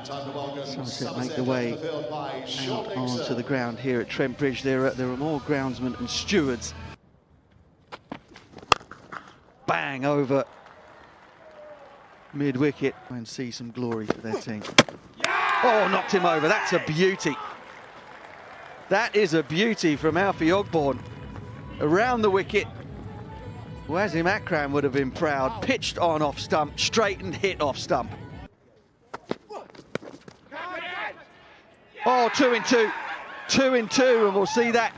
Somerset make the way out onto the ground here at Trent Bridge. There are more groundsmen and stewards. Bang over mid-wicket and see some glory for their team. Oh, knocked him over. That's a beauty. That is a beauty from Alfie Ogborn. Around the wicket. Wasim Akram would have been proud. Pitched on off stump, straight and hit off stump. Oh, 2 in 2. 2 in 2, and we'll see that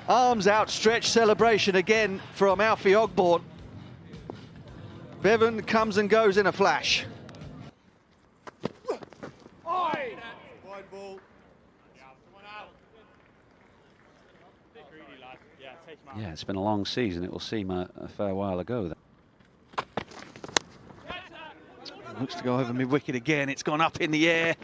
arms outstretched celebration again from Alfie Ogborn. Bevan comes and goes in a flash. Yeah, it's been a long season. It will seem a fair while ago. Looks to go over mid-wicket again. It's gone up in the air.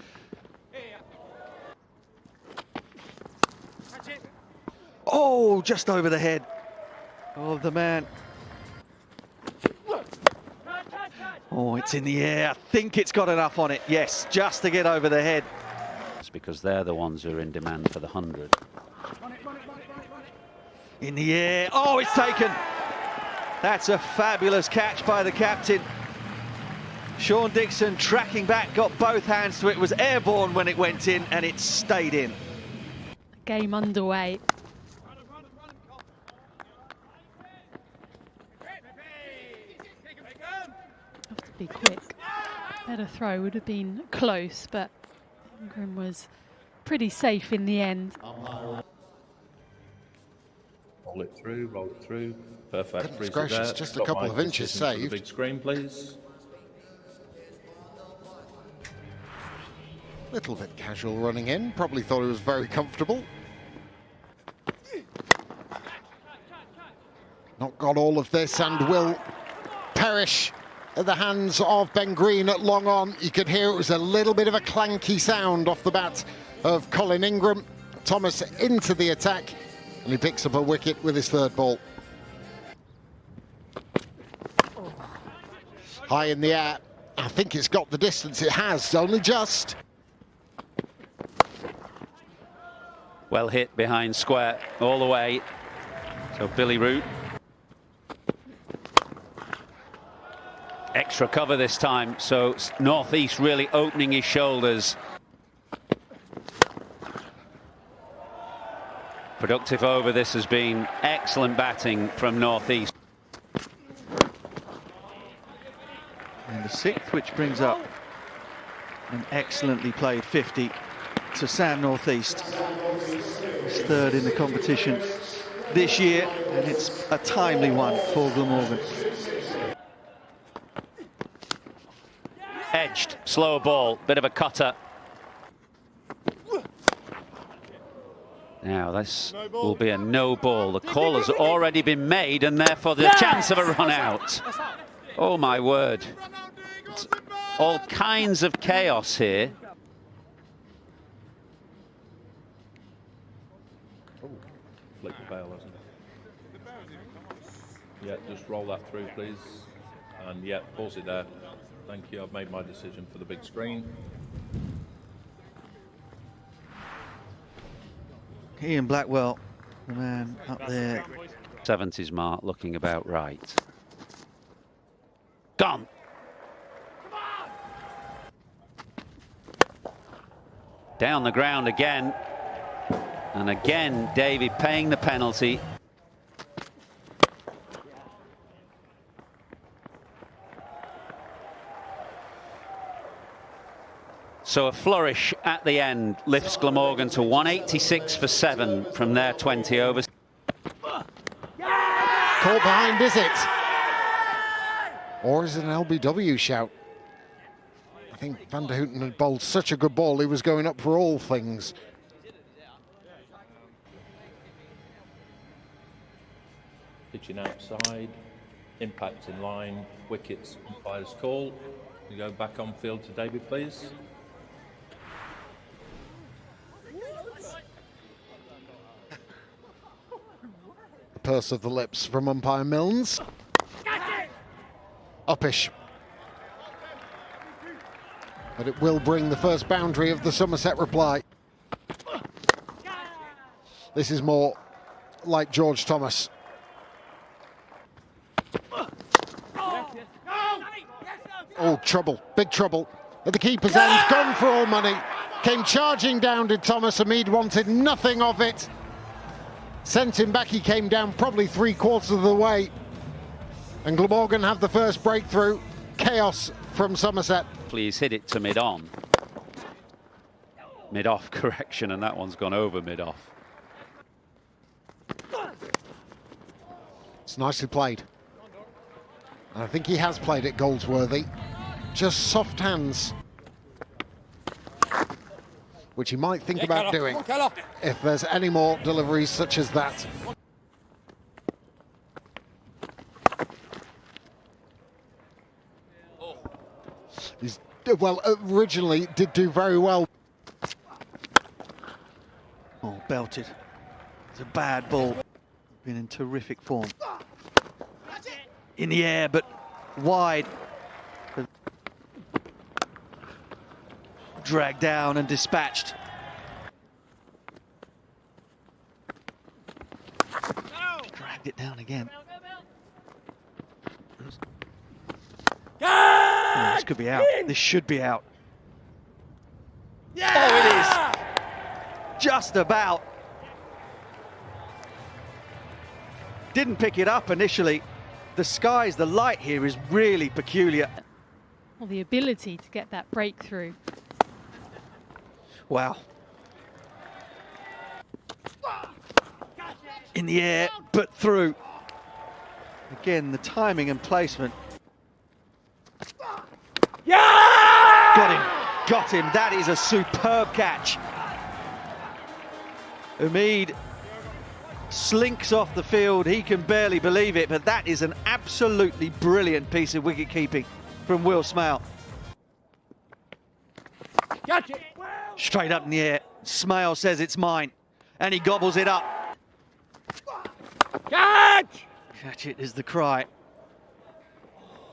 Oh, just over the head of the man. Oh, it's in the air. I think it's got enough on it. Yes, just to get over the head. It's because they're the ones who are in demand for the 100. In the air. Oh, it's taken. That's a fabulous catch by the captain. Sean Dixon tracking back, got both hands to it. It was airborne when it went in, and it stayed in. Game underway. Have to be quick. Better throw would have been close, but Ingram was pretty safe in the end. Roll it through. Perfect. Goodness gracious, just a couple of inches saved. Big screen, please. Little bit casual running in, probably thought he was very comfortable. Not got all of this and will perish at the hands of Ben Green at long on. You could hear it was a little bit of a clanky sound off the bat of Colin Ingram. Thomas into the attack, and he picks up a wicket with his third ball. High in the air. I think it's got the distance. It has, only just. Well hit behind square all the way. So Billy Root. Extra cover this time, so Northeast really opening his shoulders. Productive over. This has been excellent batting from Northeast. And the sixth, which brings up an excellently played 50 to Sam Northeast. His third in the competition this year, and it's a timely one for Glamorgan. Edged, slow ball, bit of a cutter. Now this will be a no ball. The call has already been made, and therefore the chance of a run out. Oh my word. It's all kinds of chaos here. Oh, flick the bail, hasn't it? Yeah, just roll that through, please. And yeah, pause it there. Thank you. I've made my decision for the big screen. Ian Blackwell, the man up there. 70s mark looking about right. Gone. Down the ground again. And again, Davey paying the penalty. So a flourish at the end lifts Glamorgan to 186 for 7 from their 20 overs. Caught behind, is it? Or is it an LBW shout? I think Van der Houten had bowled such a good ball, he was going up for all things. Pitching outside, impact in line, wickets, umpire's call. We go back on field to David, please. Purse of the lips from umpire Milnes. Uppish. but it will bring the first boundary of the Somerset reply. This is more like George Thomas. Oh, trouble, big trouble. At the keeper's end, gone for all money. Came charging down, did Thomas. Hamid wanted nothing of it. Sent him back, he came down probably 3/4 of the way. And Glamorgan have the first breakthrough. Chaos from Somerset. Please hit it to mid-on. Mid-off correction, and that one's gone over mid-off. It's nicely played. And I think he has played it Goldsworthy. Just soft hands. Which he might think about doing if there's any more deliveries such as that. He's, well, originally did do very well. Oh, belted. It's a bad ball. Been in terrific form. In the air, but wide. Dragged down and dispatched. Dragged it down again. Oh, this could be out. This should be out. Oh, it is. Just about. Didn't pick it up initially. The skies, the light here is really peculiar. Well, the ability to get that breakthrough. Wow. In the air, but through. Again, the timing and placement. Got him, got him. That is a superb catch. Hamid slinks off the field. He can barely believe it, but that is an absolutely brilliant piece of wicket keeping from Will Smale. Catch it. Straight up in the air. Smale says it's mine, and he gobbles it up. Catch! Catch it is the cry.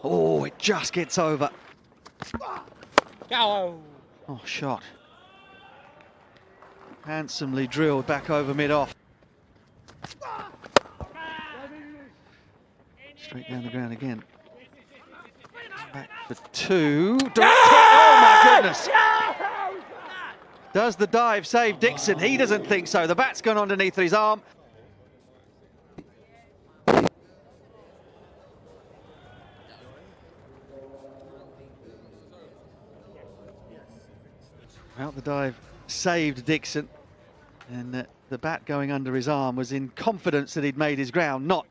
Oh, it just gets over. Go! Oh, shot. Handsomely drilled back over mid-off. Straight down the ground again. Back for two. Oh, my goodness. Does the dive save Dixon? He doesn't think so. The bat's gone underneath his arm. Out the dive saved Dixon, and the bat going under his arm was in confidence that he'd made his ground, not.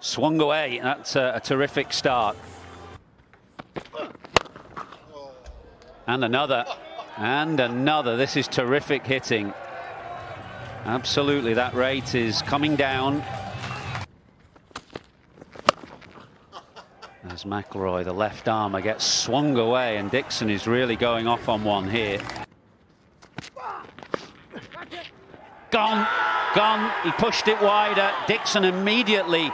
Swung away. That's a terrific start. And another. And another. This is terrific hitting. Absolutely, that rate is coming down. As McIlroy, the left armer, gets swung away, and Dixon is really going off on one here. Gone, gone. He pushed it wider. Dixon immediately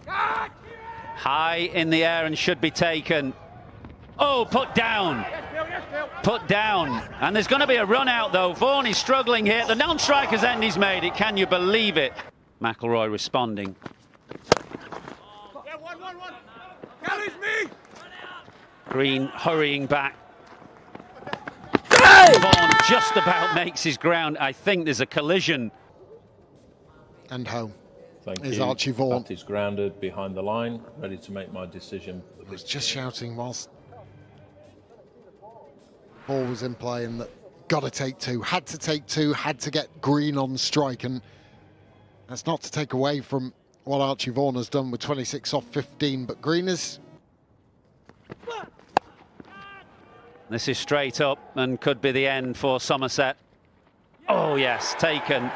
high in the air and should be taken. Oh, put down. Put down. And there's going to be a run out, though. Vaughan is struggling here. The non-striker's end is made. It. Can you believe it? McIlroy responding. Green hurrying back. Vaughan just about makes his ground. I think there's a collision. And home. Thank is you. Archie Vaughan. Bat is grounded behind the line, ready to make my decision. I was just shouting whilst ball was in play, and that got to take two, had to get Green on strike, and that's not to take away from what Archie Vaughan has done with 26 off 15, but Green is. This is straight up and could be the end for Somerset. Oh yes, taken.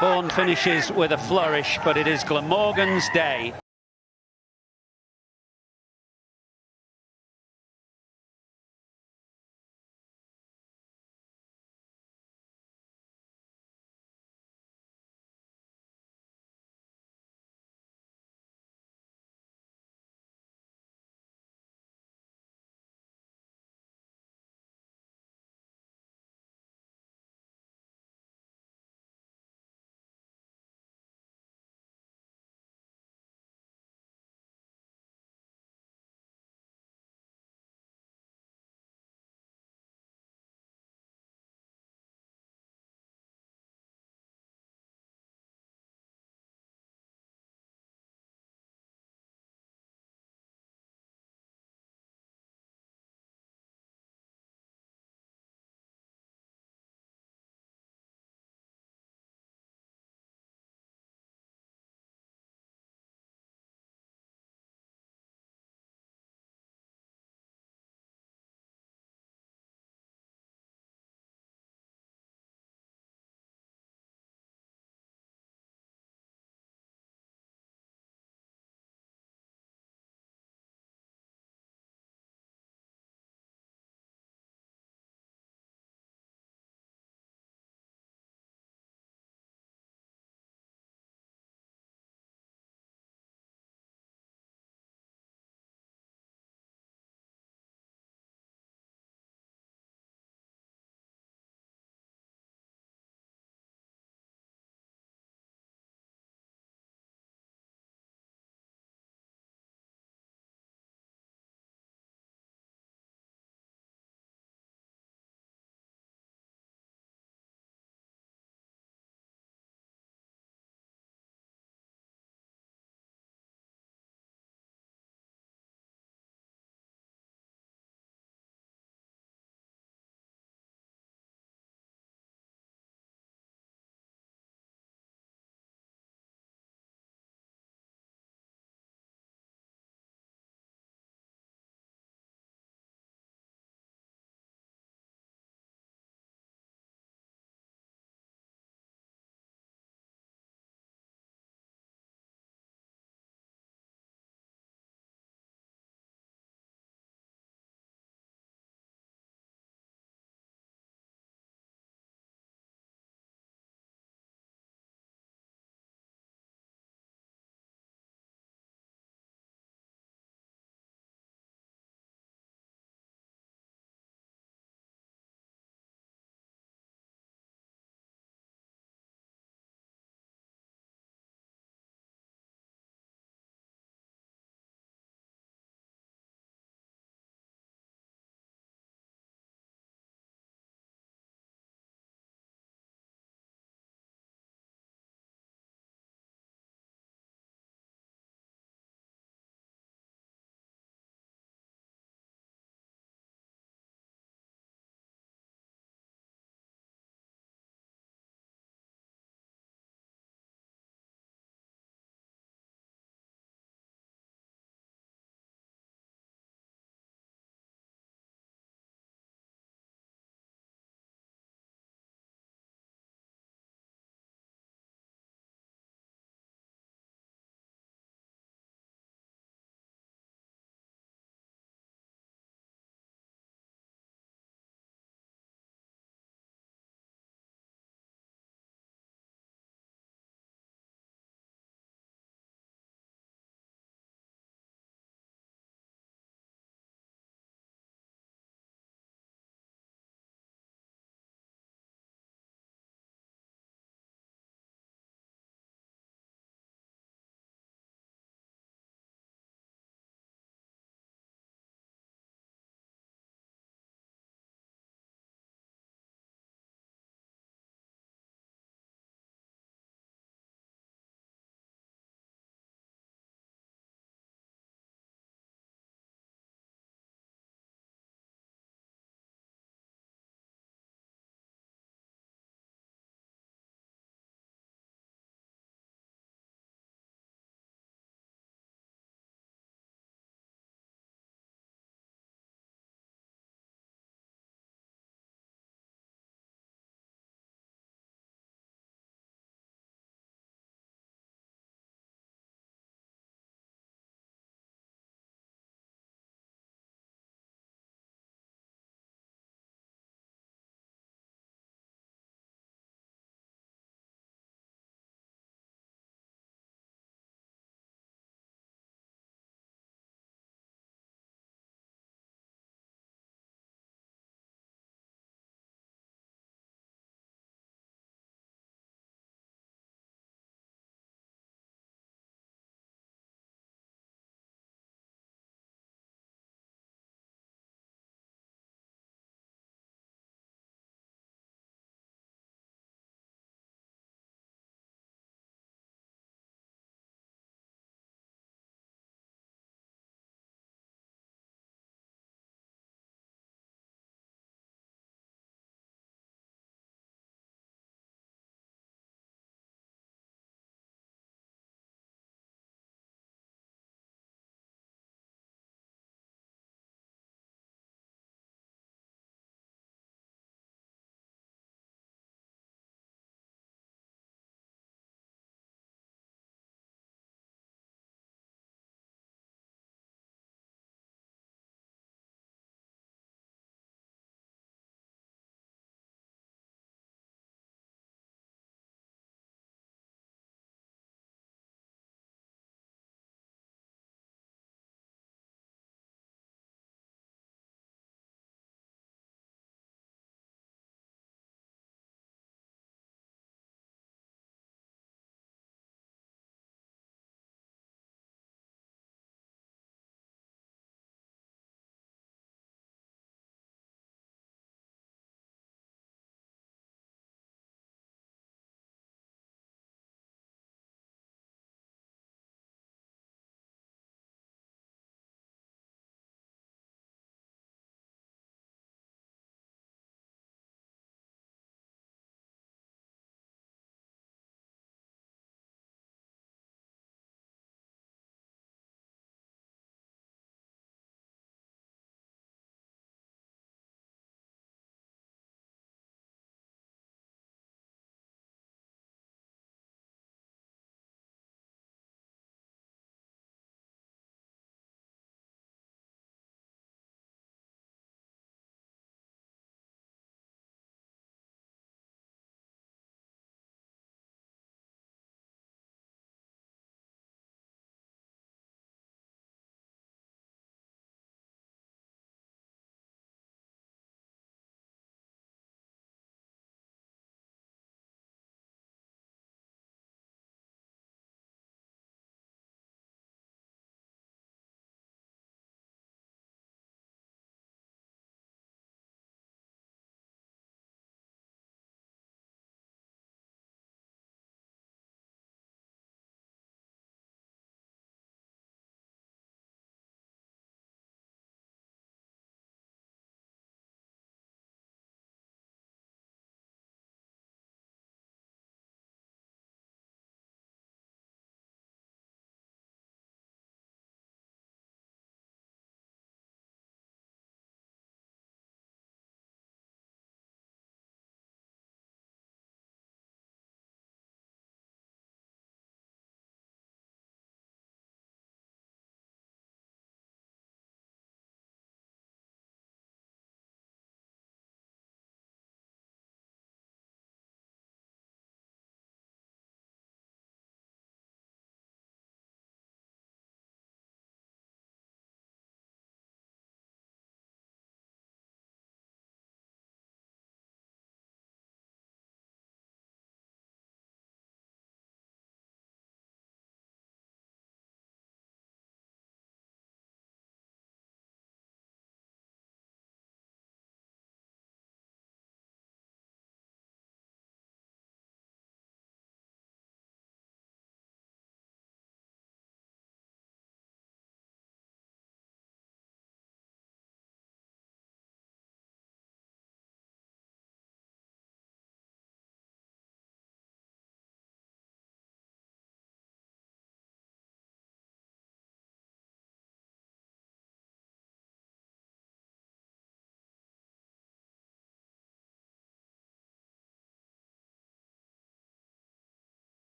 Vaughan finishes with a flourish, but it is Glamorgan's day.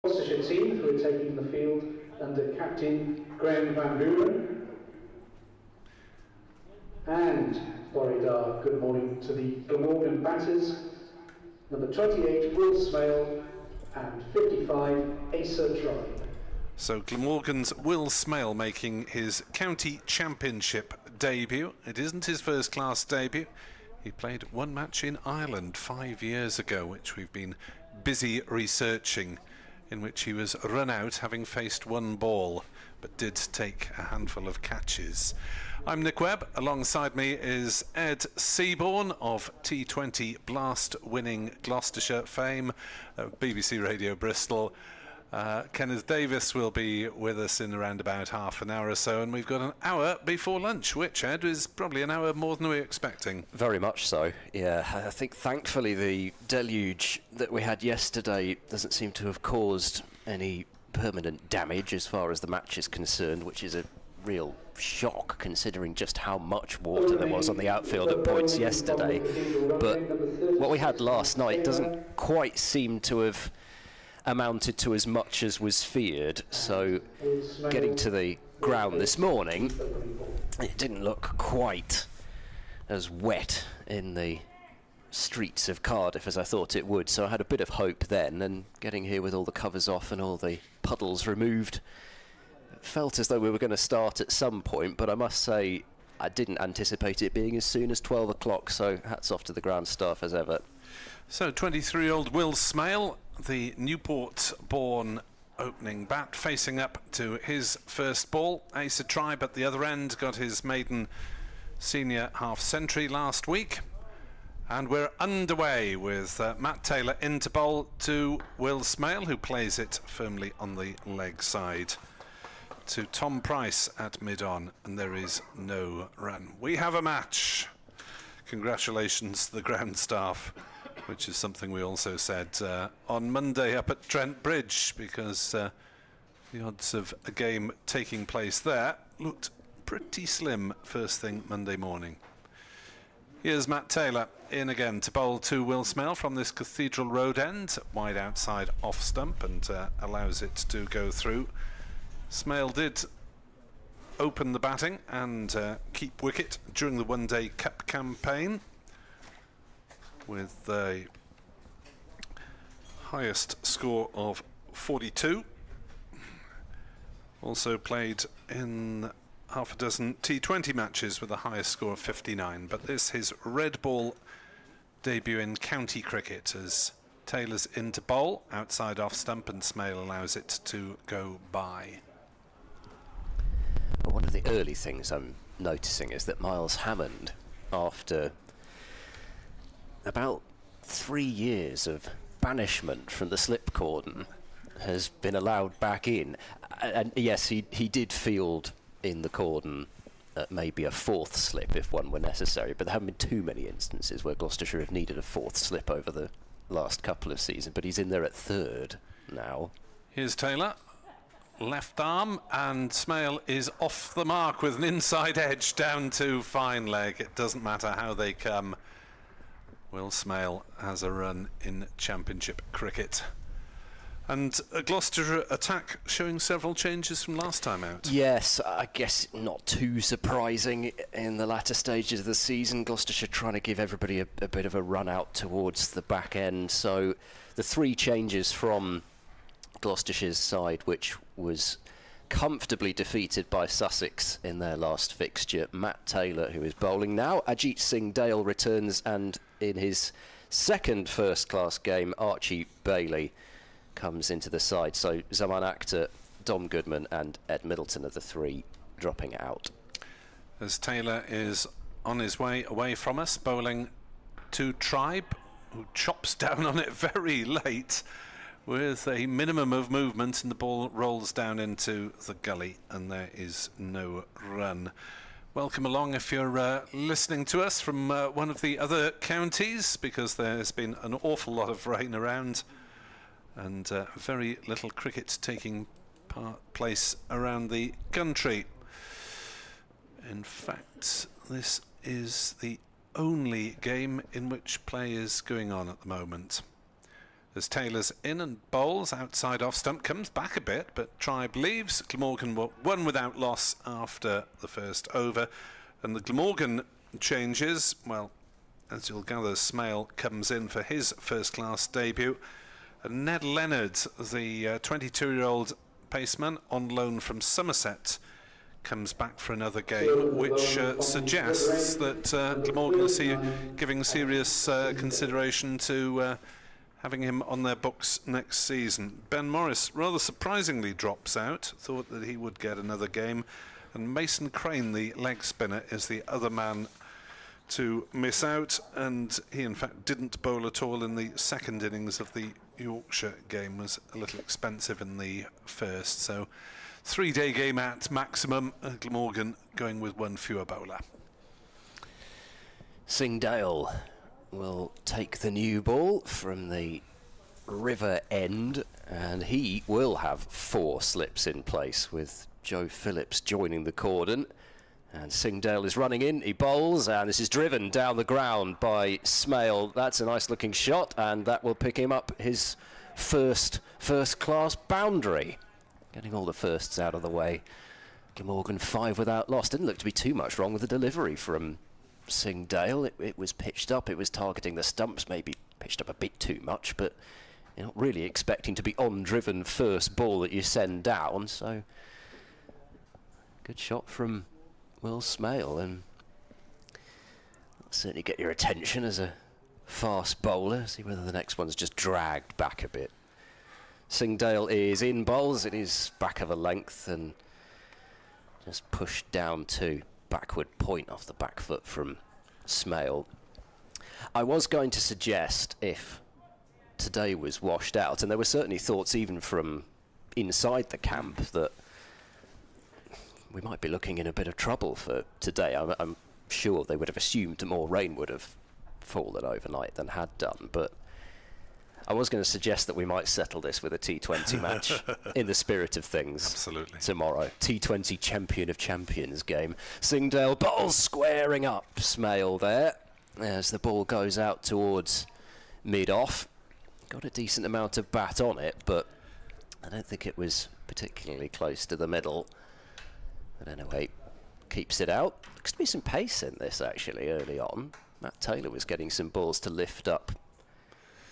Leicestershire team who are taking the field under captain Graham Van Buren. And Boridar, good morning to the Glamorgan batters, number 28 Will Smale and 55 Asa Tribe. So Glamorgan's Will Smale making his county championship debut. It isn't his first class debut. He played one match in Ireland 5 years ago, which we've been busy researching, in which he was run out having faced one ball, but did take a handful of catches. I'm Nick Webb. Alongside me is Ed Seaborn of T20 Blast winning Gloucestershire fame, BBC Radio Bristol. Kenneth Davis will be with us in around about half an hour or so, and we've got an hour before lunch, which, Ed, is probably an hour more than we were expecting. Very much so, yeah. I think thankfully the deluge that we had yesterday doesn't seem to have caused any permanent damage as far as the match is concerned, which is a real shock considering just how much water there was on the outfield at points yesterday. But what we had last night doesn't quite seem to have amounted to as much as was feared, so getting to the ground this morning, it didn't look quite as wet in the streets of Cardiff as I thought it would, so I had a bit of hope then, and getting here with all the covers off and all the puddles removed, it felt as though we were going to start at some point, but I must say I didn't anticipate it being as soon as 12 o'clock, so hats off to the ground staff as ever. So 23-year-old Will Smale, the Newport-born opening bat, facing up to his first ball. Asa Tribe at the other end got his maiden senior half-century last week. And we're underway with Matt Taylor into bowl to Will Smale, who plays it firmly on the leg side to Tom Price at mid-on, and there is no run. We have a match. Congratulations to the ground staff, which is something we also said on Monday up at Trent Bridge, because the odds of a game taking place there looked pretty slim first thing Monday morning. Here's Matt Taylor in again to bowl to Will Smale from this Cathedral Road end, wide outside off stump, and allows it to go through. Smale did open the batting and keep wicket during the one-day cup campaign, with the highest score of 42. Also played in half a dozen T20 matches with the highest score of 59. But this his red ball debut in county cricket, as Taylor's into bowl, outside off stump, and Smale allows it to go by. But one of the early things I'm noticing is that Miles Hammond, after about 3 years of banishment from the slip cordon, has been allowed back in. And yes, he did field in the cordon at maybe a fourth slip if one were necessary, but there haven't been too many instances where Gloucestershire have needed a fourth slip over the last couple of seasons, but he's in there at third now. Here's Taylor, left arm, and Smale is off the mark with an inside edge down to fine leg. It doesn't matter how they come. Will Smale has a run in Championship cricket. And a Gloucestershire attack showing several changes from last time out. Yes, I guess not too surprising in the latter stages of the season. Gloucestershire trying to give everybody a bit of a run out towards the back end. So the three changes from Gloucestershire's side, which was comfortably defeated by Sussex in their last fixture. Matt Taylor, who is bowling now. Ajit Singh Dale returns, and in his second first-class game, Archie Bailey comes into the side. So Zaman Akhtar, Dom Goodman and Ed Middleton are the three dropping out. As Taylor is on his way away from us, bowling to Tribe, who chops down on it very late with a minimum of movement, and the ball rolls down into the gully, and there is no run. Welcome along if you're listening to us from one of the other counties, because there's been an awful lot of rain around and very little cricket taking place around the country. In fact, this is the only game in which play is going on at the moment. As Taylor's in and bowls outside off stump, comes back a bit, but Tribe leaves. Glamorgan won without loss after the first over. And the Glamorgan changes, well, as you'll gather, Smale comes in for his first-class debut. And Ned Leonard, the 22-year-old paceman on loan from Somerset, comes back for another game, which suggests that Glamorgan are giving serious consideration to having him on their books next season. Ben Morris rather surprisingly drops out, thought that he would get another game, and Mason Crane, the leg spinner, is the other man to miss out, and he in fact didn't bowl at all in the second innings of the Yorkshire game, was a little expensive in the first, so 3-day game at maximum, Glamorgan going with one fewer bowler. Singdale will take the new ball from the river end, and he will have 4 slips in place with Joe Phillips joining the cordon. And Singdale is running in, he bowls, and this is driven down the ground by Smale. That's a nice looking shot, and that will pick him up his first-class boundary. Getting all the firsts out of the way. Glamorgan 5 without loss. Didn't look to be too much wrong with the delivery from Singdale. It was pitched up, it was targeting the stumps, maybe pitched up a bit too much, but you're not really expecting to be on-driven first ball that you send down, so good shot from Will Smale, and that'll certainly get your attention as a fast bowler. See whether the next one's just dragged back a bit. Singdale is in bowls, it is back of a length and just pushed down to backward point off the back foot from Smale. I was going to suggest, if today was washed out, and there were certainly thoughts even from inside the camp that we might be looking in a bit of trouble for today. I'm sure they would have assumed more rain would have fallen overnight than had done, but I was going to suggest that we might settle this with a T20 match in the spirit of things. Absolutely. Tomorrow. T20 Champion of Champions game. Singdale ball squaring up Smale there as the ball goes out towards mid-off. Got a decent amount of bat on it, but I don't think it was particularly close to the middle. But anyway, keeps it out. Looks to be some pace in this actually early on. Matt Taylor was getting some balls to lift up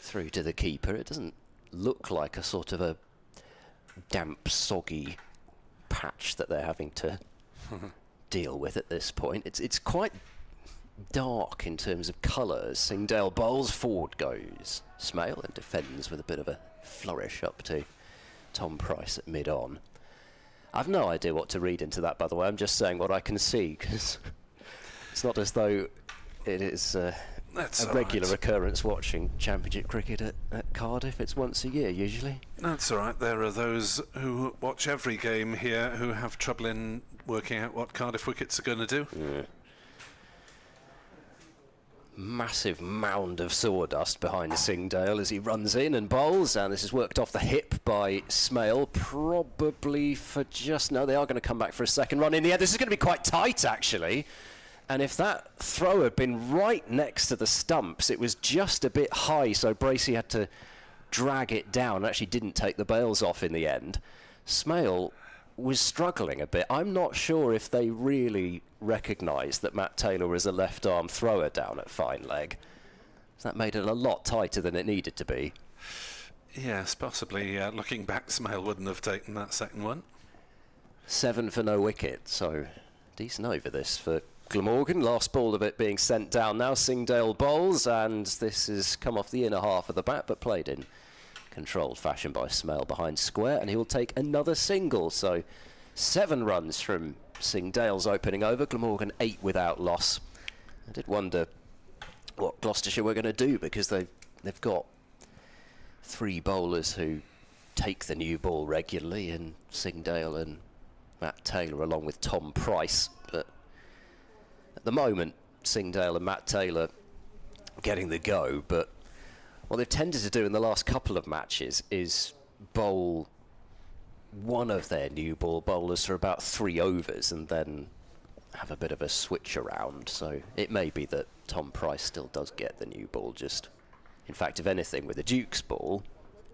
through to the keeper. It doesn't look like a sort of a damp, soggy patch that they're having to deal with at this point. It's quite dark in terms of colours. Singdale bowls, forward goes Smale and defends with a bit of a flourish up to Tom Price at mid-on. I've no idea what to read into that, by the way. I'm just saying what I can see, because it's not as though it is a regular occurrence watching Championship cricket at Cardiff. It's once a year, usually. That's all right. There are those who watch every game here who have trouble in working out what Cardiff wickets are going to do. Yeah. Massive mound of sawdust behind Singdale as he runs in and bowls, and this is worked off the hip by Smale, probably for just... No, they are going to come back for a second run in the air. This is going to be quite tight, actually. And if that throw had been right next to the stumps, it was just a bit high, so Bracey had to drag it down. Actually didn't take the bails off in the end. Smale was struggling a bit. I'm not sure if they really recognised that Matt Taylor was a left-arm thrower down at fine leg. That made it a lot tighter than it needed to be. Yes, possibly. Looking back, Smale wouldn't have taken that second one. 7 for no wicket, so decent over this for Glamorgan. Last ball of it being sent down now. Singdale bowls, and this has come off the inner half of the bat, but played in controlled fashion by Smale behind square, and he will take another single. So 7 runs from Singdale's opening over. Glamorgan 8 without loss. I did wonder what Gloucestershire were going to do, because they've got 3 bowlers who take the new ball regularly, and Singdale and Matt Taylor along with Tom Price, but at the moment Singdale and Matt Taylor getting the go. But what they've tended to do in the last couple of matches is bowl one of their new ball bowlers for about 3 overs and then have a bit of a switch around. So it may be that Tom Price still does get the new ball, just In fact, if anything, with the Duke's ball,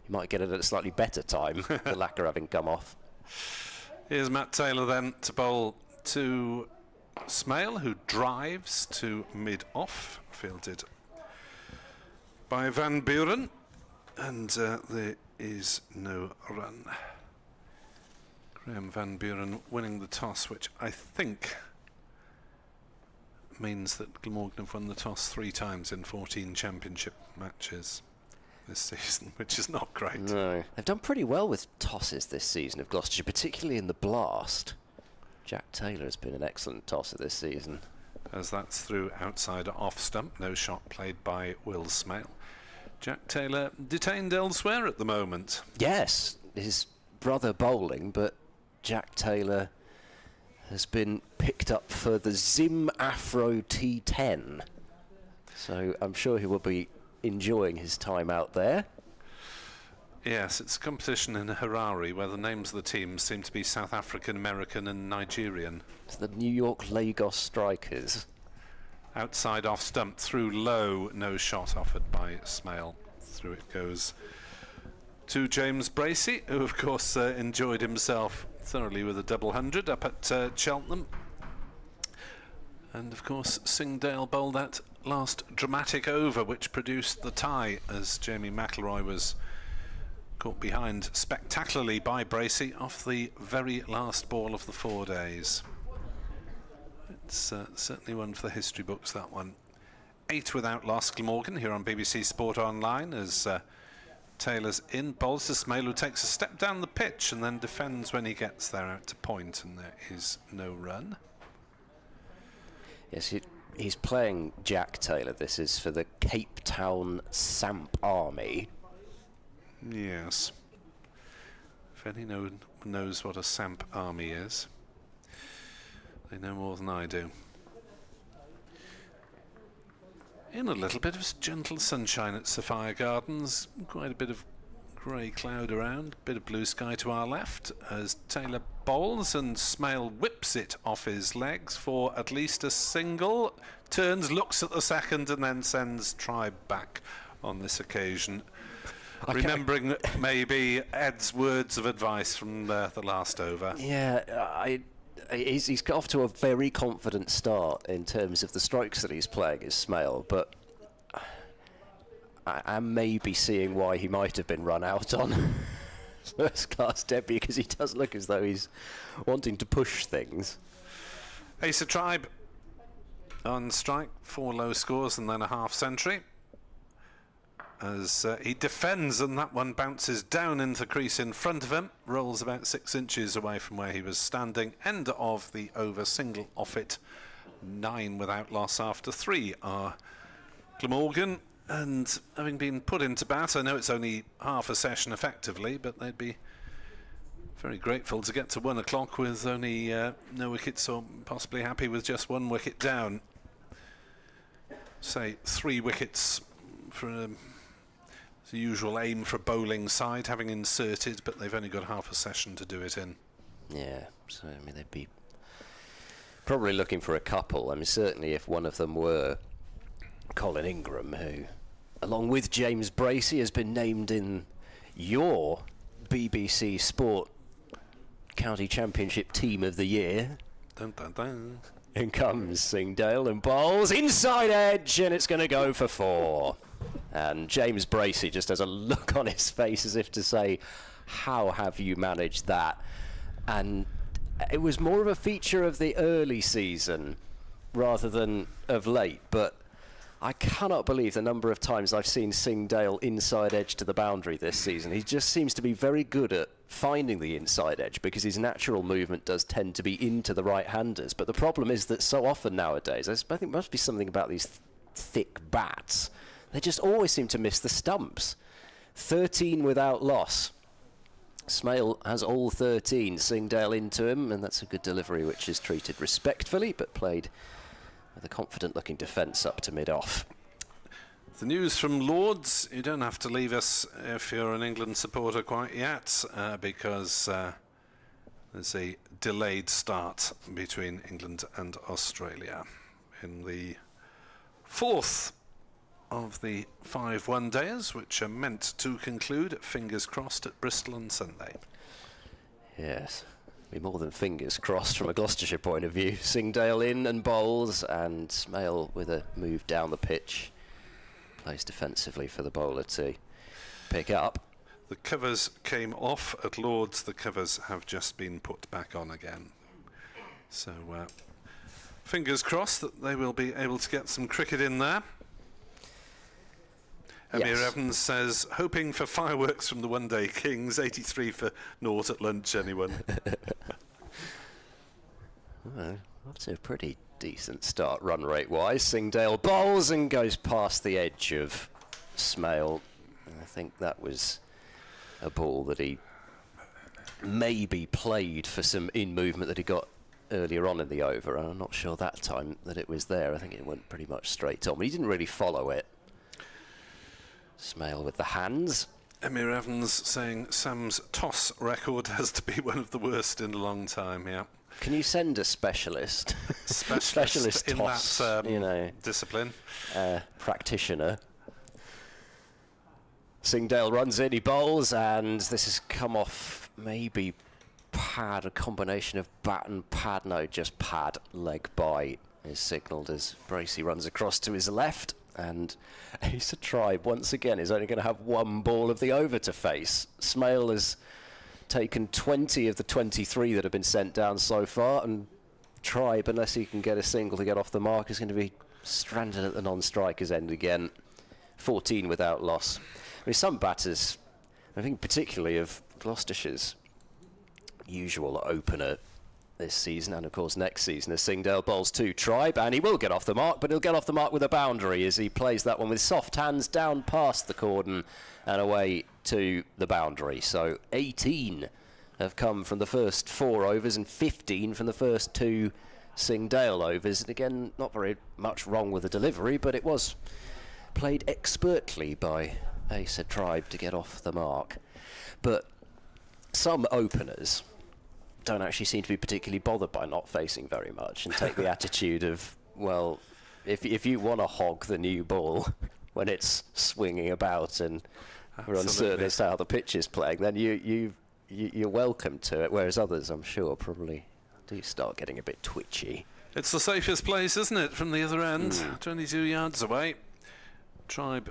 you might get it at a slightly better time, the lacquer having come off. Here's Matt Taylor then to bowl to Smale, who drives to mid-off, fielded by Van Buren, and there is no run. Graham Van Buren winning the toss, which I think means that Glamorgan have won the toss 3 times in 14 championship matches this season, which is not great. No. They've done pretty well with tosses this season of Gloucestershire, particularly in the blast. Jack Taylor has been an excellent tosser this season. As that's through outside off stump, no shot played by Will Smale. Jack Taylor detained elsewhere at the moment. Yes, his brother bowling, but Jack Taylor has been picked up for the Zim Afro T10. So I'm sure he will be enjoying his time out there. Yes, it's a competition in Harare where the names of the teams seem to be South African, American and Nigerian. It's the New York Lagos Strikers. Outside off stump, through low, no shot offered by Smale. Through it goes to James Bracey, who of course enjoyed himself thoroughly with a double 100 up at Cheltenham. And of course Singdale bowled that last dramatic over which produced the tie, as Jamie McIlroy was caught behind spectacularly by Bracey off the very last ball of the 4 days. It's certainly one for the history books, that one. 8 without loss, Glamorgan here on BBC Sport Online, as Taylor's in, bowls to Smale, who takes a step down the pitch and then defends when he gets there out to point, and there is no run. Yes, he's playing Jack Taylor. This is for the Cape Town Samp Army. Yes. If anyone knows what a Samp Army is, they know more than I do. In a little bit of gentle sunshine at Sophia Gardens, quite a bit of grey cloud around, bit of blue sky to our left as Taylor bowls and Smale whips it off his legs for at least a single, turns, looks at the second and then sends Tribe back on this occasion. Remembering maybe Ed's words of advice from the last over. Yeah, he's got off to a very confident start in terms of the strikes that he's playing as Smale, but I am maybe seeing why he might have been run out on first class debut, because he does look as though he's wanting to push things. Asa Tribe on strike, 4 low scores and then a half century. As he defends and that one bounces down into the crease in front of him, rolls about 6 inches away from where he was standing. End of the over, single off it, 9 without loss after 3 are Glamorgan, and having been put into bat, I know it's only half a session effectively, but they'd be very grateful to get to 1 o'clock with only no wickets, or possibly happy with just 1 wicket down. Say 3 wickets for the usual aim for a bowling side, having inserted, but they've only got half a session to do it in. Yeah, so I mean they'd be probably looking for a couple. I mean certainly if one of them were Colin Ingram, who along with James Bracey has been named in your BBC Sport County Championship Team of the Year. Dun, dun, dun. In comes Singdale and bowls inside edge, and it's going to go for 4. And James Bracey just has a look on his face as if to say, how have you managed that? And it was more of a feature of the early season rather than of late, but I cannot believe the number of times I've seen Singdale inside edge to the boundary this season. He just seems to be very good at finding the inside edge, because his natural movement does tend to be into the right-handers. But the problem is that so often nowadays, I think must be something about these thick bats, they just always seem to miss the stumps. 13 without loss. Smale has all 13. Singdale into him, and that's a good delivery, which is treated respectfully, but played with a confident-looking defence up to mid-off. The news from Lords, you don't have to leave us if you're an England supporter quite yet, because there's a delayed start between England and Australia in the 4th of the 5 one-dayers, which are meant to conclude, fingers crossed, at Bristol on Sunday. Yes, be more than fingers crossed from a Gloucestershire point of view. Singdale in and bowls, and Smale with a move down the pitch. Plays defensively for the bowler to pick up. The covers came off at Lord's. The covers have just been put back on again. So fingers crossed that they will be able to get some cricket in there. Amir Evans says, hoping for fireworks from the one-day Kings. 83 for naught at lunch, anyone? Well, that's a pretty decent start run rate-wise. Singdale bowls and goes past the edge of Smale. And I think that was a ball that he maybe played for some in-movement that he got earlier on in the over. And I'm not sure that time that it was there. I think it went pretty much straight on. But he didn't really follow it. Smale with the hands. Amir Evans saying Sam's toss record has to be one of the worst in a long time, yeah. Can you send a specialist? Specialist in toss, that discipline. Practitioner. Singdale runs in, he bowls, and this has come off maybe pad, a combination of bat and pad. No, just pad, leg by is signalled as Bracey runs across to his left. And Asa Tribe, once again, is only going to have one ball of the over to face. Smale has taken 20 of the 23 that have been sent down so far, and Tribe, unless he can get a single to get off the mark, is going to be stranded at the non-striker's end again. 14 without loss. I mean, some batters, I think particularly of Gloucestershire's usual opener this season, and of course next season, as Singdale bowls to Tribe, and he will get off the mark, but he'll get off the mark with a boundary as he plays that one with soft hands down past the cordon and away to the boundary. So 18 have come from the first 4 overs and 15 from the first 2 Singdale overs. And again, not very much wrong with the delivery, but it was played expertly by Asa Tribe to get off the mark. But some openers don't actually seem to be particularly bothered by not facing very much and take the attitude of, well, if you want to hog the new ball when it's swinging about and we're uncertain as to how the pitch is playing, then you're welcome to it, whereas others, I'm sure, probably do start getting a bit twitchy. It's the safest place, isn't it, from the other end? 22 yards away. Tribe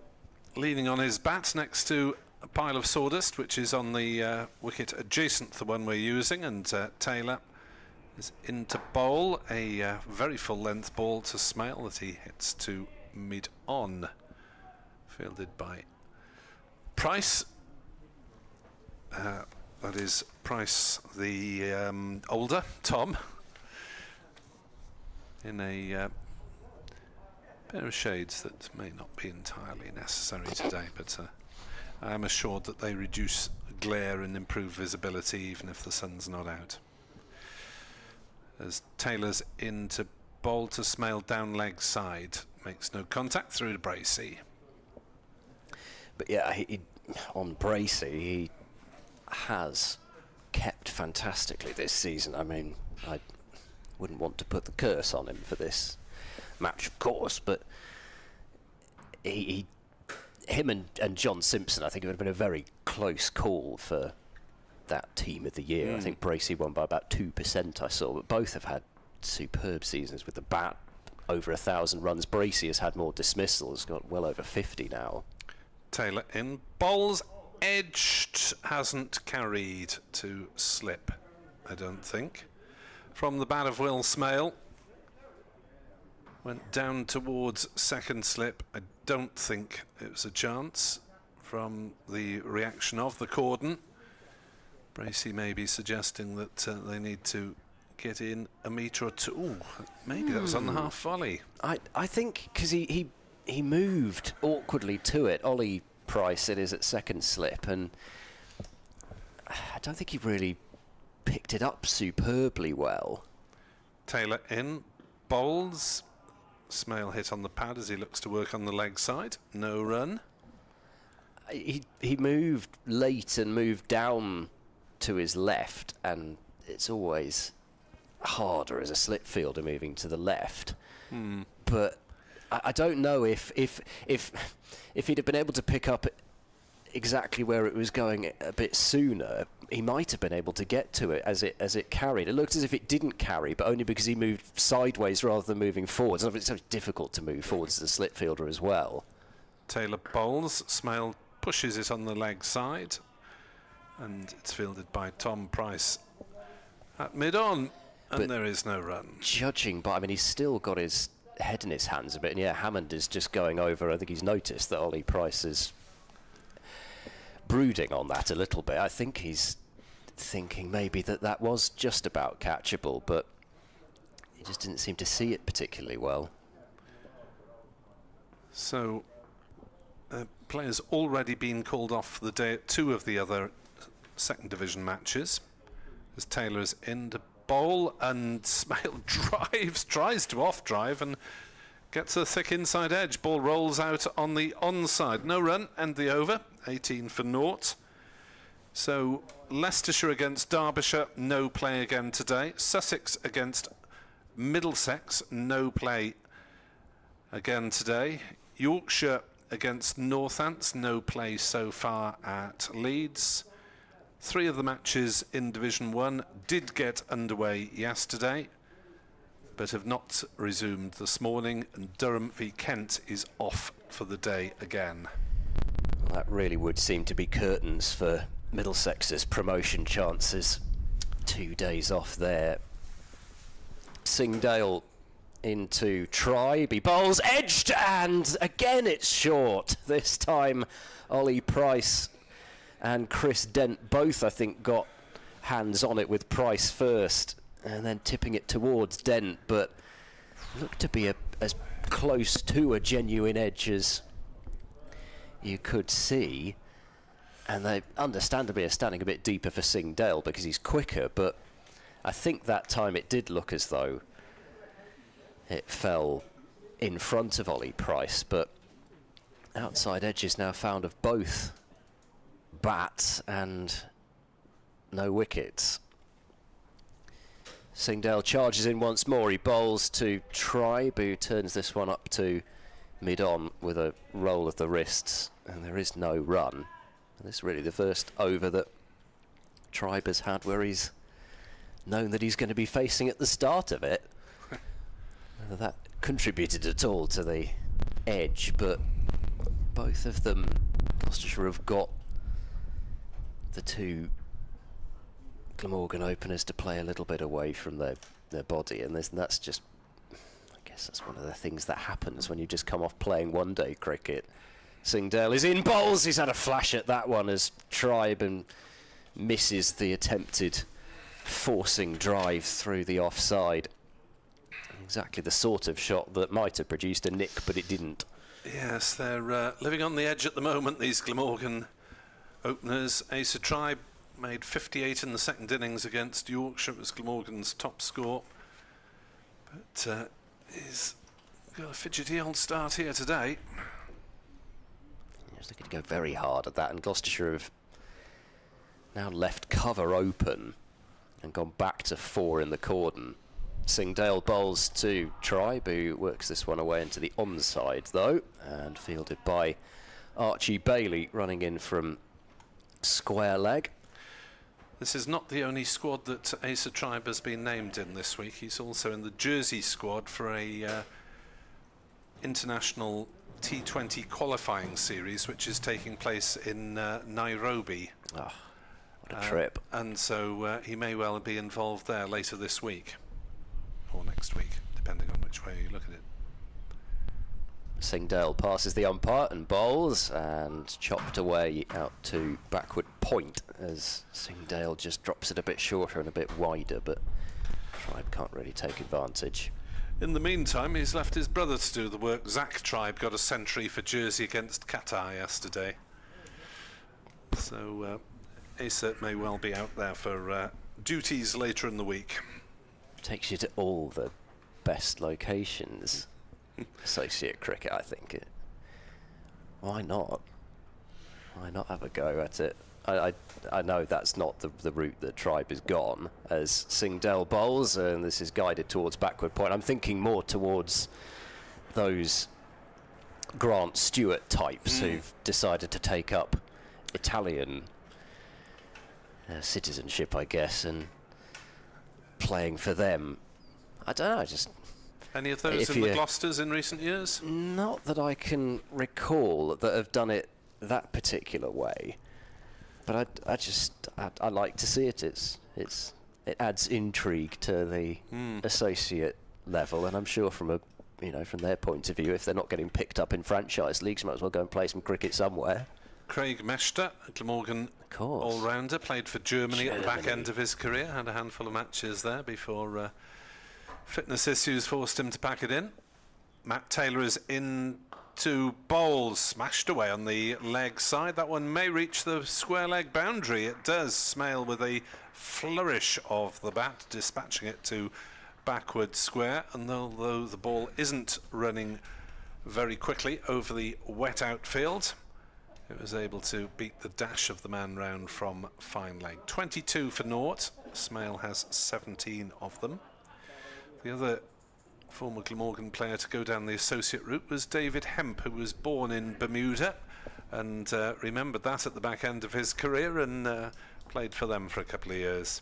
leaning on his bat next to a pile of sawdust, which is on the wicket adjacent to the one we're using, and Taylor is into bowl, a very full-length ball to Smale that he hits to mid-on, fielded by Price. That is Price, the older Tom, in a pair of shades that may not be entirely necessary today, but I am assured that they reduce glare and improve visibility even if the sun's not out. As Taylor's into bowl to Smale down leg side, makes no contact through to Bracey. But yeah, on Bracey, he has kept fantastically this season. I mean, I wouldn't want to put the curse on him for this match, of course, but him and John Simpson, I think it would have been a very close call for that team of the year. I think Bracey won by about 2%, I saw, but both have had superb seasons with the bat, over 1,000 runs. Bracey has had more dismissals, got well over 50 now. Taylor in bowls, edged, hasn't carried to slip, I don't think. From the bat of Will Smale, went down towards second slip. I don't think it was a chance from the reaction of the cordon. Bracey may be suggesting that they need to get in a metre or two. Ooh, maybe that was on the half volley. I think because he moved awkwardly to it. Ollie Price, it is at second slip, and I don't think he really picked it up superbly well. Taylor in, bowls. Smale hit on the pad as he looks to work on the leg side. No run. He moved late and moved down to his left, and it's always harder as a slip fielder moving to the left. But I don't know if he'd have been able to pick up exactly where it was going a bit sooner, he might have been able to get to it as it carried. It looked as if it didn't carry, but only because he moved sideways rather than moving forwards. And it's so difficult to move forwards as a slip fielder as well. Taylor bowls, Smale pushes it on the leg side, and it's fielded by Tom Price at mid-on, and but there is no run. Judging by, I mean, he's still got his head in his hands a bit, and yeah, Hammond is just going over. I think he's noticed that Ollie Price is brooding on that a little bit. I think he's thinking maybe that was just about catchable, but he just didn't seem to see it particularly well. So players already been called off for the day at 2 of the other second division matches, as Taylor's in to bowl, and Smale tries to off drive and gets a thick inside edge. Ball rolls out on the onside. No run, end the over, 18 for naught. So Leicestershire against Derbyshire, no play again today. Sussex against Middlesex, no play again today. Yorkshire against Northants, no play so far at Leeds. 3 of the matches in Division 1 did get underway yesterday, but have not resumed this morning, and Durham v Kent is off for the day again. Well, that really would seem to be curtains for Middlesex's promotion chances. 2 days off there. Singdale into Tribe. He bowls edged, and again it's short. This time Ollie Price and Chris Dent both, I think, got hands on it, with Price first and then tipping it towards Dent, but looked to be as close to a genuine edge as you could see. And they understandably are standing a bit deeper for Singdale because he's quicker, but I think that time it did look as though it fell in front of Ollie Price, but outside edge is now found of both bats and no wickets. Singdale charges in once more. He bowls to Tribe, who turns this one up to mid-on with a roll of the wrists, and there is no run. And this is really the first over that Tribe has had where he's known that he's going to be facing at the start of it. Whether that contributed at all to the edge, but both of them, Gloucestershire, have got the 2 Glamorgan openers to play a little bit away from their body, and that's just, I guess that's one of the things that happens when you just come off playing one-day cricket. Singdale is in, bowls. He's had a flash at that one as Tribe and misses the attempted forcing drive through the offside. Exactly the sort of shot that might have produced a nick, but it didn't. Yes, they're living on the edge at the moment, these Glamorgan openers. Asa Tribe made 58 in the second innings against Yorkshire. It was Glamorgan's top score, but he's got a fidgety old start here today. He's looking to go very hard at that, and Gloucestershire have now left cover open and gone back to 4 in the cordon. Singdale bowls to Tribe, who works this one away into the onside though, and fielded by Archie Bailey, running in from square leg. This is not the only squad that Asa Tribe has been named in this week. He's also in the Jersey squad for a international T20 qualifying series, which is taking place in Nairobi. Oh, what a trip. And so he may well be involved there later this week, or next week, depending on which way you look at it. Singdale passes the umpire and bowls, and chopped away out to backward point as Singdale just drops it a bit shorter and a bit wider, but Tribe can't really take advantage. In the meantime, he's left his brother to do the work. Zach Tribe got a century for Jersey against Qatar yesterday. So Asa may well be out there for duties later in the week. Takes you to all the best locations. Associate cricket, I think. Why not? Why not have a go at it? I know that's not the route that Tribe has gone, as Singdale bowls, and this is guided towards backward point. I'm thinking more towards those Grant Stewart types who've decided to take up Italian citizenship, I guess, and playing for them. I don't know, just... Any of those in the Gloucesters in recent years? Not that I can recall that have done it that particular way. But I like to see it. It adds intrigue to the associate level, and I'm sure from their point of view, if they're not getting picked up in franchise leagues, might as well go and play some cricket somewhere. Craig Mester, a Glamorgan all-rounder, played for Germany at the back end of his career, had a handful of matches there before fitness issues forced him to pack it in. Matt Taylor is in to bowl, smashed away on the leg side. That one may reach the square leg boundary. It does. Smale with a flourish of the bat, dispatching it to backward square, and although the ball isn't running very quickly over the wet outfield, it was able to beat the dash of the man round from fine leg. 22 for naught. Smale has 17 of them. The other former Glamorgan player to go down the associate route was David Hemp, who was born in Bermuda and remembered that at the back end of his career and played for them for a couple of years.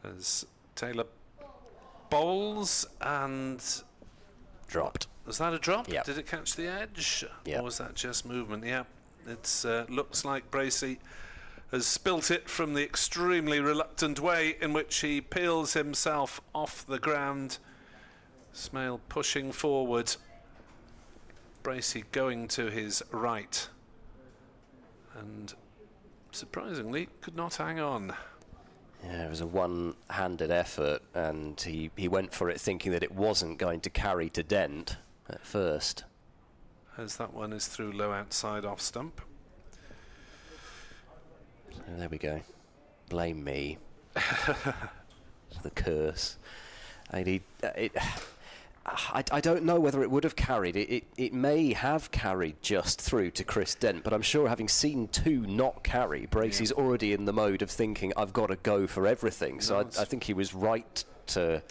As Taylor bowls and... dropped. Was that a drop? Yep. Did it catch the edge? Yep. Or was that just movement? Yeah, it looks like Bracey has spilt it from the extremely reluctant way in which he peels himself off the ground. Smale pushing forward. Bracey going to his right. And surprisingly could not hang on. Yeah, it was a one-handed effort, and he went for it thinking that it wasn't going to carry to dent at first. As that one is through low outside off stump. So there we go. Blame me. The curse. I don't know whether it would have carried. It may have carried just through to Chris Dent, but I'm sure having seen two not carry, Bracey's already in the mode of thinking, I've got to go for everything. So I think he was right to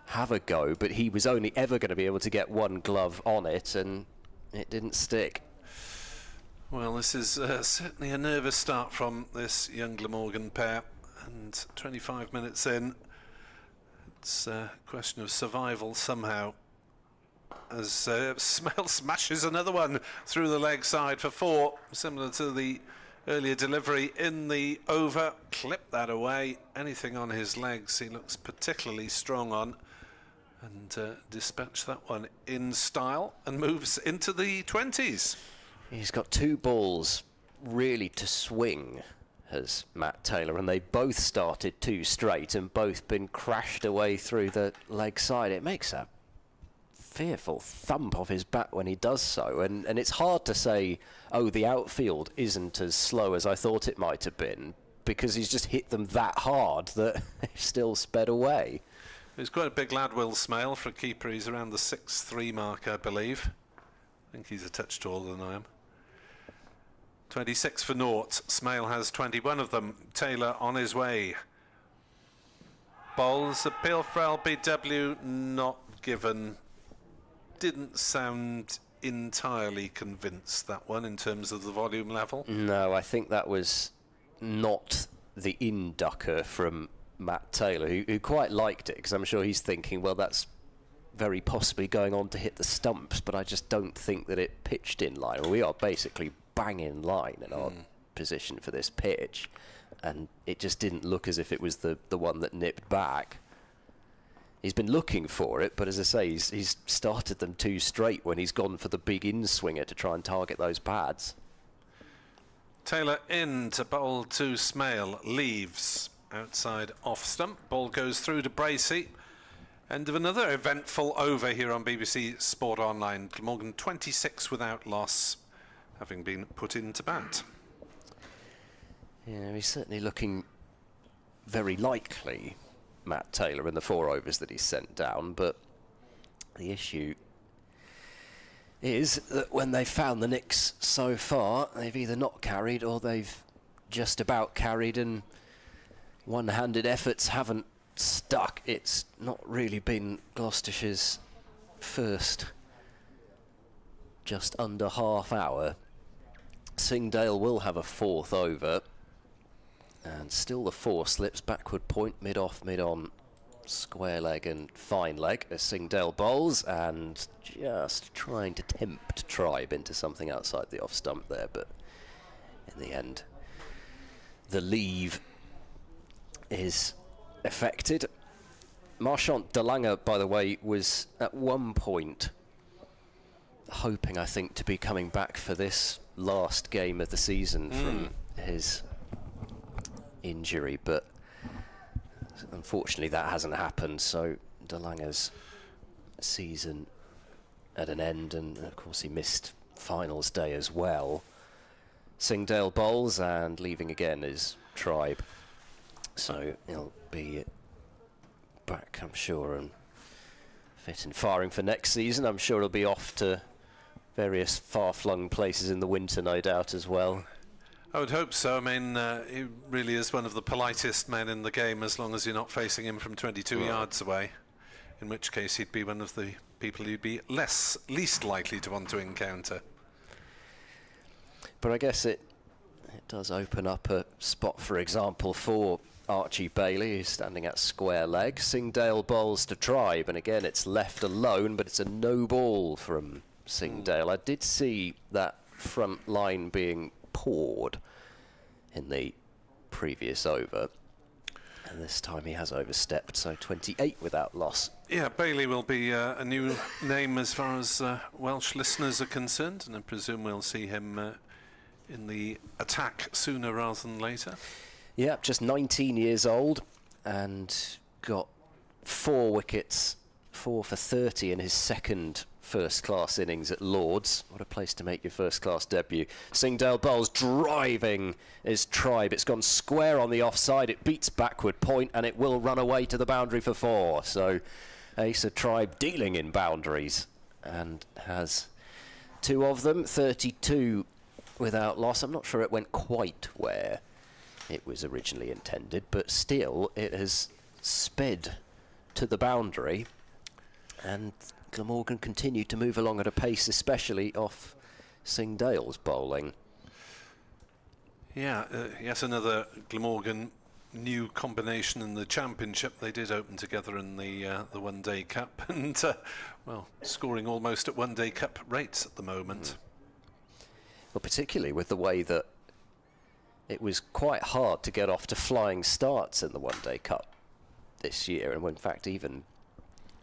have a go, but he was only ever going to be able to get one glove on it, and it didn't stick. Well, this is certainly a nervous start from this young Glamorgan pair, and 25 minutes in, it's a question of survival somehow. As Smale smashes another one through the leg side for 4, similar to the earlier delivery in the over. Clip that away. Anything on his legs he looks particularly strong on, and dispatch that one in style and moves into the 20s. He's got 2 balls really to swing, has Matt Taylor, and they both started 2 straight and both been crashed away through the leg side. It makes a fearful thump off his bat when he does so, and it's hard to say, oh, the outfield isn't as slow as I thought it might have been, because he's just hit them that hard that they've still sped away. He's quite a big lad, Will Smale, for a keeper. He's around the 6'3" mark, I believe. I think he's a touch taller than I am. 26 for naught. Smale has 21 of them. Taylor on his way. Bowls appeal for LBW, not given. Didn't sound entirely convinced, that one, in terms of the volume level. No, I think that was not the in-ducker from Matt Taylor, who quite liked it, because I'm sure he's thinking, well, that's very possibly going on to hit the stumps, but I just don't think that it pitched in line. We are basically bang in line in our position for this pitch, and it just didn't look as if it was the one that nipped back. He's been looking for it, but as I say, he's started them 2 straight when he's gone for the big in-swinger to try and target those pads. Taylor in to bowl to Smale, leaves outside off stump. Ball goes through to Bracey. End of another eventful over here on BBC Sport Online. Glamorgan 26 without loss, having been put into bat. Yeah, he's certainly looking very likely, Matt Taylor, in the 4 overs that he's sent down, but the issue is that when they've found the nicks so far, they've either not carried or they've just about carried, and one-handed efforts haven't stuck. It's not really been Gloucestershire's first just under half hour. Singdale will have a 4th over, and still the 4 slips, backward point, mid-off, mid-on, square leg and fine leg as Singdale bowls, and just trying to tempt Tribe into something outside the off stump there, but in the end the leave is effected. Marchant de Lange, by the way, was at one point hoping, I think, to be coming back for this last game of the season from his injury, but unfortunately that hasn't happened, so de Lange's season at an end, and of course he missed finals day as well. Singdale bowls, and leaving again is Tribe, so he'll be back, I'm sure, and fit and firing for next season. I'm sure he'll be off to various far-flung places in the winter, no doubt, as well. I would hope so. I mean, he really is one of the politest men in the game, as long as you're not facing him from 22 yards away, in which case he'd be one of the people you'd be least likely to want to encounter. But I guess it does open up a spot, for example, for Archie Bailey, who's standing at square leg. Singdale bowls to Tribe, and again it's left alone, but it's a no ball from Singdale. I did see that front line being poured in the previous over, and this time he has overstepped, so 28 without loss. Yeah, Bailey will be a new name as far as Welsh listeners are concerned, and I presume we'll see him in the attack sooner rather than later. Yeah, just 19 years old, and got 4 wickets, 4 for 30 in his second first-class innings at Lords. What a place to make your first-class debut. Singdale bowls, driving is Tribe. It's gone square on the offside. It beats backward point, and it will run away to the boundary for 4. So Asa Tribe dealing in boundaries, and has 2 of them, 32 without loss. I'm not sure it went quite where it was originally intended, but still it has sped to the boundary, and Glamorgan continued to move along at a pace, especially off Singdale's bowling. Yeah, yet another Glamorgan new combination in the championship. They did open together in the One Day Cup, and well, scoring almost at One Day Cup rates at the moment. Well, particularly with the way that it was quite hard to get off to flying starts in the One Day Cup this year, and in fact even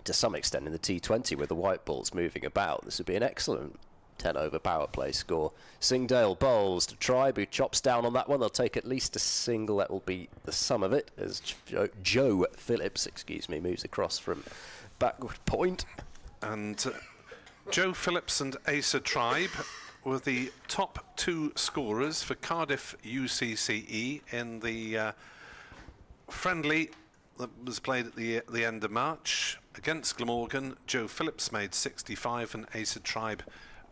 to some extent in the T20 with the white balls moving about, this would be an excellent 10 over power play score. Singdale bowls to Tribe, who chops down on that one. They'll take at least a single. That will be the sum of it, as Joe Phillips, moves across from backward point. And Joe Phillips and Asa Tribe were the top 2 scorers for Cardiff UCCE in the friendly that was played at the end of March against Glamorgan. Joe Phillips made 65 and Asa Tribe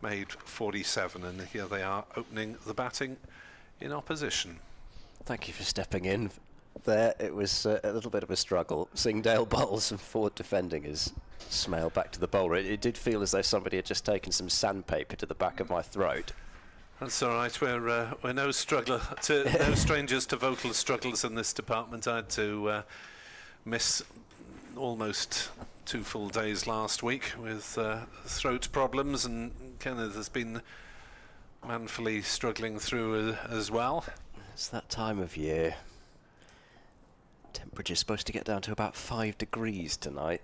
made 47, and here they are opening the batting in opposition. Thank you for stepping in there. It was a little bit of a struggle. Singdale bowls and forward defending is Smail back to the bowler. It did feel as though somebody had just taken some sandpaper to the back of my throat. That's all right. We're no no strangers to vocal struggles in this department. I had to miss almost 2 full days last week with throat problems, and Kenneth has been manfully struggling through as well. It's that time of year. Temperature's supposed to get down to about 5 degrees tonight.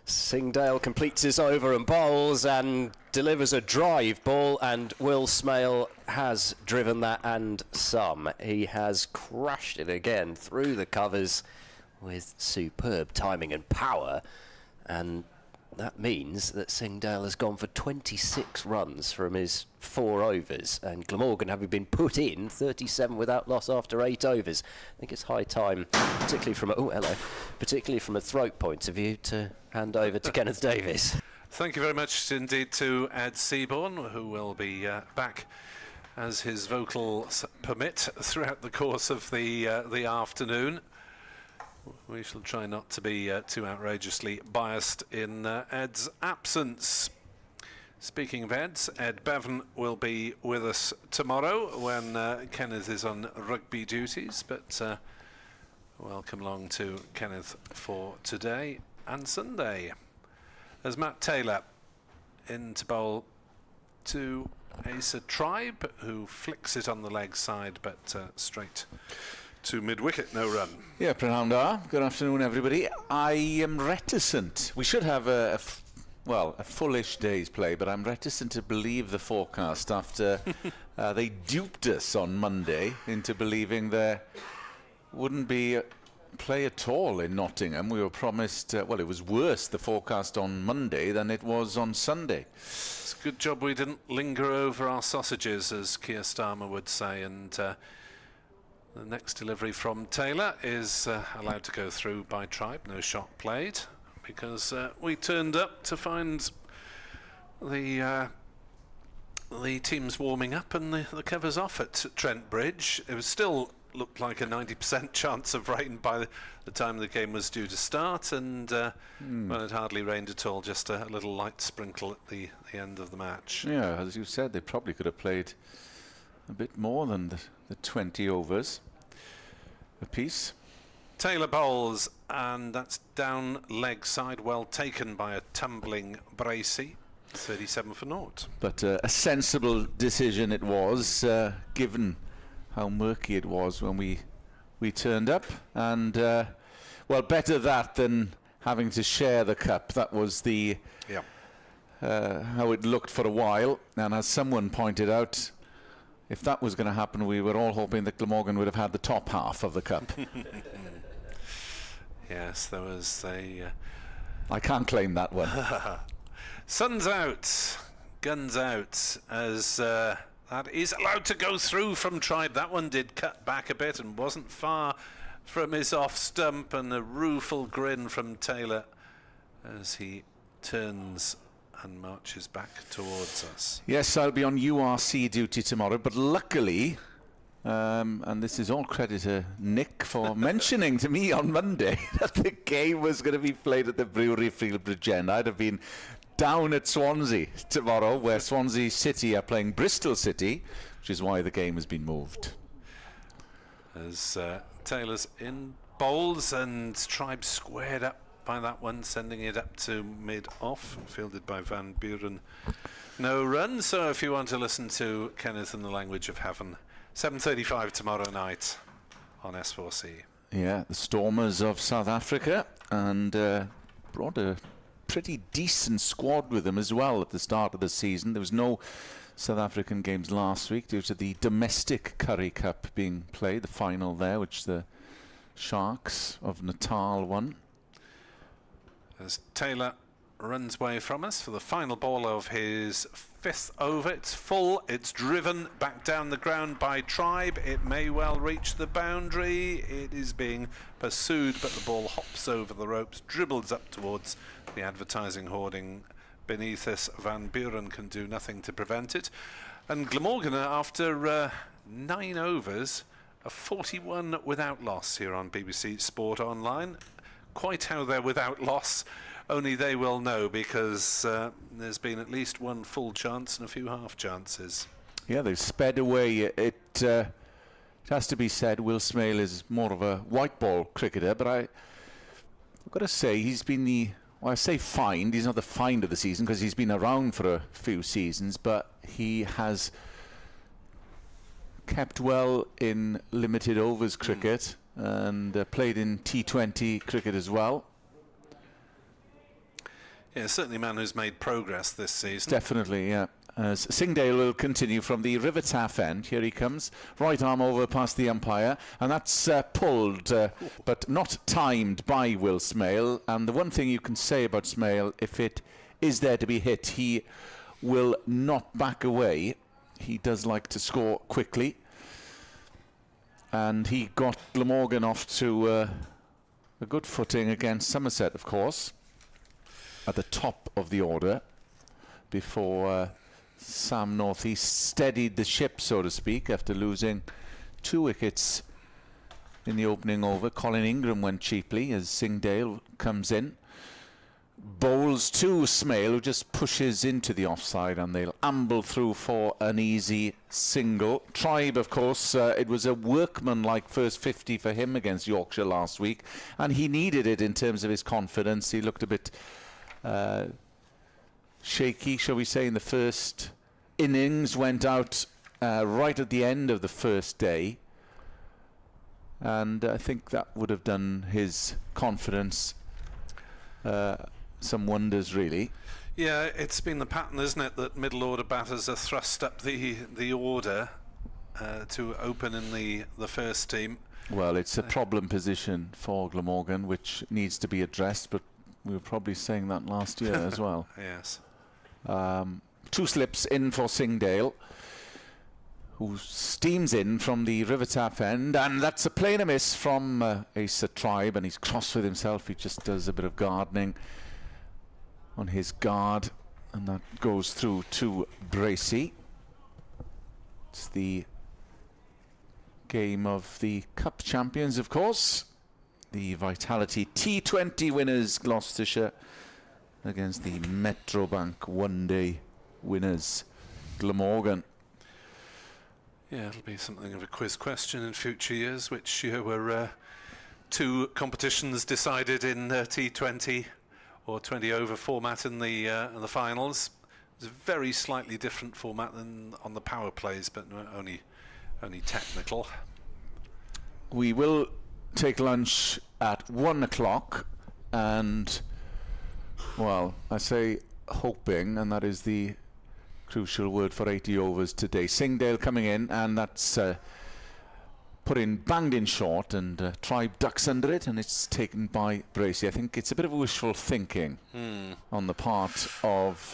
Singdale completes his over and bowls and delivers a drive ball, and Will Smail has driven that and some. He has crashed it again through the covers with superb timing and power, and that means that Singdale has gone for 26 runs from his 4 overs, and Glamorgan, having been put in 37 without loss after 8 overs. I think it's high time, particularly from a throat point of view, to hand over to Kenneth Davis. Thank you very much indeed to Ed Seaborn, who will be back as his vocals permit throughout the course of the afternoon. We shall try not to be too outrageously biased in Ed's absence. Speaking of Ed's, Ed Bevan will be with us tomorrow when Kenneth is on rugby duties, but welcome along to Kenneth for today and Sunday. As Matt Taylor in to bowl to Asa Tribe, who flicks it on the leg side, but straight to mid-wicket, no run. Yeah, Pranam. Good afternoon, everybody. I am reticent. We should have a fullish day's play, but I'm reticent to believe the forecast after they duped us on Monday into believing there wouldn't be play at all in Nottingham. We were promised, it was worse, the forecast on Monday, than it was on Sunday. It's a good job we didn't linger over our sausages, as Keir Starmer would say, and the next delivery from Taylor is allowed to go through by Tribe. No shot played, because we turned up to find the teams warming up and the covers off at Trent Bridge. It was still looked like a 90% chance of rain by the time the game was due to start, and well, it hardly rained at all, just a little light sprinkle at the end of the match. Yeah, as you said, they probably could have played a bit more than the 20 overs apiece. Taylor bowls, and that's down leg side, well taken by a tumbling Bracey. 37 for naught. But a sensible decision it was, given how murky it was when we turned up, and well, better that than having to share the cup. That was the how it looked for a while, and as someone pointed out, if that was going to happen, we were all hoping that Glamorgan would have had the top half of the cup. Yes, there was a... I can't claim that one. Sun's out, guns out, as that is allowed to go through from Tribe. That one did cut back a bit and wasn't far from his off stump, and a rueful grin from Taylor as he turns and marches back towards us. Yes, I'll be on URC duty tomorrow, but luckily, and this is all credit to Nick for mentioning to me on Monday that the game was going to be played at the Brewery Field Bridge End. I'd have been down at Swansea tomorrow, where Swansea City are playing Bristol City, which is why the game has been moved. As Taylor's in bowls, and Tribe squared up by that one, sending it up to mid-off, fielded by Van Buren. No run, so if you want to listen to Kenneth in the language of heaven, 7:35 tomorrow night on S4C. Yeah, the Stormers of South Africa, and brought a pretty decent squad with them as well at the start of the season. There was no South African games last week due to the domestic Currie Cup being played, the final there, which the Sharks of Natal won. As Taylor runs away from us for the final ball of his fifth over. It's full, it's driven back down the ground by Tribe. It may well reach the boundary. It is being pursued, but the ball hops over the ropes, dribbles up towards the advertising hoarding beneath us. Van Buren can do nothing to prevent it. And Glamorgan, after 9 overs, a 41 without loss here on BBC Sport Online. Quite how they're without loss, only they will know, because there's been at least one full chance and a few half chances. Yeah, they've sped away. It has to be said, Will Smale is more of a white ball cricketer, but I've got to say he's been I say find, he's not the find of the season because he's been around for a few seasons, but he has kept well in limited overs cricket. And played in T20 cricket as well. Yeah, certainly a man who's made progress this season. Definitely, yeah. As Singdale will continue from the River Taff end. Here he comes, right arm over past the umpire, and that's pulled, but not timed by Will Smale. And the one thing you can say about Smale, if it is there to be hit, he will not back away. He does like to score quickly. And he got Glamorgan off to a good footing against Somerset, of course, at the top of the order, before Sam Northeast steadied the ship, so to speak, after losing 2 wickets in the opening over. Colin Ingram went cheaply as Singdale comes in. Bowls to Smale, who just pushes into the offside, and they'll amble through for an easy single. Tribe, of course, it was a workman-like first 50 for him against Yorkshire last week, and he needed it in terms of his confidence. He looked a bit shaky, shall we say, in the first innings. Went out right at the end of the first day, and I think that would have done his confidence some wonders, really. Yeah, it's been the pattern, isn't it, that middle order batters are thrust up the order to open in the first team. Well, it's a problem position for Glamorgan, which needs to be addressed, but we were probably saying that last year as well. Yes. 2 slips in for Singdale, who steams in from the River Tap end, and that's a play and a miss from Asa Tribe, and he's cross with himself. He just does a bit of gardening on his guard, and that goes through to Bracey. It's the game of the Cup champions, of course. The Vitality T20 winners, Gloucestershire, against the Metrobank one-day winners, Glamorgan. Yeah, it'll be something of a quiz question in future years, which were 2 competitions decided in T20 or 20 over format in the finals. It's a very slightly different format than on the power plays, but only technical. We will take lunch at 1 o'clock, and, well, I say hoping, and that is the crucial word for 80 overs today. Singdale coming in, and that's banged in short, and Tribe ducks under it, and it's taken by Bracey. I think it's a bit of wishful thinking on the part of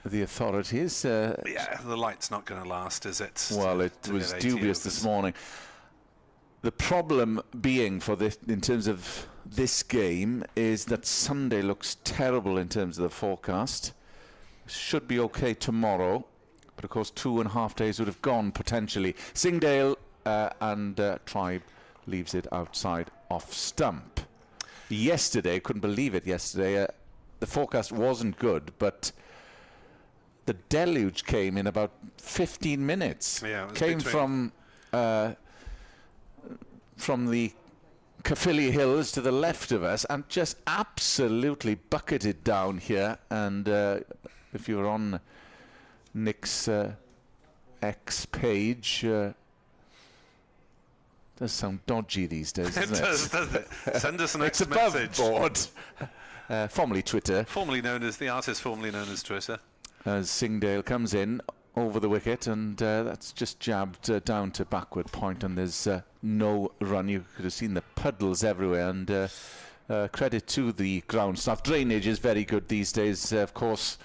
the authorities. Yeah, the light's not going to last, is it? Well, it was dubious this morning. The problem being for this, in terms of this game, is that Sunday looks terrible in terms of the forecast. Should be okay tomorrow, but of course 2.5 days would have gone potentially. Singdale and Tribe leaves it outside off stump. Yesterday, couldn't believe it yesterday, the forecast wasn't good, but the deluge came in about 15 minutes. Yeah, it was came from the Caerphilly Hills to the left of us, and just absolutely bucketed down here. And if you're on Nick's X page, does sound dodgy these days, doesn't it? It does, doesn't it? Send us an X it's message. Above board. Formerly Twitter. Formerly known as the artist, formerly known as Twitter. As Singdale comes in over the wicket, and that's just jabbed down to backward point, and there's no run. You could have seen the puddles everywhere, and credit to the ground staff. Drainage is very good these days, of course.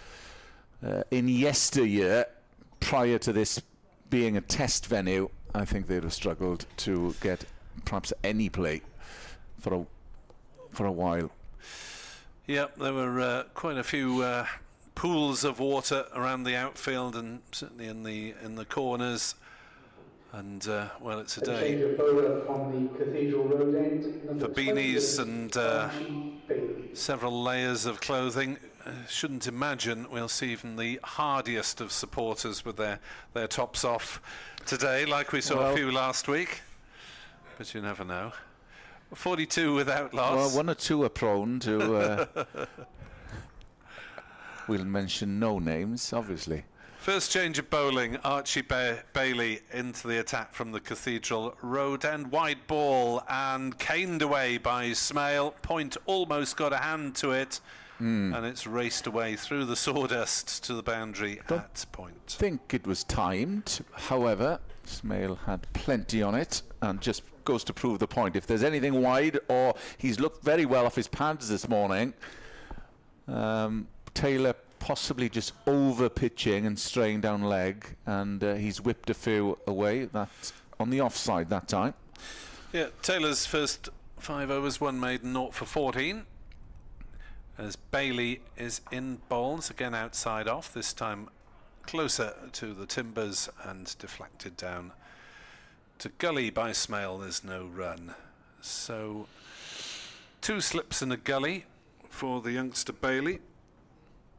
In yesteryear, prior to this being a test venue, I think they'd have struggled to get perhaps any play for a while. Yeah, there were quite a few pools of water around the outfield, and certainly in the corners. And well, it's a day for beanies and several layers of clothing. Shouldn't imagine we'll see even the hardiest of supporters with their tops off today, like we saw a few last week. But you never know. 42 without loss. Well, 1 or 2 are prone to. We'll mention no names, obviously. First change of bowling, Archie Bailey into the attack from the Cathedral Road end. Wide ball and caned away by Smale. Point almost got a hand to it, and it's raced away through the sawdust to the boundary at point. I think it was timed. However, Smale had plenty on it, and just goes to prove the point. If there's anything wide, or he's looked very well off his pads this morning, Taylor possibly just over pitching and straying down leg, and he's whipped a few away. That on the offside that time. Yeah, Taylor's first 5 overs, 1 maiden, 0 for 14. As Bailey is in bowls again outside off, this time closer to the timbers and deflected down to gully by Smale. There's no run. So 2 slips in a gully for the youngster Bailey,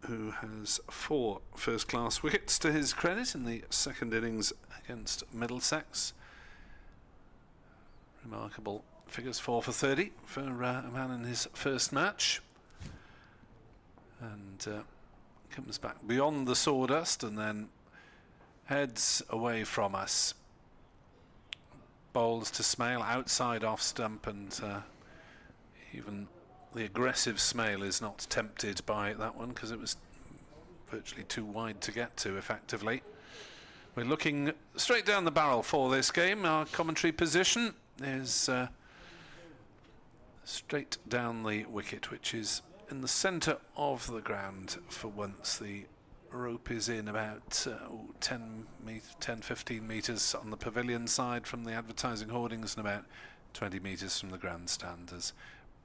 who has 4 first-class wickets to his credit in the second innings against Middlesex. Remarkable figures, 4 for 30 for a man in his first match. And comes back beyond the sawdust and then heads away from us. Bowls to Smale, outside off stump, and even the aggressive Smale is not tempted by that one because it was virtually too wide to get to effectively. We're looking straight down the barrel for this game. Our commentary position is straight down the wicket, which is in the centre of the ground for once. The rope is in about 10-15 metres on the pavilion side from the advertising hoardings and about 20 metres from the grandstand. As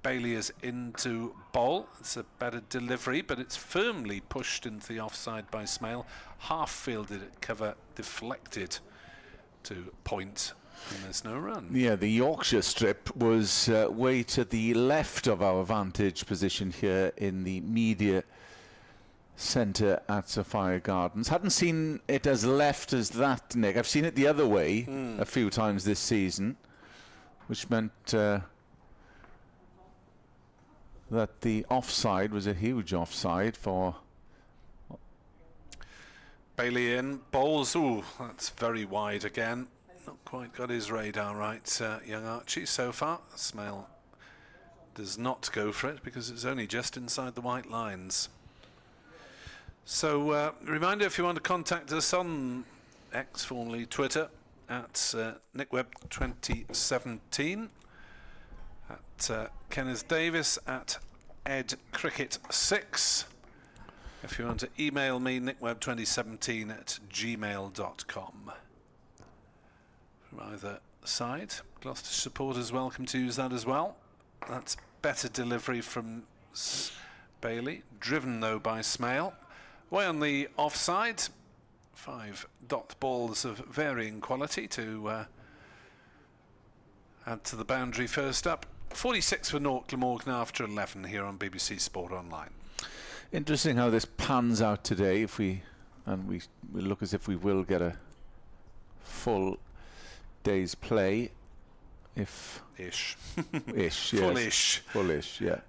Bailey is into bowl, it's a better delivery, but it's firmly pushed into the offside by Smale. Half fielded at cover, deflected to point, and there's no run. Yeah, the Yorkshire strip was way to the left of our vantage position here in the media centre at Sophia Gardens. Hadn't seen it as left as that, Nick. I've seen it the other way a few times this season, which meant that the offside was a huge offside for Bailey in, bowls, ooh, that's very wide again. Not quite got his radar right, young Archie, so far. Smale does not go for it because it's only just inside the white lines. So, reminder, if you want to contact us on X, formerly Twitter, at NickWebb2017, at Kenneth Davis, at EdCricket6. If you want to email me, nickwebb2017 at gmail.com. From either side, Gloucester supporters welcome to use that as well. That's better delivery from Bailey, driven though by Smale. Way on the offside, 5 dot balls of varying quality to add to the boundary first up. 46 for North Glamorgan after 11 here on BBC Sport Online. Interesting how this pans out today. If we look as if we will get a full day's play, if ish, ish, yes. Fullish, yeah.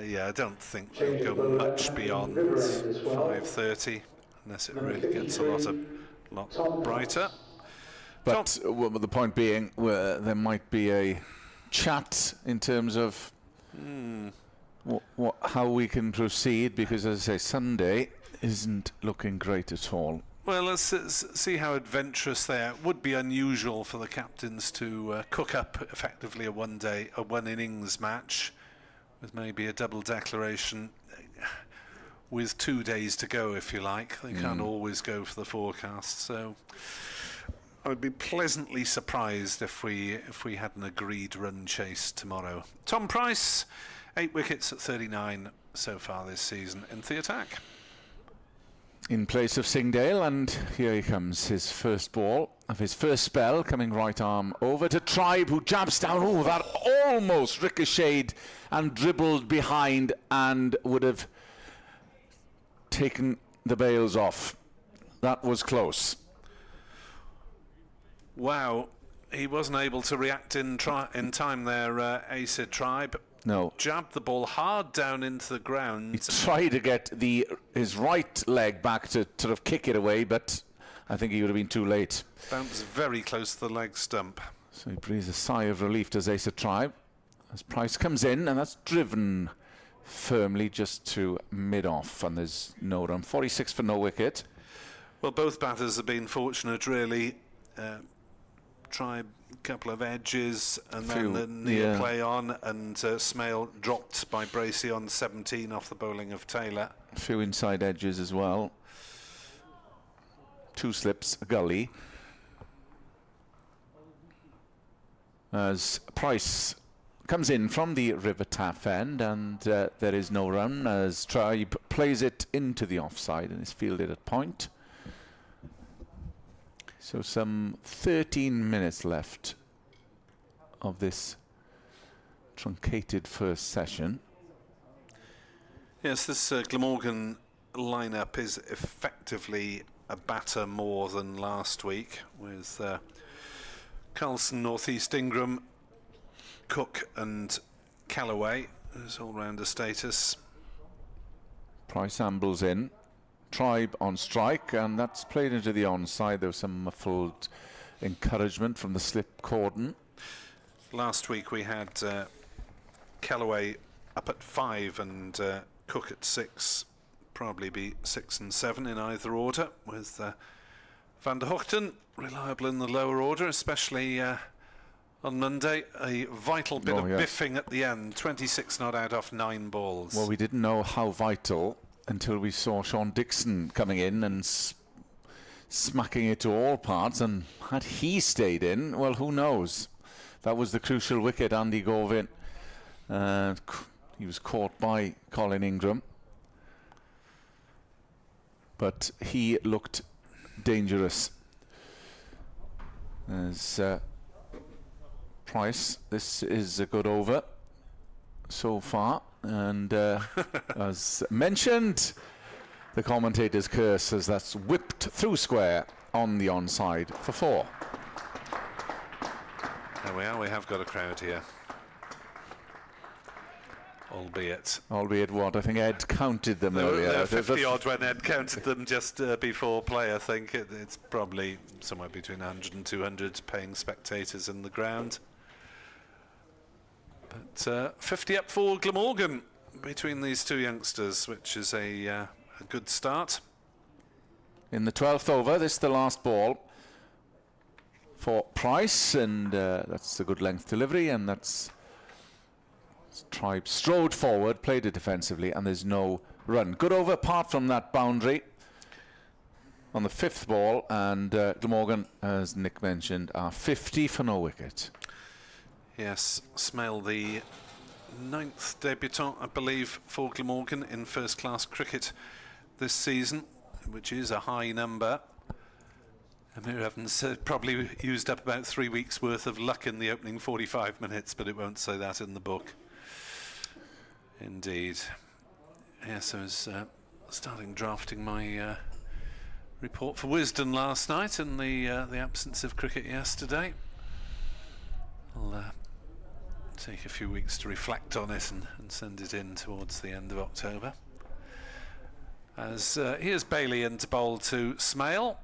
Yeah, I don't think we'll go much beyond 5:30 unless it really gets a lot brighter. But the point being, there might be a chat in terms of how we can proceed, because as I say, Sunday isn't looking great at all. Well, let's see how adventurous they are. It would be unusual for the captains to cook up effectively a one innings match with maybe a double declaration with 2 days to go, if you like. They can't always go for the forecast, so I would be pleasantly surprised if we had an agreed run chase tomorrow. Tom Price, 8 wickets at 39 so far this season in the attack. In place of Singdale, and here he comes, his first ball of his first spell, coming right arm over to Tribe, who jabs down. Oh, that almost ricocheted and dribbled behind and would have taken the bails off. That was close. Wow, he wasn't able to react in time there, Acid Tribe. No. Jabbed the ball hard down into the ground. He tried to get his right leg back to sort of kick it away, but I think he would have been too late. Bounced very close to the leg stump. So he breathes a sigh of relief, does Asa Tribe, as Price comes in, and that's driven firmly just to mid-off, and there's no run. 46 for no wicket. Well, both batters have been fortunate, really. Tribe, a couple of edges, and then the near play on, and Smale dropped by Bracey on 17 off the bowling of Taylor. A few inside edges as well. 2 slips, a gully. As Price comes in from the River Taff end, and there is no run as Tribe plays it into the offside and is fielded at point. So some 13 minutes left of this truncated first session. Yes, this Glamorgan lineup is effectively a batter more than last week, with Carlson, North East Ingram, Cook and Callaway as all-rounder status. Price ambles in. Tribe on strike, and that's played into the onside. There was some muffled encouragement from the slip cordon. Last week we had Callaway up at 5 and Cook at 6. Probably be 6 and 7 in either order, with Van der Hoogten reliable in the lower order, especially on Monday. A vital bit of biffing at the end, 26 not out off 9 balls. Well, we didn't know how vital until we saw Sean Dixon coming in and smacking it to all parts, and had he stayed in, well, who knows? That was the crucial wicket, Andy Govin. He was caught by Colin Ingram, but he looked dangerous. As Price, this is a good over so far, and as mentioned, the commentator's curse as that's whipped through square on the onside for 4. There we are, we have got a crowd here. Albeit what? I think Ed counted them earlier. They're 50 odd when Ed counted them just before play. I think it's probably somewhere between 100 and 200 paying spectators in the ground. But 50 up for Glamorgan between these two youngsters, which is a good start. In the 12th over, this is the last ball for Price, and that's a good length delivery, and that's Tribe strode forward, played it defensively, and there's no run. Good over apart from that boundary on the 5th ball, and Glamorgan, as Nick mentioned, are 50 for no wicket. Yes, Smale, the 9th debutant, I believe, for Glamorgan in first-class cricket this season, which is a high number. Amir Evans probably used up about 3 weeks' worth of luck in the opening 45 minutes, but it won't say that in the book. Indeed. Yes, I was starting drafting my report for Wisden last night in the absence of cricket yesterday. I'll take a few weeks to reflect on it and send it in towards the end of October. As here's Bailey into bowl to Smale,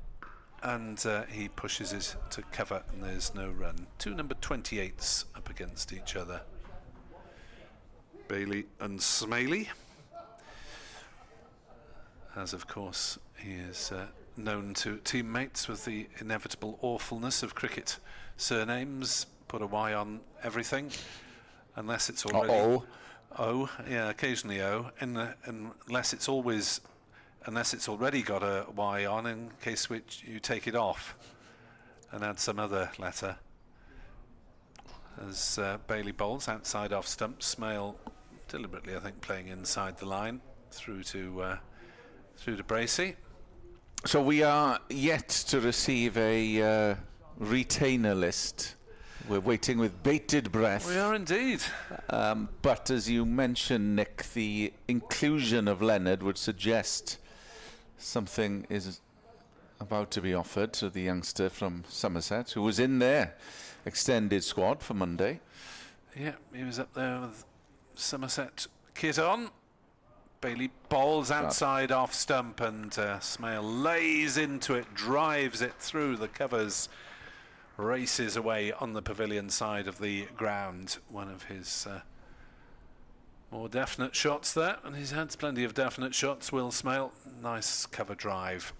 and he pushes it to cover, and there's no run. Two number 28s up against each other. Bailey and Smaley, as of course he is known to teammates with the inevitable awfulness of cricket surnames. Put a Y on everything, unless it's already O. Yeah, occasionally O, unless it's already got a Y on, in case which you take it off and add some other letter. As Bailey bowls outside off stump, Smale deliberately, I think, playing inside the line through to Bracey. So we are yet to receive a retainer list. We're waiting with bated breath. We are indeed. But as you mentioned, Nick, the inclusion of Leonard would suggest something is about to be offered to the youngster from Somerset, who was in their extended squad for Monday. Yeah, he was up there with Somerset kit on. Bailey bowls outside off stump, and Smale lays into it, drives it through the covers, races away on the pavilion side of the ground. One of his more definite shots there, and he's had plenty of definite shots, Will Smale. Nice cover drive.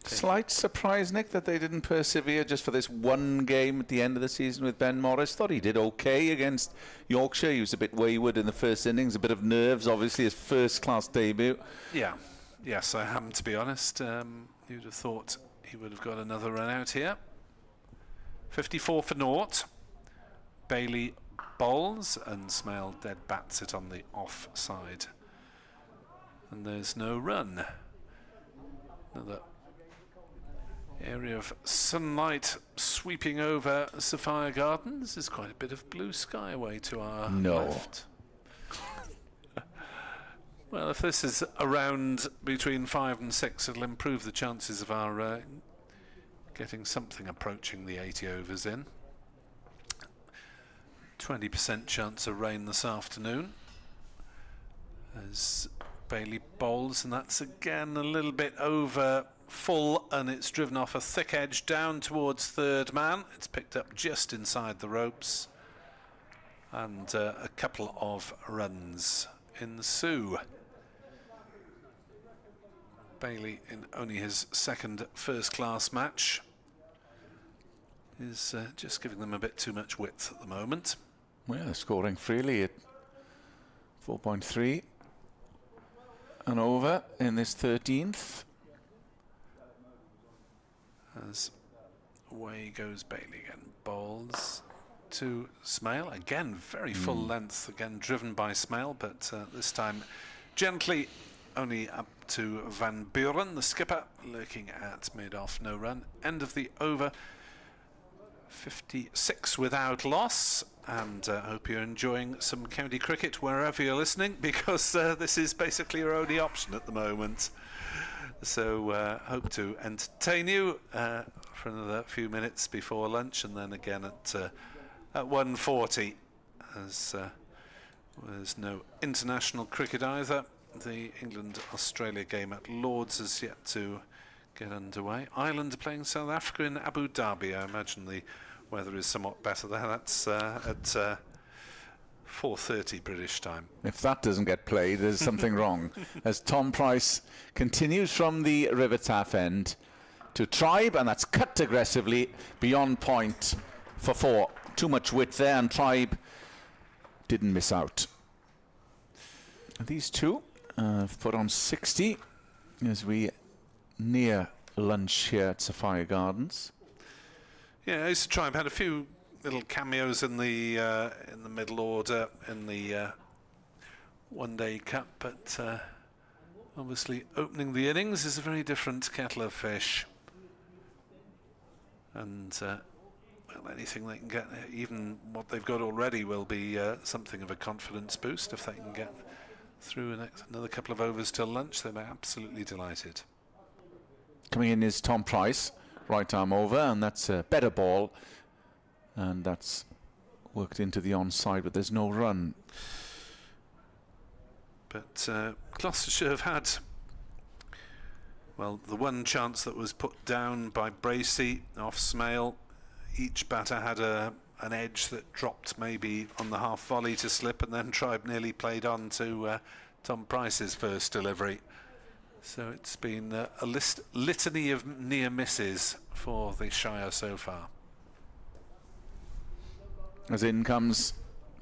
Slight surprise, Nick, that they didn't persevere just for this one game at the end of the season with Ben Morris. Thought he did okay against Yorkshire. He was a bit wayward in the first innings, a bit of nerves, obviously, his first-class debut. Yeah, yes, I am, to be honest. You'd have thought he would have got another run out here. 54 for naught. Bailey bowls, and Smale dead bats it on the off side. And there's no run. Another area of sunlight sweeping over Sophia Gardens. There's quite a bit of blue sky away to our left. Well, if this is around between 5 and 6, it'll improve the chances of our getting something approaching the 80 overs in. 20% chance of rain this afternoon as Bailey bowls, and that's again a little bit over full, and it's driven off a thick edge down towards third man. It's picked up just inside the ropes, and a couple of runs ensue. Bailey, in only his second first-class match, is just giving them a bit too much width at the moment. Well, they're scoring freely at 4.3 and over in this 13th. As away goes Bailey again, bowls to Smale, again very full length, again driven by Smale, but this time gently, only up to Van Buren, the skipper, looking at mid-off, no run. End of the over, 56 without loss, and hope you're enjoying some county cricket wherever you're listening, because this is basically your only option at the moment. So hope to entertain you for another few minutes before lunch, and then again at 1:40, as there's no international cricket either. The England-Australia game at Lord's is yet to get underway. Ireland are playing South Africa in Abu Dhabi. I imagine the weather is somewhat better there. That's at 4:30 British time. If that doesn't get played, there's something wrong. As Tom Price continues from the river taff end to Tribe, and that's cut aggressively beyond point for 4. Too much width there, and Tribe didn't miss out. These two have put on 60 as we near lunch here at Sophia Gardens. Yeah, Ace Tribe had a few little cameos in the middle order in the one-day cup, but obviously opening the innings is a very different kettle of fish, and well, anything they can get, even what they've got already, will be something of a confidence boost. If they can get through another couple of overs till lunch, they'll be absolutely delighted. Coming in is Tom Price, right arm over, and that's a better ball, and that's worked into the onside, but there's no run. But Gloucestershire have had, well, the one chance that was put down by Bracey off Smale. Each batter had an edge that dropped maybe on the half volley to slip, and then Tribe nearly played on to Tom Price's first delivery. So it's been a litany of near misses for the Shire so far. As in comes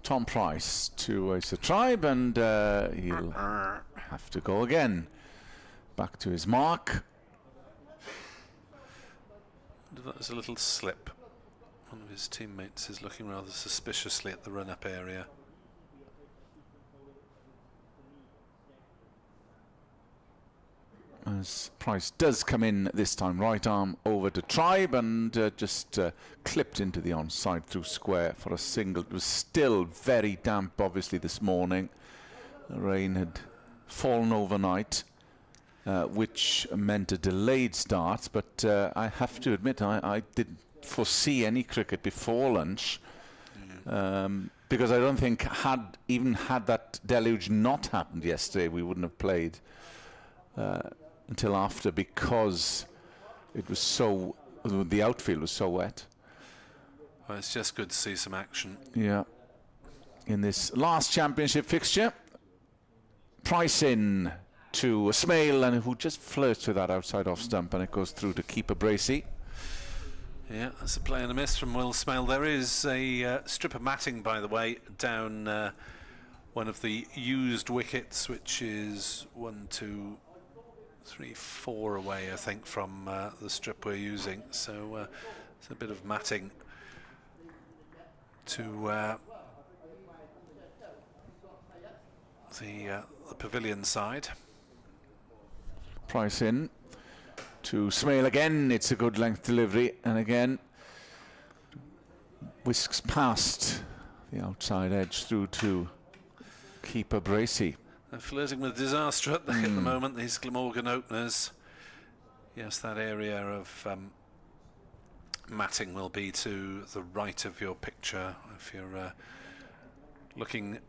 Tom Price to Ace Tribe, and he'll have to go again. Back to his mark. That was a little slip. One of his teammates is looking rather suspiciously at the run-up area. As Price does come in this time, right arm over to Tribe, and just clipped into the onside through square for a single. It was still very damp, obviously, this morning. The rain had fallen overnight, which meant a delayed start, but I have to admit I didn't foresee any cricket before lunch, because I don't think had that deluge not happened yesterday, we wouldn't have played until after, because it was so, the outfield was so wet. Well, it's just good to see some action. Yeah. In this last championship fixture, Price in to Smale, and who just flirts with that outside off stump, and it goes through to keeper Bracey. Yeah, that's a play and a miss from Will Smale. There is a strip of matting, by the way, down one of the used wickets, which is 1, 2, 3, 4 away, I think, from the strip we're using. So it's a bit of matting to the pavilion side. Price in To Smail again, it's a good length delivery, and again whisks past the outside edge through to keeper Bracey. They're flirting with disaster at the moment, these Glamorgan openers. Yes, that area of matting will be to the right of your picture if you're looking,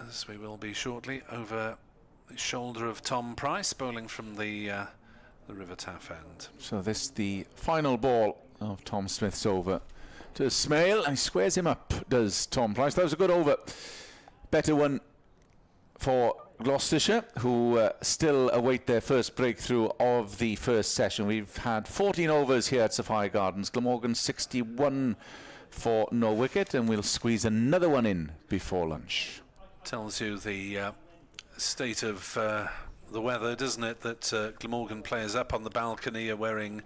as we will be shortly, over the shoulder of Tom Price, bowling from the River Taff end. So this the final ball of Tom Smith's over to Smail, and he squares him up, does Tom Price. That was a good over. Better one for Gloucestershire, who still await their first breakthrough of the first session. We've had 14 overs here at Sapphire Gardens. Glamorgan 61 for no wicket, and we'll squeeze another one in before lunch. Tells you the state of the weather, doesn't it, that Glamorgan players up on the balcony are wearing,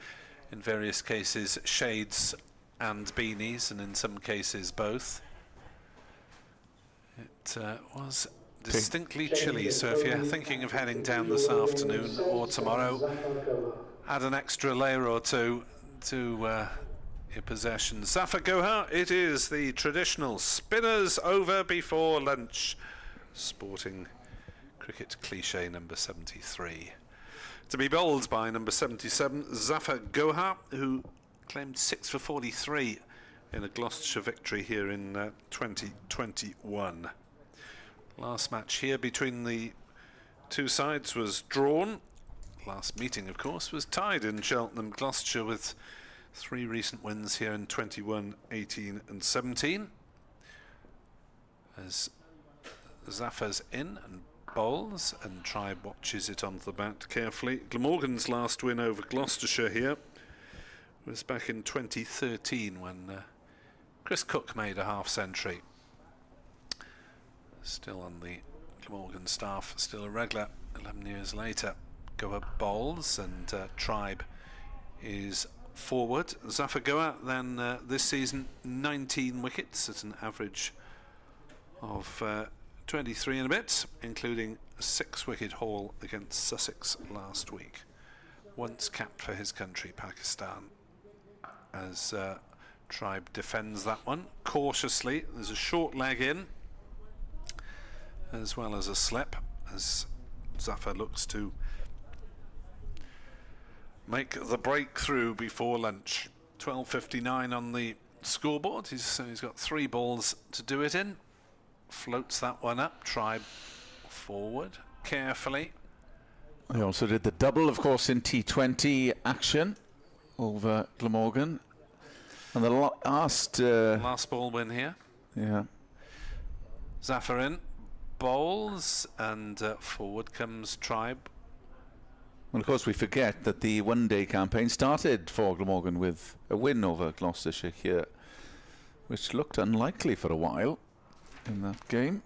in various cases, shades and beanies, and in some cases both. It was distinctly chilly, so if you're thinking of heading down this afternoon or tomorrow, add an extra layer or two to your possessions. Zafar Gohar, it is the traditional spinners over before lunch. Sporting cricket cliche number 73. To be bowled by number 77, Zafar Gohar, who claimed 6 for 43 in a Gloucestershire victory here in 2021. Last match here between the two sides was drawn. Last meeting, of course, was tied in Cheltenham, Gloucestershire, with 3 recent wins here in 21, 18 and 17. As Zafar's in and bowls, and Tribe watches it onto the bat carefully. Glamorgan's last win over Gloucestershire here was back in 2013 when Chris Cook made a half-century. Still on the Glamorgan staff, still a regular 11 years later. Goa bowls, and Tribe is forward. Zafar Goa then this season 19 wickets at an average of 23 and a bit, including a 6-wicket haul against Sussex last week. Once capped for his country, Pakistan, as Tribe defends that one cautiously. There's a short leg in, as well as a slip, as Zafar looks to make the breakthrough before lunch. 12:59 on the scoreboard. He's got 3 balls to do it in. Floats that one up. Tribe forward carefully. He also did the double, of course, in T20 action over Glamorgan. And the last ball win here. Yeah. Zafar in, bowls, and forward comes Tribe. Well, of course, we forget that the one-day campaign started for Glamorgan with a win over Gloucestershire here, which looked unlikely for a while in that game.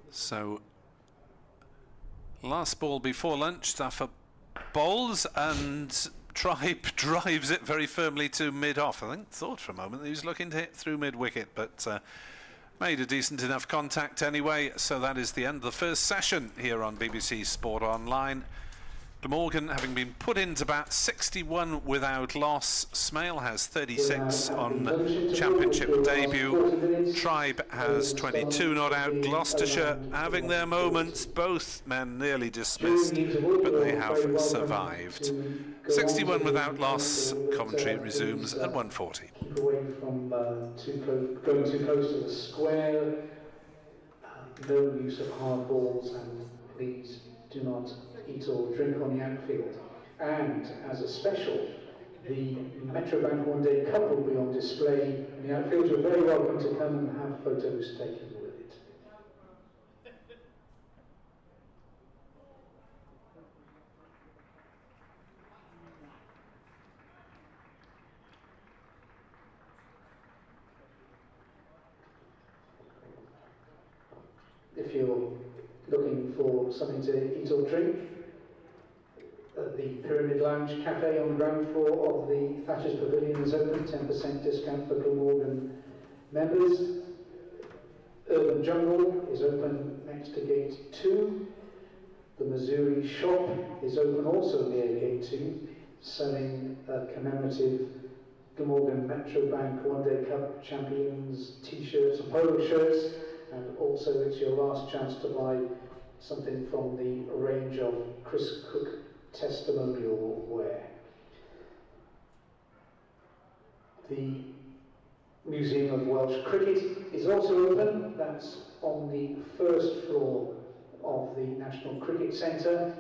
So, last ball before lunch, Zafar bowls, and Tribe drives it very firmly to mid-off. I thought for a moment he was looking to hit through mid-wicket, but made a decent enough contact anyway. So that is the end of the first session here on BBC Sport Online. Glamorgan having been put into bat 61 without loss. Smail has 36 on championship debut. Tribe has 22 not out. Gloucestershire having their moments, both men nearly dismissed, but they have survived. 61 without loss. Commentary resumes at 1:40. Keep away from going too close to the square. No use of hard balls, and please do not eat or drink on the outfield. And as a special, the Metrobank One Day Cup will be on display in the outfield. You're very welcome to come and have photos taken with it. If you're looking for something to eat or drink, the Pyramid Lounge Cafe on the ground floor of the Thatcher's Pavilion is open, 10% discount for Glamorgan members. Urban Jungle is open next to Gate 2. The Missouri shop is open also near Gate 2, selling commemorative Glamorgan Metro Bank One Day Cup Champions t-shirts and polo shirts, and also it's your last chance to buy something from the range of Chris Cook testimonial wear. The Museum of Welsh Cricket is also open. That's on the first floor of the National Cricket Centre.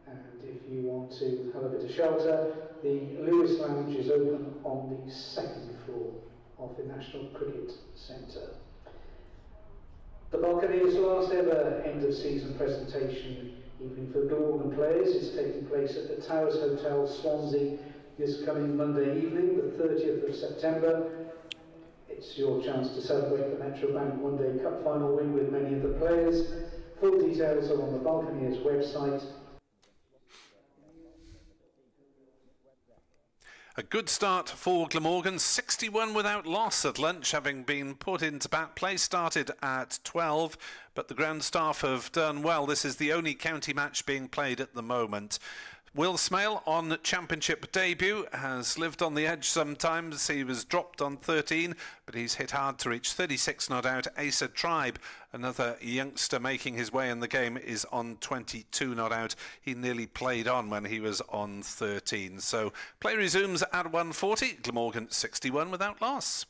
And if you want to have a bit of shelter, the Lewis Lounge is open on the second floor of the National Cricket Centre. The Buccaneers' last ever end-of-season presentation evening for Glamorgan players is taking place at the Towers Hotel, Swansea, this coming Monday evening, the 30th of September. It's your chance to celebrate the Metro Bank One Day Cup final win with many of the players. Full details are on the Buccaneers website. A good start for Glamorgan, 61 without loss at lunch, having been put into bat. Play started at 12, but the ground staff have done well. This is the only county match being played at the moment. Will Smale on championship debut has lived on the edge sometimes. He was dropped on 13, but he's hit hard to reach 36 not out. Asa Tribe, another youngster making his way in the game, is on 22 not out. He nearly played on when he was on 13. So play resumes at 140. Glamorgan 61 without loss.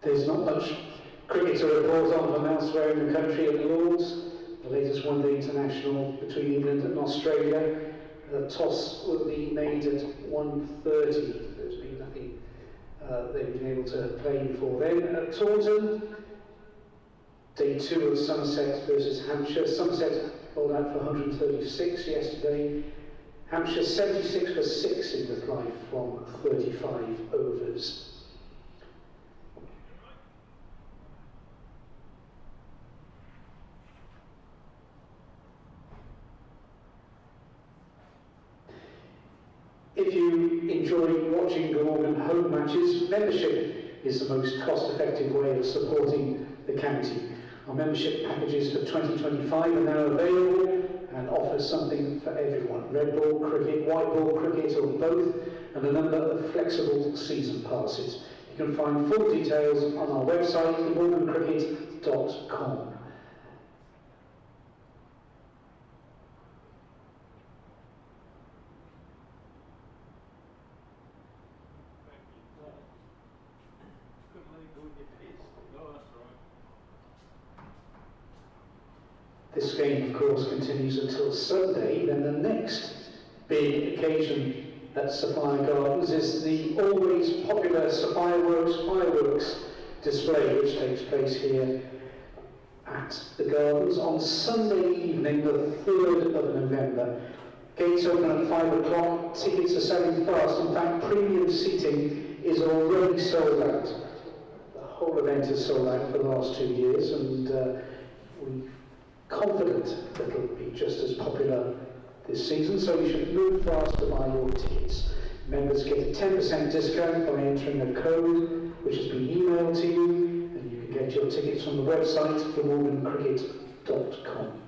There's not much cricket to report on from elsewhere in the country at Lords. The latest one-day international between England and Australia. The toss will be made at 1:30. There's been nothing they've been able to play before then. At Taunton, day 2 of Somerset versus Hampshire. Somerset bowled out for 136 yesterday. Hampshire 76 for 6 in reply from 35 overs. If you enjoy watching Glamorgan home matches, membership is the most cost-effective way of supporting the county. Our membership packages for 2025 are now available and offer something for everyone. Red ball cricket, white ball cricket, or both, and a number of flexible season passes. You can find full details on our website, glamorgancricket.com. This game, of course, continues until Sunday. Then the next big occasion at Sophia Gardens is the always popular Sophia Works fireworks display, which takes place here at the Gardens on Sunday evening, the 3rd of November. Gates open at 5 o'clock. Tickets are selling fast. In fact, premium seating is already sold out. The whole event is sold out for the last 2 years, and we're confident that it'll be just as popular this season, so you should move fast to buy your tickets. Members get a 10% discount by entering a code which has been emailed to you, and you can get your tickets from the website, glamorgancricket.com.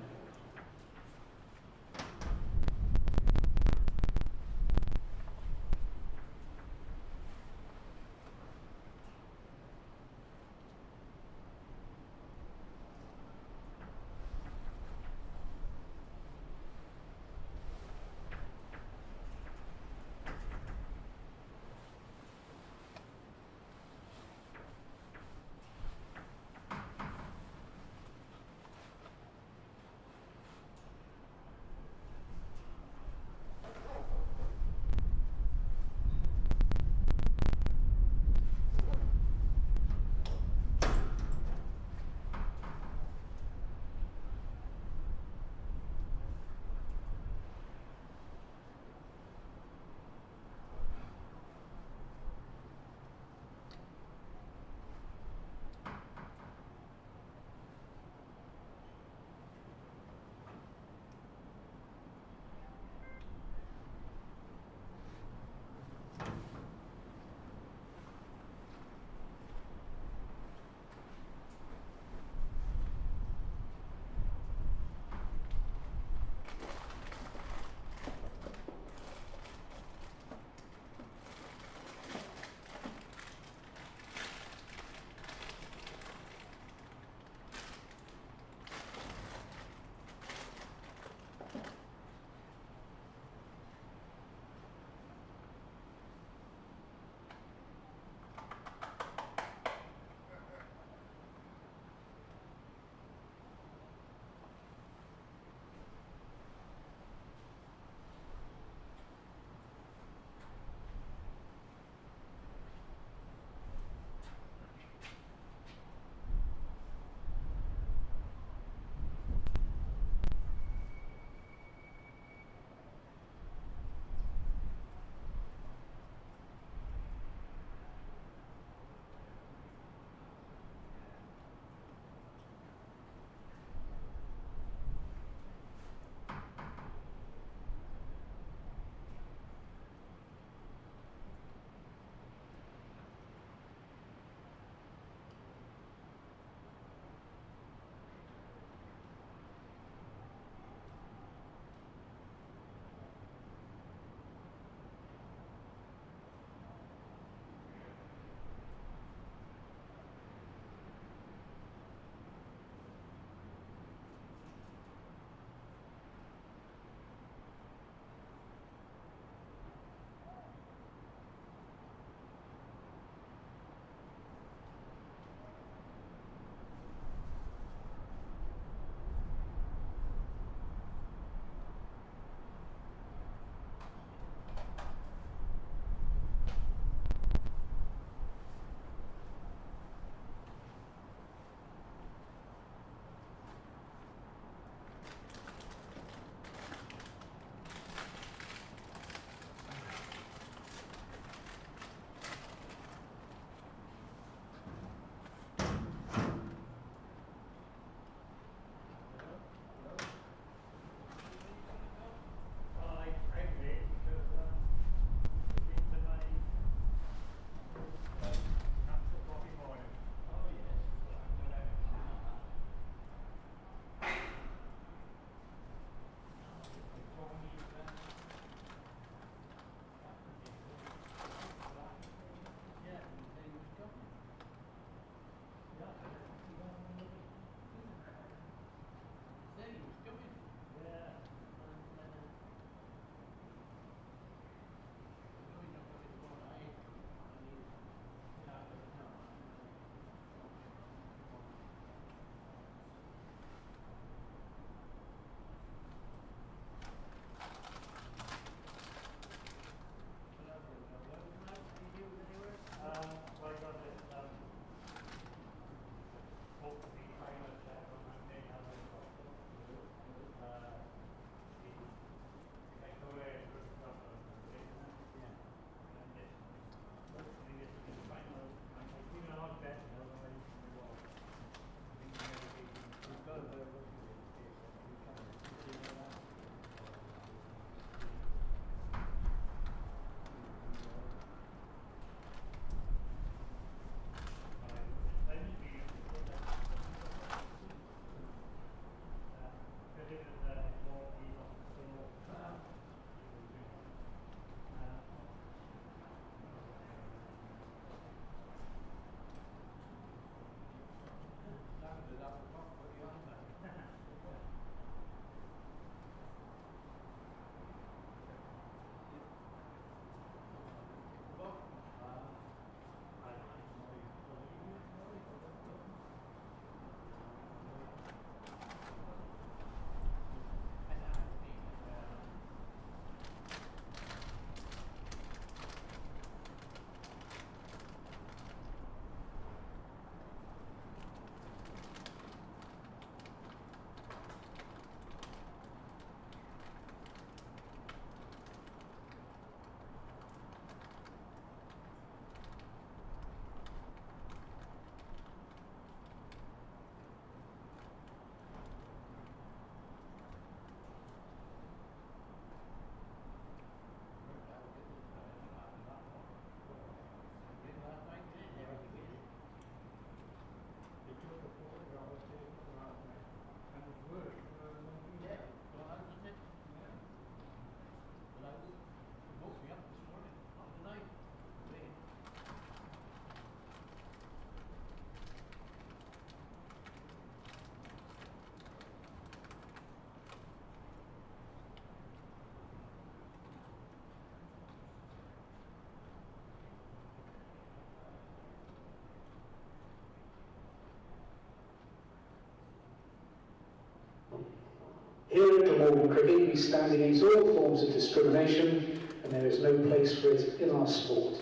cricket, we stand against all forms of discrimination, and there is no place for it in our sport.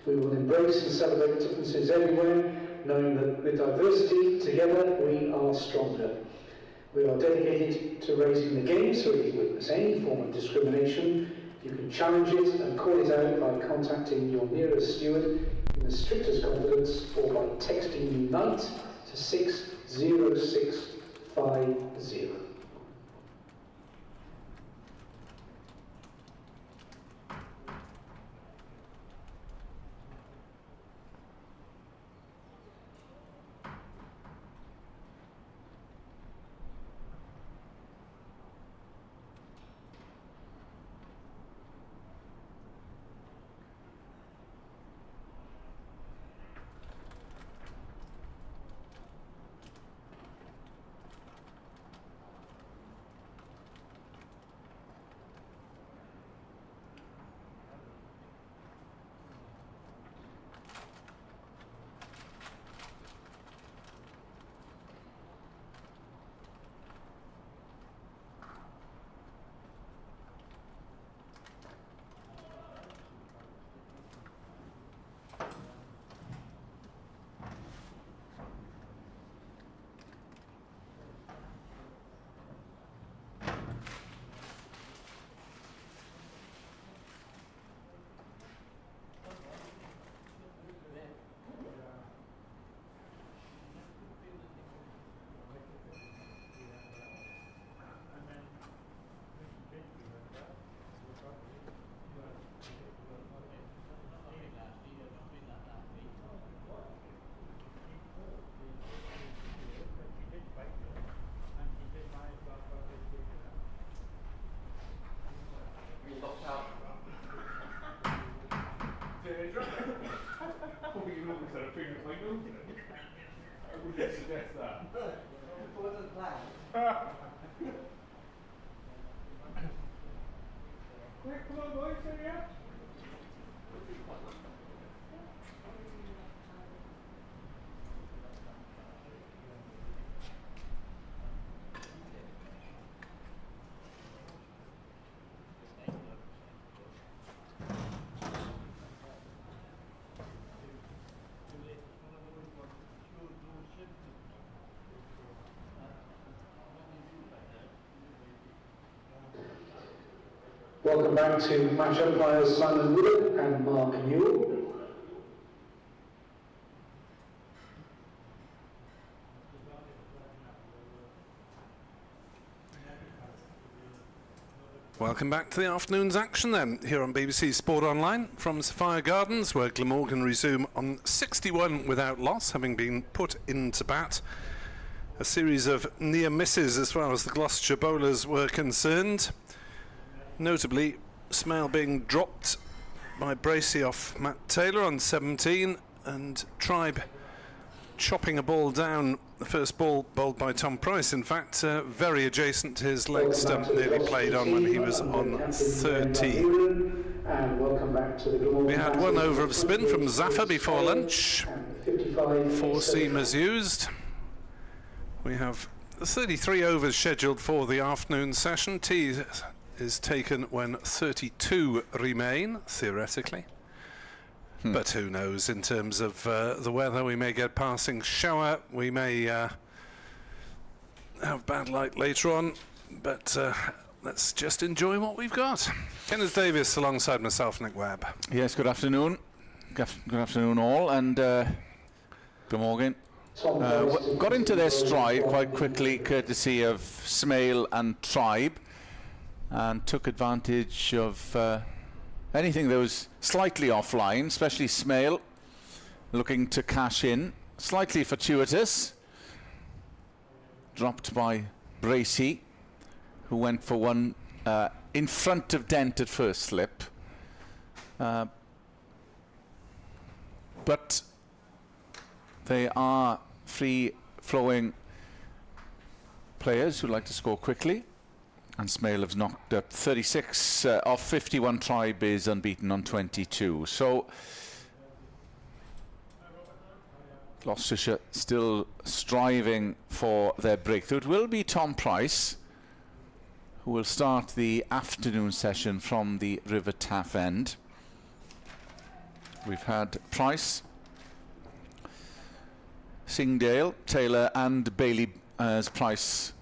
We will embrace and celebrate differences everywhere, knowing that with diversity, together we are stronger. We are dedicated to raising the game, so if you witness any form of discrimination, you can challenge it and call it out by contacting your nearest steward in the strictest confidence or by texting UNITE to 60650. Welcome back to match umpires Simon Wood and Mark Newell. Welcome back to the afternoon's action then, here on BBC Sport Online from Sapphire Gardens, where Glamorgan resume on 61 without loss, having been put into bat. A series of near misses as far as the Gloucestershire bowlers were concerned. Notably, Smale being dropped by Bracey off Matt Taylor on 17, and Tribe chopping a ball down, the first ball bowled by Tom Price, in fact, very adjacent to his leg stump, nearly played on when he was on 30. We had one over of spin from Zafar before lunch, 4 seamers used. We have 33 overs scheduled for the afternoon session. Tea is taken when 32 remain, theoretically. But who knows in terms of the weather. We may get a passing shower, we may have bad light later on, but let's just enjoy what we've got. Kenneth Davis alongside myself, Nick Webb. Yes, good afternoon. Good afternoon all, and Glamorgan got into their stride quite quickly, courtesy of Smale and Tribe, and took advantage of anything that was slightly offline, especially Smale looking to cash in. Slightly fortuitous. Dropped by Bracey, who went for one in front of Dent at first slip. But they are free-flowing players who like to score quickly. And Smale has knocked up 36 off 51. Tribe is unbeaten on 22. So Gloucestershire still striving for their breakthrough. It will be Tom Price who will start the afternoon session from the River Taff end. We've had Price, Singdale, Taylor and Bailey as Price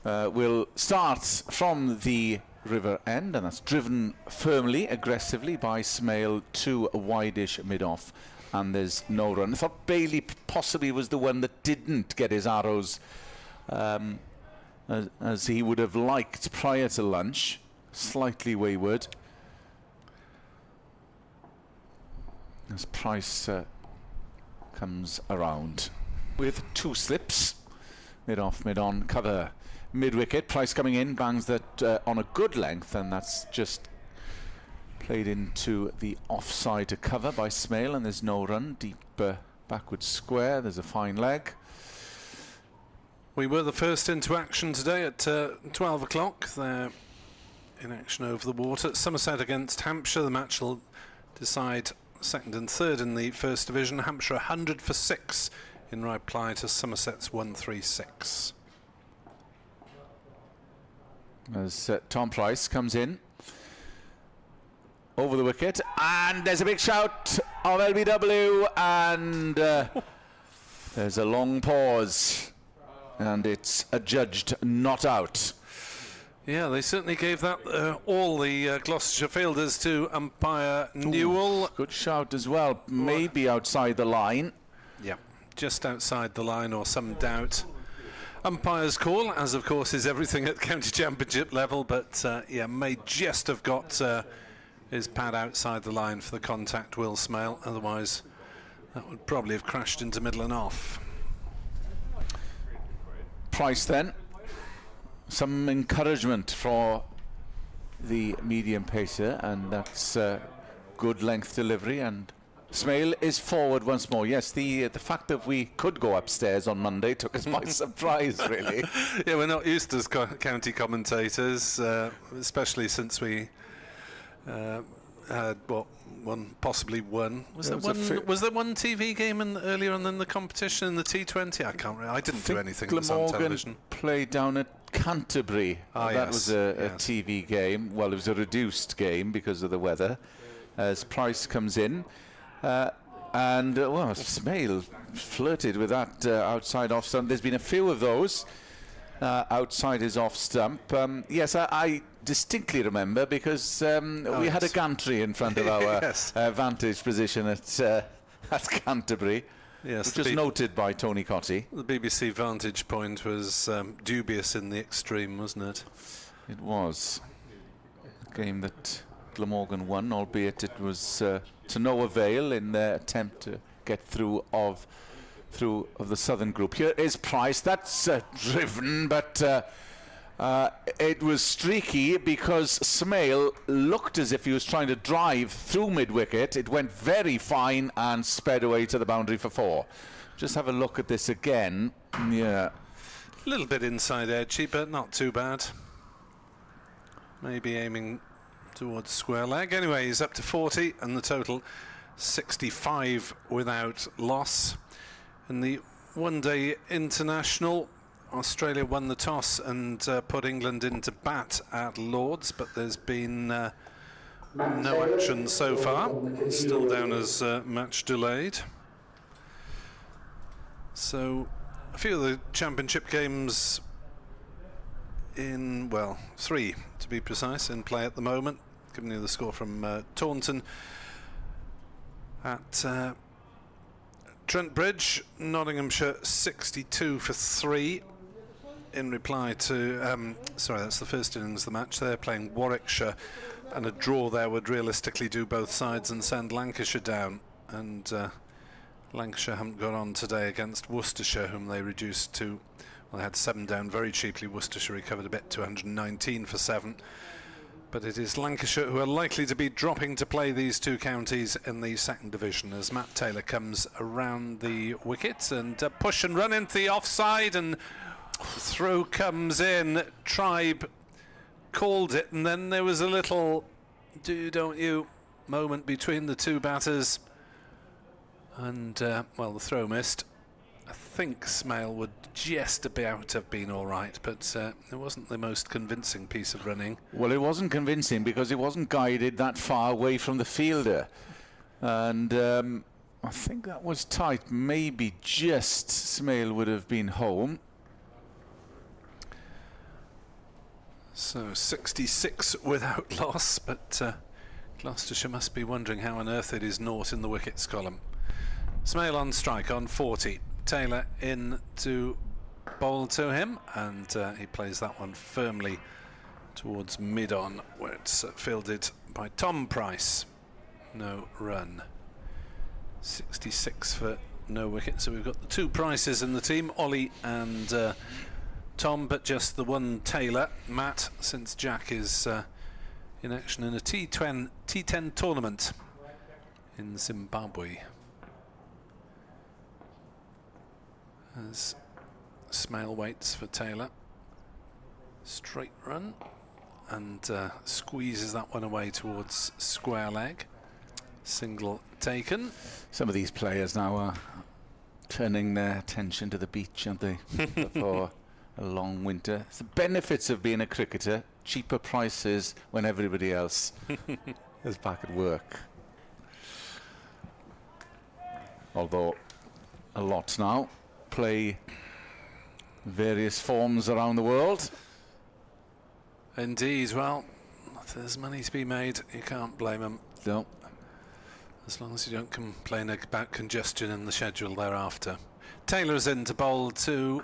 will start from the river end, and that's driven firmly, aggressively by Smale to a wide-ish mid-off, and there's no run. I thought Bailey possibly was the one that didn't get his arrows as he would have liked prior to lunch. Slightly wayward. As Price comes around with 2 slips. Mid-off, mid-on, cover, mid-wicket. Price coming in, bangs that on a good length, and that's just played into the offside to cover by Smale, and there's no run. Deep backward square, there's a fine leg. We were the first into action today at 12 o'clock. They're in action over the water. Somerset against Hampshire. The match will decide second and third in the First Division. Hampshire 100 for 6 in reply to Somerset's 136. As Tom Price comes in over the wicket, and there's a big shout of LBW, and there's a long pause, and it's adjudged not out. Yeah, they certainly gave that all the Gloucestershire fielders to umpire Newell. Good shout as well, maybe outside the line. Yeah, just outside the line, or some doubt. Umpire's call, as of course is everything at county championship level, but yeah, may just have got his pad outside the line for the contact, Will Smale. Otherwise, that would probably have crashed into middle and off. Price then. Some encouragement for the medium pacer, and that's good length delivery, and Smale is forward once more. Yes, the fact that we could go upstairs on Monday took us by surprise, really. Yeah, we're not used as county commentators, especially since we had possibly one. Was there one TV game earlier on in the competition in the T20? I can't remember. I didn't do anything on television. Glamorgan played down at Canterbury. That was a TV game. Well, it was a reduced game because of the weather. As Price comes in, and well, Smale flirted with that outside off stump. There's been a few of those outside his off stump. Yes, I distinctly remember because we had a gantry in front of our vantage position at Canterbury. Yes, which was noted by Tony Cotty. The BBC vantage point was dubious in the extreme, wasn't it? It was a game that Glamorgan won, albeit it was to no avail in their attempt to get through of the southern group. Here is Price. That's driven, but it was streaky because Smale looked as if he was trying to drive through mid-wicket. It went very fine and sped away to the boundary for 4. Just have a look at this again. Yeah. A little bit inside edgy, but not too bad. Maybe aiming towards square leg. Anyway, he's up to 40 and the total 65 without loss. In the one-day international, Australia won the toss and put England into bat at Lords, but there's been no action so far. Still down as match delayed. So a few of the championship games in, well, 3 to be precise, in play at the moment. Giving you the score from Taunton at Trent Bridge. Nottinghamshire 62 for 3 in reply to sorry, that's the first innings of the match. They're playing Warwickshire, and a draw there would realistically do both sides and send Lancashire down, and Lancashire haven't got on today against Worcestershire, whom they reduced to, well, they had 7 down very cheaply. Worcestershire recovered a bit to 119 for 7. But it is Lancashire who are likely to be dropping to play these two counties in the second division, as Matt Taylor comes around the wicket and push and run into the offside, and throw comes in. Tribe called it, and then there was a little do don't you moment between the two batters, and well, the throw missed, I think Smale would just about have been all right, but it wasn't the most convincing piece of running. Well, it wasn't convincing because it wasn't guided that far away from the fielder. And I think that was tight. Maybe just Smale would have been home. So 66 without loss, but Gloucestershire must be wondering how on earth it is naught in the wickets column. Smale on strike on 40. Taylor in to bowl to him, and he plays that one firmly towards mid-on, where it's fielded by Tom Price. No run. 66 for no wicket, so we've got the 2 Prices in the team, Ollie and Tom, but just the one Taylor, Matt, since Jack is in action in a T10 tournament in Zimbabwe. As Smale waits for Taylor. Straight run, and squeezes that one away towards square leg. Single taken. Some of these players now are turning their attention to the beach, aren't they? For a long winter. It's the benefits of being a cricketer. Cheaper prices when everybody else is back at work. Although a lot now play various forms around the world. Indeed. Well, if there's money to be made, you can't blame them. No. As long as you don't complain about congestion in the schedule thereafter. Taylor's in to bowl to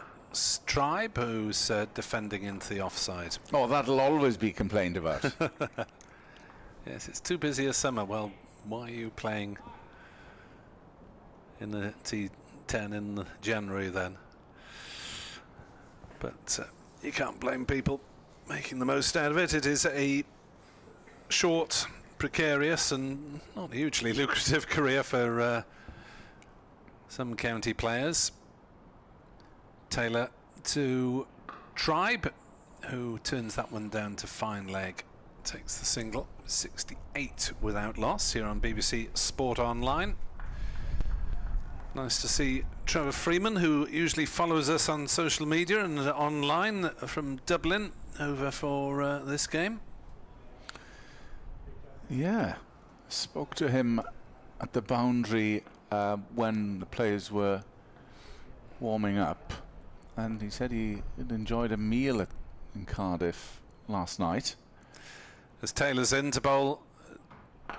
Tribe, who's defending into the offside. Oh, that'll always be complained about. Yes, it's too busy a summer. Well, why are you playing in the T10 in January then? But you can't blame people making the most out of it. It is a short, precarious and not hugely lucrative career for some county players. Taylor to Tribe, who turns that one down to fine leg, takes the single. 68 without loss here on BBC Sport Online. Nice to see Trevor Freeman, who usually follows us on social media and online from Dublin, over for this game. Yeah, spoke to him at the boundary when the players were warming up, and he said he had enjoyed a meal in Cardiff last night. As Taylor's in to bowl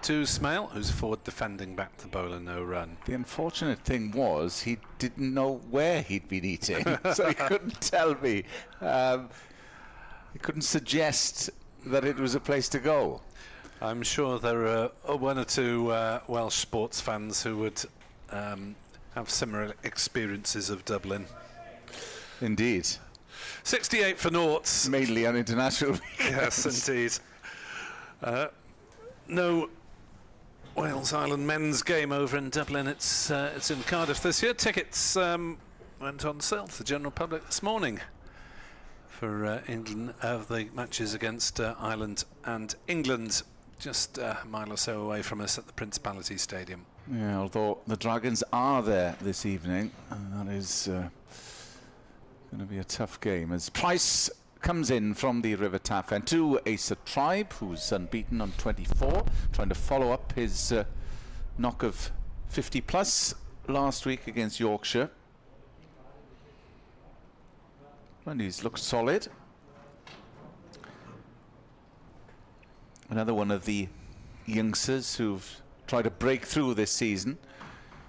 to Smale, who's forward defending back to bowler, no run. The unfortunate thing was he didn't know where he'd been eating, so he couldn't tell me. He couldn't suggest that it was a place to go. I'm sure there are one or two Welsh sports fans who would have similar experiences of Dublin. Indeed. 68 for noughts. Mainly on international weekends. Yes, indeed. No Wales Island men's game over in Dublin. It's in Cardiff this year. Tickets went on sale to the general public this morning for England of the matches against Ireland and England, just a mile or so away from us at the Principality Stadium. Yeah, although the Dragons are there this evening, and that is going to be a tough game as Price comes in from the River Taff and to Asa Tribe, who's unbeaten on 24, trying to follow up his knock of 50 plus last week against Yorkshire. And he's looked solid. Another one of the youngsters who've tried to break through this season.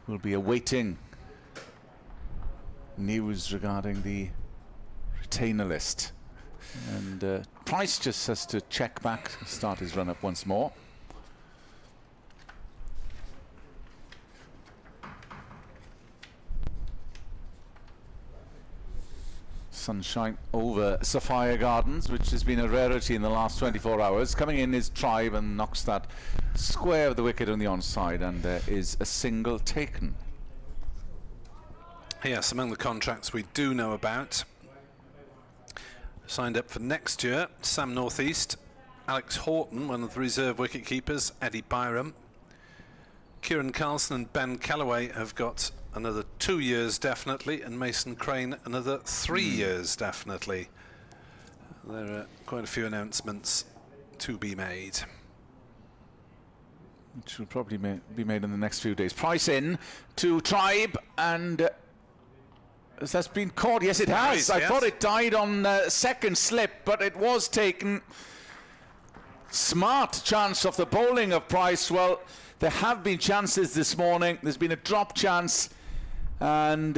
Will be awaiting news regarding the retainer list. And Price just has to check back, start his run up once more. Sunshine over Sophia Gardens, which has been a rarity in the last 24 hours. Coming in is Tribe and knocks that square of the wicket on the onside, and there is a single taken. Yes, among the contracts we do know about, signed up for next year, Sam Northeast, Alex Horton, one of the reserve wicket keepers, Eddie Byram, Kieran Carlson and Ben Callaway have got another 2 years definitely, and Mason Crane another 3 years definitely. There are quite a few announcements to be made, which will probably be made in the next few days. Price in to Tribe, and has that been caught? Yes, it has. I thought it died on second slip, but it was taken. Smart chance of the bowling of Price. Well, there have been chances this morning. There's been a drop chance, and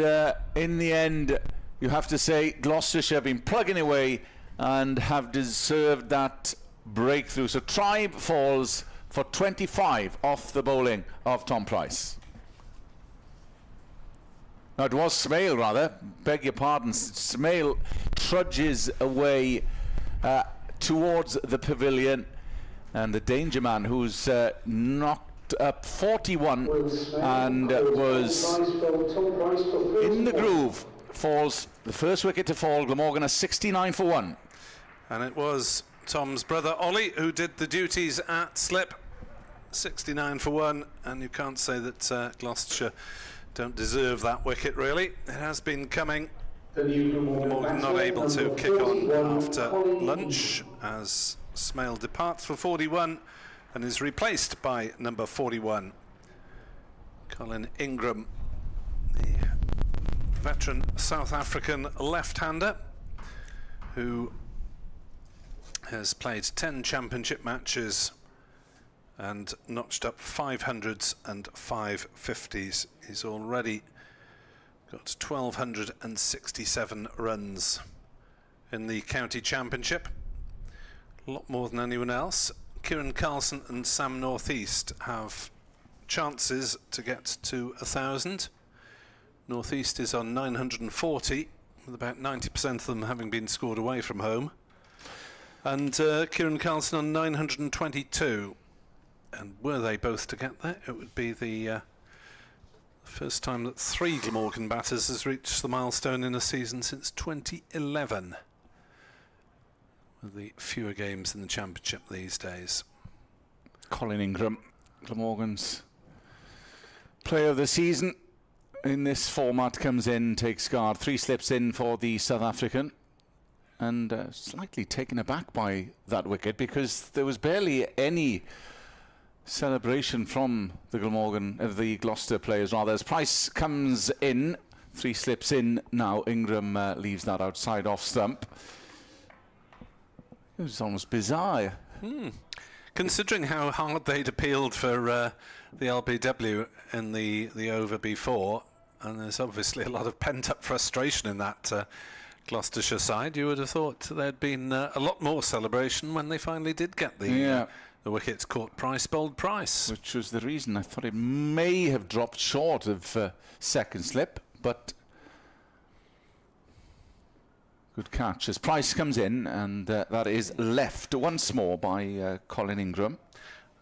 in the end, you have to say Gloucestershire have been plugging away and have deserved that breakthrough. So Tribe falls for 25 off the bowling of Tom Price. No, it was Smale, rather. Beg your pardon. Smale trudges away towards the pavilion, and the danger man, who's knocked up 41 and was in the groove, falls the first wicket to fall. Glamorgan a 69 for 1. And it was Tom's brother Ollie who did the duties at slip. 69 for 1, and you can't say that Gloucestershire don't deserve that wicket, really. It has been coming. Glamorgan not able to kick on after lunch as Smale departs for 41 and is replaced by number 41, Colin Ingram, the veteran South African left-hander who has played 10 championship matches and notched up 500s and 550s. He's already got 1,267 runs in the county championship, a lot more than anyone else. Kieran Carlson and Sam Northeast have chances to get to 1,000. Northeast is on 940, with about 90% of them having been scored away from home. And Kieran Carlson on 922. And were they both to get there, it would be the first time that 3 Glamorgan batters has reached the milestone in a season since 2011. With the fewer games in the championship these days. Colin Ingram, Glamorgan's player of the season in this format, comes in, takes guard. 3 slips in for the South African, and slightly taken aback by that wicket because there was barely any celebration from the the Gloucester players rather. As Price comes in, 3 slips in now. Ingram leaves that outside off stump. It was almost bizarre. Considering how hard they'd appealed for the LBW in the over before, and there's obviously a lot of pent-up frustration in that Gloucestershire side, you would have thought there'd been a lot more celebration when they finally did get the wickets caught. Price bowled Price, which was the reason I thought it may have dropped short of second slip, but good catch as Price comes in, and that is left once more by Colin Ingram.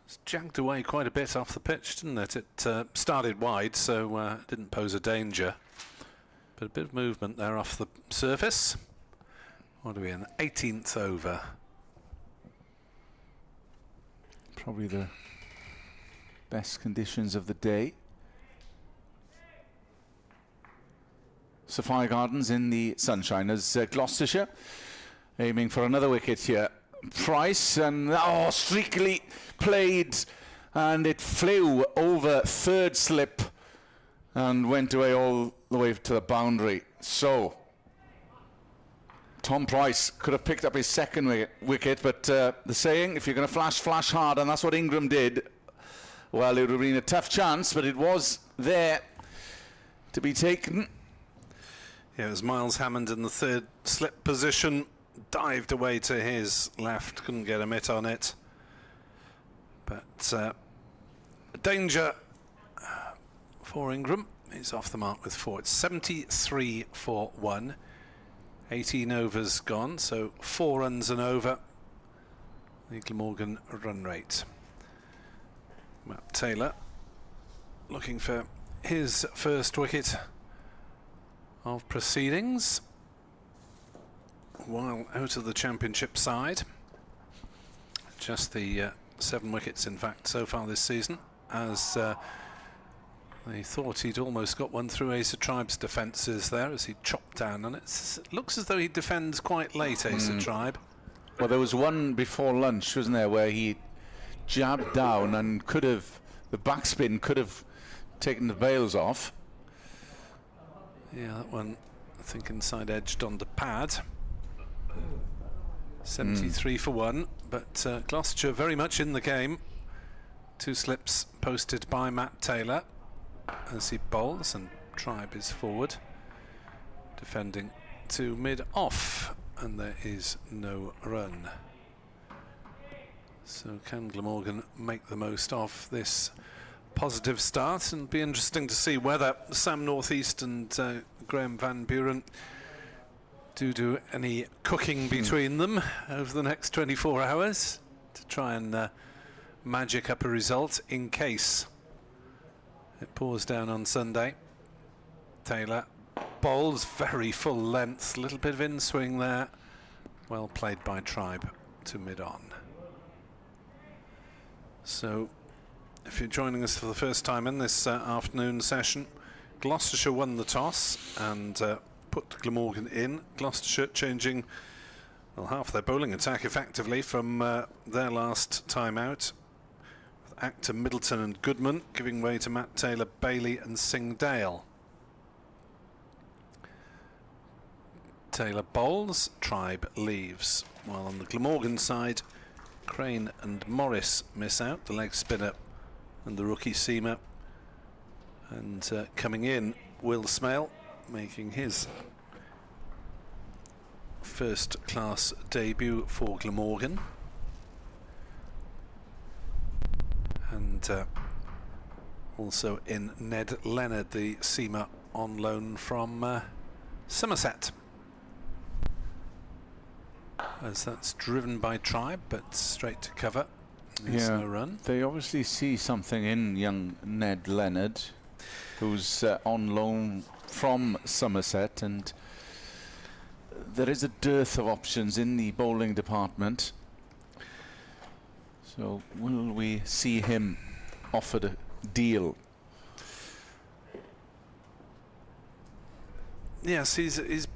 It's jagged away quite a bit off the pitch, didn't it? It started wide, so it didn't pose a danger, but a bit of movement there off the surface. What are we in? 18th over. Probably the best conditions of the day. Sophia Gardens in the sunshine as Gloucestershire aiming for another wicket here. Price, and streakily played, and it flew over third slip and went away all the way to the boundary. So Tom Price could have picked up his second wicket, but the saying, if you're going to flash, flash hard, and that's what Ingram did. Well, it would have been a tough chance, but it was there to be taken. Yeah, it was Miles Hammond in the third slip position, dived away to his left, couldn't get a mitt on it. But danger for Ingram. He's off the mark with 4. It's 73 for 1. 18 overs gone, so 4 runs and over the Glamorgan run rate. Matt Taylor looking for his first wicket of proceedings while out of the championship side. Just the 7 wickets in fact so far this season, as They thought he'd almost got one through Ace of Tribe's defences there as he chopped down, and it looks as though he defends quite late, Ace of Tribe. Well, there was one before lunch, wasn't there, where he jabbed down and could have, the backspin could have taken the bails off. Yeah, that one, I think, inside edged on the pad. 73 for one, but Gloucestershire very much in the game. 2 slips posted by Matt Taylor as he bowls, and Tribe is forward, defending to mid-off, and there is no run. So can Glamorgan make the most of this positive start? And be interesting to see whether Sam Northeast and Graham Van Buren do any cooking between them over the next 24 hours to try and magic up a result in case it pours down on Sunday. Taylor bowls very full length, little bit of in-swing there. Well played by Tribe to mid-on. So, if you're joining us for the first time in this afternoon session, Gloucestershire won the toss and put Glamorgan in. Gloucestershire changing, well, half their bowling attack effectively from their last time out. Actor, Middleton and Goodman giving way to Matt Taylor, Bailey and Singh Dale. Taylor bowls, Tribe leaves. While on the Glamorgan side, Crane and Morris miss out, the leg spinner and the rookie seamer. And coming in, Will Smale making his first class debut for Glamorgan. And also in Ned Leonard, the seamer on loan from Somerset. As that's driven by Tribe, but straight to cover. There's no run. They obviously see something in young Ned Leonard, who's on loan from Somerset, and there is a dearth of options in the bowling department. So will we see him offered a deal? Yes, he's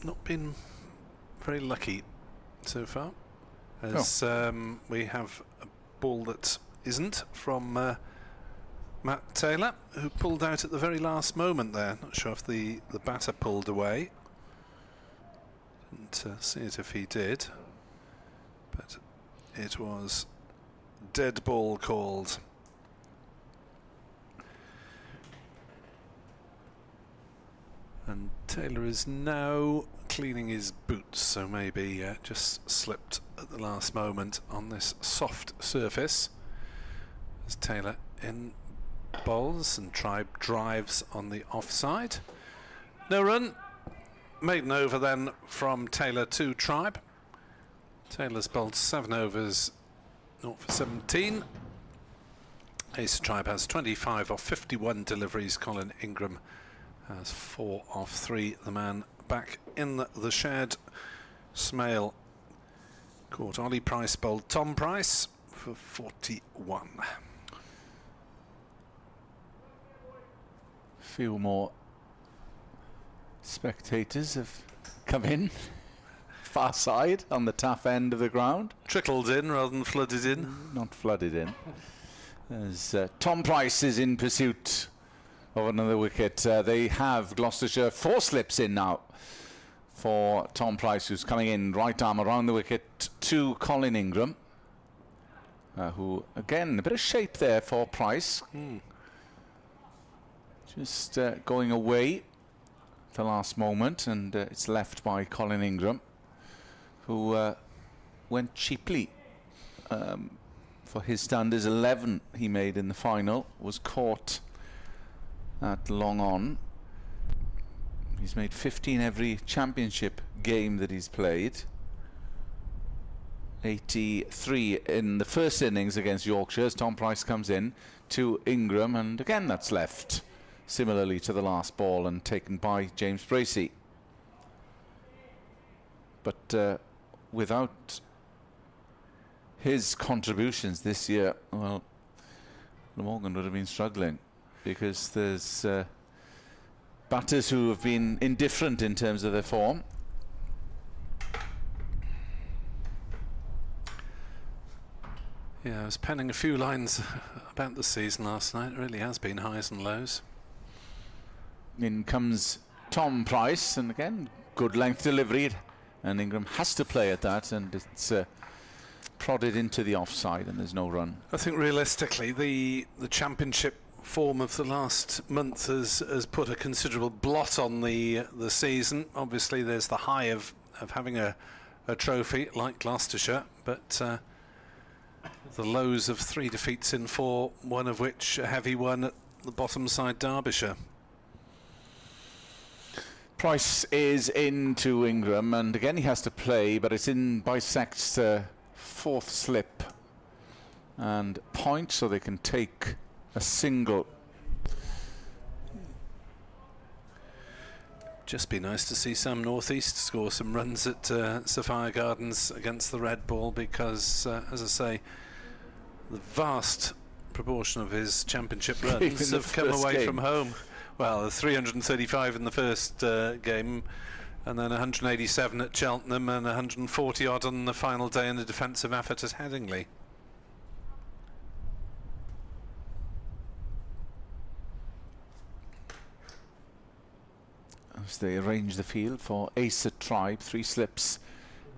not been very lucky so far, as we have a ball that isn't from Matt Taylor, who pulled out at the very last moment there. Not sure if the batter pulled away. Didn't see it if he did, but it was dead ball called. And Taylor is now cleaning his boots, so maybe just slipped at the last moment on this soft surface. As Taylor in bowls and Tribe drives on the offside. No run. Maiden over then from Taylor to Tribe. Taylor's bowled 7 overs, 0 for 17. Ace Tribe has 25 of 51 deliveries. Colin Ingram has 4 of 3. The man back in the shed. Smale caught Ollie Price, bowled Tom Price for 41. A few more spectators have come in. Far side on the tough end of the ground. Trickled in rather than flooded in. Not flooded in. As Tom Price is in pursuit of another wicket. They have Gloucestershire 4 slips in now for Tom Price, who's coming in right arm around the wicket to Colin Ingram, who again a bit of shape there for Price. Just going away at the last moment, and it's left by Colin Ingram, who went cheaply for his standards. 11 he made in the final, was caught at long on. He's made 15 every championship game that he's played. 83 in the first innings against Yorkshire as Tom Price comes in to Ingram, and again that's left similarly to the last ball and taken by James Bracey. But without his contributions this year, well, Glamorgan would have been struggling, because there's batters who have been indifferent in terms of their form. Yeah, I was penning a few lines about the season last night. It really has been highs and lows. In comes Tom Price, and again, good length delivery, and Ingram has to play at that, and it's prodded into the offside, and there's no run. I think realistically, the championship form of the last month has put a considerable blot on the season. Obviously, there's the high of having a trophy like Gloucestershire, but the lows of 3 defeats in 4, one of which a heavy one at the bottom side, Derbyshire. Price is into Ingram, and again he has to play, but it's in bisects 4th slip and point, so they can take a single. Just be nice to see Sam Northeast score some runs at Sapphire Gardens against the red ball, because as I say, the vast proportion of his championship runs have come away from home. Well, 335 in the first game, and then 187 at Cheltenham, and 140 odd on the final day in the defensive effort at Headingley. As they arrange the field for Asa Tribe, 3 slips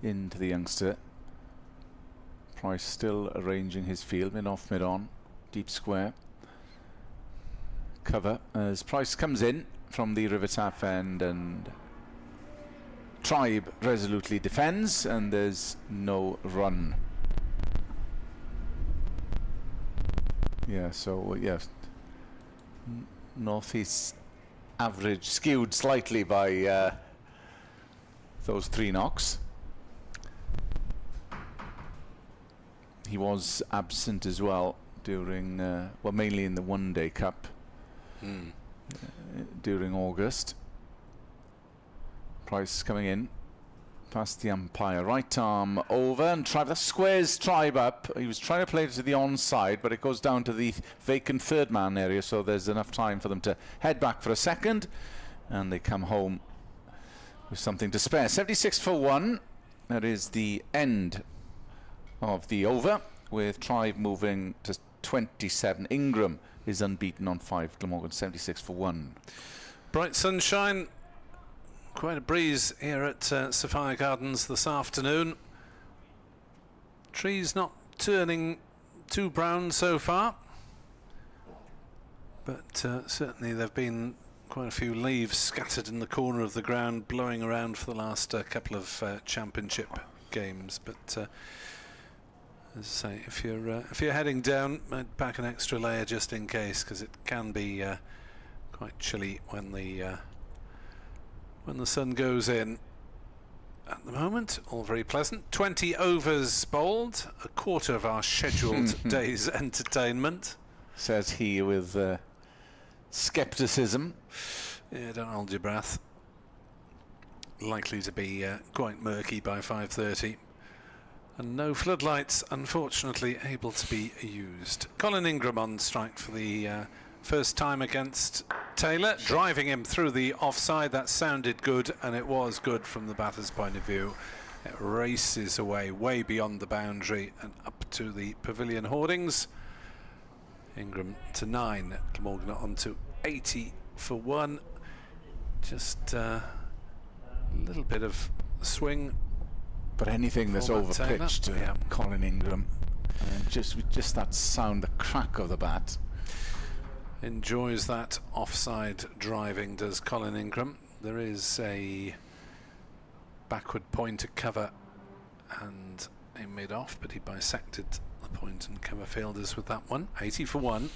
into the youngster. Price still arranging his field, mid-off, mid-on, deep square. Cover as Price comes in from the River Taff end, and Tribe resolutely defends, and there's no run. Yeah, so yes, Northeast average skewed slightly by those 3 knocks. He was absent as well during, well, mainly in the One-Day Cup during August. Price coming in past the umpire, right arm over, and Tribe, that squares Tribe up. He was trying to play it to the onside, but it goes down to the vacant 3rd man area, so there's enough time for them to head back for a second, and they come home with something to spare. 76 for 1. That is the end of the over, with Tribe moving to 27. Ingram is unbeaten on 5. Glamorgan 76 for 1. Bright sunshine, quite a breeze here at Sapphire Gardens this afternoon. Trees not turning too brown so far, but certainly there have been quite a few leaves scattered in the corner of the ground, blowing around for the last couple of championship games. But as I say, if you're heading down, I'd pack an extra layer just in case, because it can be quite chilly when the sun goes in. At the moment, all very pleasant. 20 overs bowled, a quarter of our scheduled day's entertainment. Says he with scepticism. Yeah, don't hold your breath. Likely to be quite murky by 5:30. And no floodlights, unfortunately, able to be used. Colin Ingram on strike for the first time against Taylor, driving him through the offside. That sounded good, and it was good from the batter's point of view. It races away, way beyond the boundary and up to the pavilion hoardings. Ingram to 9, Glamorgan on to 80 for 1. Just a little bit of swing. But anything that's over-pitched to Colin Ingram, and just that sound, the crack of the bat. Enjoys that offside driving, does Colin Ingram. There is a backward pointer cover and a mid-off, but he bisected the point and cover fielders with that one. 80 for 1.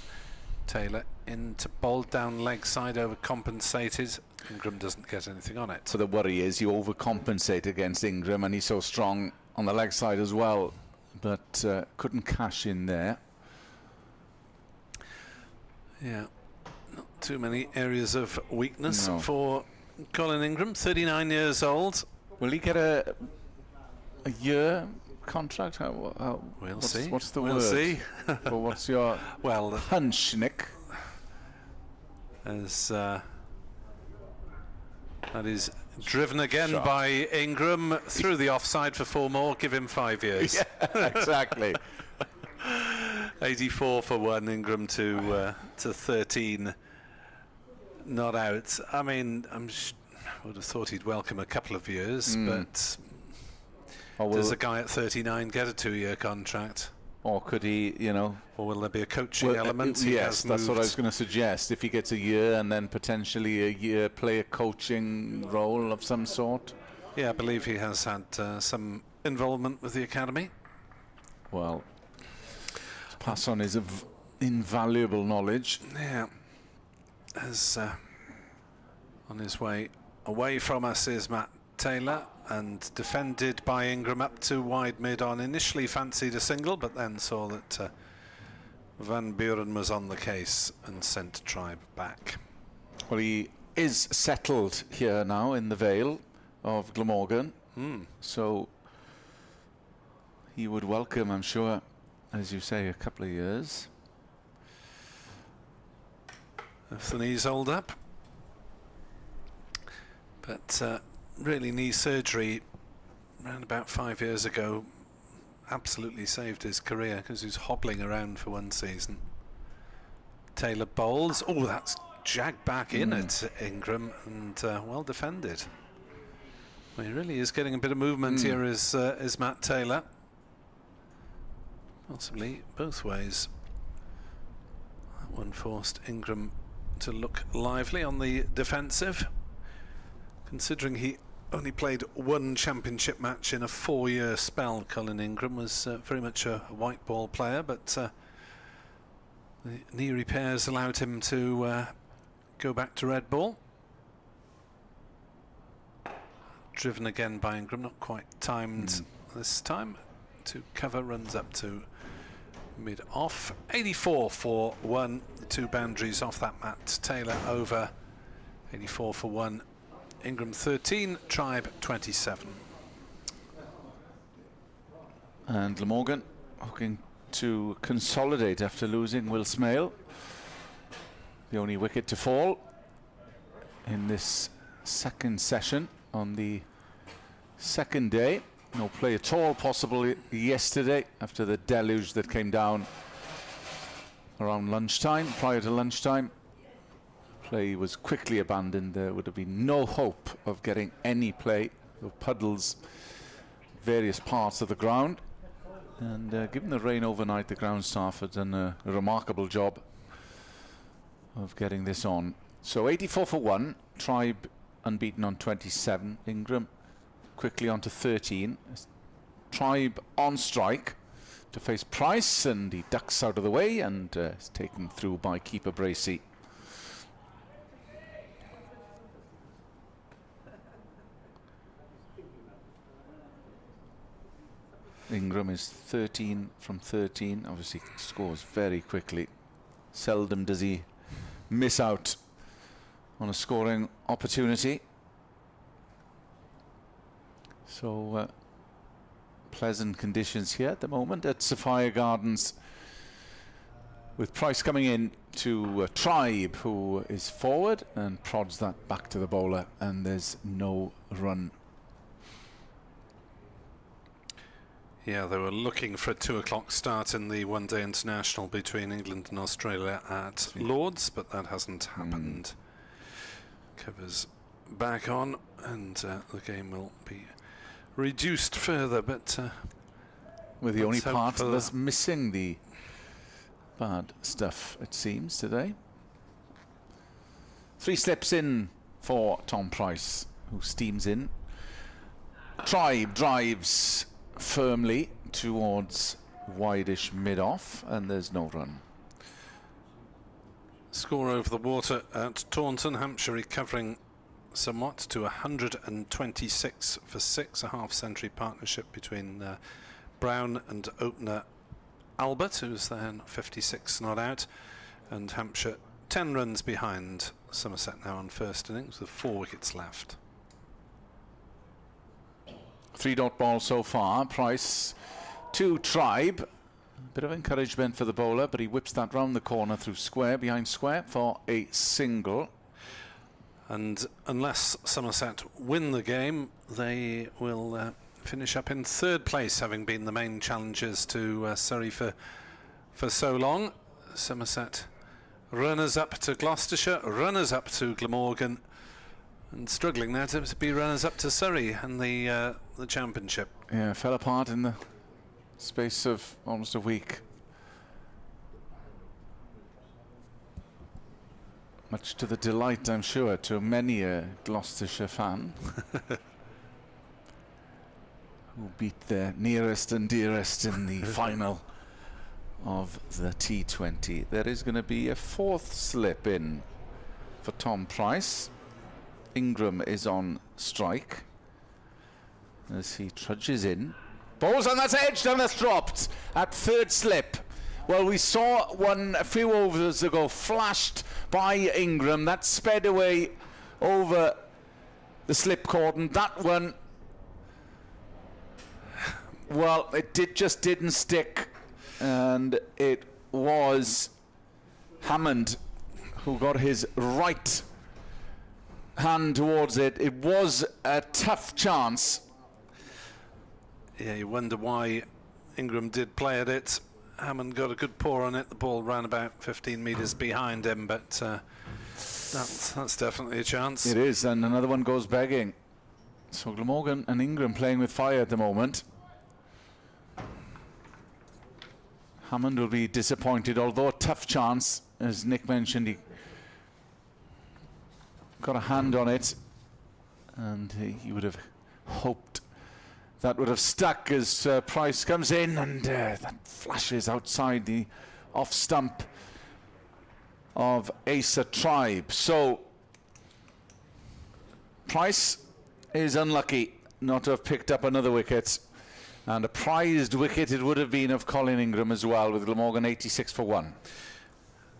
Taylor into bowled down leg side, overcompensated. Ingram doesn't get anything on it. So the worry is you overcompensate against Ingram, and he's so strong on the leg side as well, but couldn't cash in there. Yeah, not too many areas of weakness for Colin Ingram, 39 years old. Will he get a year contract? We'll see. What's the we'll word? see. Well, what's your hunch, Nick? As that is driven again by Ingram through the offside for 4 more. Give him 5 years. Yeah, exactly. 84 for 1. Ingram to 13. Not out. I mean, I would have thought he'd welcome a couple of years, but does a guy at 39 get a 2-year contract? Or could he, or will there be a coaching element? Yes, that's what I was going to suggest. If he gets a year and then potentially a year play a coaching role of some sort. Yeah, I believe he has had some involvement with the academy. Well, to pass on his invaluable knowledge. Yeah. As on his way away from us is Matt Taylor, and defended by Ingram up to wide mid on. Initially fancied a single, but then saw that Van Buren was on the case and sent Tribe back. Well, he is settled here now in the Vale of Glamorgan, so he would welcome, I'm sure, as you say, a couple of years. If the knees hold up. But really, knee surgery around about 5 years ago absolutely saved his career, because he was hobbling around for 1 season. Taylor bowls. Oh, that's jagged back in at Ingram, and well defended. Well, he really is getting a bit of movement here, is Matt Taylor. Possibly both ways. That one forced Ingram to look lively on the defensive, considering he only played 1 championship match in a 4-year spell. Colin Ingram was very much a white ball player, but the knee repairs allowed him to go back to red ball. Driven again by Ingram, not quite timed this time. To cover, runs up to mid off. 84 for 1. The 2 boundaries off that Matt Taylor over. 84 for 1. Ingram 13, Tribe 27. And Glamorgan looking to consolidate after losing Will Smale. The only wicket to fall in this second session on the second day. No play at all possible yesterday after the deluge that came down around lunchtime, prior to lunchtime. Play was quickly abandoned. There would have been no hope of getting any play. The puddles, various parts of the ground. And given the rain overnight, the ground staff had done a remarkable job of getting this on. So 84 for 1, Tribe unbeaten on 27. Ingram quickly on to 13. Tribe on strike to face Price, and he ducks out of the way and is taken through by keeper Bracey. Ingram is 13 from 13. Obviously scores very quickly. Seldom does he miss out on a scoring opportunity. So pleasant conditions here at the moment at Sophia Gardens, with Price coming in to Tribe, who is forward and prods that back to the bowler, and there's no run. Yeah, they were looking for a 2 o'clock start in the one-day international between England and Australia at Lord's, but that hasn't happened. Covers back on, and the game will be reduced further, but with the only part that's missing the bad stuff, it seems, today. 3 slips in for Tom Price, who steams in. Tribe drives firmly towards wideish mid-off, and there's no run. Score over the water at Taunton. Hampshire recovering somewhat to 126 for 6, a half-century partnership between Brown and opener Albert, who's then 56 not out, and Hampshire 10 runs behind Somerset now on first innings with 4 wickets left. 3-dot ball so far. Price to Tribe. Bit of encouragement for the bowler, but he whips that round the corner through square, behind square for a single. And unless Somerset win the game, they will finish up in third place, having been the main challengers to Surrey for so long. Somerset runners-up to Gloucestershire, runners-up to Glamorgan, and struggling there to be runners-up to Surrey and the championship. Yeah, fell apart in the space of almost a week. Much to the delight, I'm sure, to many a Gloucestershire fan who beat their nearest and dearest in the final of the T20. There is going to be a fourth slip in for Tom Price. Ingram is on strike as he trudges in. Bowls on that edge, and that's dropped at third slip. Well, we saw one a few overs ago flashed by Ingram. That sped away over the slip cordon. That one, well, it just didn't stick. And it was Hammond who got his right hand towards it. It was a tough chance. Yeah, you wonder why Ingram did play at it. Hammond got a good paw on it. The ball ran about 15 metres behind him, but that's definitely a chance. It is, and another one goes begging. So Glamorgan and Ingram playing with fire at the moment. Hammond will be disappointed, although a tough chance. As Nick mentioned, he got a hand on it, and he would have hoped that would have stuck as Price comes in, and that flashes outside the off stump of Asa Tribe. So Price is unlucky not to have picked up another wicket, and a prized wicket it would have been of Colin Ingram as well, with Glamorgan 86 for 1.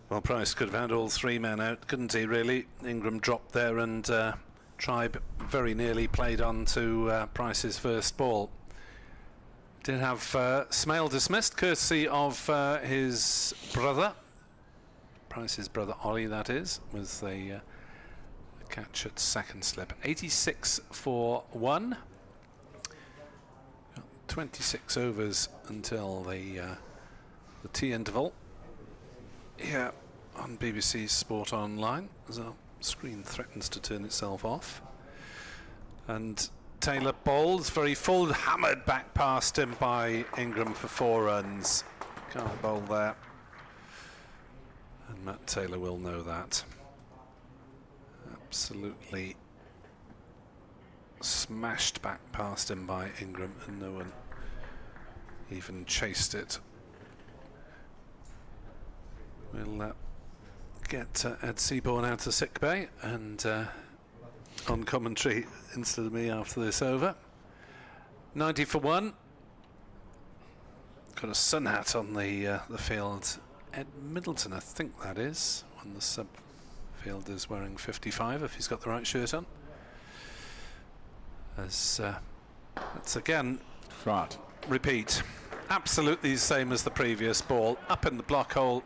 Well, Price could have had all three men out, couldn't he, really? Ingram dropped there, and Tribe very nearly played on to Price's first ball. Did have Smale dismissed, courtesy of his brother, Price's brother Ollie, that is, with the catch at second slip. 86 for 1. 26 overs until the tea interval. Here on BBC Sport Online, as our screen threatens to turn itself off. And Taylor bowls, very full, hammered back past him by Ingram for 4 runs. Can't bowl there. And Matt Taylor will know that. Absolutely smashed back past him by Ingram, and no one even chased it. We'll get Ed Seaborn out of sick bay and on commentary instead of me after this over. 90 for 1. Got a sun hat on the field. Ed Middleton, I think that is, when the sub field is wearing 55, if he's got the right shirt on. As that's again, right. Repeat, absolutely the same as the previous ball, up in the block hole,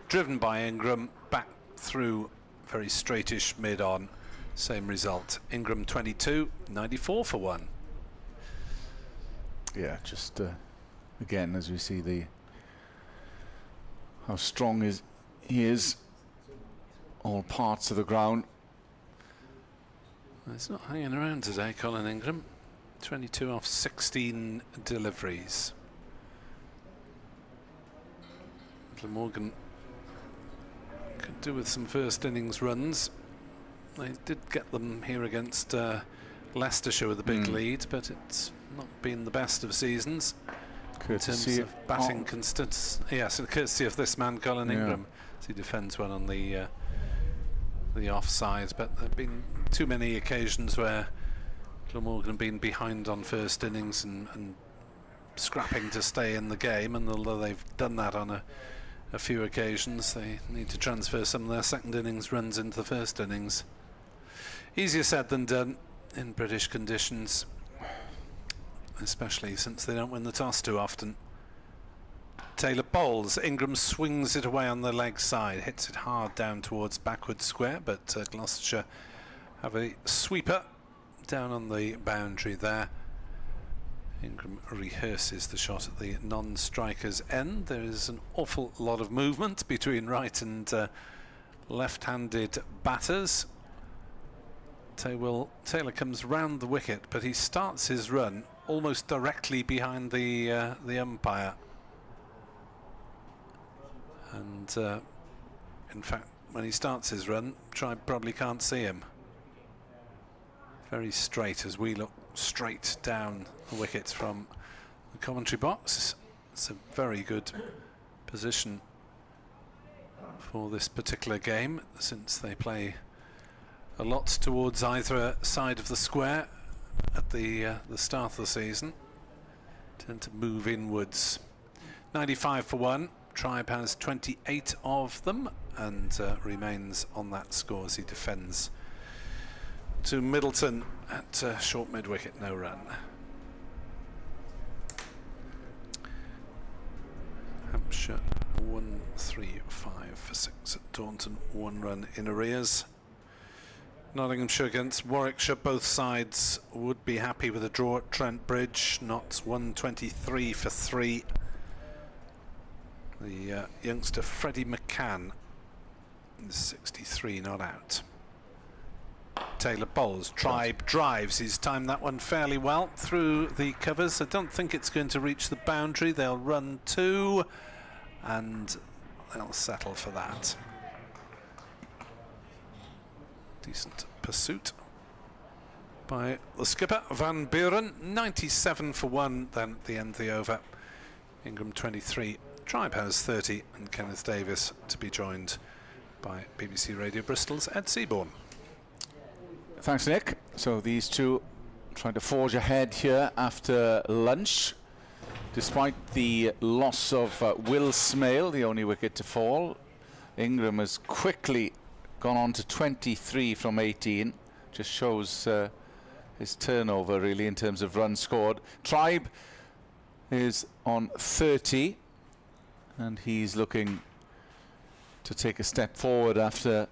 driven by Ingram, back through, very straightish mid-on, same result. Ingram 22, 94 for 1. Yeah, just again, as we see how strong he is, all parts of the ground. He's not hanging around today, Colin Ingram. 22 off 16 deliveries. Glamorgan could do with some first innings runs. They did get them here against Leicestershire with a big lead, but it's not been the best of seasons in terms of batting consistency. Yes, and courtesy of this man, Colin Ingram, as he defends one on the offside. But there have been too many occasions where Glamorgan have been behind on first innings and scrapping to stay in the game, and although they've done that on a few occasions, they need to transfer some of their second innings runs into the first innings. Easier said than done in British conditions, especially since they don't win the toss too often. Taylor bowls. Ingram swings it away on the leg side, hits it hard down towards backward square, but Gloucestershire have a sweeper down on the boundary there. Ingram rehearses the shot at the non-striker's end. There is an awful lot of movement between right and left-handed batters. Taylor comes round the wicket, but he starts his run almost directly behind the umpire. And in fact, when he starts his run, Tribe probably can't see him. Very straight as we look straight down the wicket from the commentary box. It's a very good position for this particular game, since they play a lot towards either side of the square at the start of the season. Tend to move inwards. 95 for 1. Tribe has 28 of them and remains on that score as he defends to Middleton at short mid-wicket, no run. Hampshire 1-3-5 for 6 at Taunton, 1 run in arrears. Nottinghamshire against Warwickshire, both sides would be happy with a draw at Trent Bridge. Notts 123 for 3. The youngster Freddie McCann is 63 not out. Taylor bowls. Tribe drives. He's timed that one fairly well through the covers. I don't think it's going to reach the boundary. They'll run 2 and they'll settle for that. Decent pursuit by the skipper Van Buren. 97 for 1 then at the end of the over. Ingram 23. Tribe has 30, and Kenneth Davis to be joined by BBC Radio Bristol's Ed Seaborn. Thanks, Nick. So these two trying to forge ahead here after lunch. Despite the loss of Will Smale, the only wicket to fall, Ingram has quickly gone on to 23 from 18. Just shows his turnover really in terms of runs scored. Tribe is on 30, and he's looking to take a step forward after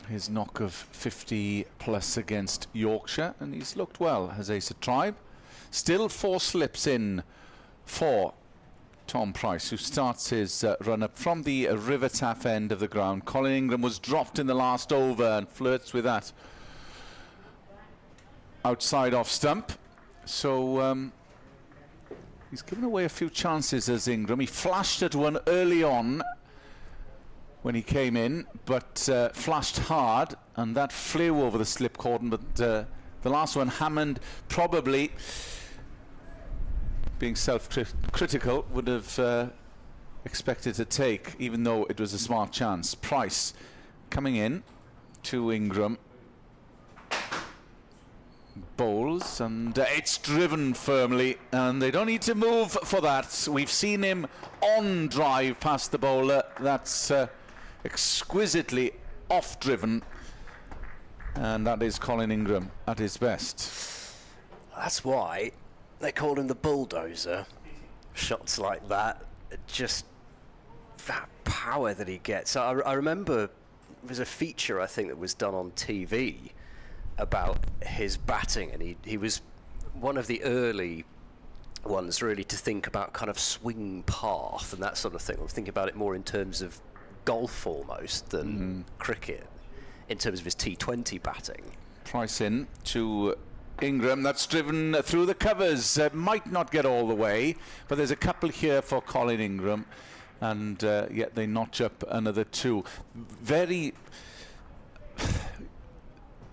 his knock of 50 plus against Yorkshire, and he's looked well, has Ace at Tribe. Still 4 slips in for Tom Price, who starts his run up from the River Taff end of the ground. Colin Ingram was dropped in the last over and flirts with that outside off stump. So he's given away a few chances as Ingram. He flashed at one early on when he came in, but flashed hard, and that flew over the slip cordon. But the last one, Hammond, probably being self-critical, would have expected to take, even though it was a smart chance. Price coming in to Ingram. Bowls, and it's driven firmly, and they don't need to move for that. We've seen him on drive past the bowler. That's exquisitely off-driven, and that is Colin Ingram at his best. That's why they called him the bulldozer. Shots like that, just that power that he gets. I remember there's a feature I think that was done on TV about his batting, and he was one of the early ones really to think about kind of swing path and that sort of thing. I'm thinking about it more in terms of golf almost than cricket, in terms of his T20 batting. Price in to Ingram. That's driven through the covers. Might not get all the way, but there's a couple here for Colin Ingram, and yet they notch up another 2. Very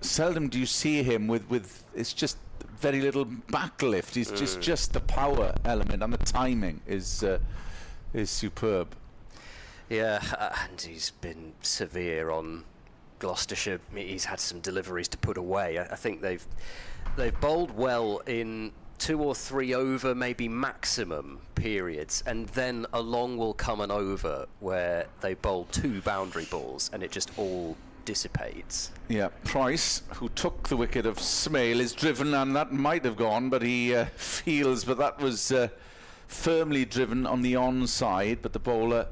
seldom do you see him with it's just very little backlift. He's just the power element, and the timing is superb. Yeah, and he's been severe on Gloucestershire. He's had some deliveries to put away. I think they've bowled well in 2 or 3 over, maybe maximum periods, and then along will come an over where they bowl 2 boundary balls, and it just all dissipates. Yeah, Price, who took the wicket of Smale, is driven, and that might have gone, but he feels. But that was firmly driven on the onside, but the bowler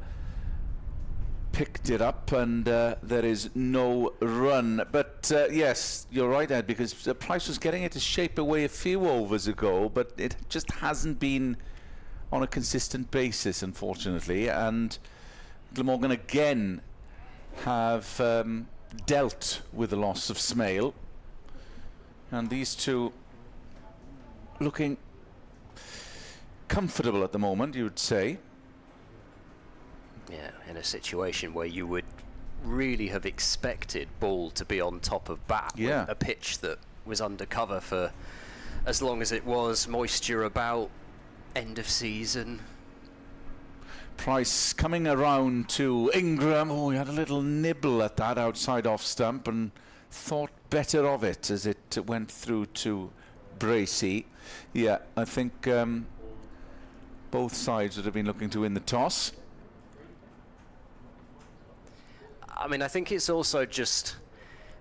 picked it up, and there is no run. But yes, you're right, Ed, because Price was getting it to shape away a few overs ago, but it just hasn't been on a consistent basis, unfortunately. And Glamorgan again have dealt with the loss of Smail, and these two looking comfortable at the moment, you would say. Yeah, in a situation where you would really have expected ball to be on top of bat, with a pitch that was undercover for as long as it was, moisture about, end of season. Price coming around to Ingram. Oh, he had a little nibble at that outside off stump and thought better of it as it went through to Bracey. Yeah, I think both sides would have been looking to win the toss. I mean, I think it's also just,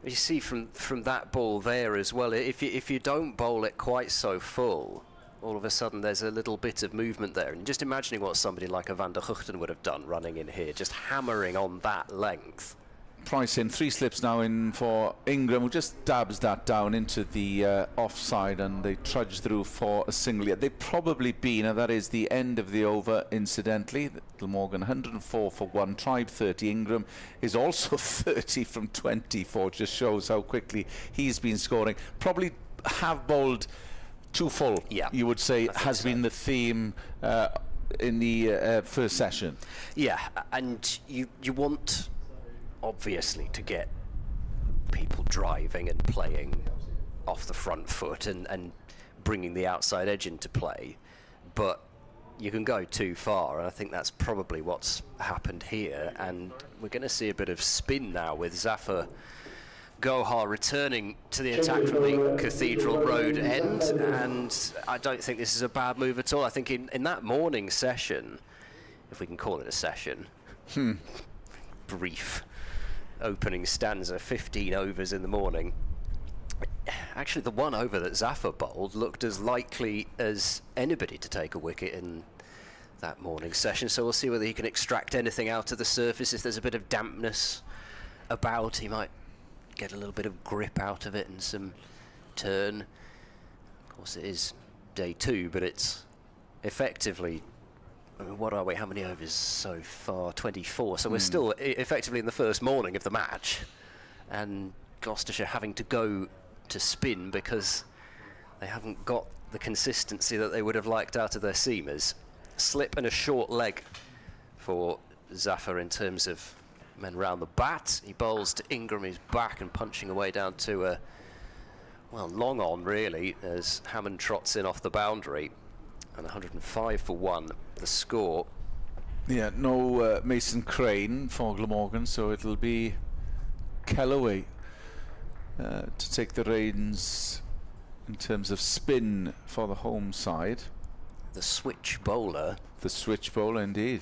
you see from that ball there as well, if you don't bowl it quite so full, all of a sudden there's a little bit of movement there. And just imagining what somebody like a Van der Guchten would have done running in here, just hammering on that length. Price in, 3 slips now in for Ingram, who just dabs that down into the offside, and they trudge through for a single. They've probably been, and that is the end of the over, incidentally. Glamorgan 104 for 1, Tribe 30. Ingram is also 30 from 24, just shows how quickly he's been scoring. Probably have bowled too full, you would say, has been the theme in the first session. Yeah, and you want, obviously, to get people driving and playing off the front foot and bringing the outside edge into play, but you can go too far, and I think that's probably what's happened here. And we're going to see a bit of spin now with Zafar Gohar returning to the attack from the Cathedral Road end, and I don't think this is a bad move at all. I think in that morning session, if we can call it a session, brief opening stanza, 15 overs in the morning, actually the one over that Zafar bowled looked as likely as anybody to take a wicket in that morning session, so we'll see whether he can extract anything out of the surface. If there's a bit of dampness about, he might get a little bit of grip out of it and some turn. Of course, it is day 2, but it's effectively, I mean, what are we, how many overs so far? 24, so we're still effectively in the first morning of the match, and Gloucestershire having to go to spin because they haven't got the consistency that they would have liked out of their seamers. Slip and a short leg for Zafar in terms of men round the bat. He bowls to Ingram, who's back and punching away down to a, well, long on really, as Hammond trots in off the boundary. And 105 for 1, the score. Yeah, no Mason Crane for Glamorgan, so it'll be Kellaway to take the reins in terms of spin for the home side. The switch bowler. The switch bowler, indeed.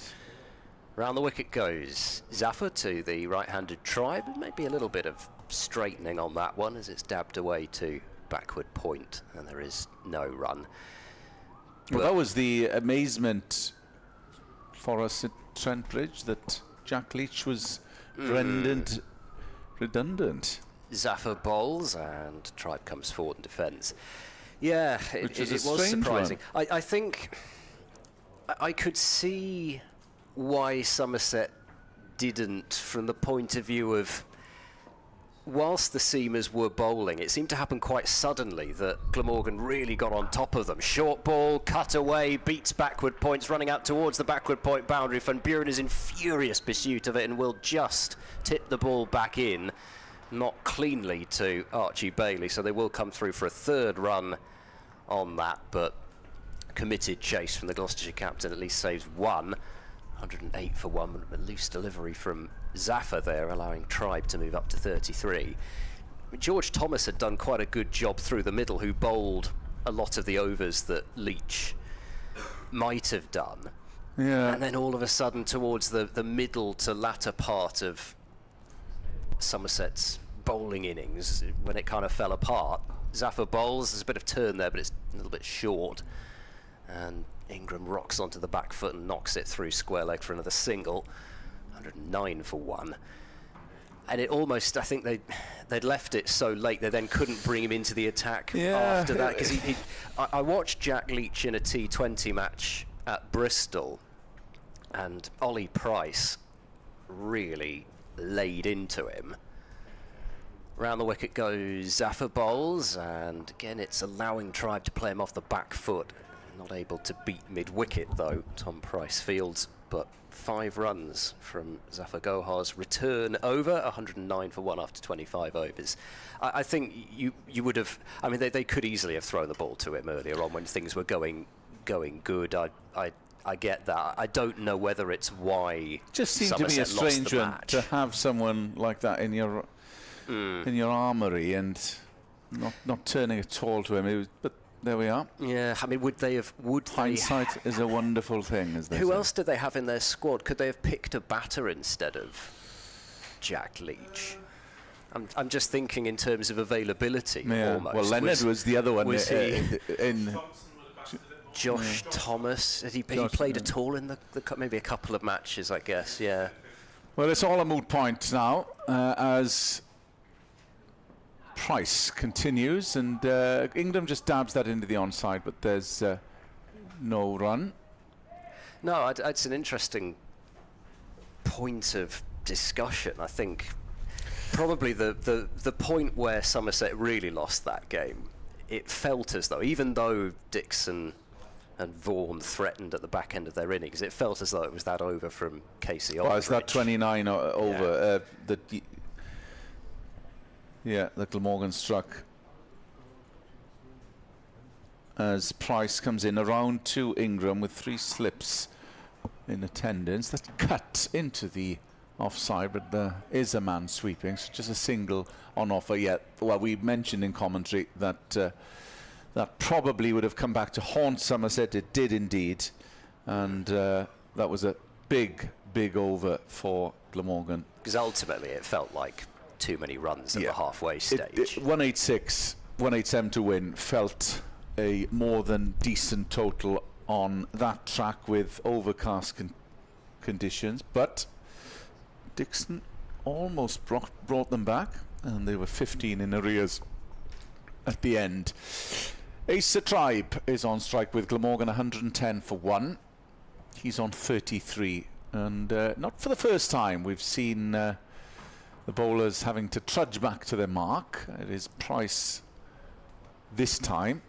Round the wicket goes Zafar to the right-handed Tribe. Maybe a little bit of straightening on that one as it's dabbed away to backward point, and there is no run. Well, that was the amazement for us at Trent Bridge, that Jack Leach was rendered redundant. Zafar bowls and Tribe comes forward in defence. Yeah, it was surprising. I think I could see why Somerset didn't, from the point of view of, whilst the seamers were bowling, it seemed to happen quite suddenly that Glamorgan really got on top of them. Short ball, cut away, beats backward points, running out towards the backward point boundary. Van Buren is in furious pursuit of it and will just tip the ball back in, not cleanly, to Archie Bailey, so they will come through for a third run on that, but committed chase from the Gloucestershire captain at least saves 1. 108 for 1, a loose delivery from Zafar there, allowing Tribe to move up to 33. George Thomas had done quite a good job through the middle, who bowled a lot of the overs that Leach might have done. Yeah. And then all of a sudden, towards the middle to latter part of Somerset's bowling innings, when it kind of fell apart, Zafar bowls. There's a bit of turn there, but it's a little bit short. And Ingram rocks onto the back foot and knocks it through square leg for another single. 109 for one. And it almost, I think they'd left it so late they then couldn't bring him into the attack after that. Because I watched Jack Leach in a T20 match at Bristol, and Ollie Price really laid into him. Round the wicket goes Zafar bowls, and again it's allowing Tribe to play him off the back foot. Not able to beat mid-wicket though, Tom Price fields, but 5 runs from Zafar Gohar's return over, 109 for one after 25 overs. I think you would have, I mean they could easily have thrown the ball to him earlier on when things were going good. I get that. I don't know whether it's why just seemed to be a strange one to have someone like that in your armoury and not turning at all to him. It was, but there we are. Yeah, I mean, hindsight is a wonderful thing, as they say. Who else did they have in their squad? Could they have picked a batter instead of Jack Leach? I'm just thinking in terms of availability. Yeah. Almost. Well, Leonard was the other one. Was he in Josh Thomas? Had he played at all in the maybe a couple of matches, I guess. Yeah. Well, it's all a moot point now as Price continues, and Ingram just dabs that into the onside, but there's no run. No, it's an interesting point of discussion. I think probably the point where Somerset really lost that game, it felt as though, even though Dixon and Vaughan threatened at the back end of their innings, it felt as though it was that over from Casey Aldridge. Well, it's that 29 over that Glamorgan struck as Price comes in around to Ingram with 3 slips in attendance. That's cut into the offside, but there is a man sweeping, so just a single on offer. Yet, well, we mentioned in commentary that that probably would have come back to haunt Somerset. It did indeed, and that was a big over for Glamorgan. Because ultimately it felt like too many runs at the halfway stage. 186, 187 to win felt a more than decent total on that track with overcast conditions, but Dixon almost brought them back, and they were 15 in arrears at the end. Asa Tribe is on strike with Glamorgan, 110 for one. He's on 33, and not for the first time we've seen the bowlers having to trudge back to their mark. It is Price this time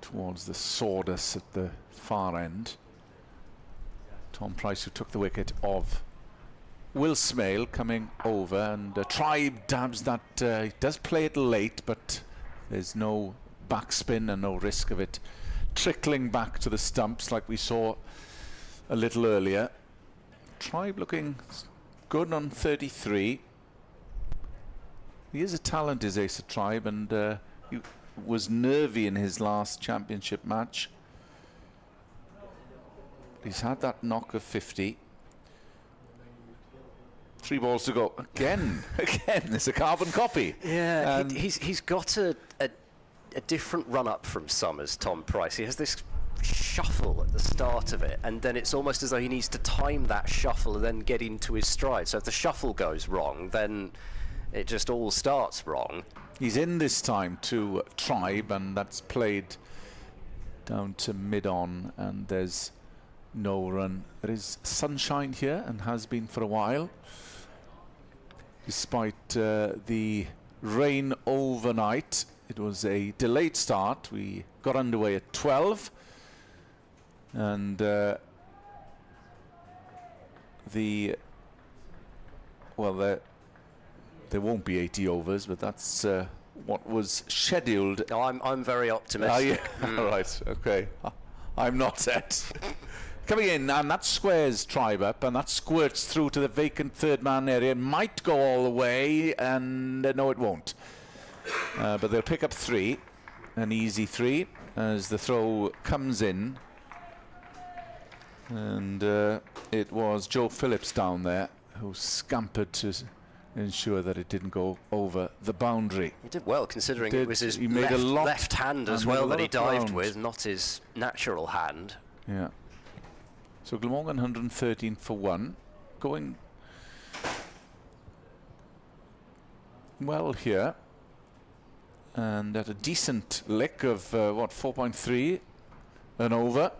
towards the sawdust at the far end. Tom Price, who took the wicket of Will Smale, coming over, and Tribe dabs that. He does play it late, but there's no backspin and no risk of it trickling back to the stumps like we saw a little earlier. Tribe looking good on 33. He is a talent, is Asa Tribe, and he was nervy in his last championship match. He's had that knock of 50. 3 balls to go. Again, it's a carbon copy. Yeah, he's got a different run-up from Summers, Tom Price. He has this shuffle at the start of it, and then it's almost as though he needs to time that shuffle and then get into his stride. So if the shuffle goes wrong, then it just all starts wrong. He's in this time to Tribe, and that's played down to mid-on, and there's no run. There is sunshine here, and has been for a while, despite the rain overnight. It was a delayed start. We got underway at 12, and there won't be 80 overs, but that's what was scheduled. No, I'm very optimistic. All right, okay. I'm not set. Coming in, and that squares Tribe up, and that squirts through to the vacant third man area. Might go all the way, and no, it won't. But they'll pick up 3, an easy 3, as the throw comes in. And it was Joe Phillips down there who scampered to ensure that it didn't go over the boundary. He did well, considering it was his made left hand as well that he dived ground with, not his natural hand. Yeah. So Glamorgan 113 for 1, going well here, and at a decent lick of what, 4.3 and over.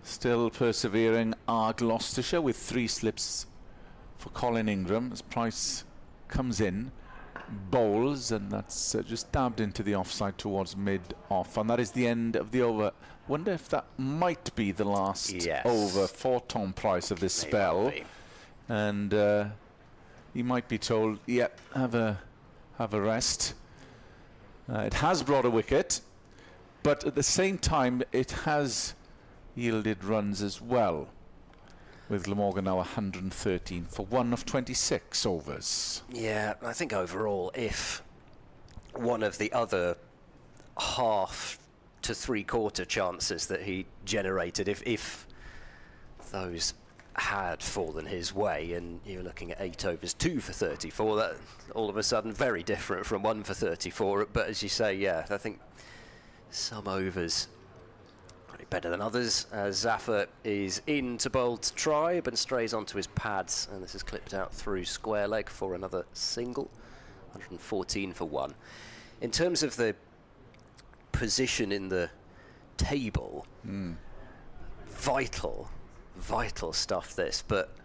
Still persevering are Gloucestershire with 3 slips for Colin Ingram as Price comes in, bowls, and that's just dabbed into the offside towards mid-off, and that is the end of the over. Wonder if that might be the last over for Tom Price of this spell, and he might be told, "Yep, have a rest." It has brought a wicket, but at the same time, it has yielded runs as well, with Glamorgan now 113 for 1 of 26 overs. Yeah, I think overall, if one of the other half to 3/4 chances that he generated, if those had fallen his way, and you're looking at 8 overs, 2 for 34, that all of a sudden very different from 1 for 34. But as you say, yeah, I think some overs better than others, as Zafar is in to bowl to Tribe and strays onto his pads, and this is clipped out through square leg for another single. 114 for 1. In terms of the position in the table, vital stuff this, but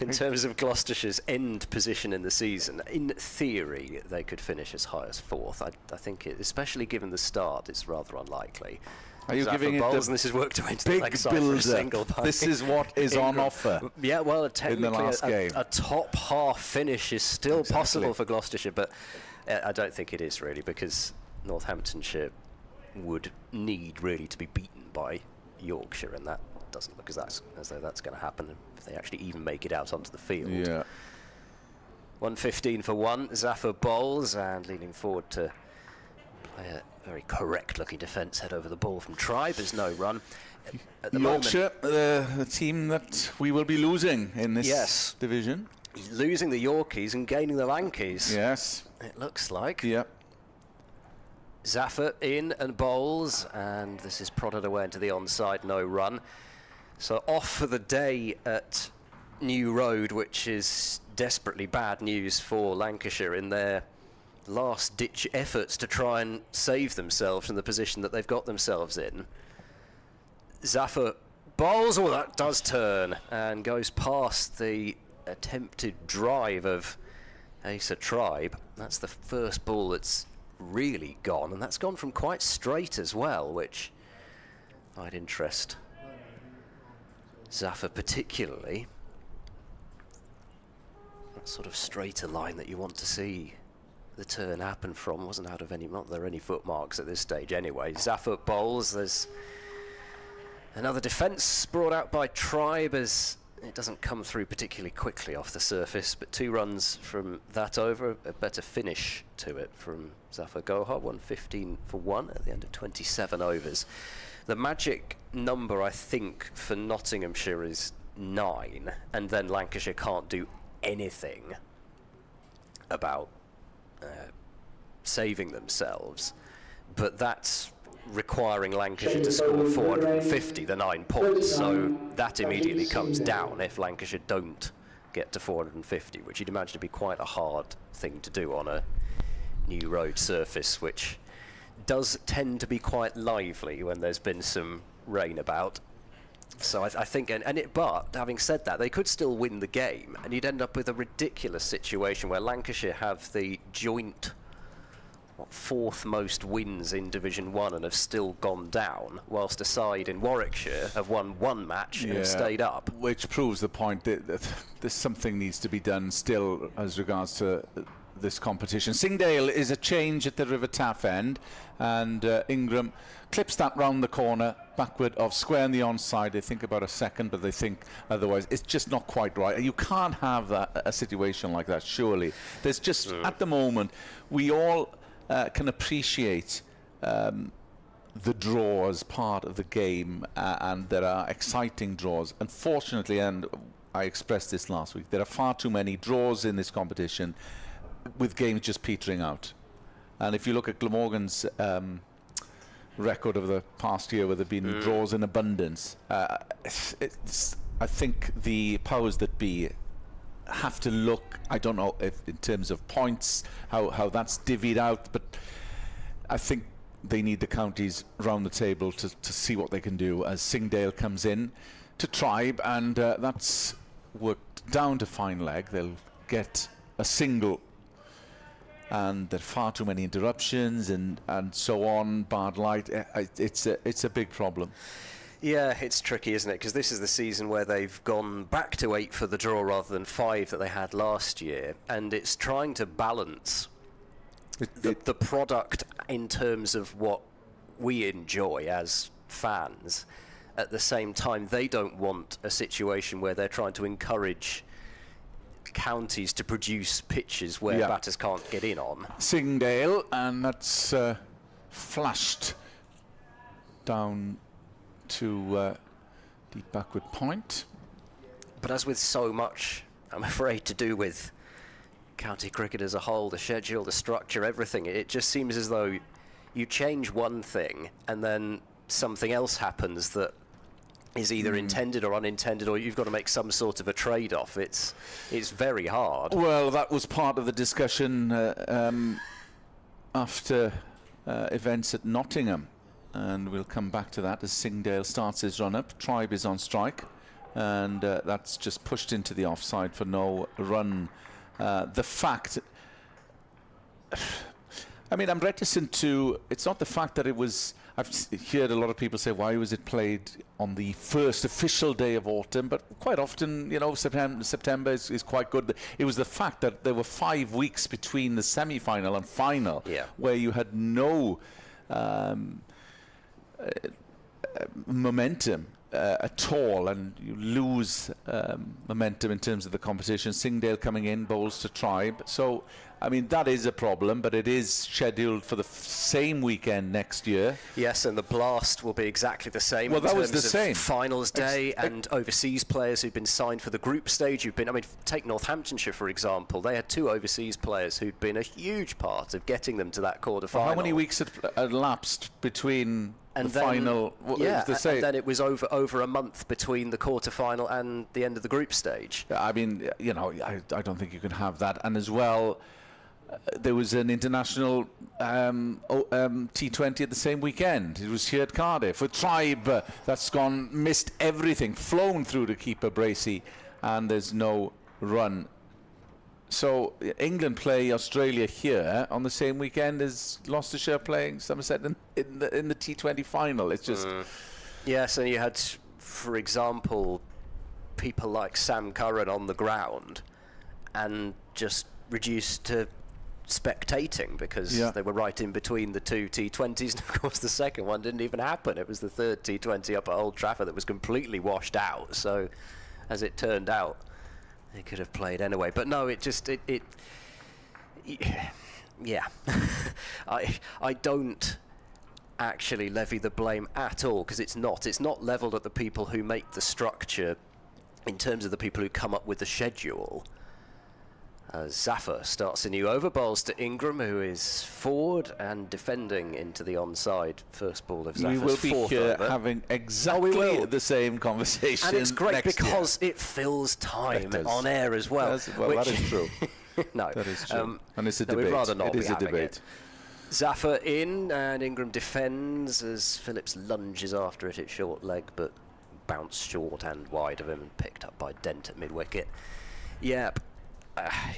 in terms of Gloucestershire's end position in the season, in theory they could finish as high as 4th. I think, especially given the start, it's rather unlikely. Are you giving it bowls, and this is worked into big the leg side for a single? This is what is on offer. Yeah, well, technically in the last game. A top half finish is still possible for Gloucestershire, but I don't think it is really, because Northamptonshire would need really to be beaten by Yorkshire, and that doesn't look as though that's going to happen if they actually even make it out onto the field. Yeah. 115 for 1. Zafar bowls, and leaning forward to play a very correct-looking defence, head over the ball from Tribe. There's no run. At the Yorkshire, the team that we will be losing in this division. Losing the Yorkies and gaining the Lankies. Yes. It looks like. Yep. Zafar in and bowls, and this is prodded away into the onside, no run. So off for the day at New Road, which is desperately bad news for Lancashire in their last-ditch efforts to try and save themselves from the position that they've got themselves in. Zafar bowls, oh, that does turn, and goes past the attempted drive of Asa Tribe. That's the first ball that's really gone, and that's gone from quite straight as well, which might interest Zafar particularly. That sort of straighter line that you want to see the turn happen from. Wasn't out of any, not there are any footmarks at this stage anyway. Zafar bowls. There's another defence brought out by Tribe, as it doesn't come through particularly quickly off the surface, but 2 runs from that over, a better finish to it from Zafar Gohar, 115 for 1 at the end of 27 overs. The magic number, I think, for Nottinghamshire is 9, and then Lancashire can't do anything about saving themselves, but that's requiring Lancashire to score 450, the 9 points, so that immediately comes down if Lancashire don't get to 450, which you'd imagine to be quite a hard thing to do on a New Road surface, which does tend to be quite lively when there's been some rain about. So I think, but having said that, they could still win the game, and you'd end up with a ridiculous situation where Lancashire have the joint 4th most wins in Division 1 and have still gone down, whilst a side in Warwickshire have won 1 match and have stayed up. Which proves the point that there's something needs to be done still as regards to this competition. Singdale is a change at the River Taff end, and Ingram clips that round the corner, backward of square on the onside. They think about a second, but they think otherwise. It's just not quite right. You can't have a situation like that, surely. There's just, at the moment, we all can appreciate the draw as part of the game, and there are exciting draws. Unfortunately, and I expressed this last week. There are far too many draws in this competition, with games just petering out. And if you look at Glamorgan's record over the past year, where there have been draws in abundance, I think the powers that be have to look, I don't know if in terms of points, how that's divvied out, but I think they need the counties round the table to see what they can do as Singdale comes in to Tribe, and that's worked down to fine leg. They'll get a single, and there are far too many interruptions and so on, bad light. It's a big problem. Yeah, it's tricky, isn't it? Because this is the season where they've gone back to 8 for the draw rather than 5 that they had last year, and it's trying to balance the product in terms of what we enjoy as fans. At the same time, they don't want a situation where they're trying to encourage counties to produce pitches where batters can't get in on. Singdale, and that's flashed down to deep backward point. But as with so much, I'm afraid, to do with county cricket as a whole, the schedule, the structure, everything, it just seems as though you change one thing and then something else happens that is either intended or unintended, or you've got to make some sort of a trade-off. It's very hard. Well, that was part of the discussion after events at Nottingham, and we'll come back to that as Singdale starts his run-up. Tribe is on strike, and that's just pushed into the offside for no run. The fact, I mean, I'm reticent to, it's not the fact that it was, I've heard a lot of people say, why was it played on the first official day of autumn? But quite often, you know, September is quite good. It was the fact that there were 5 weeks between the semi-final and final, where you had no momentum at all, and you lose momentum in terms of the competition. Singdale coming in, bowls to Tribe. So, I mean, that is a problem, but it is scheduled for the same weekend next year. Yes, and the blast will be exactly the same. Well, that was the same. Finals day and overseas players who've been signed for the group stage. I mean, take Northamptonshire, for example. They had 2 overseas players who'd been a huge part of getting them to that quarter-final. How many weeks had elapsed between and the final? Yeah, and then it was over a month between the quarter-final and the end of the group stage. I mean, you know, I don't think you can have that. And as well, there was an international T20 at the same weekend. It was here at Cardiff. With Tribe, that's missed everything, flown through to keeper Bracey, and there's no run. So England play Australia here on the same weekend as Leicestershire playing Somerset in the T20 final. It's just... Yes, and you had, for example, people like Sam Curran on the ground and just reduced to spectating because they were right in between the 2 T20s, and of course the second one didn't even happen. It was the 3rd T20 up at Old Trafford that was completely washed out. So as it turned out, they could have played anyway. But no, yeah. I don't actually levy the blame at all, because it's not levelled at the people who make the structure in terms of the people who come up with the schedule. Zaffer starts a new over, bowls to Ingram, who is forward and defending into the onside. First ball of Zaffer's. We will be here over. having exactly the same conversation. And it's great because year. It fills time on air as well. That is true. No, that is true. And it's a debate. We'd rather not it is a debate. Zaffer in, and Ingram defends as Phillips lunges after it at short leg, but bounced short and wide of him and picked up by Dent at mid-wicket. Yep.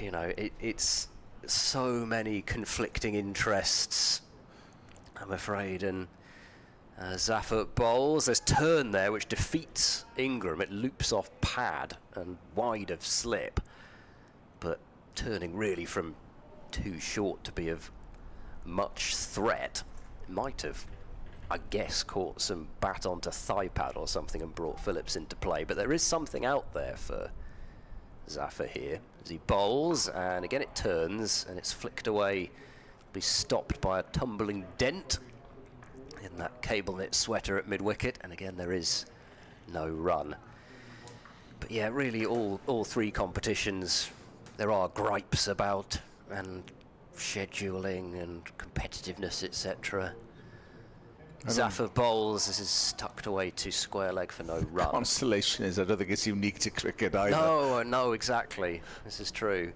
You know, it's so many conflicting interests, I'm afraid, and Zaffer bowls. There's turn there which defeats Ingram. It loops off pad and wide of slip, but turning really from too short to be of much threat. Might have, I guess, caught some bat onto thigh pad or something and brought Phillips into play, but there is something out there for Zaffer here as he bowls, and again it turns and it's flicked away, be stopped by a tumbling Dent in that cable knit sweater at mid-wicket, and again there is no run. But yeah, really all three competitions there are gripes about, and scheduling and competitiveness, etc. Zafar bowls, this is tucked away to square leg for no run. Constellation is, I don't think it's unique to cricket either. No, exactly. This is true.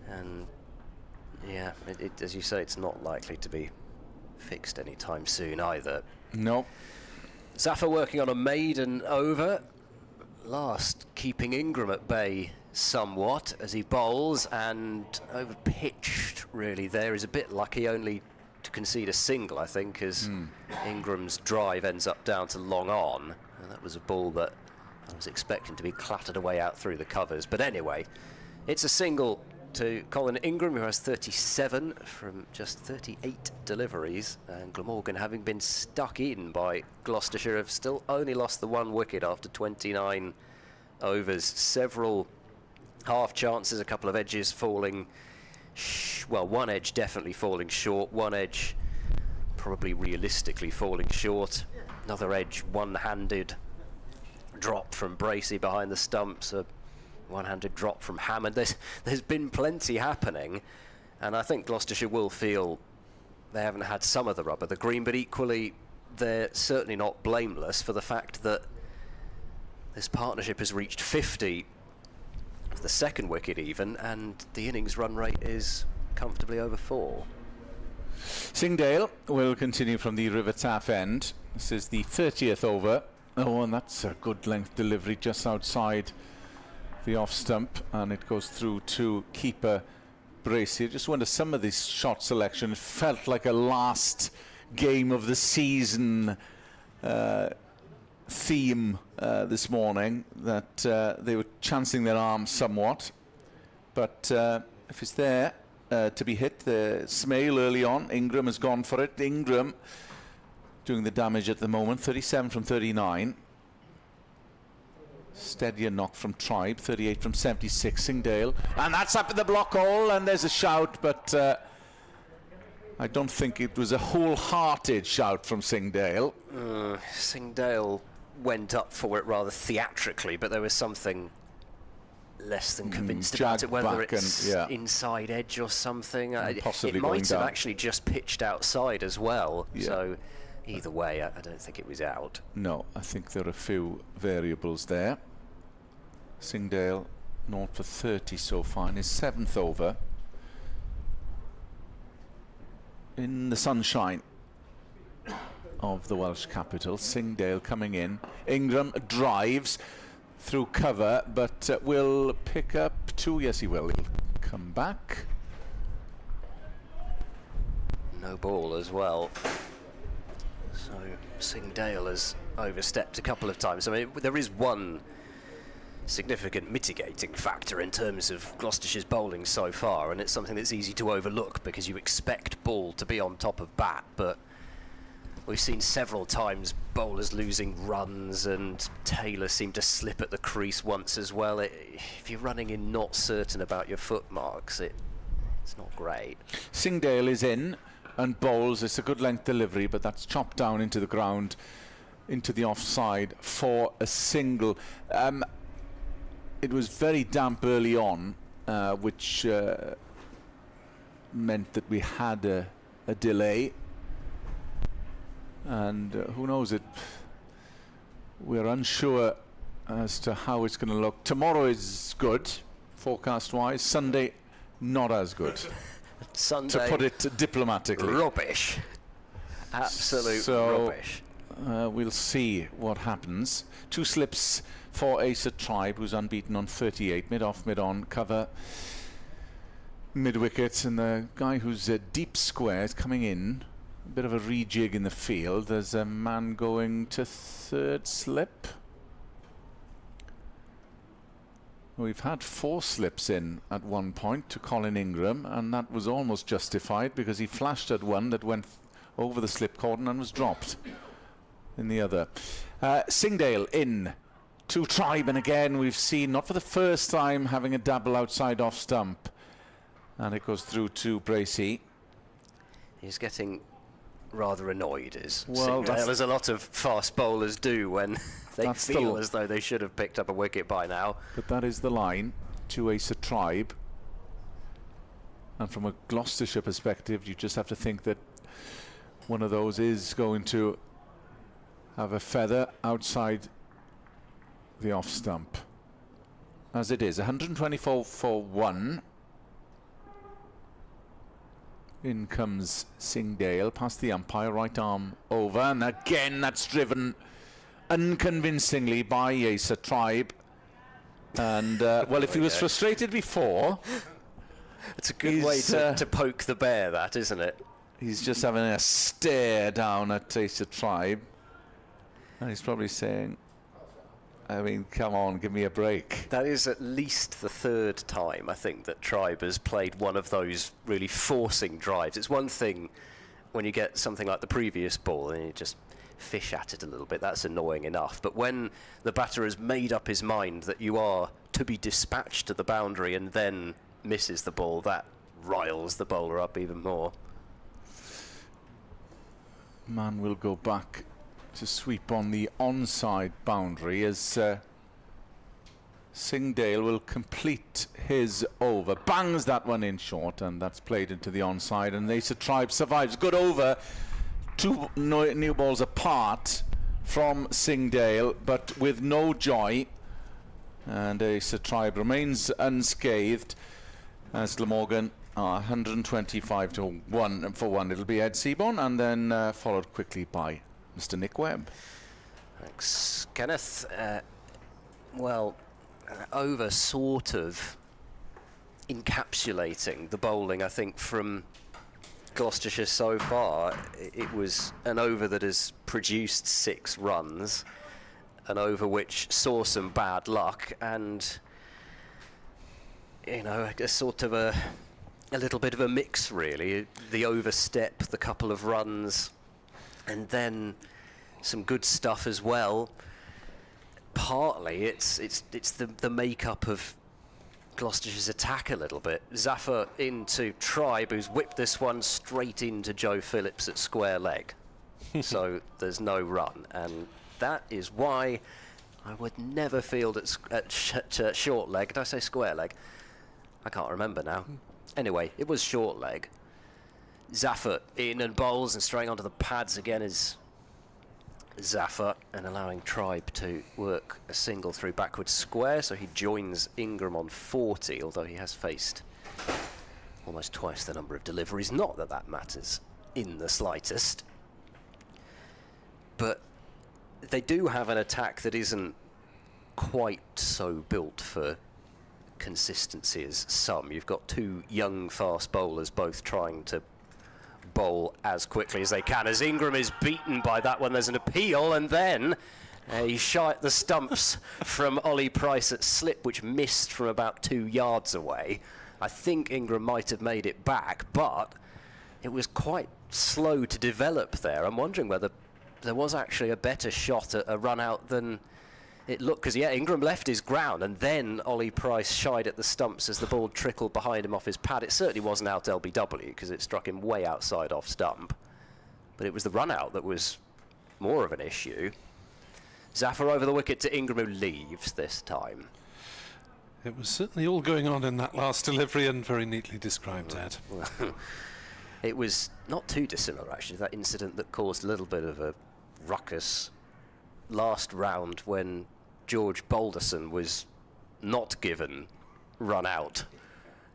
And yeah, as you say, it's not likely to be fixed anytime soon either. No. Zafar working on a maiden over, last keeping Ingram at bay somewhat as he bowls, and over pitched really there. Is a bit lucky only to concede a single, I think, as Ingram's drive ends up down to long on, and that was a ball that I was expecting to be clattered away out through the covers. But anyway, it's a single to Colin Ingram, who has 37 from just 38 deliveries, and Glamorgan, having been stuck in by Gloucestershire, have still only lost the 1 wicket after 29 overs. Several half chances, a couple of edges falling, well, one edge definitely falling short, one edge probably realistically falling short, another edge one-handed drop from Bracey behind the stumps, a one-handed drop from Hammond. There's been plenty happening, and I think Gloucestershire will feel they haven't had some of the rub of the green, but equally they're certainly not blameless for the fact that this partnership has reached 50, the second wicket even, and the innings run rate is comfortably over 4. Singdale will continue from the River Taff end. This is the 30th over. Oh, and that's a good length delivery just outside the off stump, and it goes through to keeper Bracey. I just wonder, some of this shot selection felt like a last game of the season theme this morning, that they were chancing their arms somewhat, but if it's there to be hit, the Smail early on, Ingram has gone for it. Ingram doing the damage at the moment, 37 from 39. Steadier knock from Tribe, 38 from 76. Singdale, and that's up in the block hole, and there's a shout, but I don't think it was a wholehearted shout from Singdale. Singdale went up for it rather theatrically, but there was something less than convinced about it, whether it's inside edge or something. It might have actually just pitched outside as well, so either way, I don't think it was out. No, I think there are a few variables there. Singdale 0 for 30 so far in his 7th over. In the sunshine of the Welsh capital, Singdale coming in. Ingram drives through cover, but will pick up 2. Yes, he will. He'll come back. No ball as well. So Singdale has overstepped a couple of times. I mean, there is one significant mitigating factor in terms of Gloucestershire's bowling so far, and it's something that's easy to overlook because you expect ball to be on top of bat, but we've seen several times bowlers losing runs, and Taylor seemed to slip at the crease once as well. If you're running in not certain about your footmarks, it's not great. Singdale is in and bowls. It's a good length delivery, but that's chopped down into the ground, into the offside for a single. It was very damp early on, which meant that we had a delay, and who knows, we're unsure as to how it's going to look. Tomorrow is good, forecast wise. Sunday not as good. Sunday, to put it diplomatically, rubbish, absolute rubbish. We'll see what happens. 2 slips for Acer Tribe, who's unbeaten on 38, mid-off, mid-on, cover, mid-wicket, and the guy who's deep square is coming in. A bit of a rejig in the field. There's a man going to 3rd slip. We've had 4 slips in at one point to Colin Ingram, and that was almost justified because he flashed at one that went over the slip cordon and was dropped in the other. Singdale in to Tribe, and again we've seen, not for the first time, having a double outside off stump, and it goes through to Bracey. He's getting rather annoyed, as Well, as a lot of fast bowlers do when they feel as though they should have picked up a wicket by now. But that is the line to Ace Tribe. And from a Gloucestershire perspective, you just have to think that one of those is going to have a feather outside the off stump. As it is, 124 for 1. In comes Singdale past the umpire, right arm over, and again that's driven unconvincingly by Ace Tribe. And well, if he was frustrated before, it's a good way to poke the bear, that, isn't it? He's just having a stare down at Ace Tribe, and he's probably saying, I mean, come on, give me a break. That is at least the third time, I think, that Tribe has played one of those really forcing drives. It's one thing when you get something like the previous ball and you just fish at it a little bit, that's annoying enough. But when the batter has made up his mind that you are to be dispatched to the boundary and then misses the ball, that riles the bowler up even more. Man will go back to sweep on the onside boundary as Singdale will complete his over. Bangs that one in short, and that's played into the onside, and Ace Tribe survives. Good over, 2 new balls apart from Singdale, but with no joy, and Ace Tribe remains unscathed as Glamorgan 125 to 1 for 1. It'll be Ed Seaborn, and then followed quickly by Mr. Nick Webb. Thanks, Kenneth. Well, over sort of encapsulating the bowling, I think, from Gloucestershire so far. It was an over that has produced 6 runs, an over which saw some bad luck, and, you know, a sort of a little bit of a mix, really. The overstep, the couple of runs, and then some good stuff as well. Partly it's the makeup of Gloucestershire's attack a little bit. Zafar into Tribe, who's whipped this one straight into Joe Phillips at square leg. So there's no run, and that is why I would never field at short leg. Did I say square leg? I can't remember now. Anyway, it was short leg. Zafar in and bowls, and straying onto the pads again is Zafar, and allowing Tribe to work a single through backwards square, so he joins Ingram on 40, although he has faced almost twice the number of deliveries. Not that that matters in the slightest, but they do have an attack that isn't quite so built for consistency as some. You've got 2 young fast bowlers both trying to bowl as quickly as they can. As Ingram is beaten by that one, there's an appeal, and then a shot at the stumps from Ollie Price at slip, which missed from about 2 yards away. I think Ingram might have made it back, but it was quite slow to develop there. I'm wondering whether there was actually a better shot at a run out than it looked, because yeah, Ingram left his ground, and then Ollie Price shied at the stumps as the ball trickled behind him off his pad. It certainly wasn't out LBW, because it struck him way outside off stump, but it was the run out that was more of an issue. Zafar over the wicket to Ingram, who leaves this time. It was certainly all going on in that last delivery, and very neatly described, Ed. It was not too dissimilar, actually, that incident that caused a little bit of a ruckus last round when George Balderson was not given run out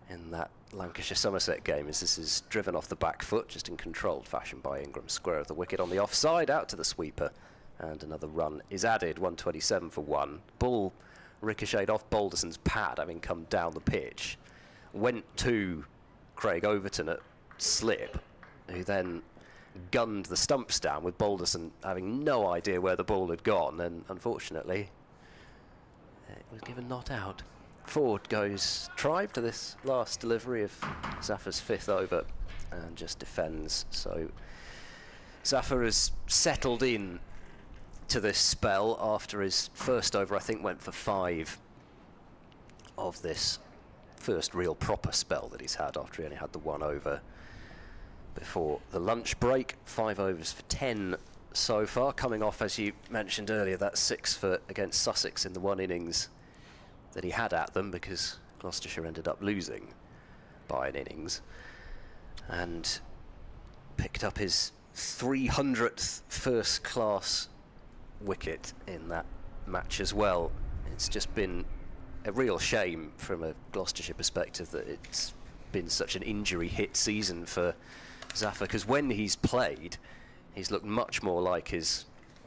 in that Lancashire-Somerset game, as this is driven off the back foot, just in controlled fashion by Ingram. Square of the wicket on the offside, out to the sweeper, and another run is added. 127 for 1. Ball ricocheted off Balderson's pad, having come down the pitch, went to Craig Overton at slip, who then gunned the stumps down, with Balderson having no idea where the ball had gone, and unfortunately it was given not out. Forward goes Tribe to this last delivery of Zafar's 5th over, and just defends. So Zafar has settled in to this spell after his first over, I think, went for 5 of this first real proper spell that he's had, after he only had the 1 over before the lunch break. 5 overs for 10 so far, coming off, as you mentioned earlier, that 6 for against Sussex in the one innings that he had at them, because Gloucestershire ended up losing by an innings, and picked up his 300th first-class wicket in that match as well. It's just been a real shame from a Gloucestershire perspective that it's been such an injury-hit season for Zafar, because when he's played, he's looked much more like his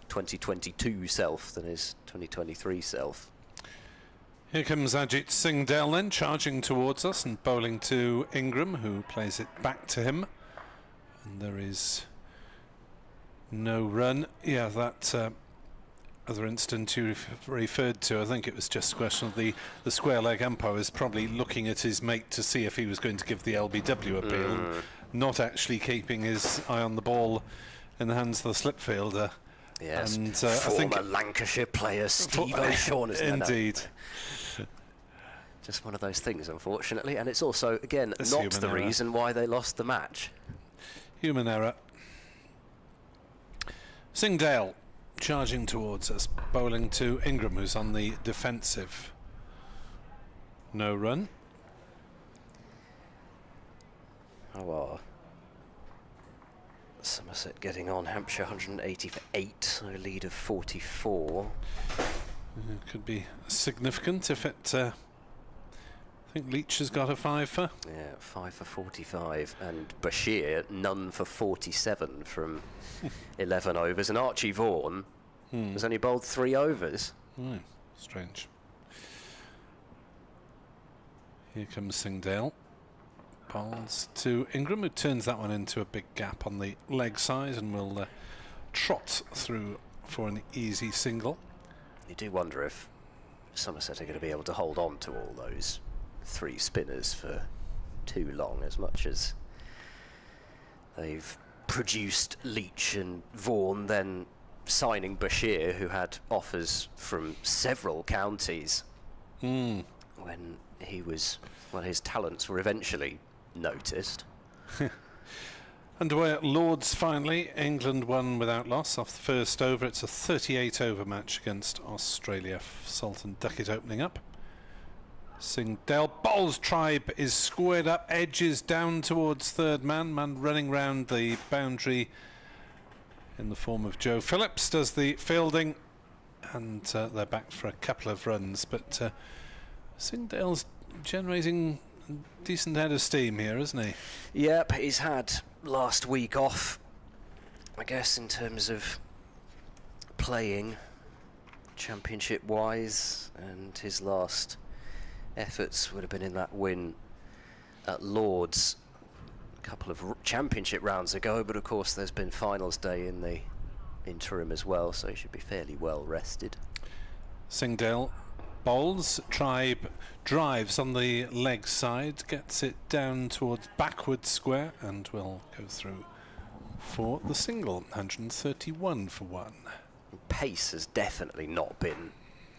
2022 self than his 2023 self. Here comes Ajit Singhdale then, charging towards us and bowling to Ingram, who plays it back to him. And there is no run. Yeah, that other incident you referred to, I think it was just a question of the square leg umpire was probably looking at his mate to see if he was going to give the LBW appeal, not actually keeping his eye on the ball in the hands of the slip fielder. Yes, and former I think Lancashire player Steve O'Shaughnessy. Indeed. Just one of those things, unfortunately, and it's also, again, It's not human the error. reason why they lost the match. Human error. Singhdale charging towards us, bowling to Ingram, who's on the defensive. No run. Oh, well. Somerset getting on, Hampshire 180 for 8, so a lead of 44. Could be significant if it... I think Leach has got a 5 for. Yeah, 5 for 45, and Bashir none for 47 from 11 overs, and Archie Vaughan has only bowled 3 overs. Strange. Here comes Singhdale. Bowls to Ingram, who turns that one into a big gap on the leg side and will trot through for an easy single. You do wonder if Somerset are going to be able to hold on to all those 3 spinners for too long, as much as they've produced Leach and Vaughan, then signing Bashir, who had offers from several counties when he was, well, his talents were eventually noticed. Underway at Lords finally. England won without loss off the first over. It's a 38 over match against Australia. Sultan Duckett opening up. Singhdale bowls, Tribe is squared up, edges down towards third man running round the boundary in the form of Joe Phillips does the fielding, and they're back for a couple of runs, but Singhdale's generating a decent head of steam here, isn't he? Yep, he's had last week off, I guess, in terms of playing championship wise, and his last efforts would have been in that win at Lords a couple of championship rounds ago, but of course there's been finals day in the interim as well, so he should be fairly well rested. Singhdale bowls, Tribe drives on the leg side, gets it down towards backward square and will go through for the single. 131 for 1. Pace has definitely not been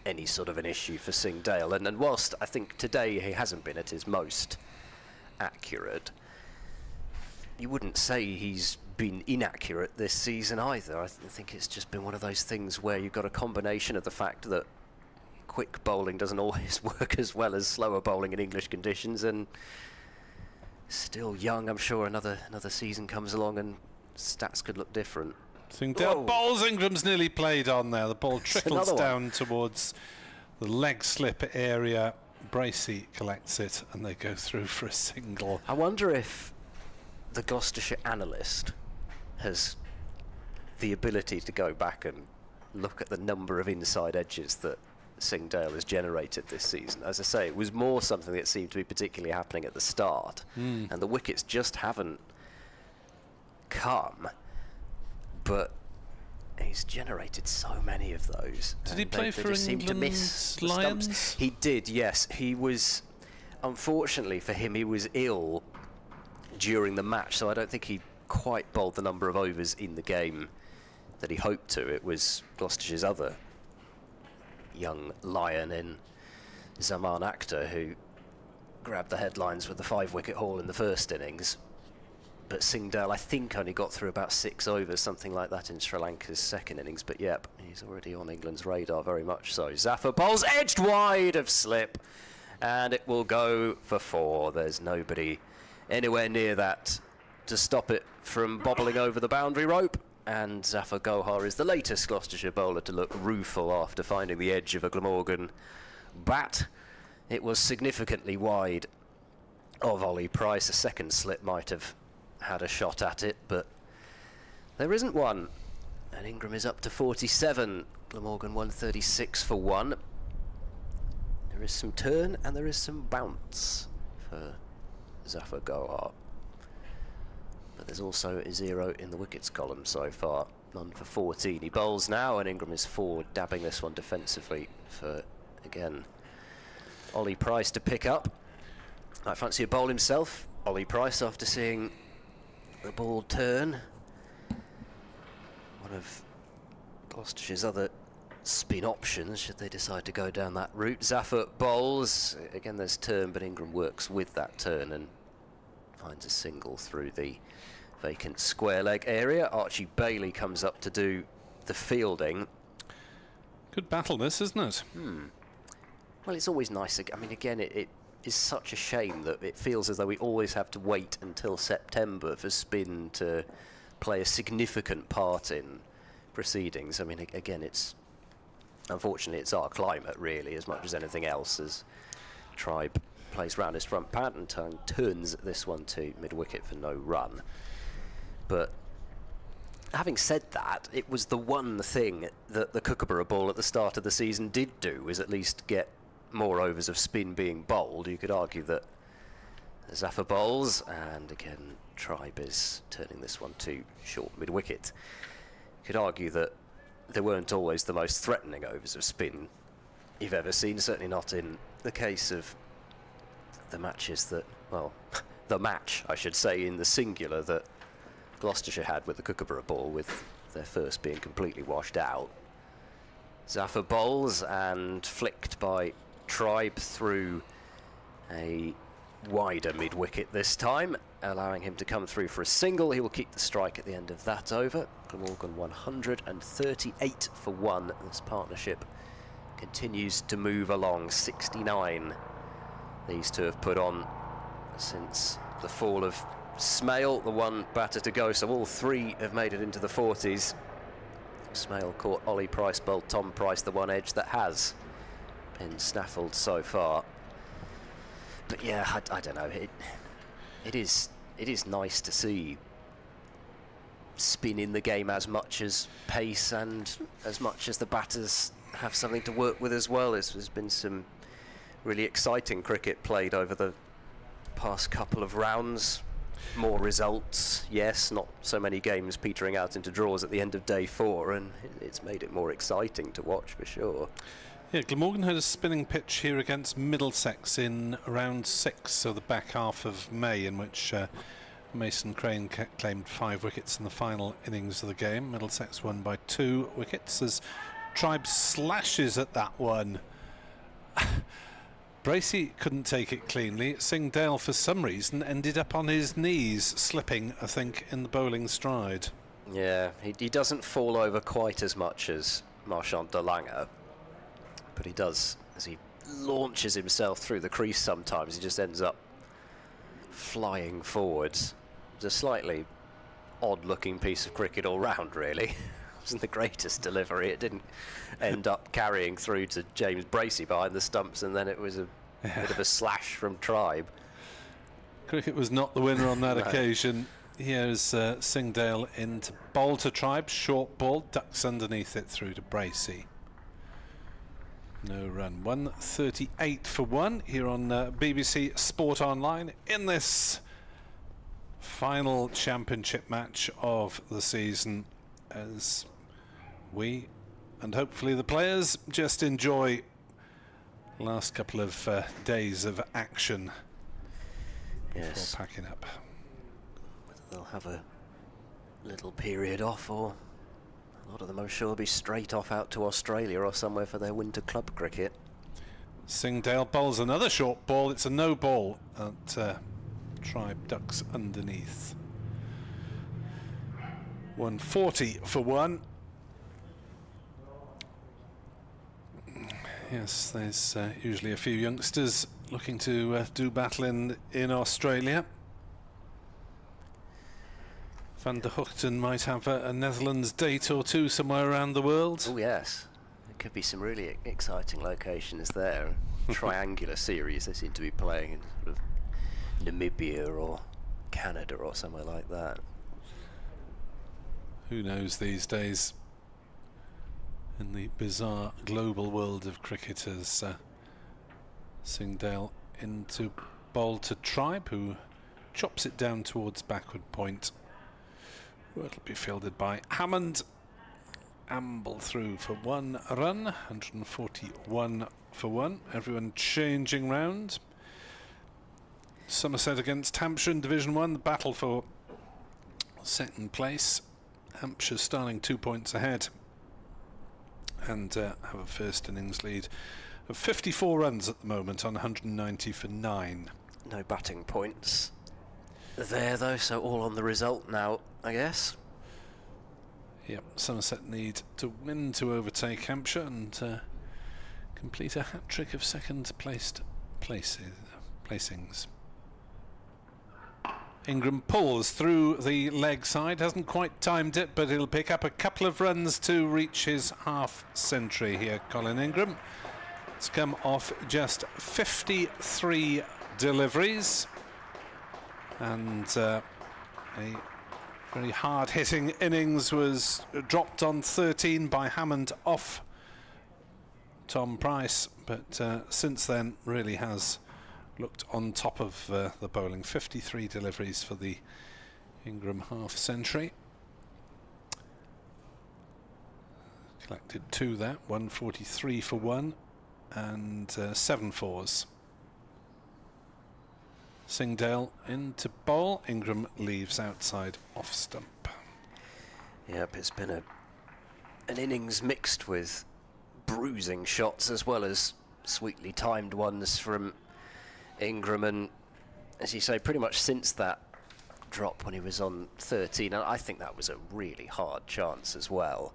any sort of an issue for Singhdale, and whilst I think today he hasn't been at his most accurate, you wouldn't say he's been inaccurate this season either. I think it's just been one of those things where you've got a combination of the fact that quick bowling doesn't always work as well as slower bowling in English conditions, and still young. I'm sure another season comes along and stats could look different. Singhdale bowls, Ingram's nearly played on there. The ball trickles down towards the leg slip area. Bracey collects it and they go through for a single. I wonder if the Gloucestershire analyst has the ability to go back and look at the number of inside edges that Singhdale has generated this season. As I say, it was more something that seemed to be particularly happening at the start, and the wickets just haven't come, but he's generated so many of those. Did he play for just seem to miss the Lions? stumps. He did, yes. He was, unfortunately for him, he was ill during the match, so I don't think he quite bowled the number of overs in the game that he hoped to. It was Gloucestershire's other young lion in Zaman Akhtar who grabbed the headlines with the 5-wicket haul in the first innings. but Singhdale, I think, only got through about 6 overs, something like that, in Sri Lanka's second innings. But yep, he's already on England's radar, very much so. Zafar bowls edged wide of slip, and it will go for 4. There's nobody anywhere near that to stop it from bobbling over the boundary rope. And Zafar Gohar is the latest Gloucestershire bowler to look rueful after finding the edge of a Glamorgan bat. It was significantly wide of Ollie Price. A second slip might have had a shot at it, but there isn't one. And Ingram is up to 47. Glamorgan 136 for 1. There is some turn and there is some bounce for Zafar Gohar. But there's also a 0 in the wickets column so far. None for 14. He bowls now, and Ingram is forward, dabbing this one defensively for, again, Ollie Price to pick up. I fancy a bowl himself. Ollie Price, after seeing the ball turn. One of Gloucestershire's other spin options, should they decide to go down that route. Zafar bowls. Again, there's turn, but Ingram works with that turn and finds a single through the vacant square leg area. Archie Bailey comes up to do the fielding. Good battle this, isn't it? Well, it's always nice. I mean, again, it is such a shame that it feels as though we always have to wait until September for spin to play a significant part in proceedings. I mean, again, unfortunately it's our climate really, as much as anything else, as Tribe plays round his front pad and turns this one to mid-wicket for no run. But having said that, it was the one thing that the Kookaburra ball at the start of the season did do, is at least get more overs of spin being bowled. You could argue that Zafar bowls, and again Tribe is turning this one to short mid-wicket. You could argue that there weren't always the most threatening overs of spin you've ever seen, certainly not in the case of the matches that, well, the match, I should say, in the singular that Gloucestershire had with the Kookaburra ball, with their first being completely washed out. Zafar bowls and flicked by Tribe through a wider mid-wicket this time, allowing him to come through for a single. He will keep the strike at the end of that over. Glamorgan 138 for 1. This partnership continues to move along. 69 these two have put on since the fall of Smale, the one batter to go, so all 3 have made it into the 40s. Smale caught Ollie Price, bowled Tom Price, the one edge that has been snaffled so far. But yeah, I don't know, it is nice to see spin in the game as much as pace, and as much as the batters have something to work with as well. There's been some really exciting cricket played over the past couple of rounds. More results, yes, not so many games petering out into draws at the end of day 4, and it's made it more exciting to watch for sure. Yeah, Glamorgan had a spinning pitch here against Middlesex in round 6, so the back half of May, in which Mason Crane claimed 5 wickets in the final innings of the game. Middlesex won by 2 wickets as Tribe slashes at that one. Bracey couldn't take it cleanly. Singhdale, for some reason, ended up on his knees, slipping, I think, in the bowling stride. Yeah, he doesn't fall over quite as much as Marchand de Lange, but he does, as he launches himself through the crease sometimes, he just ends up flying forwards. It's a slightly odd-looking piece of cricket all round, really. It wasn't the greatest delivery. It didn't end up carrying through to James Bracey behind the stumps, and then it was a bit of a slash from Tribe. Cricket was not the winner on that occasion. Here's Singhdale into bowl to Tribe. Short ball, ducks underneath it through to Bracey. No run. 138 for 1 here on BBC Sport Online in this final championship match of the season, as we and hopefully the players just enjoy the last couple of days of action before packing up. Whether they'll have a little period off, or a lot of them, I'm sure, will be straight off out to Australia or somewhere for their winter club cricket. Singhdale bowls another short ball. It's a no ball at Tribe, ducks underneath. 140 for one. Yes, there's usually a few youngsters looking to do battle in Australia. Van der Hoogten might have a Netherlands date or two somewhere around the world. Oh yes, there could be some really exciting locations there. Triangular series they seem to be playing in sort of Namibia or Canada or somewhere like that. Who knows these days in the bizarre global world of cricket, as Singdale into bowl to Tribe, who chops it down towards backward point. Well, it'll be fielded by Hammond. Amble through for one run, 141 for one. Everyone changing round. Somerset against Hampshire in Division 1, the battle for second place. Hampshire starting 2 points ahead and have a first innings lead of 54 runs at the moment on 190 for 9. No batting points there though, so all on the result now, I guess. Yep, Somerset need to win to overtake Hampshire and complete a hat-trick of second placed placings. Ingram pulls through the leg side, hasn't quite timed it, but he'll pick up a couple of runs to reach his half century here, Colin Ingram. It's come off just 53 deliveries, and a very hard-hitting innings was dropped on 13 by Hammond off Tom Price, but since then really has looked on top of the bowling. 53 deliveries for the Ingram half century. Collected 2 there, 143 for 1 and 7 fours. Singdale into bowl. Ingram leaves outside off stump. Yep, it's been an innings mixed with bruising shots as well as sweetly timed ones from Ingram, and as you say, pretty much since that drop when he was on 13, and I think that was a really hard chance as well.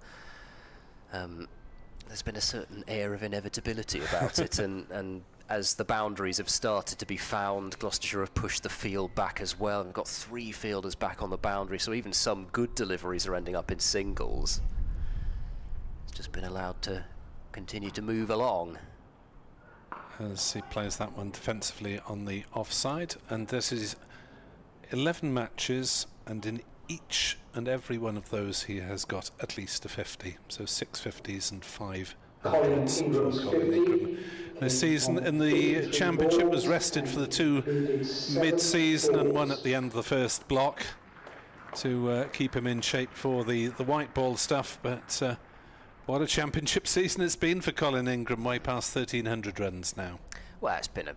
There's been a certain air of inevitability about it, and as the boundaries have started to be found, Gloucestershire have pushed the field back as well. We've got 3 fielders back on the boundary, so even some good deliveries are ending up in singles. It's just been allowed to continue to move along. As he plays that one defensively on the offside, and this is 11 matches, and in each and every one of those he has got at least a 50, so 6 50s and 5 hundreds for Colin Ingram. This season in the Championship was rested for the 2 mid-season and 1 at the end of the first block to keep him in shape for the white ball stuff, but what a Championship season it's been for Colin Ingram, way past 1,300 runs now. Well, it's been a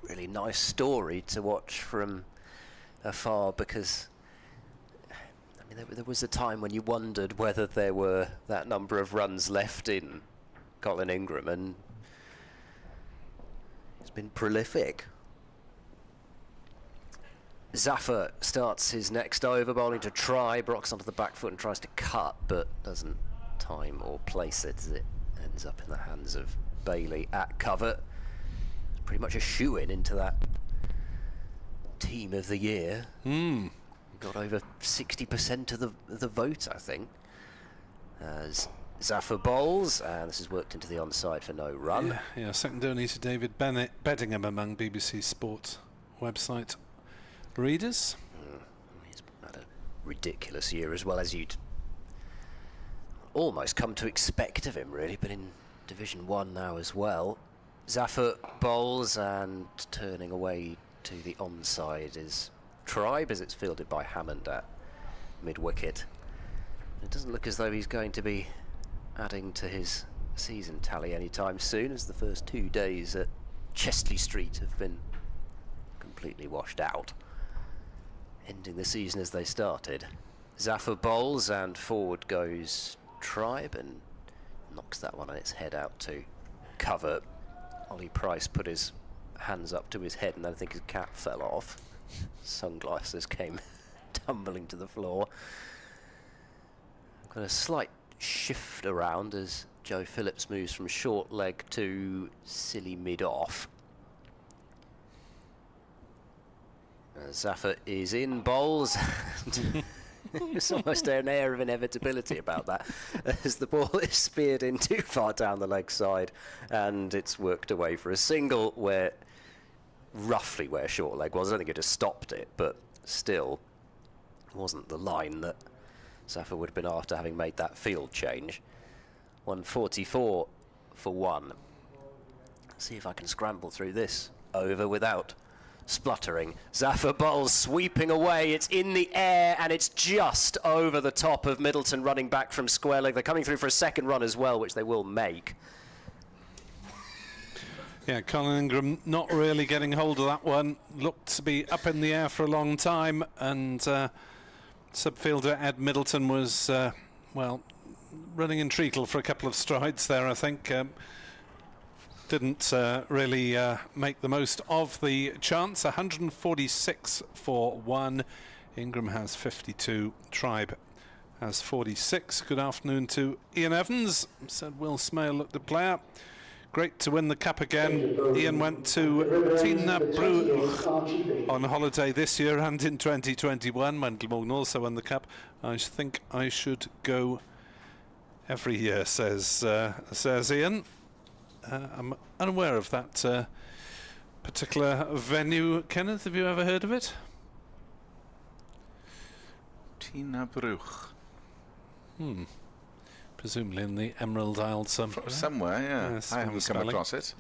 really nice story to watch from afar, because I mean, there was a time when you wondered whether there were that number of runs left in Colin Ingram, and it's been prolific. Zaffer starts his next over, bowling to Tribe, rocks onto the back foot and tries to cut, but doesn't time or place it as it ends up in the hands of Bailey at cover. It's pretty much a shoe-in into that team of the year. Got over 60% of the vote, I think. As Zaffer bowls, and this is worked into the onside for no run. Yeah, second only to David Beddingham among BBC Sport website readers. He's had a ridiculous year, as well as you'd almost come to expect of him, really, but in Division 1 now as well. Zaffer bowls, and turning away to the onside is Tribe, as it's fielded by Hammond at mid-wicket. It doesn't look as though he's going to be adding to his season tally anytime soon, as the first 2 days at Chestley Street have been completely washed out, ending the season as they started. Zaffer bowls, and forward goes Tribe and knocks that one on its head out to cover. Ollie Price put his hands up to his head, and then I think his cap fell off. Sunglasses came tumbling to the floor. And a slight shift around as Joe Phillips moves from short leg to silly mid-off. Zafar is in bowls. There's almost an air of inevitability about that, as the ball is speared in too far down the leg side, and it's worked away for a single where, roughly where short leg was. I don't think it just stopped it, but still wasn't the line that Zafar would have been after, having made that field change. 144 for 1. See if I can scramble through this over without spluttering. Zafar bowls sweeping away. It's in the air and it's just over the top of Middleton running back from square leg. They're coming through for a second run as well, which they will make. Yeah, Colin Ingram not really getting hold of that one. Looked to be up in the air for a long time, and subfielder Ed Middleton was, well, running in treacle for a couple of strides there, I think. Didn't really make the most of the chance. 146 for 1. Ingram has 52. Tribe has 46. Good afternoon to Ian Evans. Said Will Smale at the player. Great to win the cup again. Ian went to Tina Brew on holiday this year and in 2021 when Glamorgan also won the cup. I think I should go every year, says Ian. I'm unaware of that particular venue. Kenneth, have you ever heard of it? Tina Brew. Presumably in the Emerald Isle somewhere. Somewhere, yeah. Yes, I haven't come across it.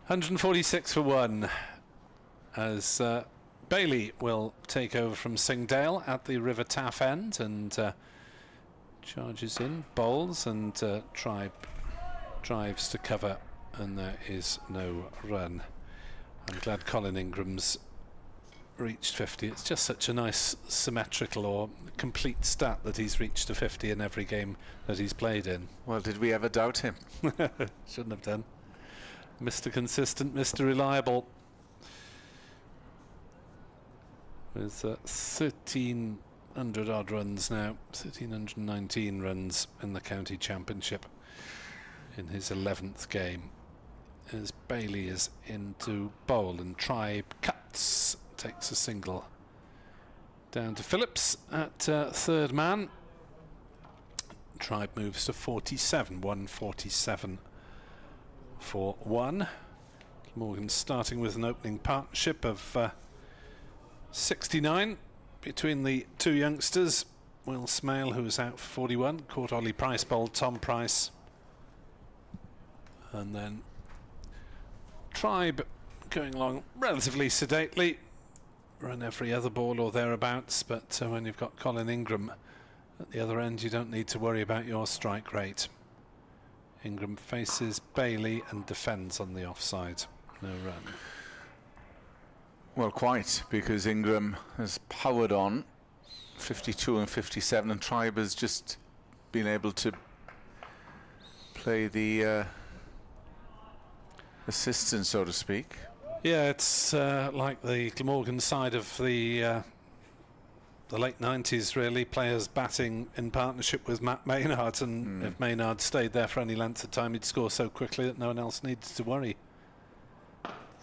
146 for 1 as Bailey will take over from Singdale at the River Taff end and charges in, bowls, and Tribe drives to cover, and there is no run. I'm glad Colin Ingram's reached 50. It's just such a nice symmetrical or complete stat that he's reached a 50 in every game that he's played in. Well, did we ever doubt him? Shouldn't have done. Mr. Consistent, Mr. Reliable. With 1,300 odd runs now, 1,319 runs in the county championship in his 11th game. As Bailey is into bowl and Tribe cuts, takes a single down to Phillips at third man. Tribe moves to 47, 147 for 1. Morgan starting with an opening partnership of 69 between the two youngsters. Will Smale, who was out for 41, caught Ollie Price, bowled Tom Price. And then Tribe going along relatively sedately, run every other ball or thereabouts, but when you've got Colin Ingram at the other end, you don't need to worry about your strike rate. Ingram faces Bailey and defends on the offside. No run. Well, quite, because Ingram has powered on 52 and 57, and Tribe has just been able to play the assistant, so to speak. Yeah, it's like the Glamorgan side of the late 90s, really. Players batting in partnership with Matt Maynard, and if Maynard stayed there for any length of time, he'd score so quickly that no one else needed to worry.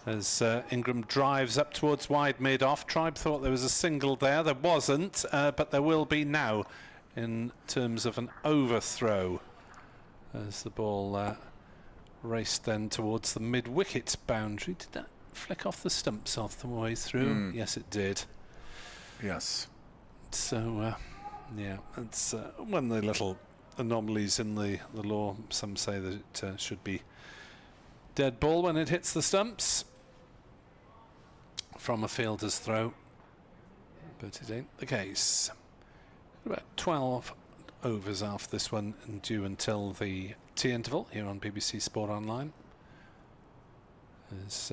As Ingram drives up towards wide mid-off. Tribe thought there was a single there. There wasn't, but there will be now in terms of an overthrow as the ball raced then towards the mid-wicket boundary. Did that flick off the stumps off the way through? Yes, it did. Yes. So, yeah, it's one of the little anomalies in the law. Some say that it should be dead ball when it hits the stumps from a fielder's throw, but it ain't the case. About 12 overs after this one and due until the tea interval here on BBC Sport Online. As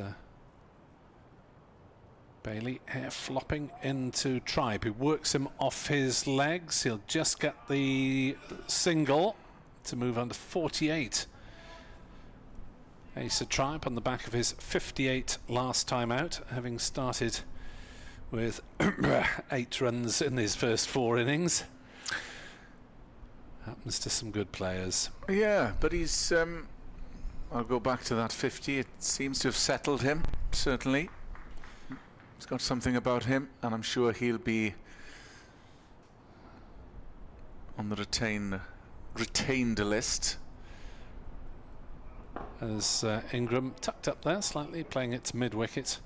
Bailey hair flopping into Tribe, who works him off his legs. He'll just get the single to move under 48. Asa Tribe on the back of his 58 last time out, having started with 8 runs in his first 4 innings. Happens to some good players. Yeah, but he's... I'll go back to that 50. It seems to have settled him, certainly. He's got something about him, and I'm sure he'll be on the retained list. As Ingram tucked up there slightly, playing it to mid-wicket.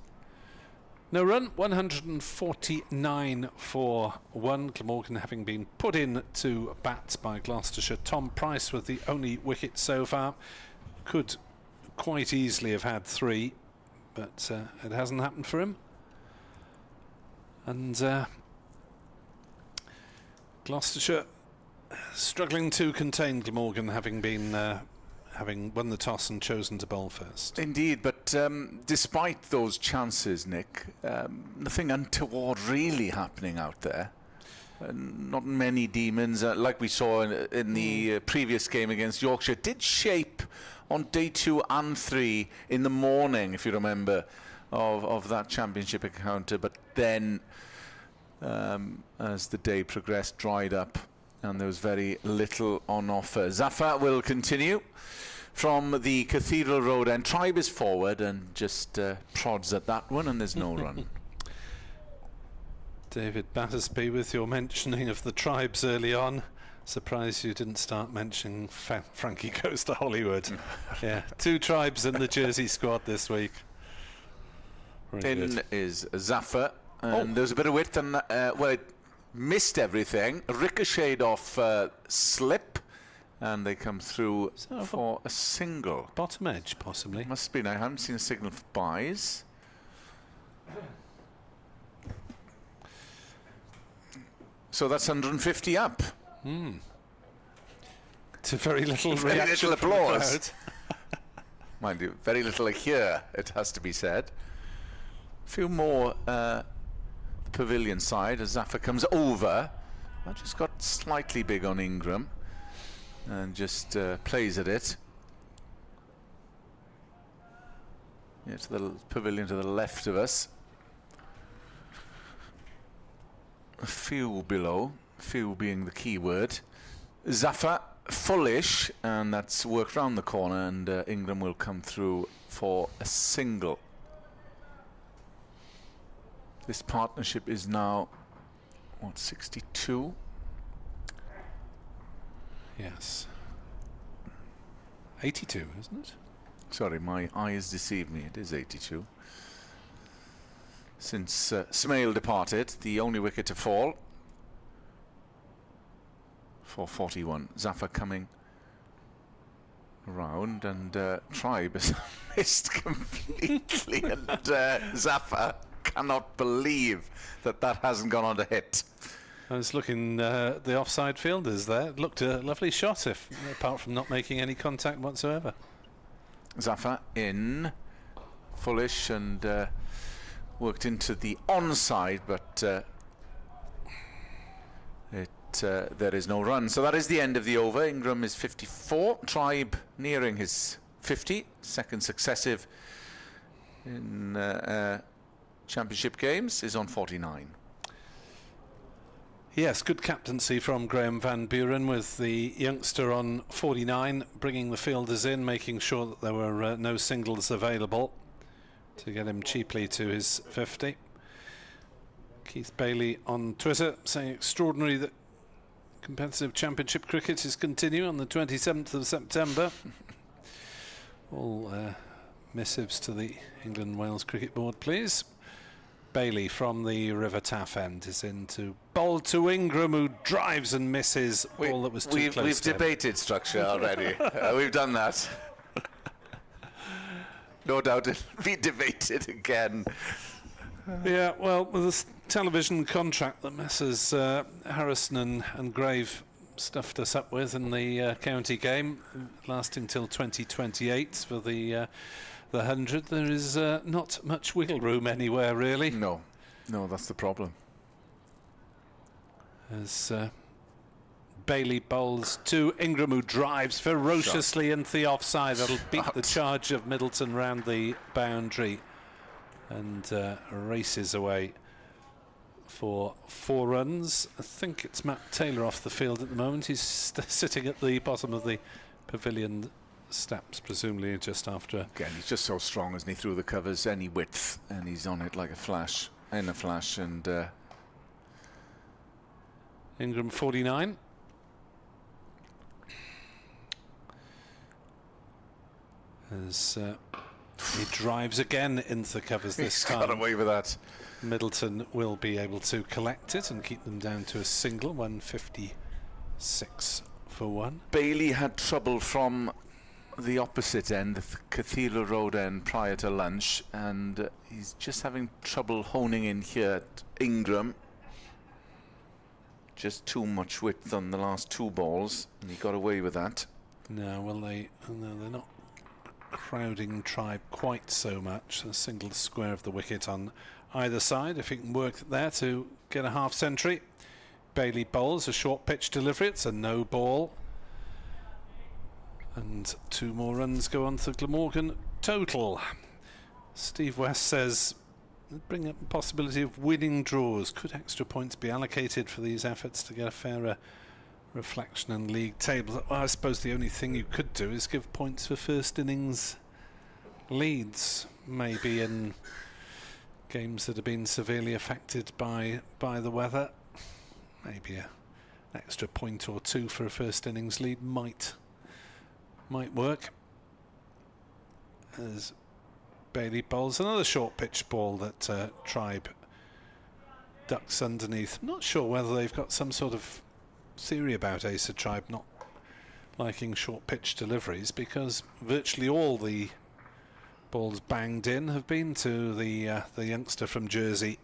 No run, 149 for 1. Glamorgan having been put in to bat by Gloucestershire. Tom Price with the only wicket so far. Could quite easily have had 3, but it hasn't happened for him. And Gloucestershire struggling to contain Glamorgan, having won the toss and chosen to bowl first. Indeed, but despite those chances, Nick, nothing untoward really happening out there. Not many demons, like we saw in the previous game against Yorkshire, did shape on day 2 and 3 in the morning, if you remember, of that championship encounter. But then, as the day progressed, dried up, and there was very little on offer. Zafar will continue from the Cathedral Road end. Tribe is forward and just prods at that one, and there's no run. David Battersby, with your mentioning of the tribes early on, surprised you didn't start mentioning Frankie Goes to Hollywood. Yeah, 2 tribes in the Jersey squad this week. In is Zafar, and there's a bit of width, and well, it missed everything, ricocheted off slip, and they come through for a single. Bottom edge, possibly. Must be. I haven't seen a signal for buys. So that's 150 up. To very little very reaction little applause. from Mind you, very little here, it has to be said. A few more the pavilion side as Zafar comes over. I just got slightly big on Ingram and just plays at it. Yeah, to the pavilion to the left of us. A few below, few being the key word. Zafar fullish, and that's worked round the corner, and Ingram will come through for a single. This partnership is now, what, 62? Yes. 82, isn't it? Sorry, my eyes deceive me. It is 82. Since Smail departed, the only wicket to fall for 41. Zafar coming around, and Tribe has missed completely, and Zafar cannot believe that hasn't gone on to hit. I was looking the offside fielders there. It looked a lovely shot, apart from not making any contact whatsoever. Zafar in, fullish, and worked into the onside, but there is no run. So that is the end of the over. Ingram is 54. Tribe nearing his 50. Second successive in championship games, is on 49. Yes, good captaincy from Graham Van Buren, with the youngster on 49, bringing the fielders in, making sure that there were no singles available to get him cheaply to his 50. Keith Bailey on Twitter saying extraordinary that competitive championship cricket is continuing on the 27th of September. All missives to the England-Wales Cricket Board, please. Bailey from the River Taff end is in to bowl to Ingram, who drives and misses. Ball that was too close. We've debated structure already. We've done that. No doubt it'll be debated again. Yeah, well, with this television contract that Messrs Harrison and Grave stuffed us up with in the county game, lasting till 2028 for the 100, there is not much wiggle room anywhere, really. No, that's the problem. As Bailey bowls to Ingram, who drives ferociously into the offside. That'll beat the charge of Middleton round the boundary and races away for 4 runs. I think it's Matt Taylor off the field at the moment. He's sitting at the bottom of the pavilion steps, presumably just after. Again, he's just so strong, isn't he? Through the covers, any width, and he's on it like a flash, and Ingram 49. As he drives again into the covers this time. Got away with that. Middleton will be able to collect it and keep them down to a single, 156 for 1. Bailey had trouble from the opposite end, the Cathedral Road end, prior to lunch, and he's just having trouble honing in here at Ingram. Just too much width on the last 2 balls, and he got away with that. No, well, they're not crowding Tribe quite so much. A single square of the wicket on either side, if he can work there to get a half century. Bailey bowls a short pitch delivery. It's a no ball, and 2 more runs go on to Glamorgan total. Steve West says, bring up the possibility of winning draws. Could extra points be allocated for these efforts to get a fairer reflection in league tables? Well, I suppose the only thing you could do is give points for first innings leads, maybe in games that have been severely affected by the weather. Maybe an extra point or 2 for a first innings lead might work. As Bailey bowls another short pitch ball that Tribe ducks underneath. I'm not sure whether they've got some sort of theory about Acer Tribe not liking short pitch deliveries, because virtually all the balls banged in have been to the youngster from Jersey,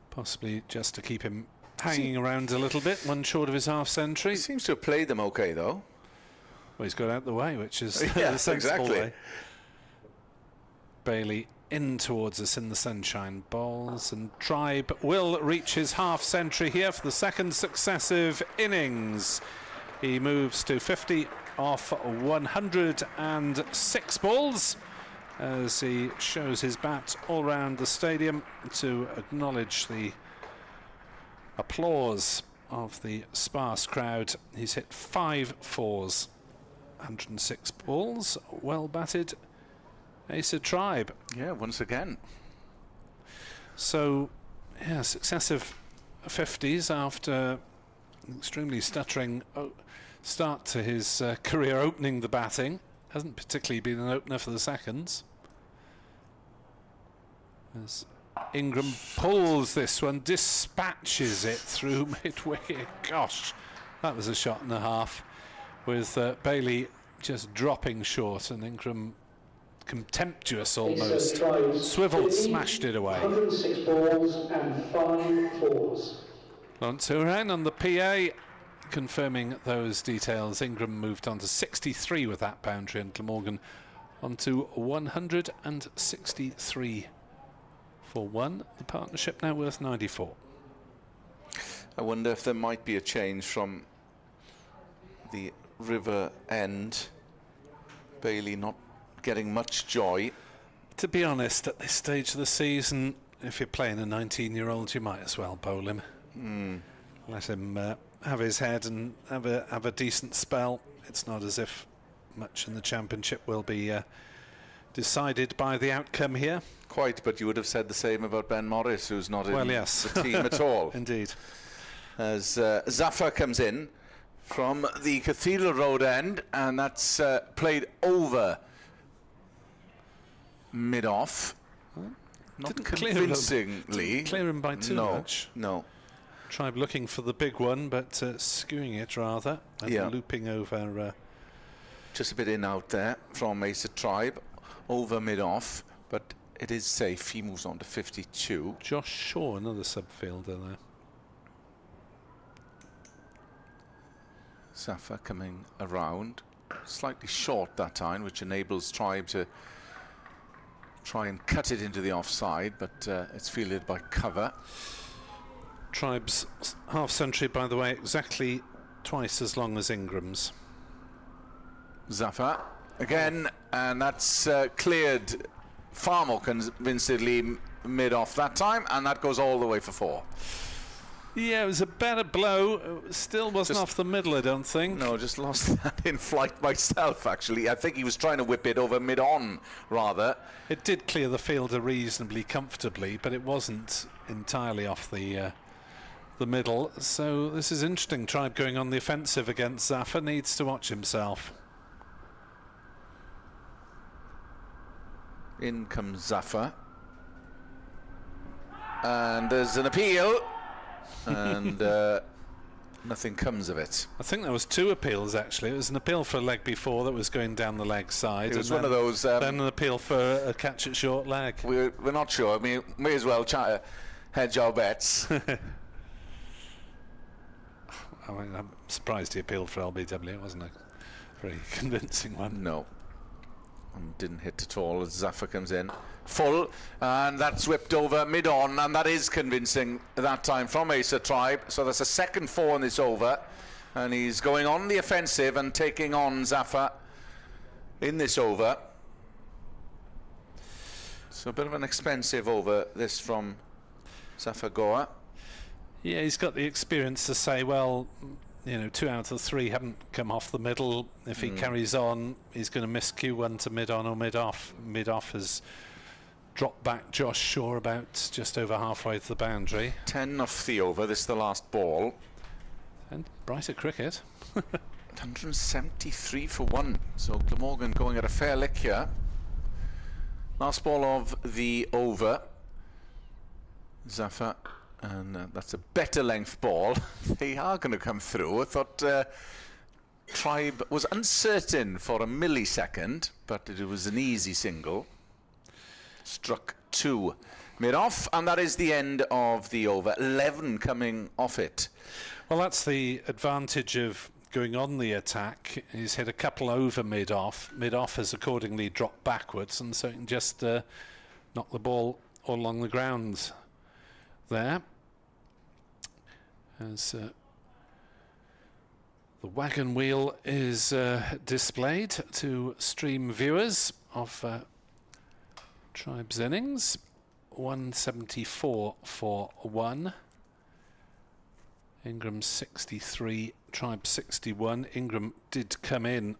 possibly just to keep him hanging around a little bit, 1 short of his half century. He seems to have played them okay though. Well, he's got out the way, which is yeah, the sensible exactly. way. Bailey in towards us in the sunshine. Bowls, and Tribe will reach his half century here for the 2nd successive innings. He moves to 50 off 106 balls as he shows his bat all round the stadium to acknowledge the applause of the sparse crowd. He's hit 5 fours, 106 balls, well batted. Acer Tribe. Yeah, once again. So, yeah, successive 50s after an extremely stuttering start to his career opening the batting. Hasn't particularly been an opener for the seconds. As Ingram pulls this one, dispatches it through mid-wicket. Gosh, that was a shot and a half, with Bailey just dropping short and Ingram contemptuous almost, swiveled, smashed it away. 106 balls and 5 fours. Lawrence Horan on the PA confirming those details. Ingram moved on to 63 with that boundary, and Glamorgan on to 163 for 1. The partnership now worth 94. I wonder if there might be a change from the river end. Bailey not getting much joy. To be honest, at this stage of the season, if you're playing a 19-year-old, you might as well bowl him. Let him have his head and have a decent spell. It's not as if much in the championship will be decided by the outcome here. Quite, but you would have said the same about Ben Morris, who's not in yes. the team at all. Indeed. As Zafar comes in from the Cathedral Road end, and that's played over mid-off. Not convincingly. Didn't clear him by too much. No. Tribe looking for the big one, but skewing it rather, and looping over. Just a bit in out there from Acer Tribe, over mid-off, but it is safe. He moves on to 52. Josh Shaw, another subfielder there. Zafar coming around, slightly short that time, which enables Tribe to try and cut it into the offside, but it's fielded by cover. Tribe's half century, by the way, exactly twice as long as Ingram's. Zafar again, and that's cleared far more convincingly mid-off that time, and that goes all the way for 4. Yeah, it was a better blow. It still wasn't off the middle, I don't think. No, just lost that in flight myself, actually. I think he was trying to whip it over mid-on, rather. It did clear the fielder reasonably comfortably, but it wasn't entirely off the middle. So this is interesting. Tribe going on the offensive against Zafar, needs to watch himself. In comes Zafar. And there's an appeal. And nothing comes of it. I think there was 2 appeals, actually. It was an appeal for a leg before that was going down the leg side. It was one of those... then an appeal for a catch at short leg. We're not sure. I mean, may as well hedge our bets. I mean, I'm surprised he appealed for LBW. It wasn't a very convincing one. No. And didn't hit at all as Zafar comes in. Full, and that's whipped over mid-on, and that is convincing that time from Acer Tribe. So that's a second 4 in this over, and he's going on the offensive and taking on Zafar in this over. So a bit of an expensive over, this from Zafar Goa. Yeah, he's got the experience to say, well, you know, 2 out of 3 haven't come off the middle. If he carries on, he's going to miss Q1 to mid-on or mid-off. Mid-off has dropped back Josh Shaw about just over halfway to the boundary. 10 off the over, this is the last ball. And brighter cricket. 173 for 1. So Glamorgan going at a fair lick here. Last ball of the over. Zafar. And that's a better length ball. They are going to come through. I thought Tribe was uncertain for a millisecond, but it was an easy single. Struck 2 mid-off, and that is the end of the over. 11 coming off it. Well, that's the advantage of going on the attack. He's hit a couple over mid-off. Mid-off has accordingly dropped backwards, and so he can just knock the ball all along the ground there. As the wagon wheel is displayed to stream viewers of Tribe's innings. 174 for 1. Ingram 63, Tribe 61. Ingram did come in,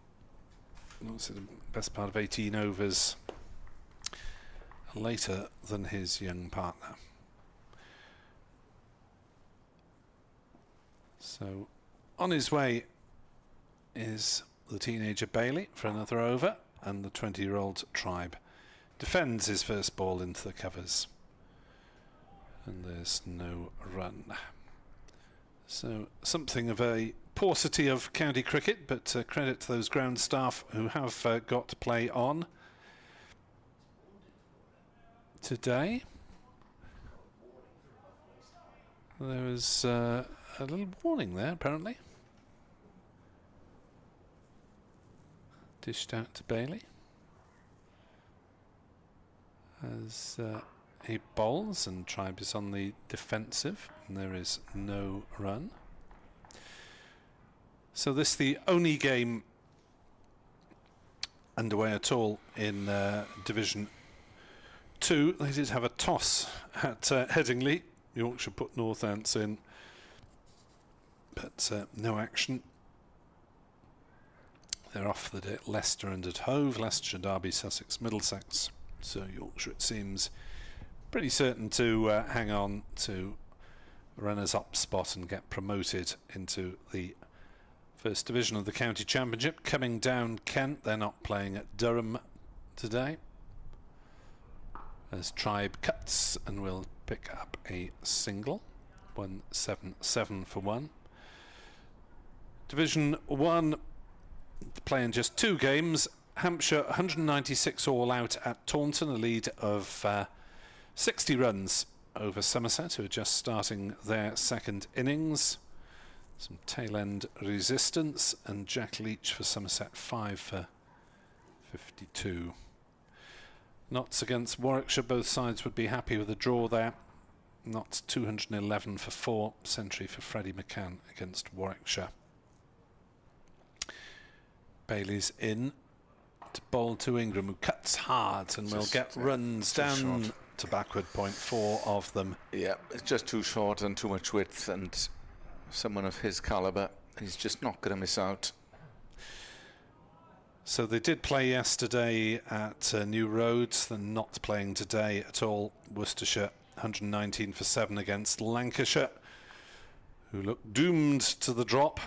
what's it, the best part of 18 overs later than his young partner. So on his way is the teenager Bailey for another over, and the 20-year-old Tribe defends his first ball into the covers. And there's no run. So something of a paucity of county cricket, but credit to those ground staff who have got to play on today. There was a little warning there, apparently. Dished out to Bailey as he bowls, and Tribe is on the defensive, and there is no run. So this is the only game underway at all in Division 2. They did have a toss at Headingley. Yorkshire put Northants in, but no action. They're off the day at Leicester and at Hove. Leicestershire, Derby, Sussex, Middlesex. So Yorkshire, it seems, pretty certain to hang on to runners-up spot and get promoted into the first division of the county championship. Coming down Kent, they're not playing at Durham today, as Tribe cuts and will pick up a single. 177 for 1. Division 1 playing just 2 games. Hampshire 196 all out at Taunton, a lead of 60 runs over Somerset, who are just starting their second innings. Some tail end resistance, and Jack Leach for Somerset 5 for 52. Notts against Warwickshire, both sides would be happy with a draw there. Notts 211 for 4, century for Freddie McCann against Warwickshire. Bailey's in to bowl to Ingram, who cuts hard and will get runs down to backward point, 4 of them. Yeah, it's just too short and too much width, and someone of his calibre, he's just not going to miss out. So they did play yesterday at New Roads. They're not playing today at all. Worcestershire 119 for 7 against Lancashire, who look doomed to the drop,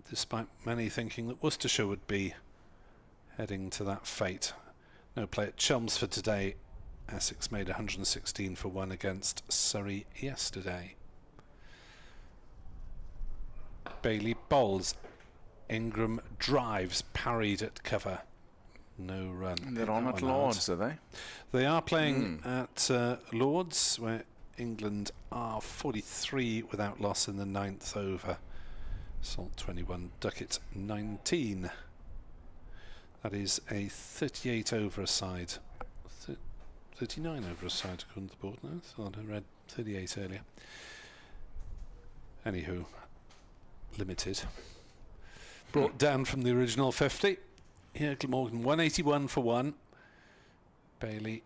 despite many thinking that Worcestershire would be heading to that fate. No play at Chelmsford today. Essex made 116 for 1 against Surrey yesterday. Bailey bowls. Ingram drives, parried at cover. No run. And they're on at Lords, are they? They are playing at Lords, where England are 43 without loss in the 9th over. Salt 21, Duckett 19. That is a 38 over a side. 39 over a side according to the board now. Thought I read 38 earlier. Anywho, limited. Brought down from the original 50. Here, Glamorgan 181 for 1. Bailey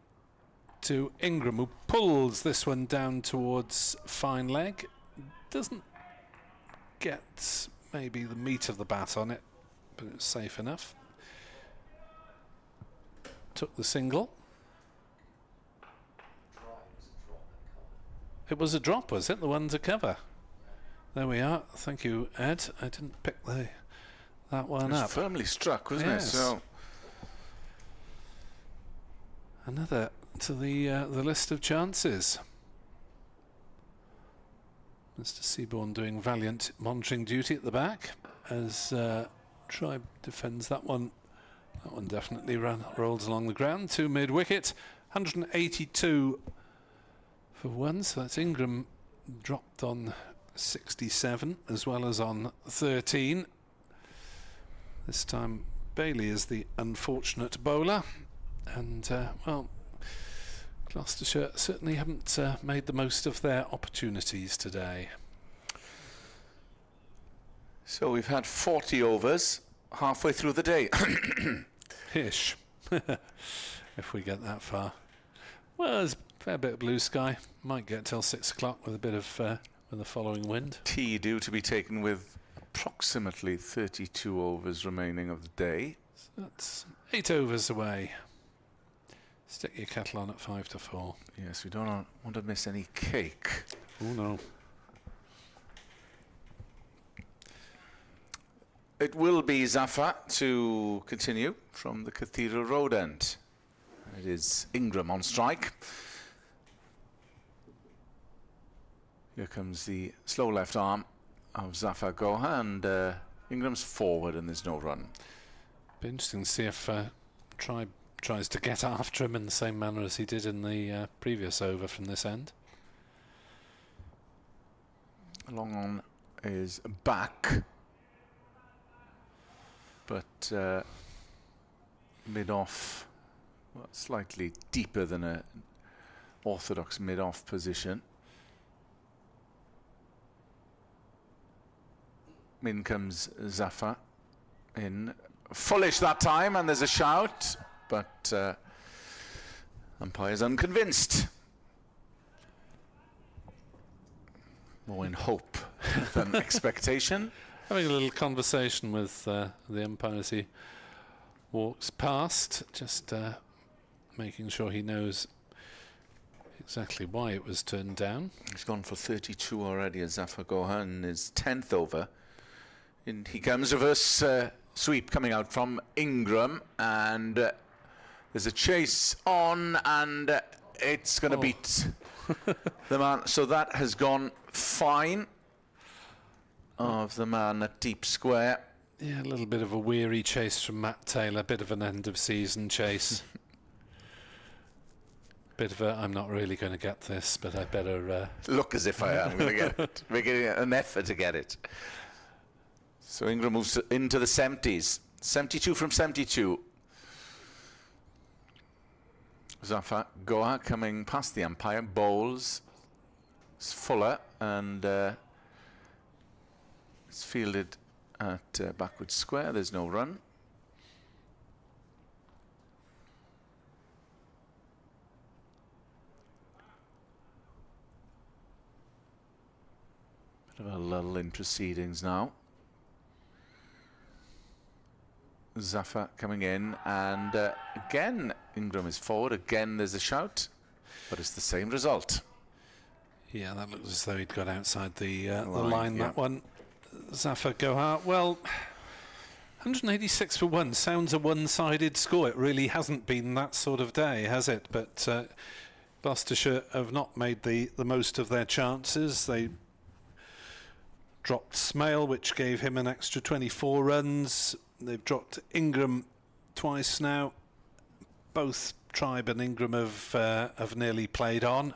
to Ingram, who pulls this one down towards fine leg. Doesn't get maybe the meat of the bat on it, but it's safe enough. Took the single. It was a drop, was it? The one to cover. There we are. Thank you, Ed. I didn't pick that one up. Firmly struck, wasn't it? So another to the list of chances. Mr. Seaborn doing valiant monitoring duty at the back as Tribe defends that one. That one definitely rolls along the ground to mid-wicket. 182 for 1, so that's Ingram dropped on 67 as well as on 13. This time Bailey is the unfortunate bowler, and well, Gloucestershire certainly haven't made the most of their opportunities today. So we've had 40 overs halfway through the day. Ish. If we get that far. Well, there's a fair bit of blue sky. Might get till 6 o'clock with a bit of with the following wind. Tea due to be taken with approximately 32 overs remaining of the day. So that's 8 overs away. Stick your kettle on at 5 to 4. Yes, we don't want to miss any cake. Oh no. It will be Zafar to continue from the Cathedral Road end. It is Ingram on strike. Here comes the slow left arm of Zafar Goha, and Ingram's forward and there's no run. Be interesting to see if Tribe tries to get after him in the same manner as he did in the previous over from this end. Long on is back, but mid-off, well, slightly deeper than an orthodox mid-off position. In comes Zafar, in fullish that time, and there's a shout, but umpire's unconvinced. More in hope than expectation. Having a little conversation with the umpire as he walks past, just making sure he knows exactly why it was turned down. He's gone for 32 already as Zafar Gohan is 10th over. And he comes, reverse sweep coming out from Ingram, and there's a chase on, and it's going to beat the man. So that has gone fine of the man at deep square. Yeah, a little bit of a weary chase from Matt Taylor, bit of an end of season chase. Bit of a, I'm not really going to get this, but I better look as if I am going to get it. Making an effort to get it. So Ingram moves into the 70s. 72 from 72. Zafar Goa coming past the umpire, bowls. It's Fuller, and it's fielded at backward square. There's no run. Bit of a lull in proceedings now. Zafar coming in, and again Ingram is forward. Again there's a shout, but it's the same result. Yeah, that looks as though he'd got outside the line, that one. Zafar Gohar, well, 186 for one sounds a one-sided score. It really hasn't been that sort of day, has it? But Gloucestershire have not made the most of their chances. They dropped Smale, which gave him an extra 24 runs. They've dropped Ingram twice now. Both Tribe and Ingram have nearly played on.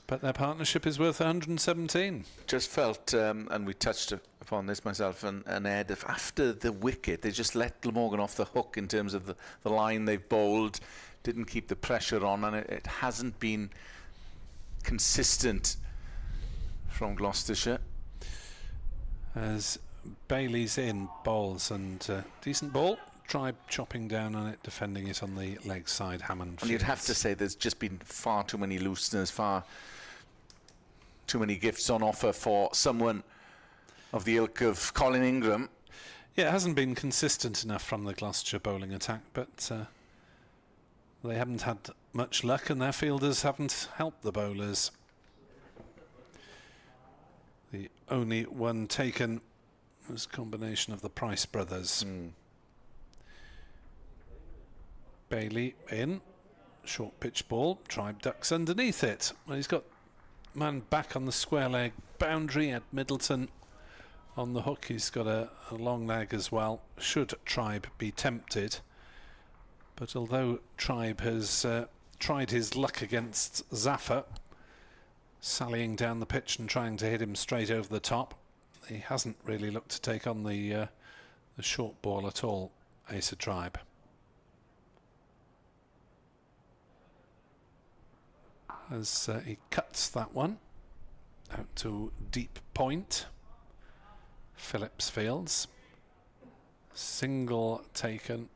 But their partnership is worth 117. Just felt, and we touched upon this myself and Ed, if after the wicket, they just let Glamorgan off the hook in terms of the line they've bowled, didn't keep the pressure on, and it hasn't been consistent from Gloucestershire. As Bailey's in, bowls, and decent ball. Tribe chopping down on it, defending it on the leg side, Hammond. And you'd have to say there's just been far too many looseners, far too many gifts on offer for someone of the ilk of Colin Ingram. Yeah, it hasn't been consistent enough from the Gloucestershire bowling attack, but they haven't had much luck, and their fielders haven't helped the bowlers. The only one taken was a combination of the Price brothers. Bailey in, short pitch ball, Tribe ducks underneath it. Well, he's got man back on the square leg boundary at Middleton on the hook. He's got a long leg as well, should Tribe be tempted. But although Tribe has tried his luck against Zafar, sallying down the pitch and trying to hit him straight over the top, he hasn't really looked to take on the short ball at all, Asa Tribe. As he cuts that one out to deep point, Phillips Fields, single taken,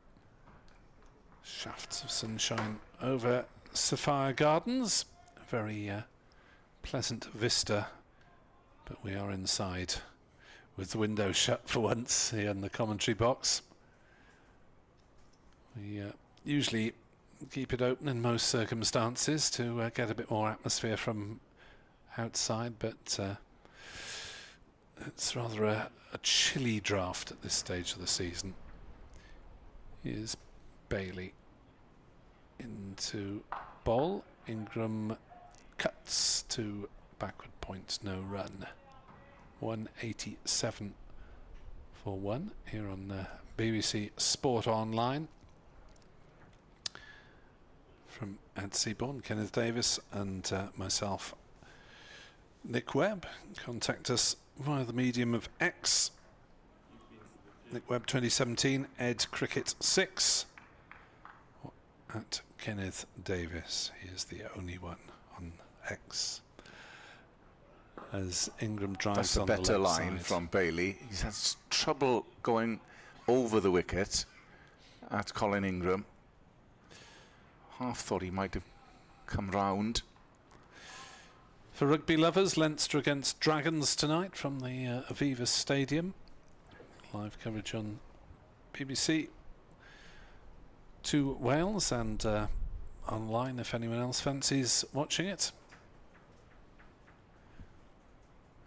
shafts of sunshine over Sapphire Gardens, a very pleasant vista, but we are inside with the window shut for once here in the commentary box. We usually keep it open in most circumstances to get a bit more atmosphere from outside, but it's rather a chilly draft at this stage of the season. Here's Bailey into bowl. Ingram cuts to backward point, no run. 187 for one here on BBC Sport Online. From Ed Seaborn, Kenneth Davis and myself, Nick Webb. Contact us via the medium of X. Nick Webb 2017, Ed Cricket 6. At Kenneth Davis, he is the only one on X. As Ingram drives on the left side. That's a better line from Bailey. He's had trouble going over the wicket at Colin Ingram. Half thought he might have come round. For rugby lovers, Leinster against Dragons tonight from the Aviva Stadium. Live coverage on BBC 2 Wales and online if anyone else fancies watching it.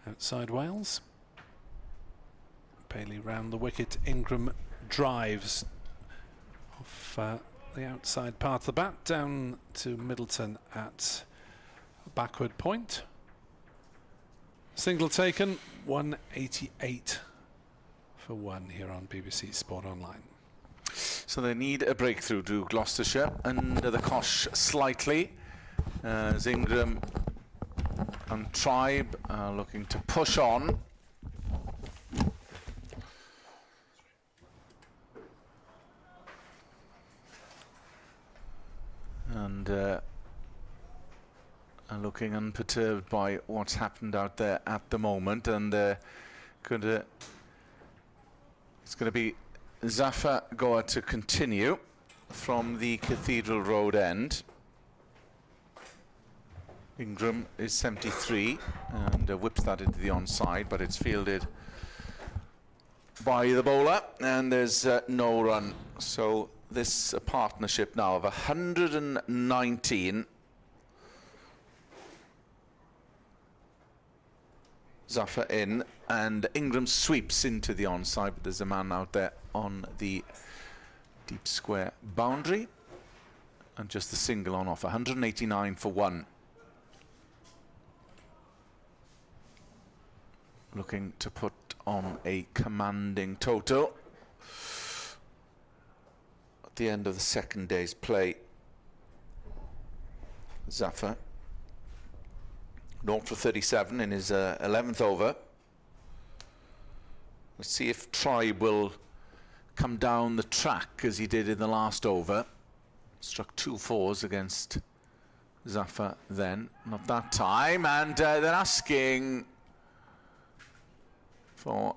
Outside Wales. Bailey round the wicket. Ingram drives off the outside part of the bat down to Middleton at a backward point. Single taken, 188 for one here on BBC Sport Online. So they need a breakthrough, do Gloucestershire, under the cosh slightly, as Ingram and Tribe are looking to push on. And are looking unperturbed by what's happened out there at the moment, and it's going to be Zafar Goa to continue from the Cathedral Road end. Ingram is 73 and whips that into the onside, but it's fielded by the bowler and there's no run. So this partnership now of 119. Zafar in, and Ingram sweeps into the onside, but there's a man out there on the deep square boundary, and just the single on off. 189 for 1. Looking to put on a commanding total at the end of the second day's play. Zafar 0 for 37 in his 11th over. Let's see if Tribe will come down the track as he did in the last over. Struck 2 fours against Zafar then, not that time, and they're asking for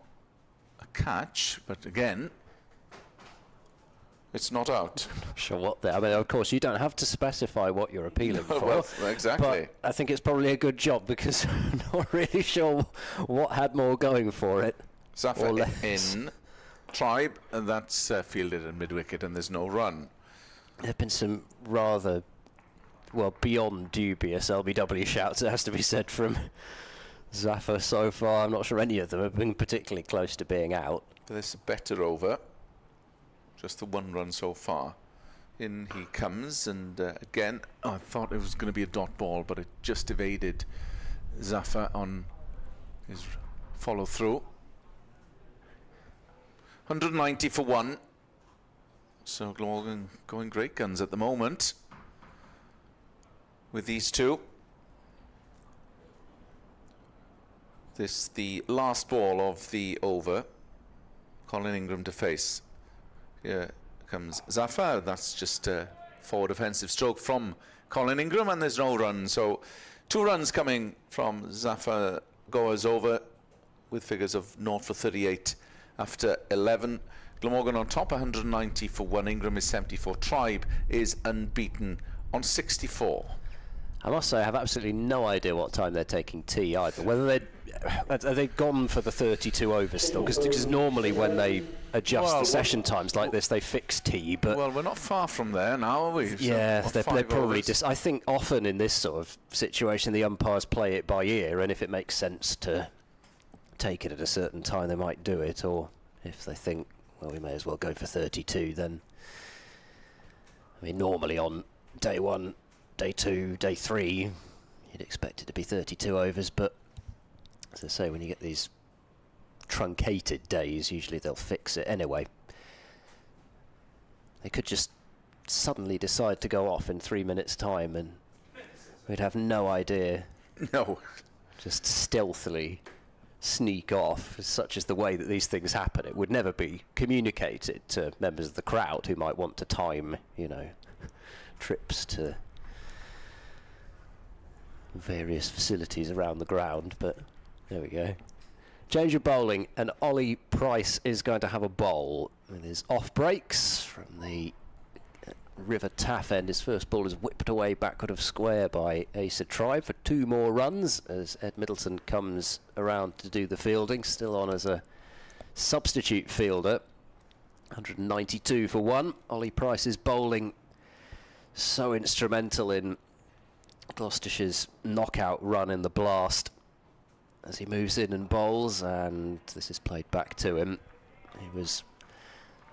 a catch, but again, it's not out. I'm not sure what I mean, of course, you don't have to specify what you're appealing for. Well, exactly. But I think it's probably a good job because I'm not really sure what had more going for it. Zafar in, Tribe, and that's fielded at mid-wicket, and there's no run. There have been some rather, well, beyond dubious LBW shouts, it has to be said, from Zafar so far. I'm not sure any of them have been particularly close to being out. But this is a better over. Just the 1 run so far. In he comes, and again, I thought it was going to be a dot ball, but it just evaded Zafar on his follow through. 190 for 1. So Glamorgan going great guns at the moment with these two. This the last ball of the over. Colin Ingram to face. Here comes Zafar. That's just a forward offensive stroke from Colin Ingram, and there's no run. So 2 runs coming from Zafar. Goers over with figures of 0 for 38 after 11. Glamorgan on top, 190 for 1. Ingram is 74. Tribe is unbeaten on 64. I must say I have absolutely no idea what time they're taking tea either. Whether they've gone for the 32 overs still, because normally when they adjust the session times like this, they fix tea. But well, we're not far from there now, are we? Yeah, so, they're probably just. I think often in this sort of situation, the umpires play it by ear, and if it makes sense to take it at a certain time, they might do it. Or if they think, well, we may as well go for 32, then. I mean, normally on day 1. Day 2, day 3, you'd expect it to be 32 overs, but as I say, when you get these truncated days, usually they'll fix it anyway. They could just suddenly decide to go off in 3 minutes' time and we'd have no idea. No. Just stealthily sneak off, such as the way that these things happen. It would never be communicated to members of the crowd who might want to time, you know, trips to various facilities around the ground, but there we go. Change of bowling, and Ollie Price is going to have a bowl with his off breaks from the River Taff end. His first ball is whipped away backward of square by Asa Tribe for 2 more runs as Ed Middleton comes around to do the fielding, still on as a substitute fielder. 192 for 1. Ollie Price's bowling so instrumental in Gloucestershire's knockout run in the Blast as he moves in and bowls, and this is played back to him. He was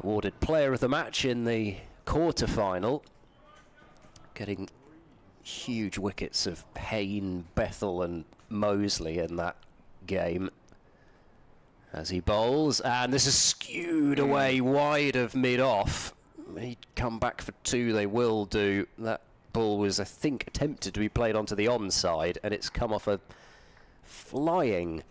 awarded player of the match in the quarter-final, getting huge wickets of Hayne, Bethel and Mosley in that game as he bowls, and this is skewed away wide of mid-off. He'd come back for 2, they will do. That ball was, I think, attempted to be played onto the onside, and it's come off a flying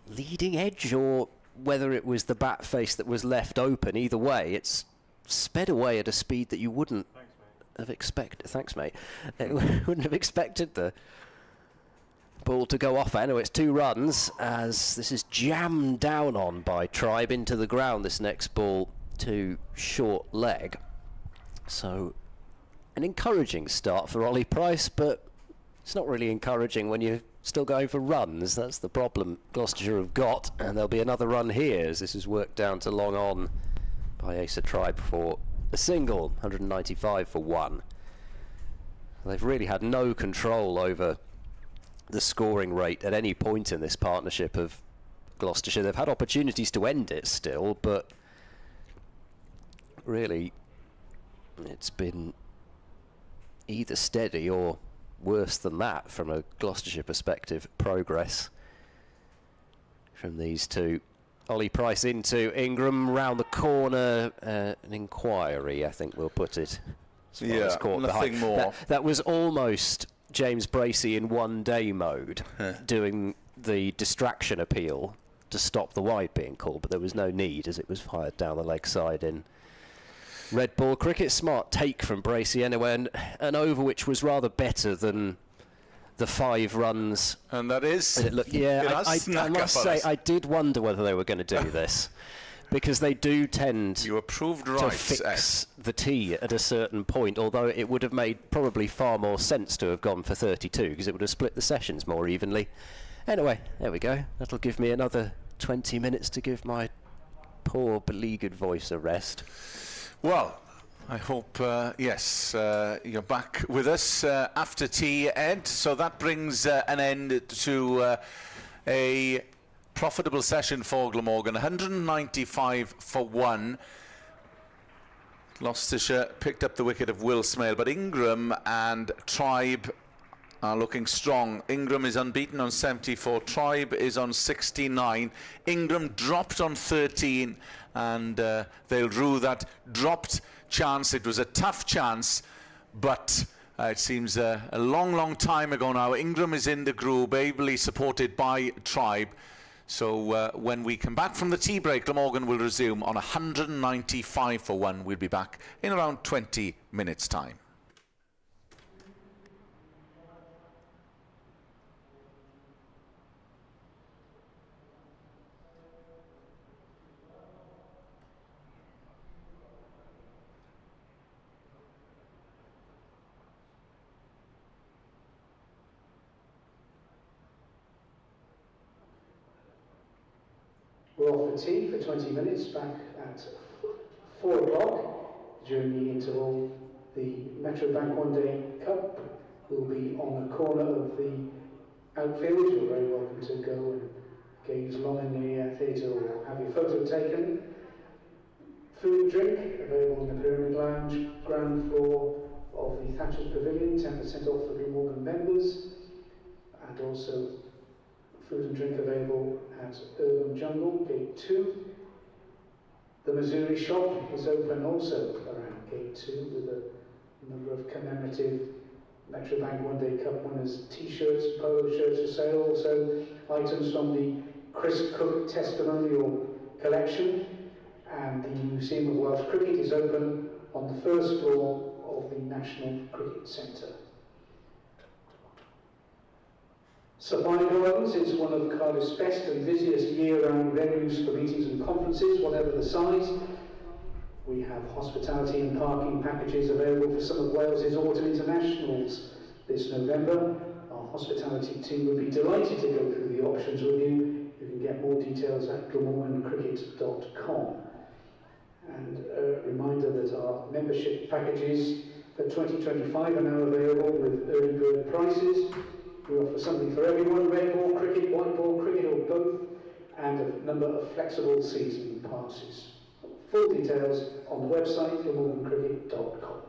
leading edge, or whether it was the bat face that was left open. Either way, it's sped away at a speed that you wouldn't have expected. Thanks, mate. Wouldn't have expected the ball to go off. I know it's 2 runs as this is jammed down on by Tribe into the ground. This next ball to short leg. So an encouraging start for Ollie Price, but It's not really encouraging when you're still going for runs. That's the problem Gloucestershire have got, and there'll be another run here as this is worked down to long on by Asa Tribe for a single, 195 for one. They've really had no control over the scoring rate at any point in this partnership of Gloucestershire. They've had opportunities to end it still, but really it's been either steady or worse than that from a Gloucestershire perspective. Progress from these two. Ollie Price into Ingram, round the corner, an inquiry, I think we'll put it. Yeah, nothing more. That was almost James Bracey in one-day mode, doing the distraction appeal to stop the wide being called, but there was no need as it was fired down the leg side in red ball cricket. Smart take from Bracey anyway, and an over which was rather better than the 5 runs. And that is... I must say, I did wonder whether they were going to do this, because they do tend to fix the tee at a certain point, although it would have made probably far more sense to have gone for 32, because it would have split the sessions more evenly. Anyway, there we go. That'll give me another 20 minutes to give my poor, beleaguered voice a rest. Well, I hope, yes, you're back with us after tea, Ed. So that brings an end to a profitable session for Glamorgan. 195 for one. Gloucestershire picked up the wicket of Will Smale, but Ingram and Tribe are looking strong. Ingram is unbeaten on 74. Tribe is on 69. Ingram dropped on 13, and they'll rue that dropped chance. It was a tough chance, but it seems a long time ago now. Ingram is in the group, ably supported by Tribe. So when we come back from the tea break, Glamorgan will resume on 195 for one. We'll be back in around 20 minutes' time. We're off for tea for 20 minutes, back at 4 o'clock. During the interval, the Metro Bank One Day Cup will be on the corner of the outfield. You're very welcome to go and gaze long in the theatre or have your photo taken. Food and drink available in the Pyramid Lounge, ground floor of the Thatcher's Pavilion, 10% off for Glamorgan members, and also food and drink available at Urban Jungle, Gate 2. The Missouri shop is open also around Gate 2 with a number of commemorative Metro Bank One Day Cup winners t-shirts, polo shirts for sale, also items from the Chris Cook testimonial collection. And the Museum of Welsh Cricket is open on the first floor of the National Cricket Centre. Supply Gardens is one of Cardiff's best and busiest year-round venues for meetings and conferences, whatever the size. We have hospitality and parking packages available for some of Wales's autumn internationals this November. Our hospitality team would be delighted to go through the options with you. You can get more details at glamorgancricket.com. And a reminder that our membership packages for 2025 are now available with early bird prices. We offer something for everyone: red ball cricket, white ball cricket, or both, and a number of flexible season passes. Full details on the website glamorgancricket.com.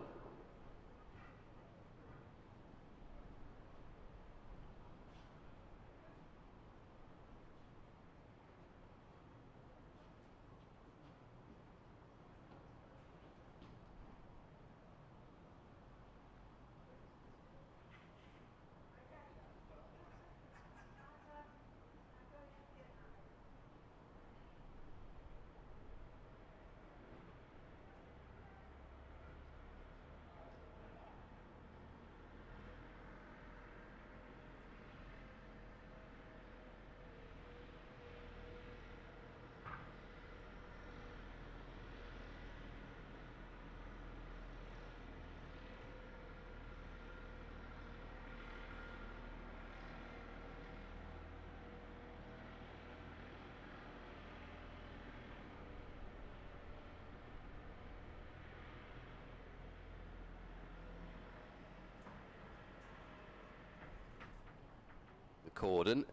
cordon.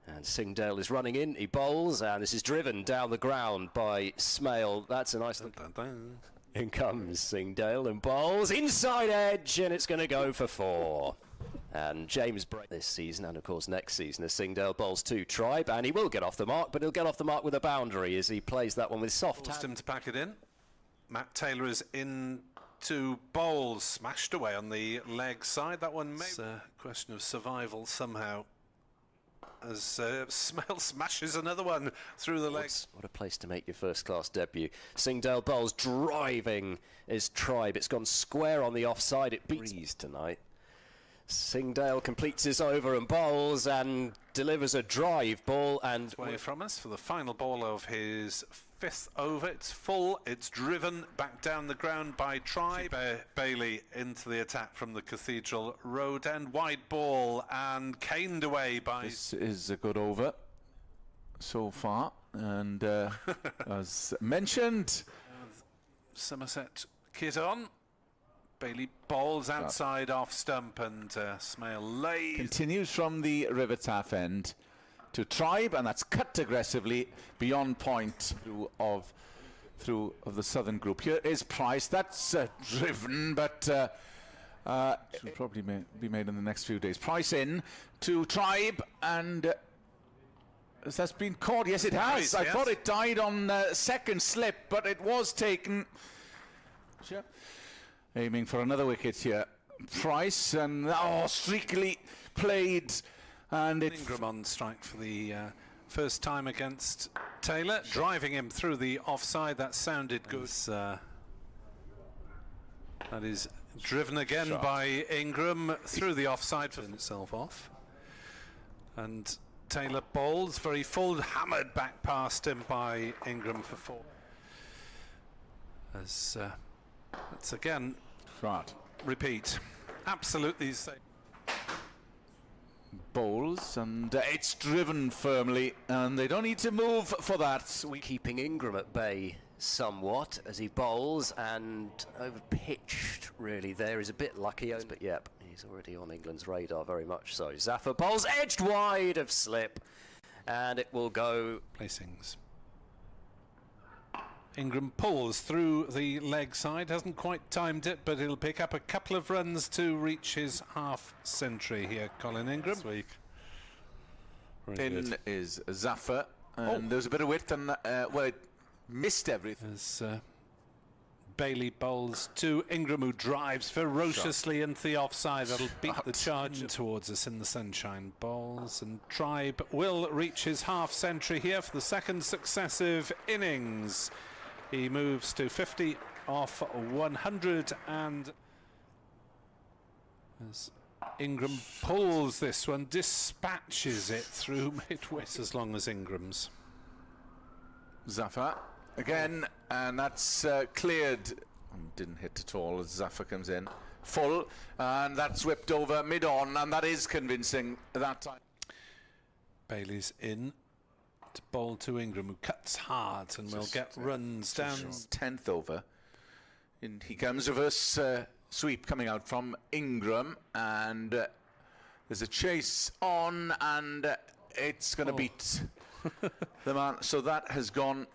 And Singdale is running in, he bowls, and this is driven down the ground by Smale. That's a nice look. In comes Singdale and bowls, inside edge, and it's going to go for 4. And James break this season, and of course next season, as Singdale bowls to Tribe, and he will get off the mark, but he'll get off the mark with a boundary as he plays that one with soft Forced him to pack it in. Matt Taylor is in to bowl, smashed away on the leg side. That one may be a question of survival somehow, as Smell smashes another one through the legs. What a place to make your first-class debut. Singdale bowls, driving his Tribe. It's gone square on the offside. It beats tonight. Singdale completes his over and bowls and delivers a drive ball and away from us for the final ball of his 5th over. It's full, it's driven back down the ground by Tribe. Bailey into the attack from the Cathedral Road end. Wide ball and caned away by... This is a good over so far, and as mentioned, Somerset kit on. Bailey bowls outside off stump, and Smale lays. Continues from the river taff end to Tribe, and that's cut aggressively beyond point through of the southern group. Here is Price. That's driven, but should probably be made in the next few days. Price in to Tribe, and has that been caught? Yes, it has. I thought it died on second slip, but it was taken. Sure. Aiming for another wicket here. Price, and streakily played, and Ingram on strike for the first time against Taylor, driving him through the offside. That sounded good. That is driven again by Ingram through the offside for itself off. And Taylor bowls very full, hammered back past him by Ingram for 4. As that's again repeat. Absolutely safe. Bowls, and it's driven firmly, and they don't need to move for that. Keeping Ingram at bay somewhat as he bowls, and over-pitched really there. He's a bit lucky, but yep, he's already on England's radar very much so. Zafar bowls, edged wide of slip, and it will go. Placings. Ingram pulls through the leg side, hasn't quite timed it, but he'll pick up a couple of runs to reach his half-century here, Colin Ingram. This week. In is Zafar, and there's a bit of width, and well, it missed everything. As Bailey bowls to Ingram, who drives ferociously into the offside. That'll beat the charge towards us in the sunshine. Bowls, and Tribe will reach his half-century here for the second successive innings. He moves to 50 off 100, and as Ingram pulls this one, dispatches it through mid-wicket as long as Ingram's. Zafar again, and that's cleared. Didn't hit at all as Zafar comes in. Full, and that's whipped over mid-on, and that is convincing that time. Bailey's in to bowl to Ingram, who cuts hard and will get runs down. 10th over. And he comes, reverse sweep coming out from Ingram, and there's a chase on, and it's going to beat the man. So that has gone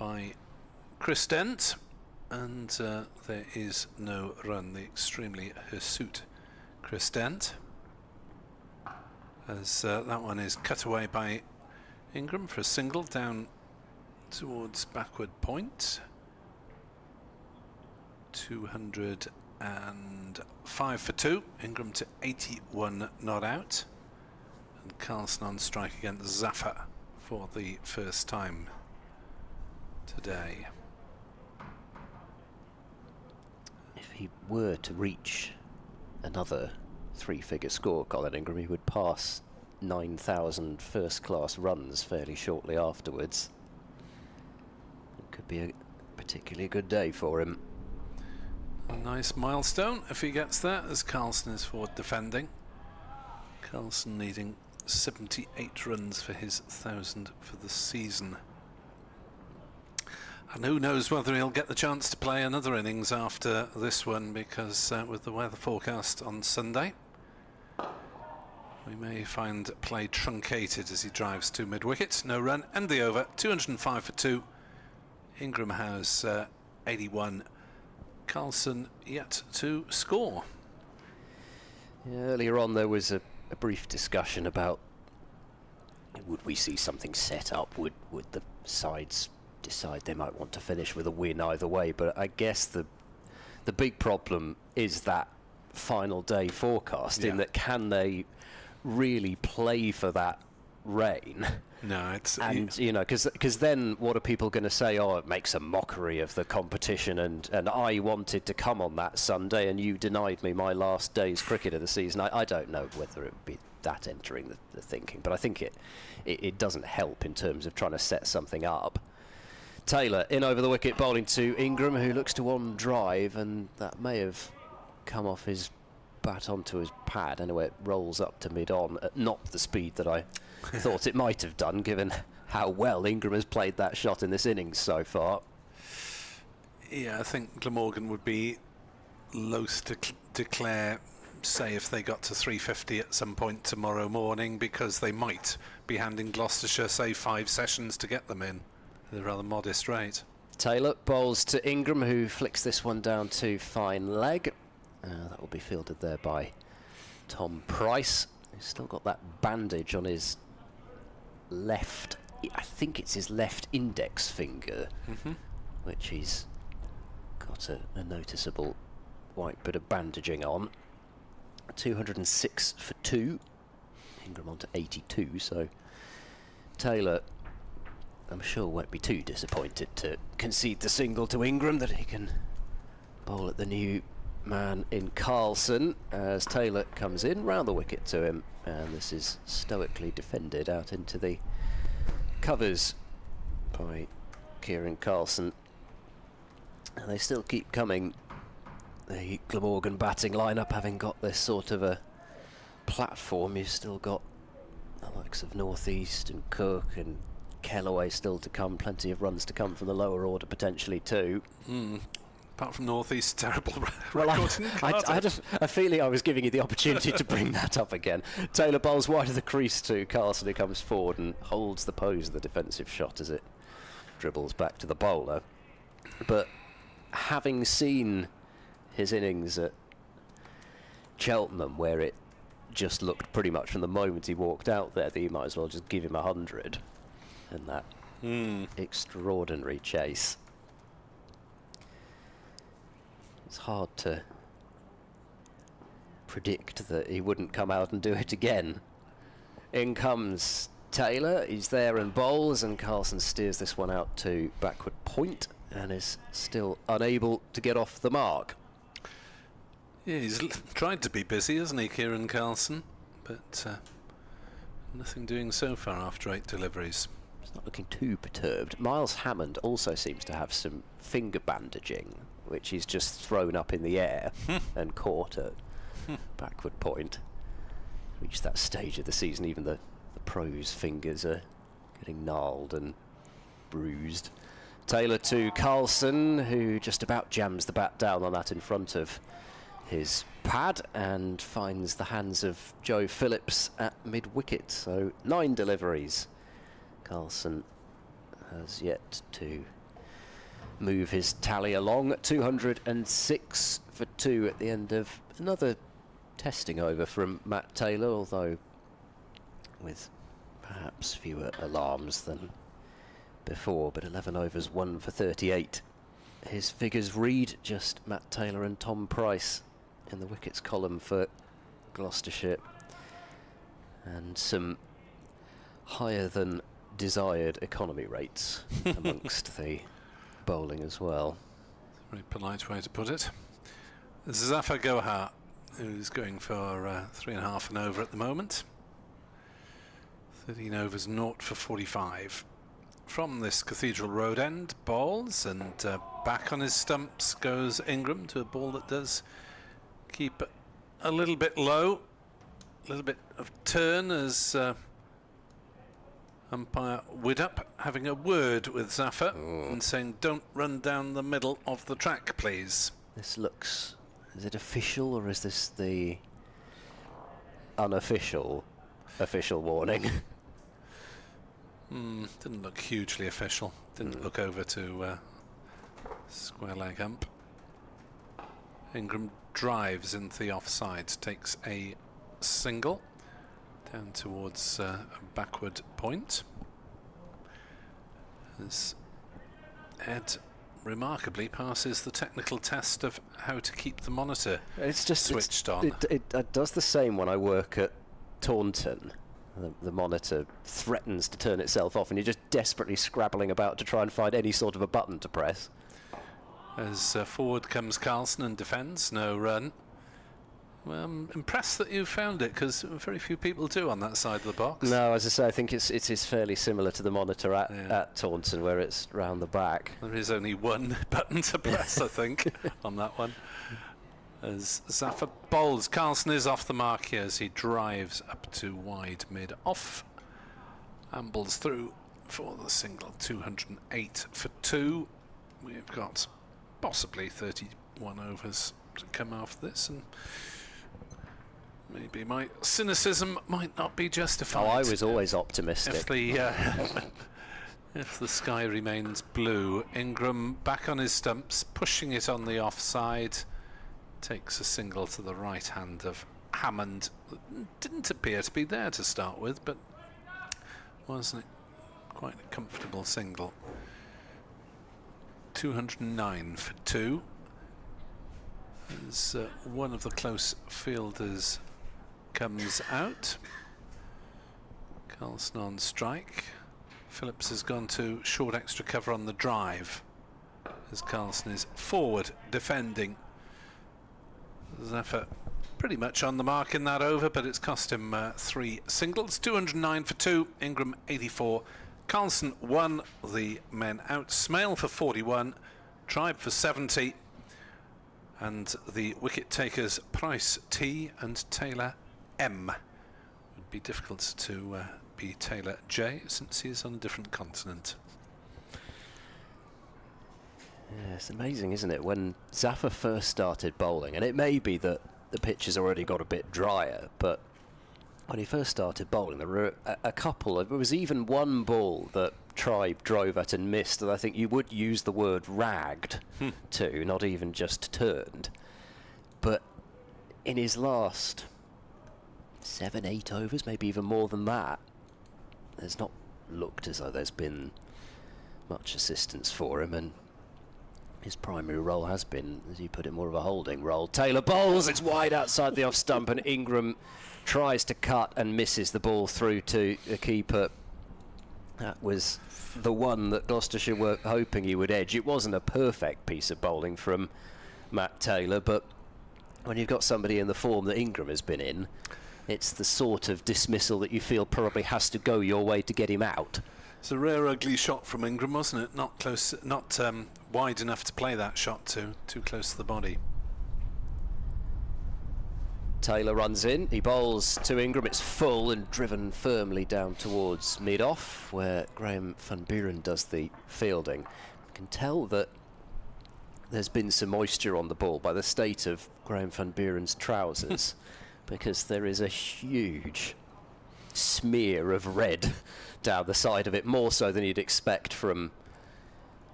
by Chris Dent, and there is no run. The extremely hirsute Chris Dent, as that one is cut away by Ingram for a single down towards backward point. 205 for 2. Ingram to 81 not out, and Carlson on strike against Zafar for the first time today. If he were to reach another three-figure score, Colin Ingram, he would pass 9,000 first-class runs fairly shortly afterwards. It could be a particularly good day for him. A nice milestone if he gets there, as Carlson is forward defending. Carlson needing 78 runs for his 1,000 for the season. And who knows whether he'll get the chance to play another innings after this one, because with the weather forecast on Sunday, we may find play truncated as he drives to mid-wicket. No run, and the over. 205 for 2. Ingram has 81. Carlson yet to score. Yeah, earlier on there was a brief discussion about would we see something set up, would the sides decide they might want to finish with a win either way, but I guess the big problem is that final day forecast, in that can they really play for that rain? No, it's... And, you know, because then what are people going to say? Oh, it makes a mockery of the competition, and I wanted to come on that Sunday and you denied me my last day's cricket of the season. I don't know whether it would be that entering the thinking, but I think it doesn't help in terms of trying to set something up. Taylor in over the wicket, bowling to Ingram, who looks to one drive, and that may have come off his bat onto his pad. Anyway, it rolls up to mid-on at not the speed that I thought it might have done, given how well Ingram has played that shot in this innings so far. Yeah, I think Glamorgan would be loath to declare, say, if they got to 350 at some point tomorrow morning, because they might be handing Gloucestershire, say, 5 sessions to get them in at a rather modest rate. Taylor bowls to Ingram, who flicks this one down to fine leg. That will be fielded there by Tom Price. He's still got that bandage on his left, I think it's his left index finger, which he's got a noticeable white bit of bandaging on. 206 for 2. Ingram on to 82, so Taylor, I'm sure, won't be too disappointed to concede the single to Ingram, that he can bowl at the new man in Carlson, as Taylor comes in round the wicket to him, and this is stoically defended out into the covers by Kieran Carlson. And they still keep coming, the Glamorgan batting lineup, having got this sort of a platform. You've still got the likes of North East and Cook and Kellaway still to come, plenty of runs to come from the lower order potentially too. Apart from North East, terrible well, record. I had a feeling I was giving you the opportunity to bring that up again. Taylor bowls wide of the crease to Carlson, who comes forward and holds the pose of the defensive shot as it dribbles back to the bowler. But having seen his innings at Cheltenham, where it just looked pretty much from the moment he walked out there that you might as well just give him 100 in that extraordinary chase. It's hard to predict that he wouldn't come out and do it again. In comes Taylor, he's there and bowls, and Carlson steers this one out to backward point and is still unable to get off the mark. Yeah, he's tried to be busy, hasn't he, Kieran Carlson? But nothing doing so far after 8 deliveries. He's not looking too perturbed. Miles Hammond also seems to have some finger bandaging, which he's just thrown up in the air and caught at backward point. Reached that stage of the season, even the pros' fingers are getting gnarled and bruised. Taylor to Carlson, who just about jams the bat down on that in front of his pad and finds the hands of Joe Phillips at mid-wicket. So 9 deliveries. Carlson has yet to move his tally along. 206 for 2 at the end of another testing over from Matt Taylor, although with perhaps fewer alarms than before, but 11 overs, 1 for 38. His figures read just Matt Taylor and Tom Price in the wickets column for Gloucestershire, and some higher than desired economy rates amongst the bowling as well. Very polite way to put it. Zafar Gohar, who's going for 3.5 and over at the moment. 13 overs, 0 for 45. From this Cathedral Road end, bowls, and back on his stumps goes Ingram to a ball that does keep a little bit low. A little bit of turn as umpire Widup having a word with Zafar and saying, don't run down the middle of the track, please. This looks... Is it official, or is this the unofficial warning? Didn't look hugely official. Didn't look over to square leg ump. Ingram drives into the offside, takes a single down towards a backward point. As Ed remarkably passes the technical test of how to keep the monitor switched on. It does the same when I work at Taunton. The monitor threatens to turn itself off and you're just desperately scrabbling about to try and find any sort of a button to press. As forward comes Carlson and defends, no run. Well, I'm impressed that you found it, because very few people do on that side of the box. No, as I say, I think it is fairly similar to the monitor at Taunton, where it's round the back. There is only one button to press, I think, on that one. As Zafar bowls, Carlson is off the mark here as he drives up to wide mid-off. Ambles through for the single, 208 for 2. We've got possibly 31 overs to come after this, and maybe my cynicism might not be justified. Oh, I was always optimistic. If the sky remains blue. Ingram back on his stumps, pushing it on the offside. Takes a single to the right hand of Hammond. Didn't appear to be there to start with, but wasn't it quite a comfortable single. 209 for 2. As one of the close fielders comes out. Carlson on strike. Phillips has gone to short extra cover on the drive as Carlson is forward defending. Zafar pretty much on the mark in that over, but it's cost him 3 singles. 209 for 2. Ingram 84. Carlson 1. The men out. Smale for 41. Tribe for 70. And the wicket takers Price T and Taylor M. Would be difficult to be Taylor J, since he is on a different continent. Yeah, it's amazing, isn't it, when Zafar first started bowling, and it may be that the pitch has already got a bit drier, but when he first started bowling, there were a couple of, there was even one ball that Tribe drove at and missed, and I think you would use the word ragged to, not even just turned. But in his last 7, 8 overs, maybe even more than that, there's not looked as though there's been much assistance for him, and his primary role has been, as you put it, more of a holding role. Taylor bowls, it's wide outside the off stump, and Ingram tries to cut and misses the ball through to the keeper. That was the one that Gloucestershire were hoping he would edge. It wasn't a perfect piece of bowling from Matt Taylor, but when you've got somebody in the form that Ingram has been in, it's the sort of dismissal that you feel probably has to go your way to get him out. It's a rare ugly shot from Ingram, wasn't it? Not close, not wide enough to play that shot to, too close to the body. Taylor runs in, he bowls to Ingram, it's full and driven firmly down towards mid-off, where Graham van Buren does the fielding. You can tell that there's been some moisture on the ball by the state of Graham van Buren's trousers, because there is a huge smear of red down the side of it, more so than you'd expect from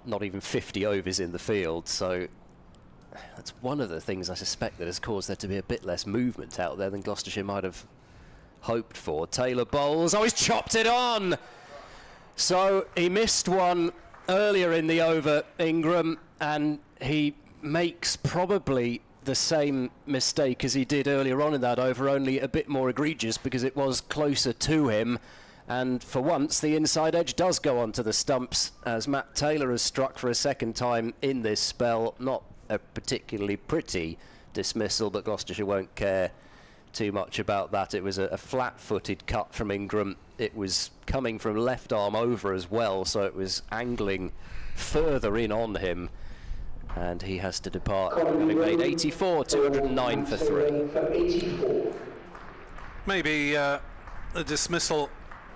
not even 50 overs in the field, so that's one of the things I suspect that has caused there to be a bit less movement out there than Gloucestershire might have hoped for. Taylor bowls. Oh, he's chopped it on! So he missed one earlier in the over, Ingram, and he makes probably the same mistake as he did earlier on in that over, only a bit more egregious because it was closer to him. And for once, the inside edge does go onto the stumps as Matt Taylor has struck for a second time in this spell. Not a particularly pretty dismissal, but Gloucestershire won't care too much about that. It was a flat-footed cut from Ingram. It was coming from left arm over as well, so it was angling further in on him. And he has to depart, having made 84, 209 for 3. Maybe a dismissal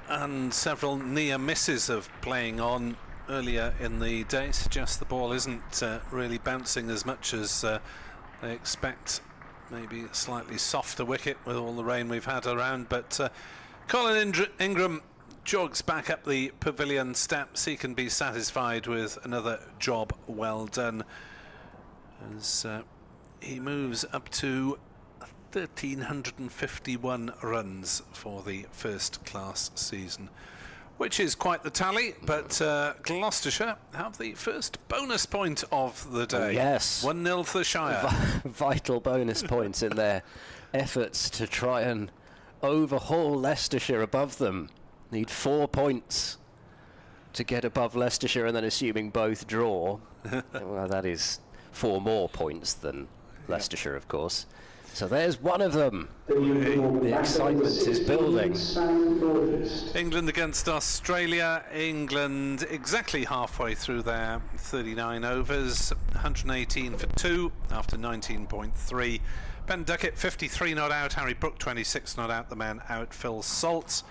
and several near misses of playing on earlier in the day suggest the ball isn't really bouncing as much as they expect. Maybe a slightly softer wicket with all the rain we've had around, but Colin Ingram jogs back up the pavilion steps. He can be satisfied with another job well done as he moves up to 1,351 runs for the first class season, which is quite the tally, but Gloucestershire have the first bonus point of the day. Yes. 1-0 to the Shire. Vital bonus points in their efforts to try and overhaul Leicestershire above them. Need 4 points to get above Leicestershire, and then assuming both draw, well, that is 4 more points than Leicestershire, of course. So there's one of them. The excitement is building. England against Australia. England exactly halfway through their 39 overs, 118 for 2 after 19.3. Ben Duckett 53 not out, Harry Brook 26 not out, the man out, Phil Salt.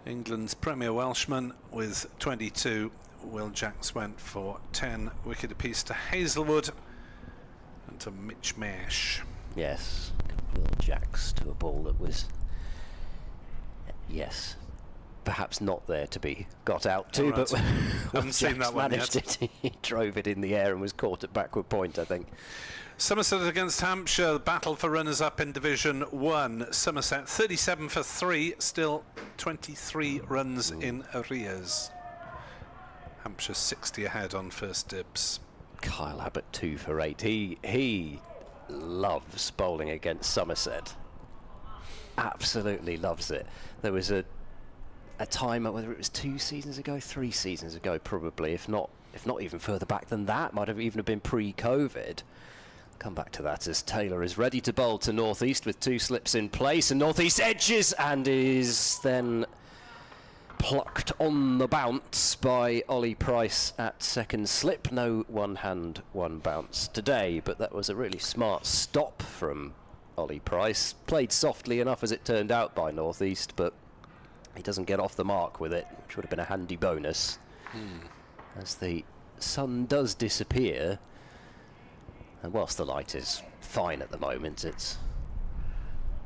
England's Premier Welshman with 22. Will Jacks went for 10 wicket apiece to Hazelwood and to Mitch Marsh. Yes, Will Jacks to a ball that was, yes, perhaps not there to be got out to, but haven't seen that one managed yet. it. He drove it in the air and was caught at backward point, I think. Somerset against Hampshire, the battle for runners-up in Division 1. Somerset 37 for 3, still 23 runs in arrears. Hampshire 60 ahead on first dibs. Kyle Abbott 2 for 8. He loves bowling against Somerset. Absolutely loves it. There was a time, whether it was 2 seasons ago, 3 seasons ago probably, if not even further back than that, might have even been pre-COVID. Come back to that as Taylor is ready to bowl to North East with 2 slips in place, and North East edges and is then plucked on the bounce by Ollie Price at second slip. No one hand, one bounce today, but that was a really smart stop from Ollie Price. Played softly enough as it turned out by North East, but he doesn't get off the mark with it, which would have been a handy bonus. As the sun does disappear, and whilst the light is fine at the moment, it's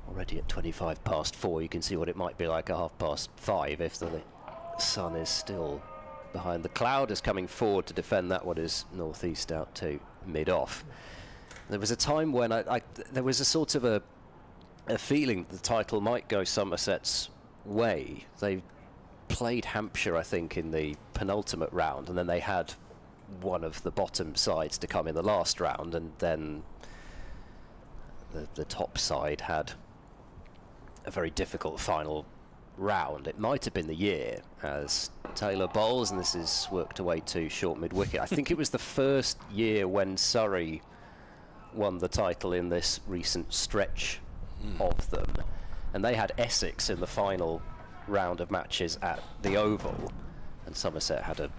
already at 25 past 4. You can see what it might be like at 5:30 if the sun is still behind the cloud. Is coming forward to defend that one is North East out to mid-off. There was a time when there was a sort of a feeling that the title might go Somerset's way. They played Hampshire, I think, in the penultimate round, and then they had one of the bottom sides to come in the last round, and then the top side had a very difficult final round. It might have been the year as Taylor bowls, and this is worked away to short mid-wicket. I think it was the first year when Surrey won the title in this recent stretch of them, and they had Essex in the final round of matches at the Oval, and Somerset had a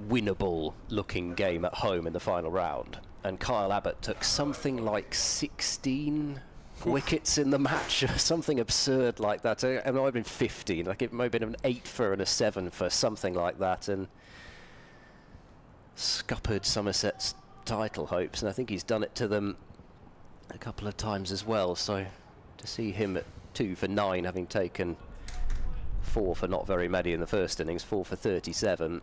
winnable looking game at home in the final round, and Kyle Abbott took something like 16 wickets in the match, something absurd like that. It might have been 15, like it might have been an 8 for and a 7 for, something like that, and scuppered Somerset's title hopes, and I think he's done it to them a couple of times as well. So to see him at 2 for 9, having taken 4 for not very many in the first innings, 4 for 37,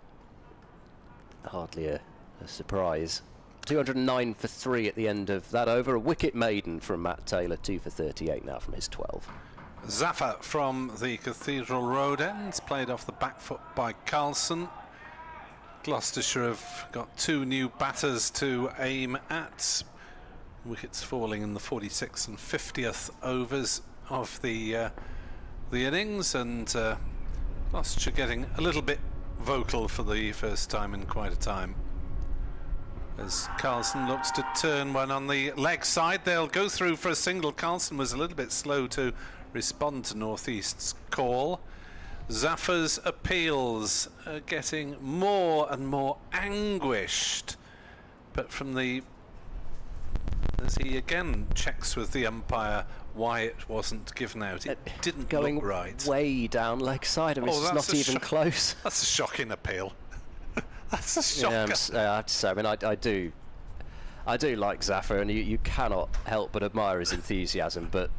hardly a surprise. 209 for 3 at the end of that over. A wicket maiden from Matt Taylor, 2 for 38 now from his 12. Zaffer from the Cathedral Road end, played off the back foot by Carlson. Gloucestershire have got 2 new batters to aim at. Wickets falling in the 46th and 50th overs of the innings, and Gloucestershire getting a little bit vocal for the first time in quite a time. As Carlson looks to turn one on the leg side, they'll go through for a single. Carlson was a little bit slow to respond to North East's call. Zaffer's appeals are getting more and more anguished, but from the, as he again checks with the umpire why it wasn't given out, it didn't going look right. Way down leg side, I mean, it's not even close. That's a shocking appeal. That's a shocker. Yeah, I have to say, I mean, I do like Zaffer, and you cannot help but admire his enthusiasm, but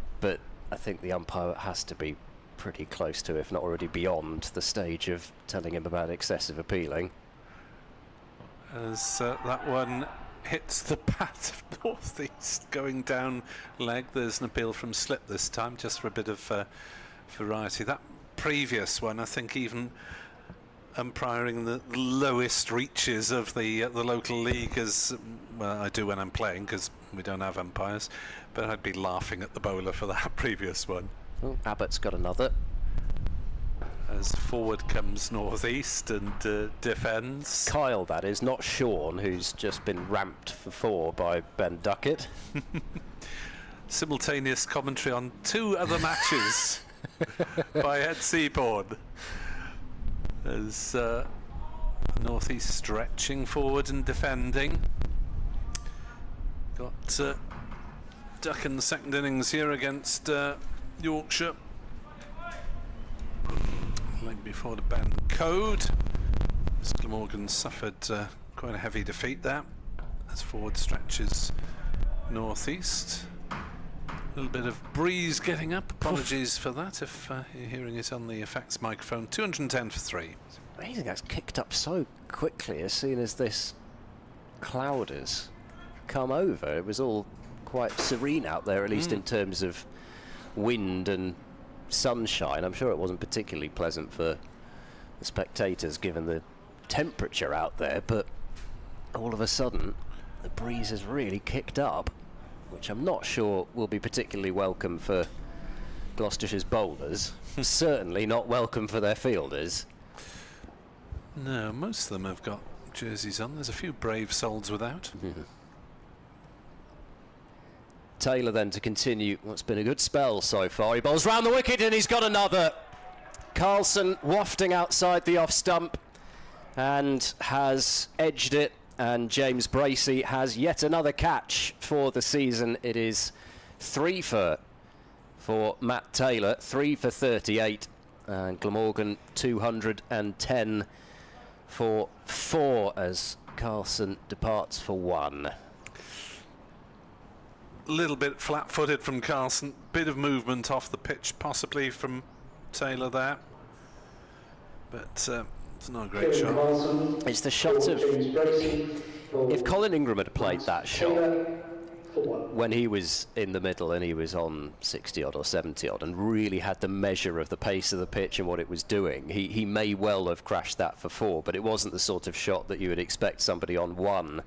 I think the umpire has to be pretty close to, if not already beyond, the stage of telling him about excessive appealing. As that one hits the bat of North East going down leg, there's an appeal from slip this time, just for a bit of variety. That previous one, I think, even umpiring the lowest reaches of the local league, as well I do when I'm playing, because we don't have umpires, but I'd be laughing at the bowler for that previous one. Oh, Abbott's got another. As forward comes North East and defends. Kyle, that is, not Sean, who's just been ramped for 4 by Ben Duckett. Simultaneous commentary on 2 other matches by Ed Seaborn. As North East stretching forward and defending. Got Duck in the second innings here against Yorkshire. Leg before the Ben Code. As Glamorgan suffered quite a heavy defeat there. As forward stretches North East. A little bit of breeze getting up. Apologies for that if you're hearing it on the effects microphone. 210 for 3. It's amazing that's kicked up so quickly as soon as this cloud has come over. It was all quite serene out there, at least in terms of wind and sunshine. I'm sure it wasn't particularly pleasant for the spectators given the temperature out there, but all of a sudden the breeze has really kicked up, which I'm not sure will be particularly welcome for Gloucestershire's bowlers. Certainly not welcome for their fielders. No, most of them have got jerseys on. There's a few brave souls without. Taylor then to continue what's been a good spell so far. He bowls round the wicket and he's got another. Carlson wafting outside the off stump and has edged it, and James Bracey has yet another catch for the season. It is 3 for Matt Taylor, 3 for 38, and Glamorgan 210 for 4 as Carlson departs for 1. Little bit flat-footed from Carlson, bit of movement off the pitch possibly from Taylor there, but it's not a great shot. It's the shot of, if Colin Ingram had played that shot when he was in the middle and he was on 60 odd or 70 odd and really had the measure of the pace of the pitch and what it was doing, he may well have crashed that for 4, but it wasn't the sort of shot that you would expect somebody on 1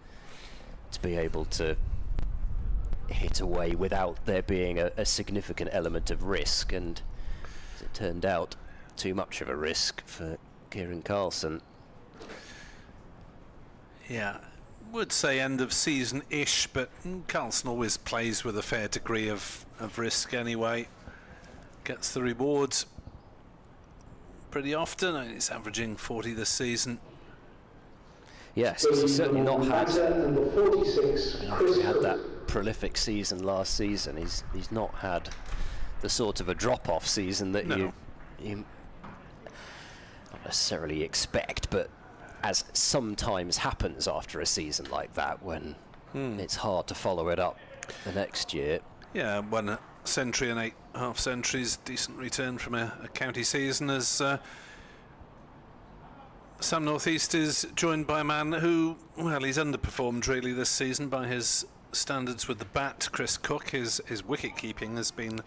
to be able to hit away without there being a significant element of risk, and as it turned out, too much of a risk for Kieran Carlson. Yeah, would say end of season-ish, but Carlson always plays with a fair degree of risk anyway. Gets the rewards pretty often, and he's averaging 40 this season. Yes, he's certainly not had that prolific season last season. He's not had the sort of a drop-off season that you not necessarily expect, but as sometimes happens after a season like that, when it's hard to follow it up the next year. Yeah, 1 century and 8 half centuries, decent return from a county season, as Sam North East is joined by a man who, well, he's underperformed really this season by his standards with the bat. Chris Cook, his wicket keeping has been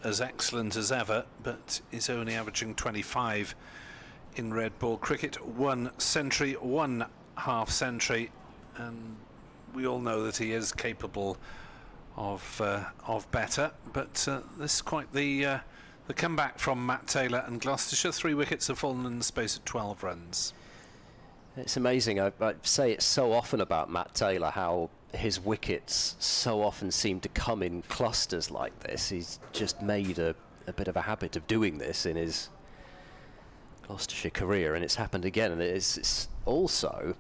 as excellent as ever, but is only averaging 25 in red ball cricket. 1 century, 1 half century, and we all know that he is capable of better. But this is quite the comeback from Matt Taylor and Gloucestershire. 3 wickets have fallen in the space of 12 runs. It's amazing. I say it so often about Matt Taylor, how his wickets so often seem to come in clusters like this. He's just made a bit of a habit of doing this in his Gloucestershire career, and it's happened again. And it's also,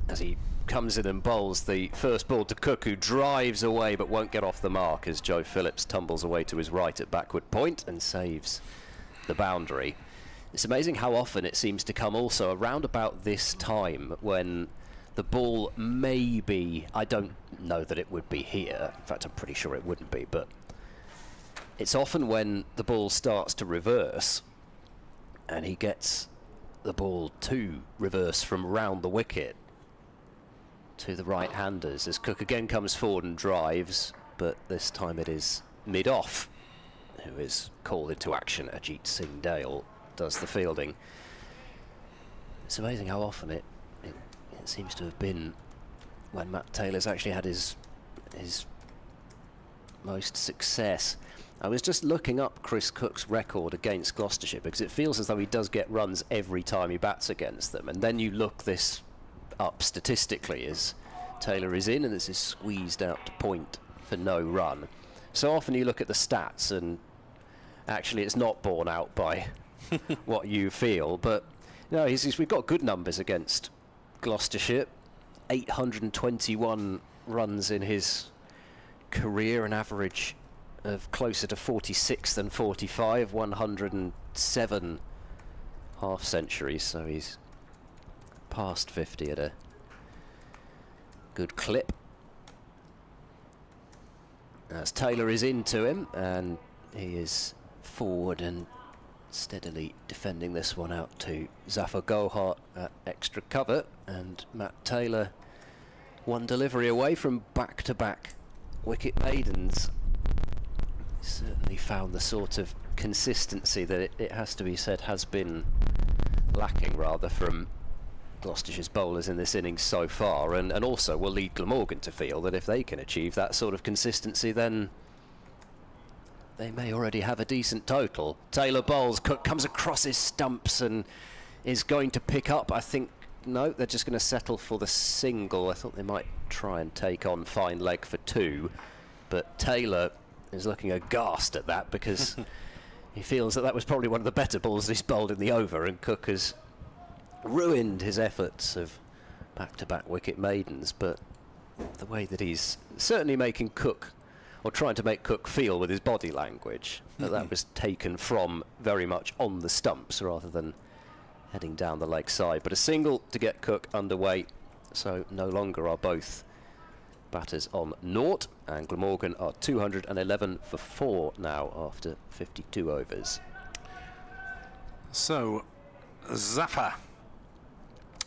as he comes in and bowls the first ball to Cook, who drives away but won't get off the mark as Joe Phillips tumbles away to his right at backward point and saves the boundary. It's amazing how often it seems to come also around about this time when the ball may be, I don't know that it would be here, in fact I'm pretty sure it wouldn't be, but it's often when the ball starts to reverse and he gets the ball to reverse from round the wicket to the right-handers as Cook again comes forward and drives, but this time it is mid-off who is called into action. Ajit Singh Dale does the fielding. It's amazing how often it seems to have been when Matt Taylor's actually had his most success. I was just looking up Chris Cook's record against Gloucestershire because it feels as though he does get runs every time he bats against them, and then you look this up statistically as Taylor is in and this is squeezed out to point for no run. So often you look at the stats and actually it's not borne out by what you feel, but no, we've got good numbers against Gloucestershire. 821 runs in his career, an average of closer to 46 than 45, 107 half centuries, so he's past 50 at a good clip. As Taylor is into him and he is forward and steadily defending this one out to Zafar Gohart at extra cover, and Matt Taylor one delivery away from back-to-back wicket maidens. Certainly found the sort of consistency that it has to be said has been lacking rather from Gloucestershire's bowlers in this innings so far, and also will lead Glamorgan to feel that if they can achieve that sort of consistency, then they may already have a decent total. Taylor bowls, Cook comes across his stumps and is going to pick up. I think, no, they're just going to settle for the single. I thought they might try and take on fine leg for 2, but Taylor is looking aghast at that because he feels that was probably one of the better balls he's bowled in the over, and Cook has ruined his efforts of back-to-back wicket maidens. But the way that he's certainly making Cook, or trying to make Cook feel with his body language, that was taken from very much on the stumps rather than heading down the leg side. But a single to get Cook underway, so no longer are both batters on naught, and Glamorgan are 211 for 4 now after 52 overs. So Zafar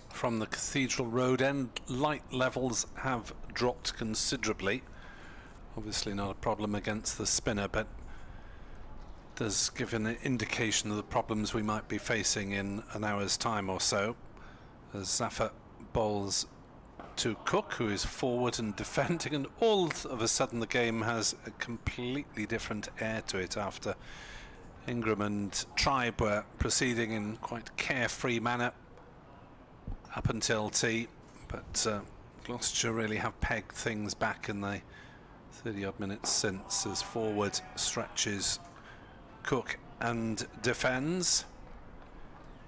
from the Cathedral Road end, light levels have dropped considerably. Obviously not a problem against the spinner, but does give an indication of the problems we might be facing in an hour's time or so, as Zafar bowls to Cook, who is forward and defending, and all of a sudden the game has a completely different air to it after Ingram and Tribe were proceeding in quite carefree manner up until tea, but Gloucestershire really have pegged things back in the 30-odd minutes since, as forward stretches Cook and defends.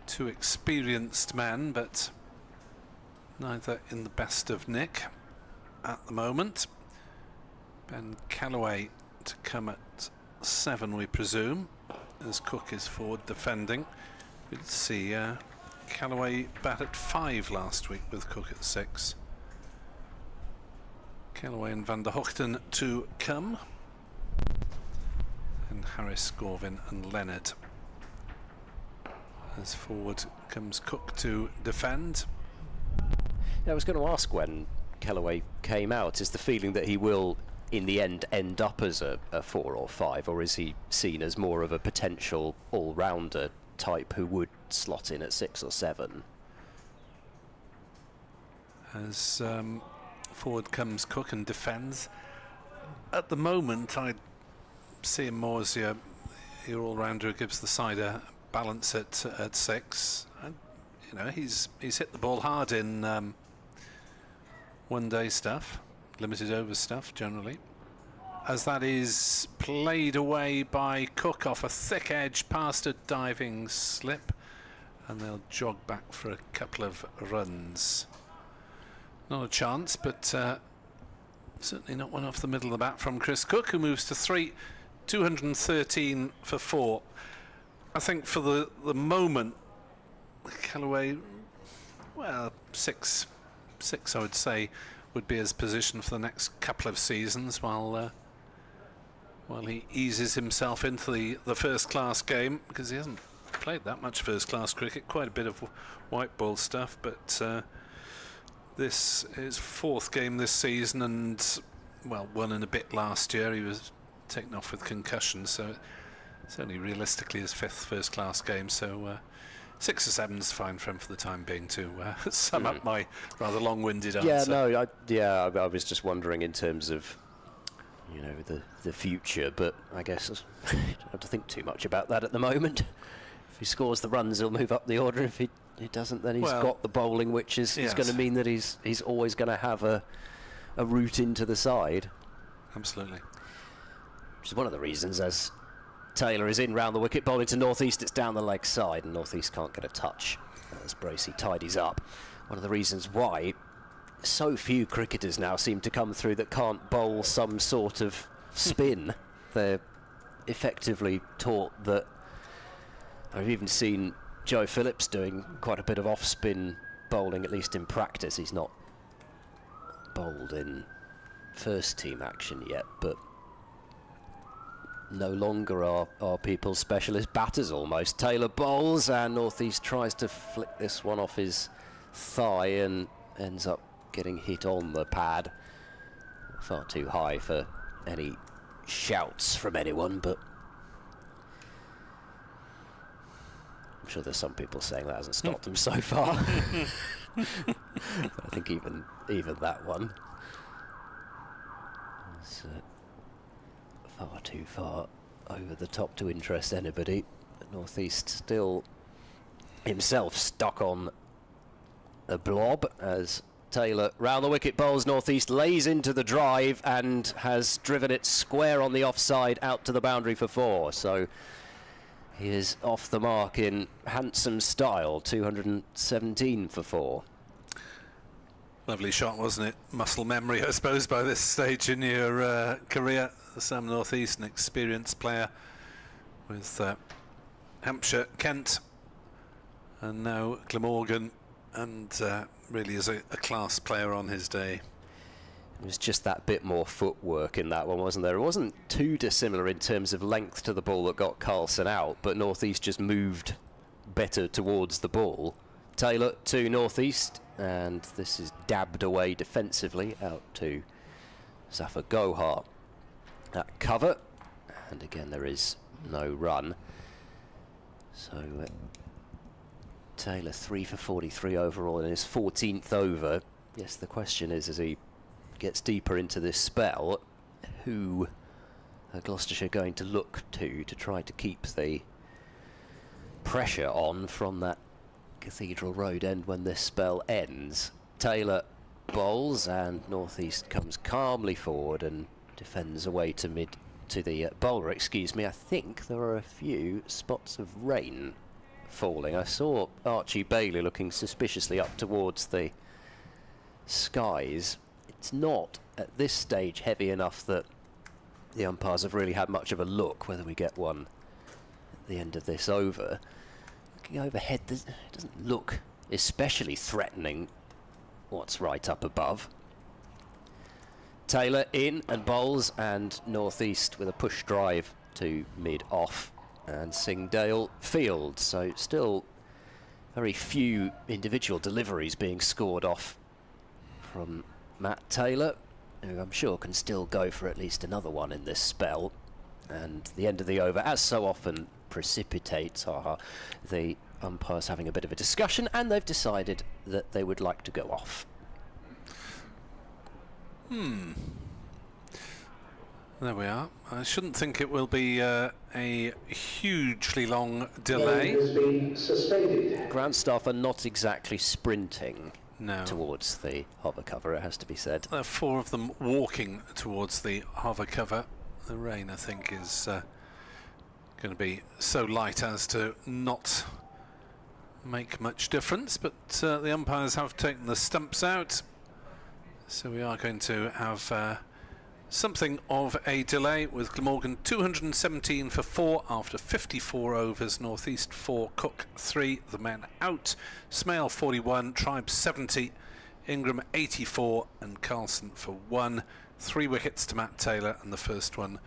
2 experienced men, but neither in the best of nick at the moment. Ben Callaway to come at 7, we presume, as Cook is forward defending. We did see Callaway bat at 5 last week with Cook at 6. Callaway and Van der Hochten to come, and Harris, Gorvin and Leonard As forward comes Cook to defend. Yeah, I was going to ask when Kellaway came out, is the feeling that he will in the end up as a 4 or 5, or is he seen as more of a potential all-rounder type who would slot in at 6 or 7? As forward comes Cook and defends. At the moment, I see him more as your all-rounder who gives the side a balance at 6. And, you know, he's hit the ball hard in one-day stuff, limited over stuff generally. As that is played away by Cook off a thick edge past a diving slip, and they'll jog back for a couple of runs. Not a chance, but certainly not one off the middle of the bat from Chris Cook, who moves to 3, 213 for 4. I think for the moment, Kellaway, well, 6 I would say would be his position for the next couple of seasons, while he eases himself into the first-class game, because he hasn't played that much first-class cricket, quite a bit of white ball stuff, but this is 4th game this season, and, well, 1 and a bit last year. He was taken off with concussion, so it's only realistically his 5th first-class game, so 6 or 7 is fine for him for the time being, to sum up my rather long-winded answer. I was just wondering in terms of, you know, the future, but I guess I don't have to think too much about that at the moment. If he scores the runs, he'll move up the order. If he doesn't, then he's got the bowling, which is going to mean that he's always going to have a route into the side. Absolutely. Which is one of the reasons, as Taylor is in round the wicket, bowling to North East, it's down the leg side, and North East can't get a touch as Bracey tidies up. One of the reasons why so few cricketers now seem to come through that can't bowl some sort of spin. They're effectively taught that. I've even seen Joe Phillips doing quite a bit of off-spin bowling, at least in practice. He's not bowled in first team action yet, but no longer are people specialist batters almost. Taylor bowls, and North East tries to flick this one off his thigh and ends up getting hit on the pad. Far too high for any shouts from anyone, but I'm sure there's some people saying that hasn't stopped them so far. I think even that one is far too far over the top to interest anybody. But North East still himself stuck on a blob as Taylor round the wicket bowls. North East lays into the drive and has driven it square on the offside out to the boundary for 4. So he is off the mark in handsome style, 217 for 4. Lovely shot, wasn't it? Muscle memory, I suppose, by this stage in your career. Sam North East, an experienced player with Hampshire, Kent, and now Glamorgan, and really is a class player on his day. It was just that bit more footwork in that one, wasn't there? It wasn't too dissimilar in terms of length to the ball that got Carlson out, but North East just moved better towards the ball. Taylor to North East, and this is dabbed away defensively out to Zafar Gohar at cover, and again there is no run. So Taylor 3 for 43 overall in his 14th over. Yes, the question is, as he gets deeper into this spell, who are Gloucestershire going to look to try to keep the pressure on from that Cathedral Road end when this spell ends? Taylor bowls, and North East comes calmly forward and defends away to the bowler, excuse me. I think there are a few spots of rain falling. I saw Archie Bailey looking suspiciously up towards the skies. It's not at this stage heavy enough that the umpires have really had much of a look whether we get one at the end of this over. Looking overhead, it doesn't look especially threatening what's right up above. Taylor in and bowls, and North East with a push drive to mid-off, and Singdale field. So still Very few individual deliveries being scored off from Matt Taylor, who I'm sure can still go for at least another one in this spell. And the end of the over, as so often precipitates the umpires having a bit of a discussion, and they've decided that they would like to go off. There we are. I shouldn't think it will be a hugely long delay. Has been suspended. Ground staff are not exactly sprinting No. towards the hover cover, it has to be said. There are 4 of them walking towards the hover cover. The rain, I think, is going to be so light as to not make much difference, but the umpires have taken the stumps out, so we are going to have something of a delay with Glamorgan 217 for 4 after 54 overs, North East 4, Cook 3, the men out, Smale 41, Tribe 70, Ingram 84 and Carlson for 1. 3 wickets to Matt Taylor and the first one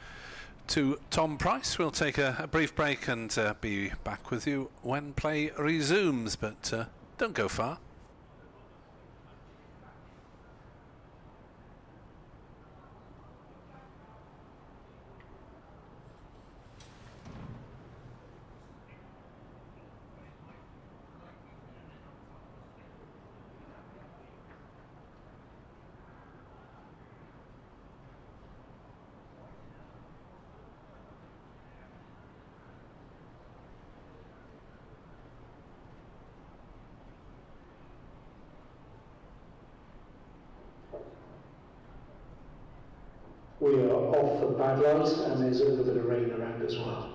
to Tom Price. We'll take a brief break and be back with you when play resumes, but don't go far. We are off for bad light, and there's a little bit of rain around as well.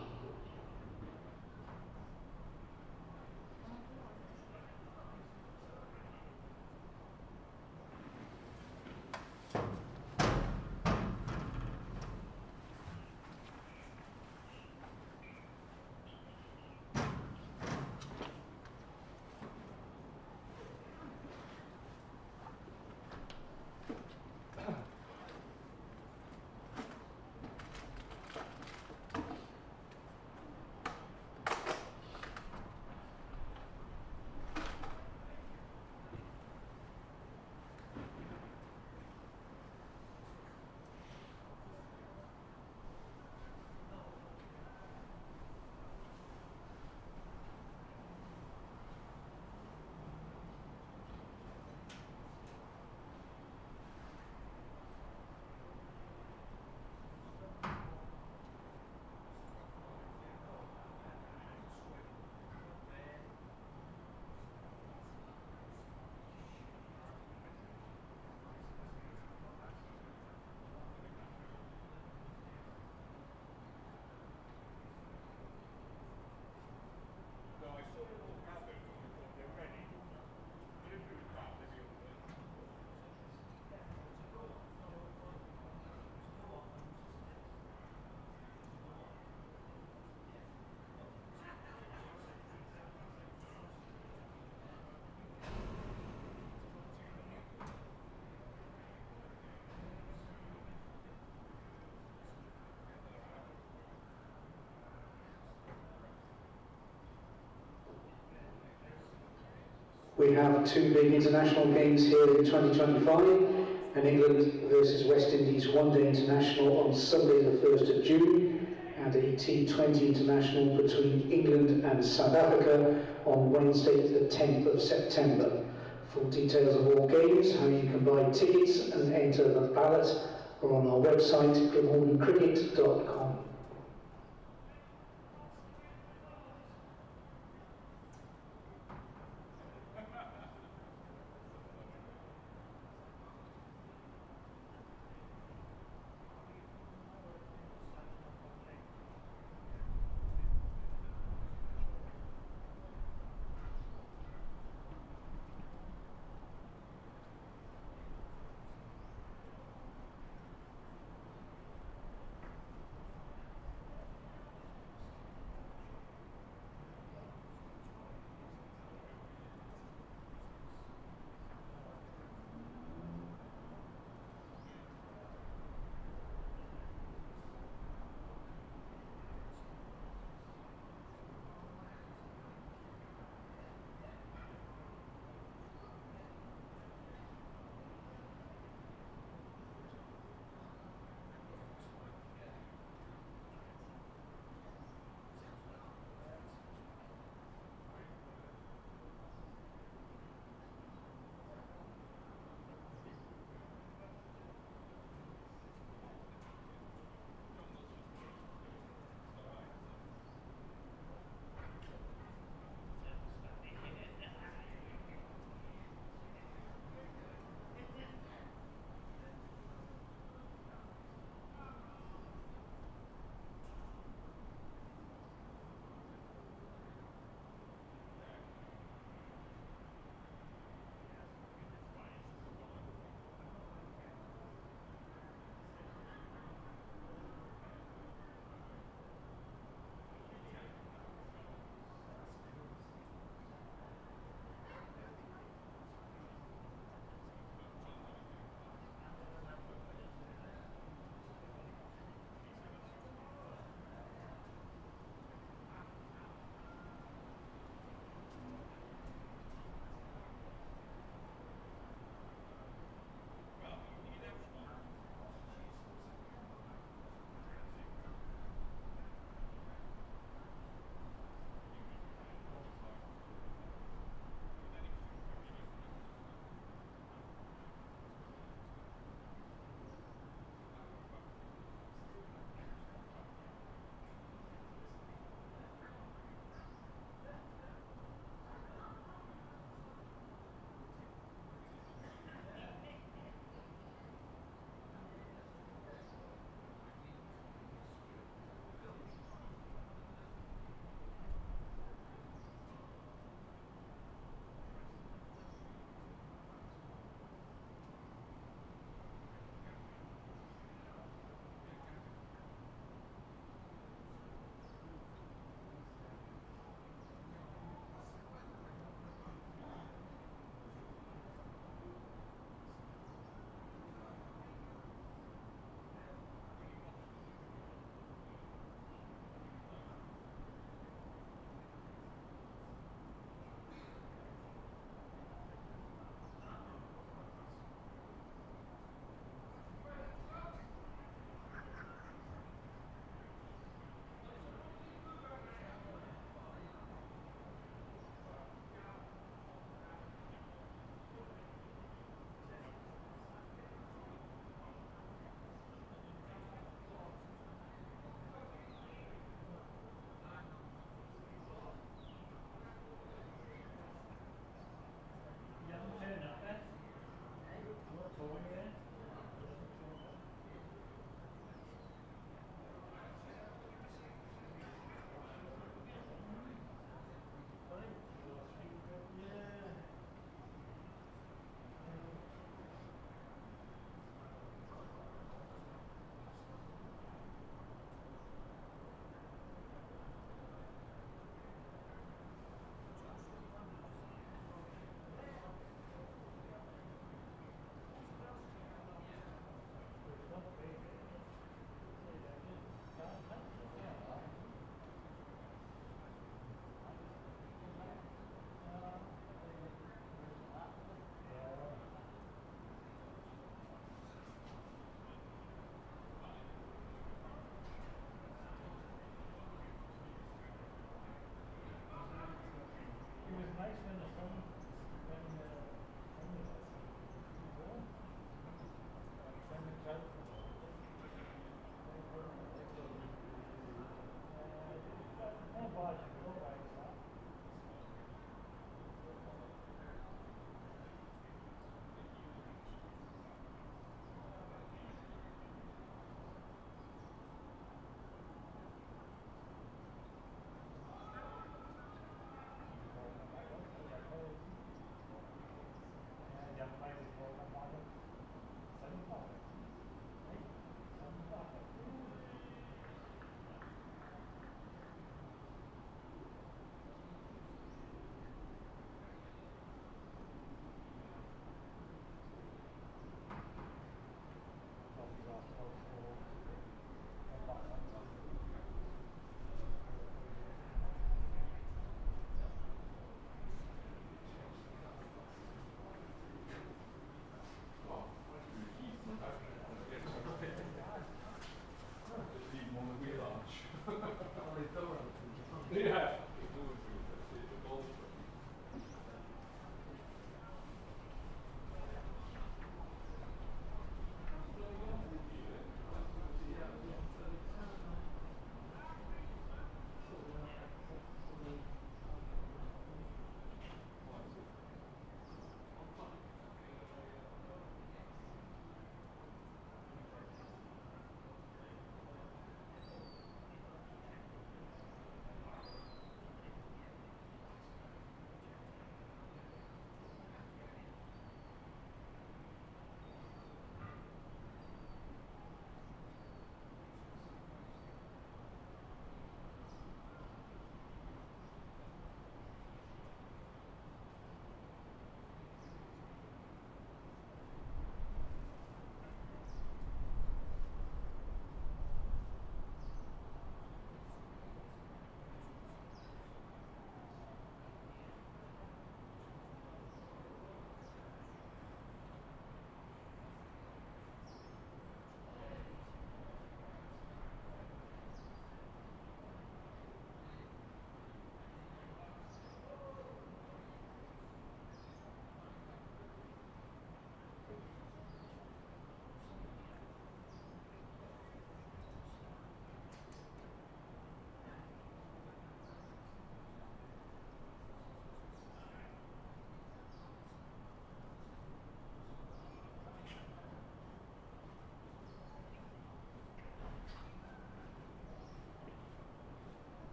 We have 2 big international games here in 2025, and England versus West Indies one-day international on Sunday the 1st of June, and a T20 international between England and South Africa on Wednesday the 10th of September. Full details of all games, how you can buy tickets and enter the ballot are on our website, glamorgancricket.com.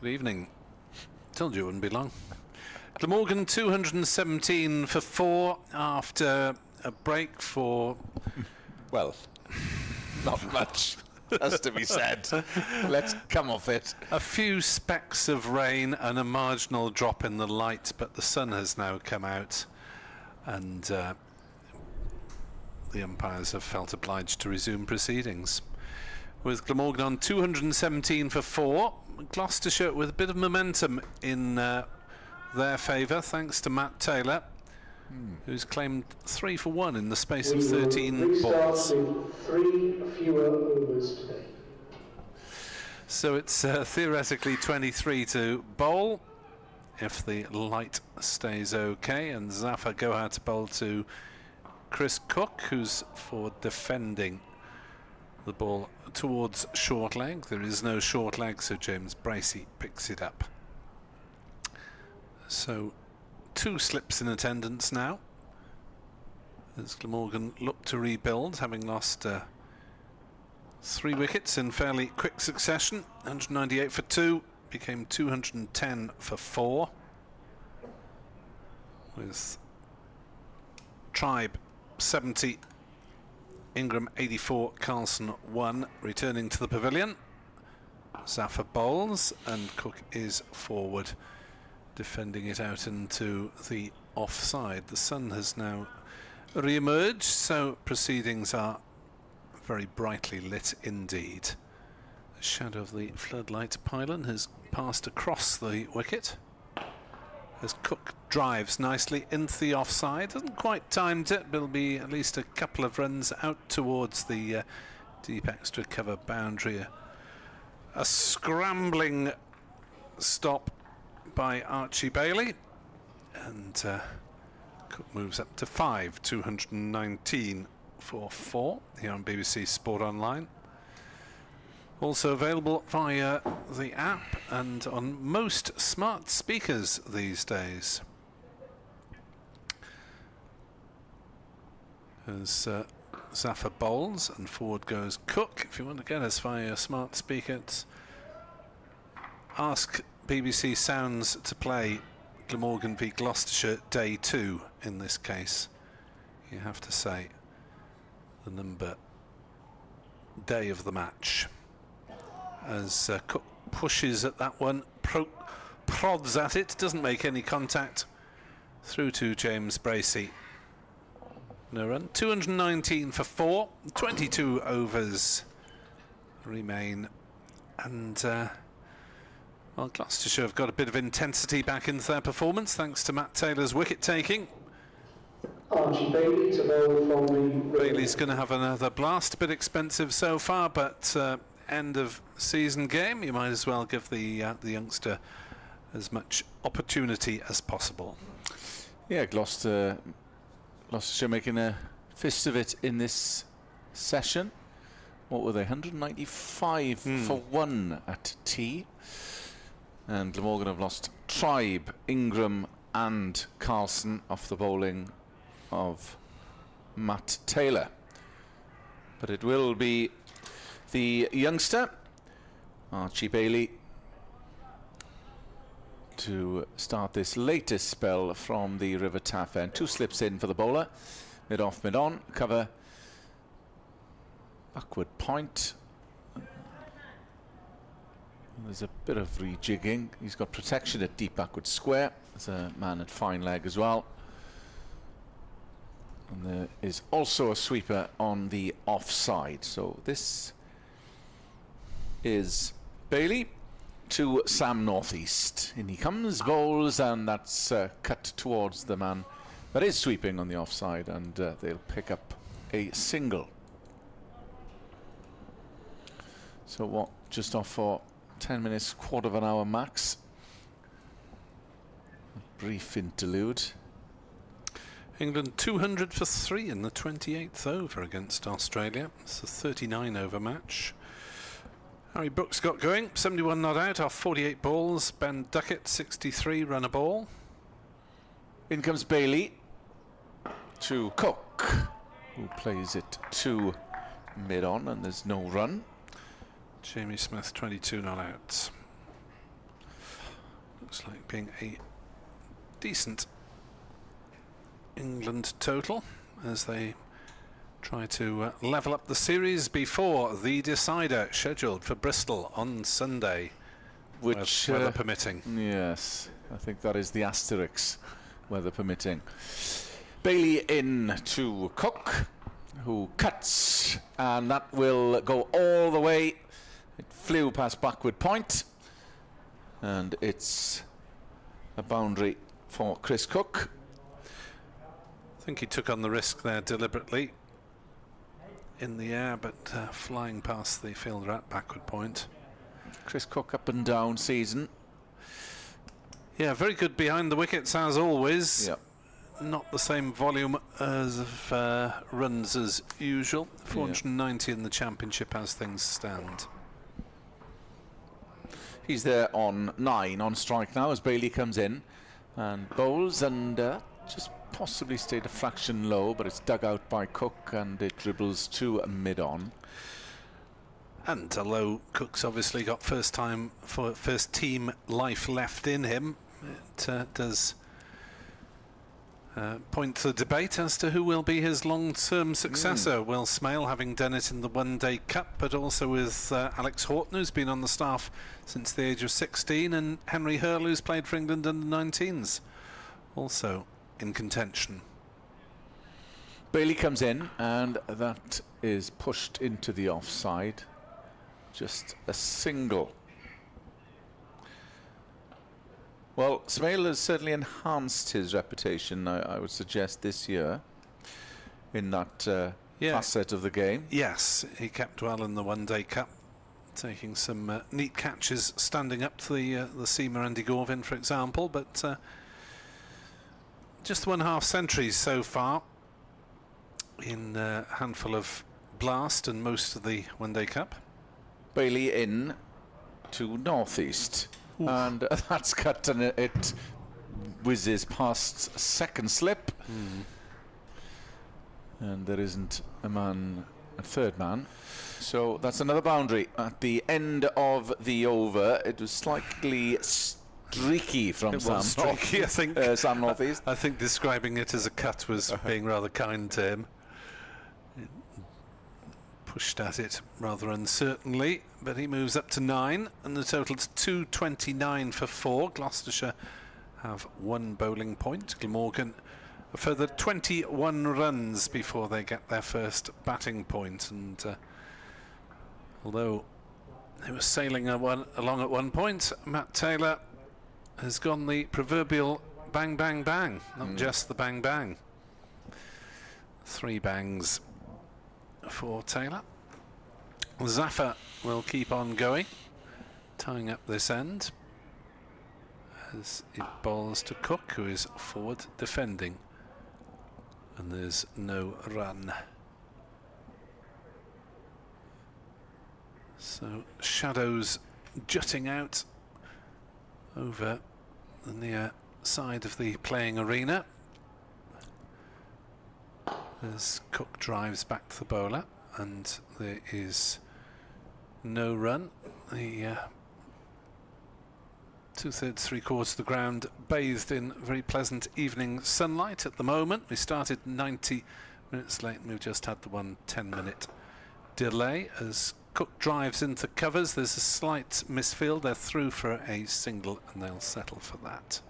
Good evening. Told you it wouldn't be long. Glamorgan 217 for 4 after a break for... Well, not much has to be said. Let's come off it. A few specks of rain and a marginal drop in the light, but the sun has now come out, and the umpires have felt obliged to resume proceedings. With Glamorgan on 217 for 4, Gloucestershire with a bit of momentum in their favour, thanks to Matt Taylor, who's claimed 3 for 1 in the space of 13 balls. With 3 fewer overs today. So it's theoretically 23 to bowl if the light stays okay, and Zafar Gohar to bowl to Chris Cook, who's for defending the ball towards short leg. There is no short leg, so James Bracey picks it up. So 2 slips in attendance now as Glamorgan look to rebuild, having lost 3 wickets in fairly quick succession. 198 for 2 became 210 for 4, with Tribe 70, Ingram 84, Carlson 1, returning to the pavilion. Zafar bowls and Cook is forward, defending it out into the offside. The sun has now re-emerged, so proceedings are very brightly lit indeed. The shadow of the floodlight pylon has passed across the wicket as Cook drives nicely into the offside. Hasn't quite timed it, but it'll be at least a couple of runs out towards the deep extra cover boundary. A scrambling stop by Archie Bailey, and Cook moves up to 5, 219 for 4 here on BBC Sport Online. Also available via the app and on most smart speakers these days. As Zafar bowls and forward goes Cook. If you want to get us via your smart speaker, ask BBC Sounds to play Glamorgan v Gloucestershire Day 2 in this case. You have to say the number, day of the match. As Cook pushes at that one, prods at it, doesn't make any contact, through to James Bracey. No run. 219 for 4, 22 overs remain, and well, Gloucestershire have got a bit of intensity back into their performance thanks to Matt Taylor's wicket taking. Archie Bailey to bowl from the... Bailey's going to have another blast, a bit expensive so far, but end of season game, you might as well give the youngster as much opportunity as possible. Yeah, Gloucestershire making a fist of it in this session. What were they, 195 for 1 at tea. And Glamorgan have lost Tribe, Ingram and Carlson off the bowling of Matt Taylor. But it will be the youngster, Archie Bailey, to start this latest spell from the River Taff end. 2 slips in for the bowler, mid off, mid on, cover, backward point. There's a bit of rejigging. He's got protection at deep backward square. There's a man at fine leg as well. And there is also a sweeper on the offside. So this is Bailey to Sam Northeast. In he comes, bowls, and that's cut towards the man that is sweeping on the offside, and they'll pick up a single. So what, just off for 10 minutes, quarter of an hour max. A brief interlude. England 200 for 3 in the 28th over against Australia. It's a 39 over match. Harry Brooks got going, 71 not out off 48 balls. Ben Duckett 63 run a ball. In comes Bailey to Cook, who plays it to mid on, and there's no run. Jamie Smith 22 not out. Looks like being a decent England total as they try to level up the series before the decider scheduled for Bristol on Sunday, which weather permitting. Yes, I think that is the asterisk, weather permitting. Bailey in to Cook, who cuts, and that will go all the way. It flew past backward point, and it's a boundary for Chris Cook. I think he took on the risk there deliberately in the air, but flying past the fielder at backward point. Chris Cook up and down season. Yeah, very good behind the wickets as always. Yep. Not the same volume as of runs as usual. 490 in the championship as things stand. He's there on 9 on strike now as Bailey comes in and bowls, and just possibly stayed a fraction low, but it's dug out by Cook and it dribbles to mid-on. And although Cook's obviously got first team life left in him, it does point to the debate as to who will be his long-term successor. Will Smale, having done it in the One-Day Cup, but also with Alex Horton, who's been on the staff since the age of 16, and Henry Hurl, who's played for England under 19s, also in contention. Bailey comes in, and that is pushed into the offside. Just a single. Well, Smale has certainly enhanced his reputation, I would suggest, this year in that facet of the game. Yes, he kept well in the One-Day Cup, taking some neat catches, standing up to the seamer Andy Gorvin, for example, but just 1/2 centuries so far in a handful of blast and most of the One-Day Cup. Bailey in to northeast. Oof. And that's cut, and it whizzes past second slip. And there isn't a third man. So that's another boundary. At the end of the over, it was slightly streaky from Sam. Streaky, I think. Sam Northeast. I think describing it as a cut was being rather kind to him. Pushed at it rather uncertainly, but he moves up to 9, and the total's 229 for 4. Gloucestershire have 1 bowling point. Glamorgan a further 21 runs before they get their first batting point, and although they were sailing along at one point, Matt Taylor has gone the proverbial bang bang bang, not just the bang bang. 3 bangs for Taylor. Zafar will keep on going, tying up this end as it bowls to Cook, who is forward defending, and there's no run. So shadows jutting out over the near side of the playing arena as Cook drives back to the bowler, and there is no run. The 2/3, 3/4 of the ground bathed in very pleasant evening sunlight at the moment. We started 90 minutes late, and we've just had the 1 10-minute delay as Cook drives into covers. There's a slight misfield. They're through for a single, and they'll settle for that.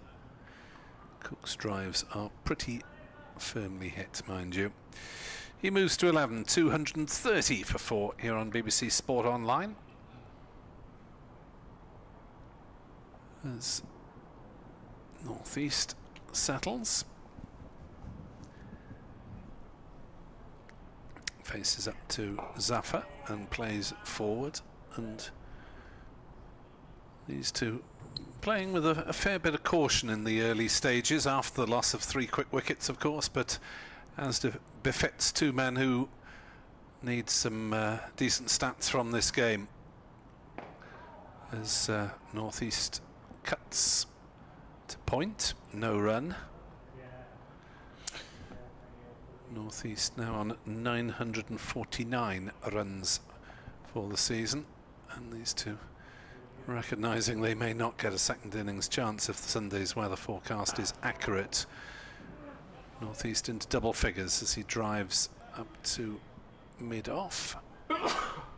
Cook's drives are pretty firmly hit, mind you. He moves to 11, 230 for 4 here on BBC Sport Online. As northeast settles. Faces up to Zafar and plays forward, and these two playing with a fair bit of caution in the early stages after the loss of 3 quick wickets, of course, but as befits 2 men who need some decent stats from this game. As northeast cuts to point, no run. Northeast now on 949 runs for the season, and these two recognising they may not get a second innings chance if Sunday's weather forecast is accurate. Northeast into double figures as he drives up to mid-off.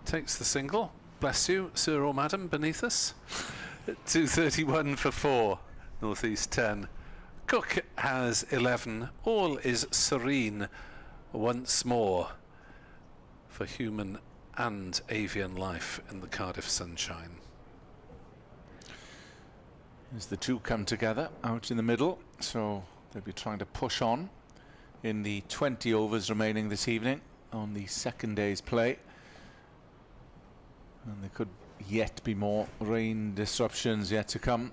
Takes the single. Bless you, sir or madam, beneath us. 231 for 4. Northeast 10. Cook has 11. All is serene once more for human and avian life in the Cardiff sunshine. As the two come together out in the middle, so they'll be trying to push on in the 20 overs remaining this evening on the second day's play. And there could yet be more rain disruptions yet to come.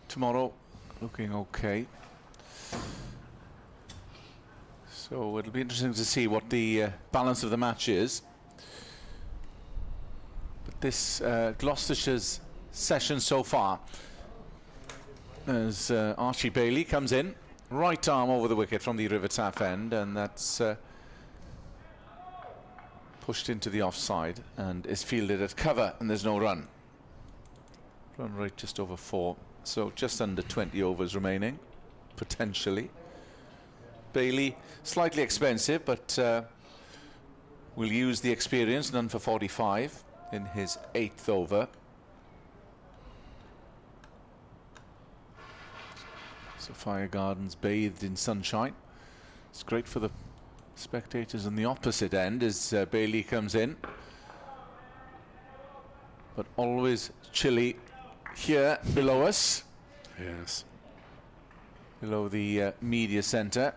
Tomorrow looking okay. So it'll be interesting to see what the balance of the match is. But this Gloucestershire's session so far, as Archie Bailey comes in, right arm over the wicket from the River Taff end, and that's pushed into the offside and is fielded at cover, and there's no run. Run rate just over 4, so just under 20 overs remaining, potentially. Bailey, slightly expensive, but will use the experience, none for 45 in his 8th over. Sophia Gardens bathed in sunshine. It's great for the spectators on the opposite end as Bailey comes in, but always chilly here below us. Yes. Below the media centre.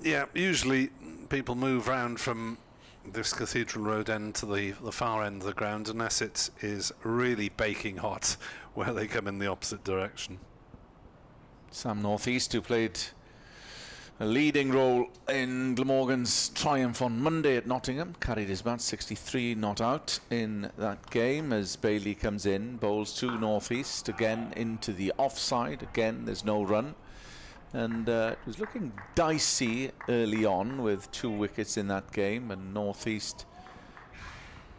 Yeah, usually people move round from this Cathedral Road end to the far end of the ground unless it is really baking hot where they come in the opposite direction. Sam Northeast, who played a leading role in Glamorgan's triumph on Monday at Nottingham, carried his bat 63 not out in that game as Bailey comes in, bowls to Northeast, again into the offside, again there's no run, and it was looking dicey early on with 2 wickets in that game, and Northeast,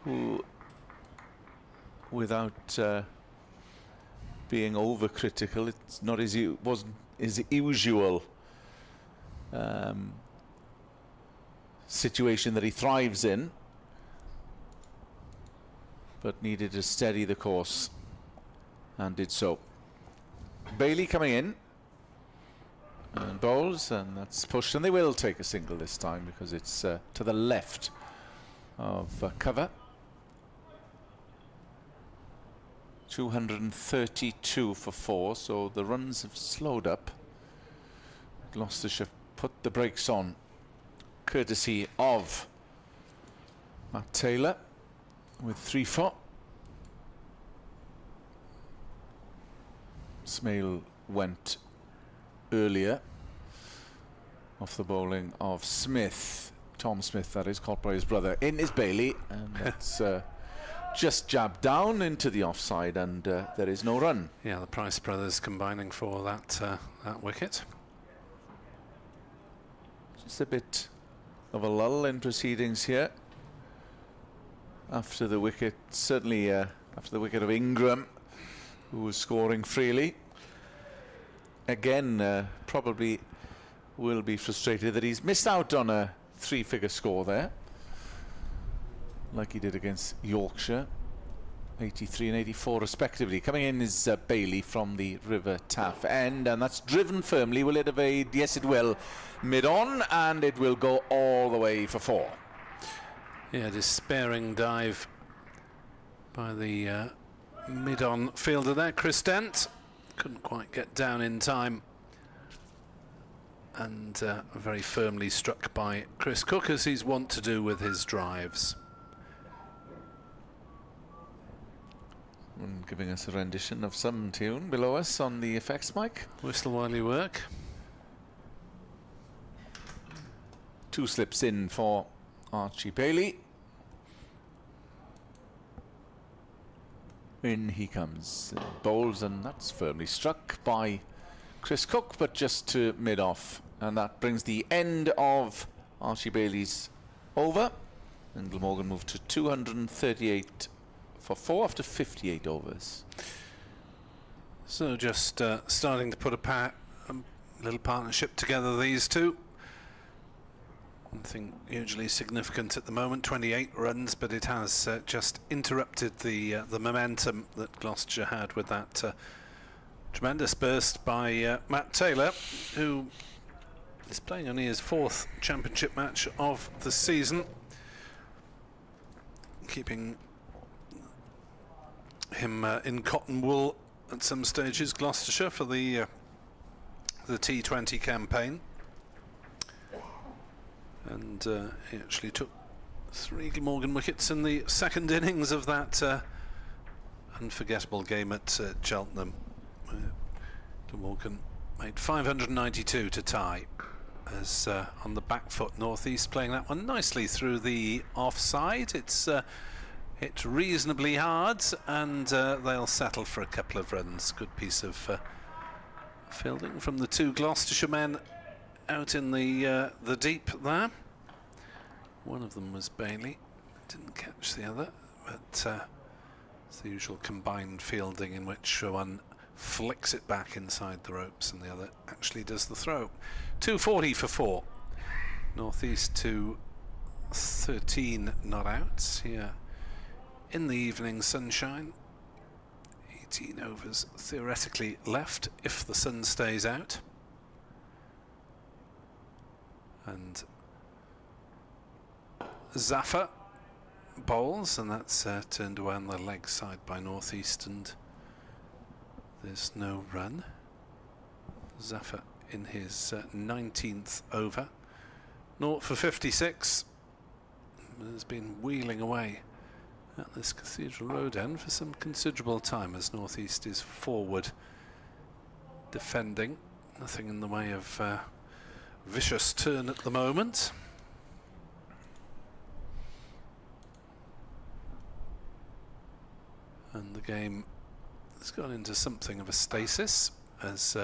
who without being overcritical, it's not as wasn't his usual situation that he thrives in, but needed to steady the course and did so. Bailey coming in and bowls, and that's pushed, and they will take a single this time because it's to the left of cover. 232 for 4, so the runs have slowed up. Gloucestershire put the brakes on, courtesy of Matt Taylor with 3-4. Smale went earlier off the bowling of Smith, Tom Smith that is, caught by his brother. In is Bailey, and that's just jabbed down into the offside, and there is no run. Yeah, the Price brothers combining for that wicket. Just a bit of a lull in proceedings here after the wicket, certainly after the wicket of Ingram, who was scoring freely. Again, probably will be frustrated that he's missed out on a 3-figure score there, like he did against Yorkshire, 83 and 84 respectively. Coming in is Bailey from the River Taff end, and that's driven firmly. Will it evade? Yes, it will. Mid-on, and it will go all the way for 4. Yeah, despairing dive by the mid-on fielder there, Chris Dent. Couldn't quite get down in time, and very firmly struck by Chris Cook, as he's wont to do with his drives. And giving us a rendition of some tune below us on the effects mic. Whistle while you work. 2 slips in for Archie Bailey. In he comes, bowls, and that's firmly struck by Chris Cook, but just to mid-off, and that brings the end of Archie Bailey's over, and Glamorgan moved to 238 for 4 after 58 overs. So just starting to put a little partnership together, these two. Nothing hugely significant at the moment, 28 runs, but it has just interrupted the momentum that Gloucestershire had with that tremendous burst by Matt Taylor, who is playing only his 4th championship match of the season, keeping him in cotton wool at some stages, Gloucestershire, for the T20 campaign. And he actually took 3 Glamorgan wickets in the 2nd innings of that unforgettable game at Cheltenham. Glamorgan made 592 to tie, as on the back foot, North East playing that one nicely through the offside. It's hit reasonably hard, and they'll settle for a couple of runs. Good piece of fielding from the 2 Gloucestershire men out in the deep there. One of them was Bailey, didn't catch the other, but it's the usual combined fielding in which one flicks it back inside the ropes and the other actually does the throw. 240 for 4. North East to 13 not outs here in the evening sunshine. 18 overs theoretically left if the sun stays out. And Zaffer bowls, and that's turned away on the leg side by North East, and there's no run. Zaffer in his 19th over. 0 for 56. Has been wheeling away at this Cathedral Road end for some considerable time as North East is forward defending. Nothing in the way of vicious turn at the moment. And the game has gone into something of a stasis as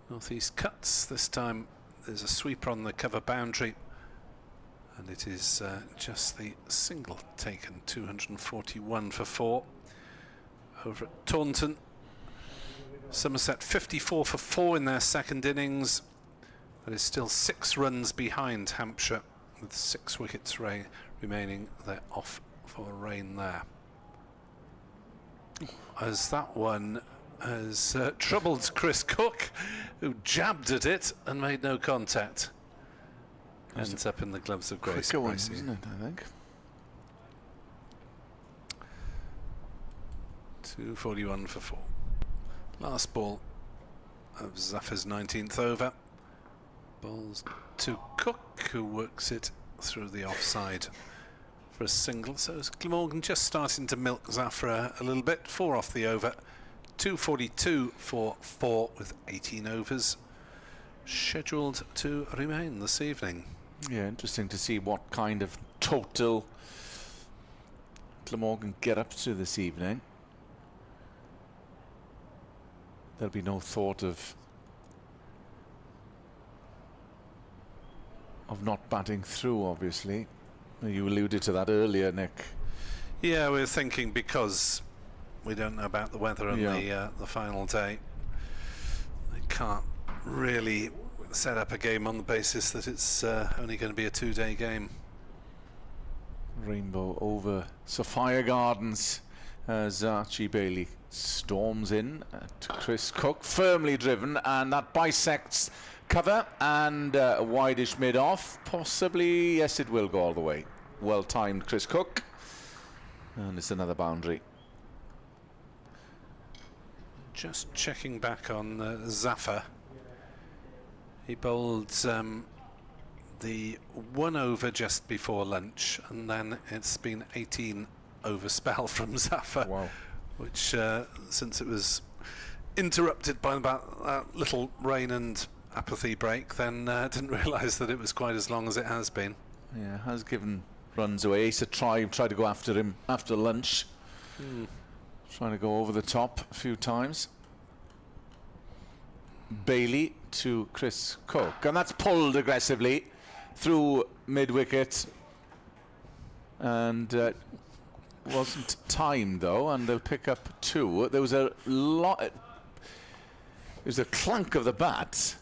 North East cuts. This time there's a sweeper on the cover boundary, and it is just the single taken. 241 for 4 over at Taunton. Somerset 54 for 4 in their 2nd innings. That is still 6 runs behind Hampshire with 6 wickets remaining. They're off for rain there, as that one has troubled Chris Cook, who jabbed at it and made no contact. Ends up in the gloves of Grace. Quicker one, isn't it, I think? 241 for 4. Last ball of Zaffer's 19th over. Bowls to Cook, who works it through the offside for a single. So it's Glamorgan just starting to milk Zaffer a little bit. 4 off the over. 242 for 4 with 18 overs scheduled to remain this evening. Yeah, interesting to see what kind of total Glamorgan get up to this evening. There'll be no thought of not batting through, obviously. You alluded to that earlier, Nick. Yeah, we're thinking because we don't know about the weather on the final day, they can't really set up a game on the basis that it's only going to be a 2-day game. Rainbow over Sophia Gardens as Archie Bailey storms in to Chris Cook, firmly driven, and that bisects cover and wideish mid-off. Possibly, yes, it will go all the way. Well timed, Chris Cook, and it's another boundary. Just checking back on Zaffer. He bowled the 1 over just before lunch, and then it's been 18 over spell from Zaffer. Wow. Which, since it was interrupted by about that little rain and apathy break, then didn't realise that it was quite as long as it has been. Yeah, has given runs away. Asa tried to go after him after lunch. Trying to go over the top a few times. Bailey to Chris Cook, and that's pulled aggressively through mid-wicket, and wasn't timed though, and they'll pick up 2. There was a lot. It was a clunk of the bat,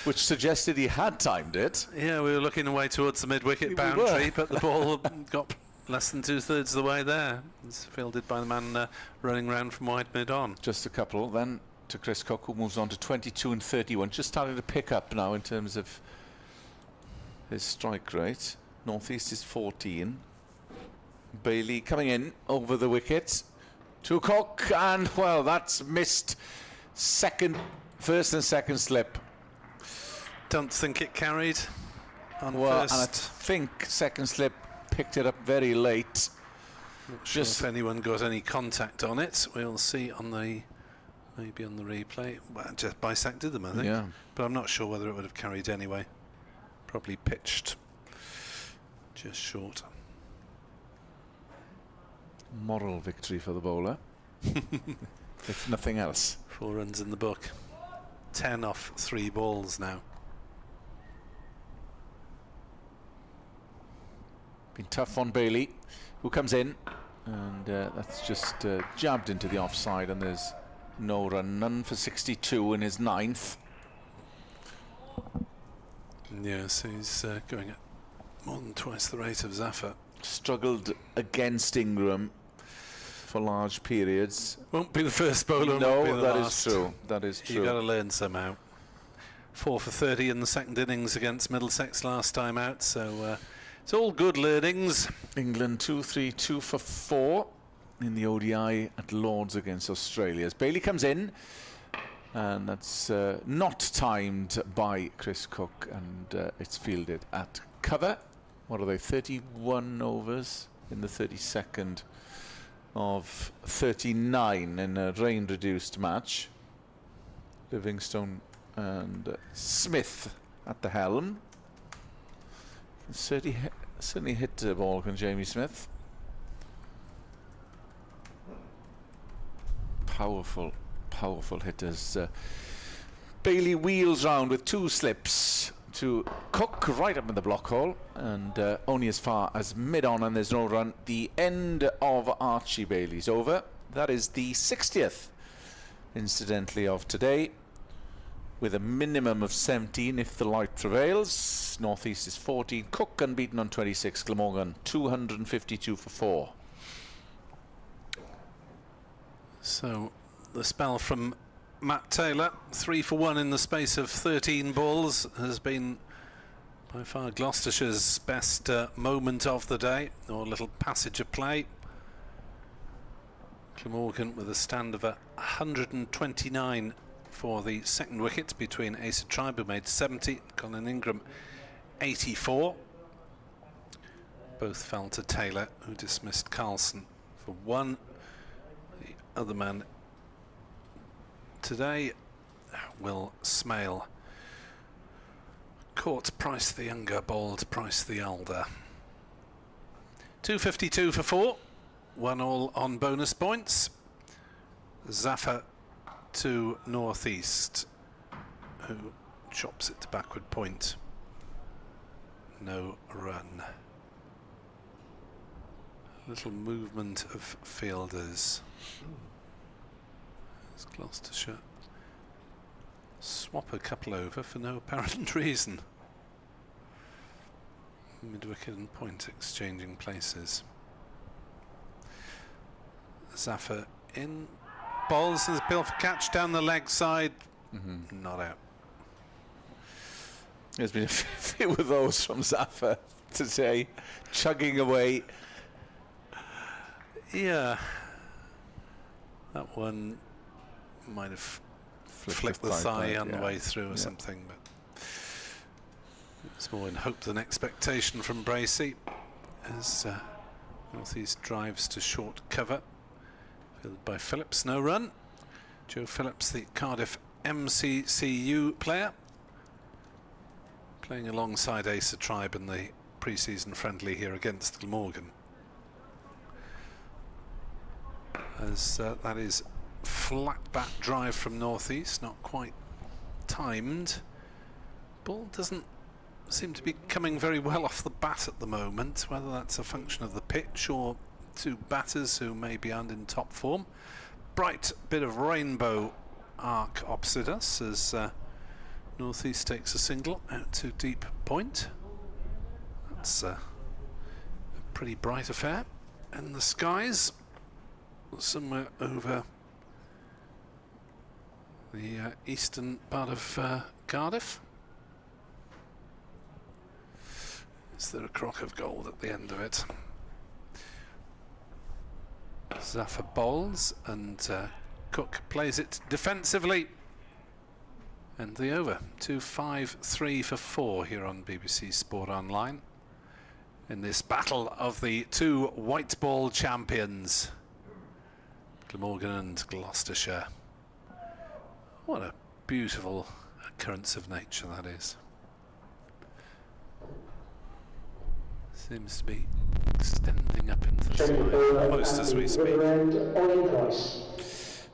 which suggested he had timed it. Yeah, we were looking away towards the mid-wicket boundary, but the ball got less than 2/3 of the way there. It's fielded by the man running round from wide mid on. Just a couple then to Chris Cook, who moves on to 22 and 31. Just starting to pick up now in terms of his strike rate. Northeast is 14. Bailey coming in over the wicket to Cook, and well, that's missed. First and second slip. Don't think it carried on well, first. And I think second slip picked it up very late. Not sure if anyone got any contact on it. We'll see on the maybe on the replay. Well, just bisected them, I think. Yeah. But I'm not sure whether it would have carried anyway. Probably pitched just short. Moral victory for the bowler, if nothing else. 4 runs in the book. 10 off 3 balls now. Been tough on Bailey, who comes in, and that's just jabbed into the offside, and there's no run. None for 62 in his 9th. Yes, he's going at more than twice the rate of Zafar. Struggled against Ingram for large periods. Won't be the first bowler. No, won't be the that last. is true. That is true. You've got to learn somehow. 4 for 30 in the second innings against Middlesex last time out, so it's all good learnings. England 2-3, 2 for 4 in the ODI at Lords against Australia. As Bailey comes in, and that's not timed by Chris Cook, and it's fielded at cover. What are they, 31 overs in the 32nd of 39 in a rain-reduced match. Livingstone and Smith at the helm. Certainly hit the ball, can Jamie Smith. Powerful hitters. Bailey wheels round with 2 slips to Cook right up in the block hole, and only as far as mid-on, and there's no run. The end of Archie Bailey's over. That is the 60th, incidentally, of today, with a minimum of 17 if the light prevails. Northeast is 14. Cook unbeaten on 26. Glamorgan 252 for 4. So the spell from Matt Taylor, 3 for 1 in the space of 13 balls, has been by far Gloucestershire's best moment of the day, or little passage of play. Glamorgan with a stand of 129 for the second wicket between Asa Tribe, who made 70, Colin Ingram 84. Both fell to Taylor, who dismissed Carlson for 1. The other man today, Will Smale, caught Price the younger, bowled Price the elder. 252 for 4, 1 all on bonus points. Zafar to Northeast, who chops it to backward point. No run. Little movement of fielders. As Gloucestershire swap a couple over for no apparent reason. Mid-wicket and point exchanging places. Zafar in. Bowls his bill for catch down the leg side. Not out. There's been a few of those from Zafar today, chugging away. Yeah. That one might have flicked the thigh on the way through or something, but it's more in hope than expectation from Bracey as Northeast drives to short cover. Fielded by Phillips, no run. Joe Phillips, the Cardiff MCCU player, playing alongside Asa Tribe in the pre-season friendly here against Glamorgan. As that is flat bat drive from Northeast, not quite timed. Ball doesn't seem to be coming very well off the bat at the moment, whether that's a function of the pitch or two batters who may be in top form. Bright bit of rainbow arc opposite us as North East takes a single out to deep point. That's a pretty bright affair. And the skies somewhere over the eastern part of Cardiff. Is there a crock of gold at the end of it? Zafar bowls and Cook plays it defensively. And the over, 2-5-3 for 4 here on BBC Sport Online. In this battle of the two white ball champions, Glamorgan and Gloucestershire. What a beautiful occurrence of nature that is. Seems to be extending up into the sky almost as we speak.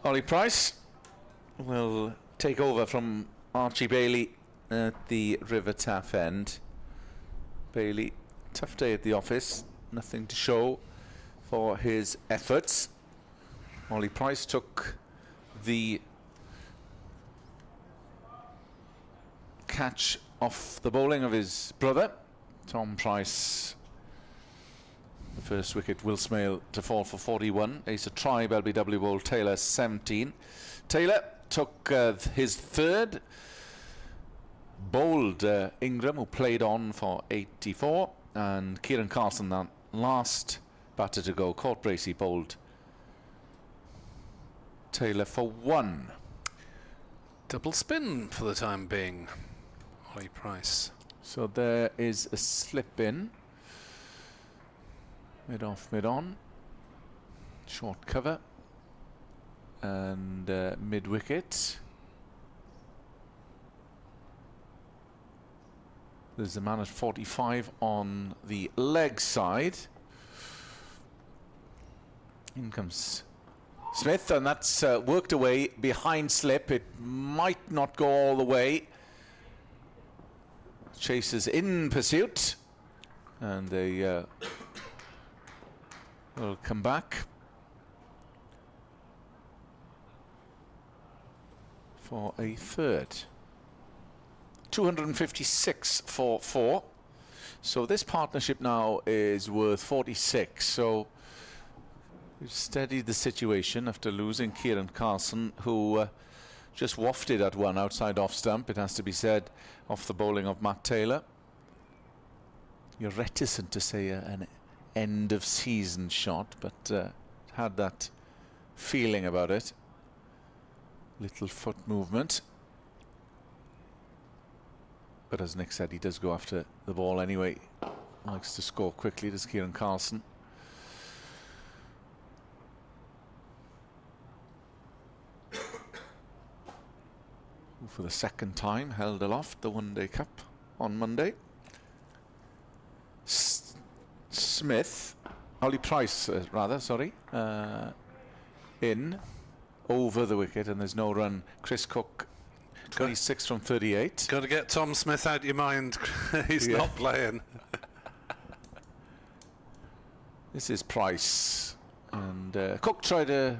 Ollie Price will take over from Archie Bailey at the River Taff end. Bailey, tough day at the office, nothing to show for his efforts. Ollie Price took the catch off the bowling of his brother, Tom Price. The first wicket, Will Smale to fall for 41. Ace a try, LBW bowled Taylor 17. Taylor took his third, bowled Ingram, who played on for 84, and Kieran Carson, that last batter to go, caught Bracey, bowled Taylor for 1. Double spin for the time being, Ollie Price. So there is a slip in. Mid off, mid on. Short cover. And mid wicket. There's a man at 45 on the leg side. In comes Smith, and that's worked away behind slip. It might not go all the way. Chasers in pursuit, and they will come back for a third. 256 for 4. So this partnership now is worth 46. So we've steadied the situation after losing Kieran Carson, who just wafted at one outside off stump, it has to be said, off the bowling of Matt Taylor. You're reticent to say an end of season shot, but had that feeling about it. Little foot movement. But as Nick said, he does go after the ball anyway. Likes to score quickly, does Kieran Carson. For the second time, held aloft the One Day Cup on Monday. Smith, Ollie Price, rather, sorry, in over the wicket, and there's no run. Chris Cook, 26 from 38. Got to get Tom Smith out your mind. He's not playing. This is Price, and Cook tried to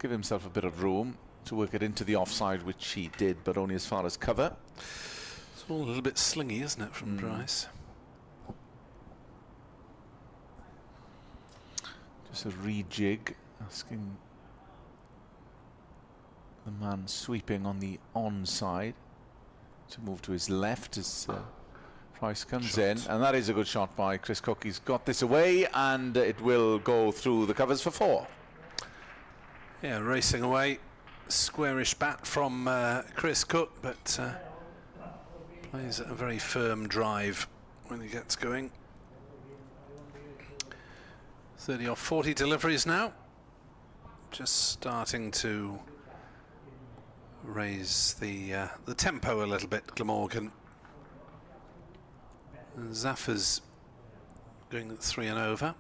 give himself a bit of room to work it into the offside, which he did, but only as far as cover. It's all a little bit slingy, isn't it, from Price? Just a rejig, asking the man sweeping on the onside to move to his left as Price comes in, and that is a good shot by Chris Cook. He's got this away, and it will go through the covers for 4. Yeah, racing away. Squarish bat from Chris Cook, but plays a very firm drive when he gets going. 30 or 40 deliveries now. Just starting to raise the tempo a little bit, Glamorgan. And Zafar's going at 3 and over.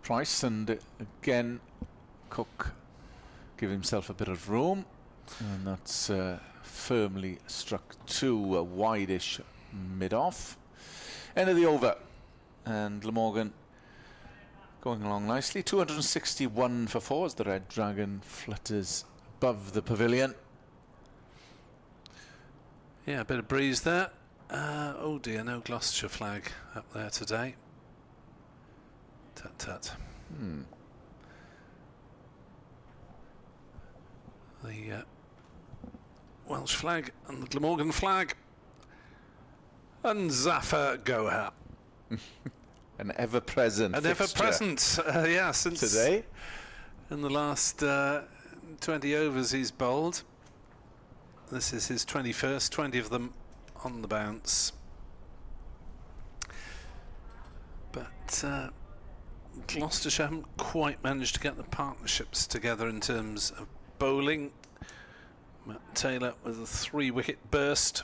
Price, and again Cook give himself a bit of room, and that's firmly struck to a wide-ish mid-off. End of the over. and Glamorgan going along nicely. 261 for 4 as the Red Dragon flutters above the pavilion. Yeah, a bit of breeze there. Oh dear, no Gloucestershire flag up there today. Tut tut. The Welsh flag and the Glamorgan flag. And Zafar Gohar. An ever-present An ever-present, yeah, since today. In the last 20 overs he's bowled. This is his 21st, 20 of them on the bounce. But Gloucestershire haven't quite managed to get the partnerships together in terms of bowling. Matt Taylor with a 3-wicket burst.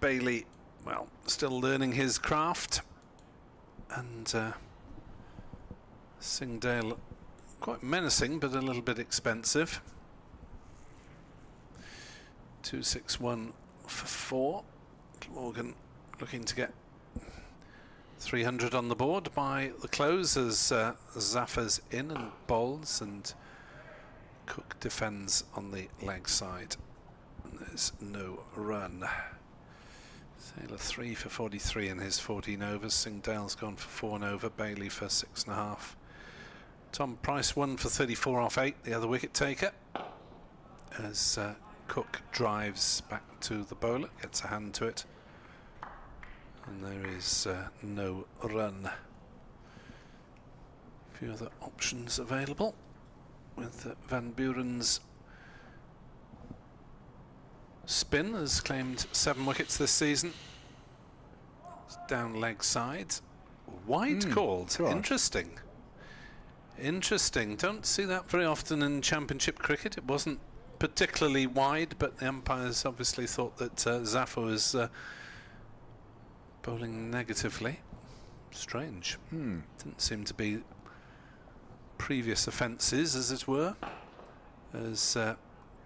Bailey, well, still learning his craft. And Singdale, quite menacing, but a little bit expensive. 261 for 4. Glamorgan looking to get 300 on the board by the close as Zafar's in and bowls, and Cook defends on the leg side. And there's no run. Taylor 3 for 43 in his 14 overs. Singdale's gone for 4 and over. Bailey for 6.5. Tom Price 1 for 34 off 8, the other wicket taker. As Cook drives back to the bowler, gets a hand to it. And there is no run. A few other options available with Van Buren's spin has claimed 7 wickets this season. It's down leg side. Wide called. Interesting. Interesting. Don't see that very often in Championship cricket. It wasn't particularly wide, but the umpires obviously thought that Zafar was bowling negatively. Strange. Didn't seem to be previous offences, as it were, as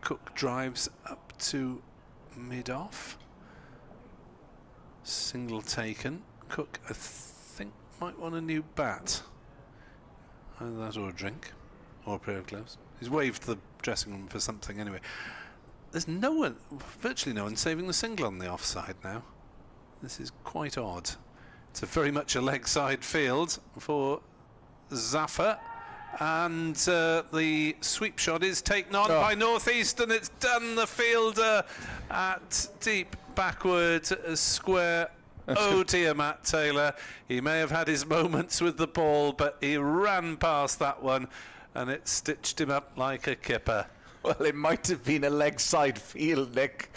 Cook drives up to mid-off. Single taken. Cook, I think, might want a new bat. Either that or a drink, or a pair of gloves. He's waved the dressing room for something anyway. There's no one, virtually no one, saving the single on the offside now. This is quite odd. It's very much a leg side field for Zafar. And the sweep shot is taken on by North East, and it's done the fielder at deep backward square. Oh dear, Matt Taylor. He may have had his moments with the ball, but he ran past that one and it stitched him up like a kipper. Well, it might have been a leg side field, Nick,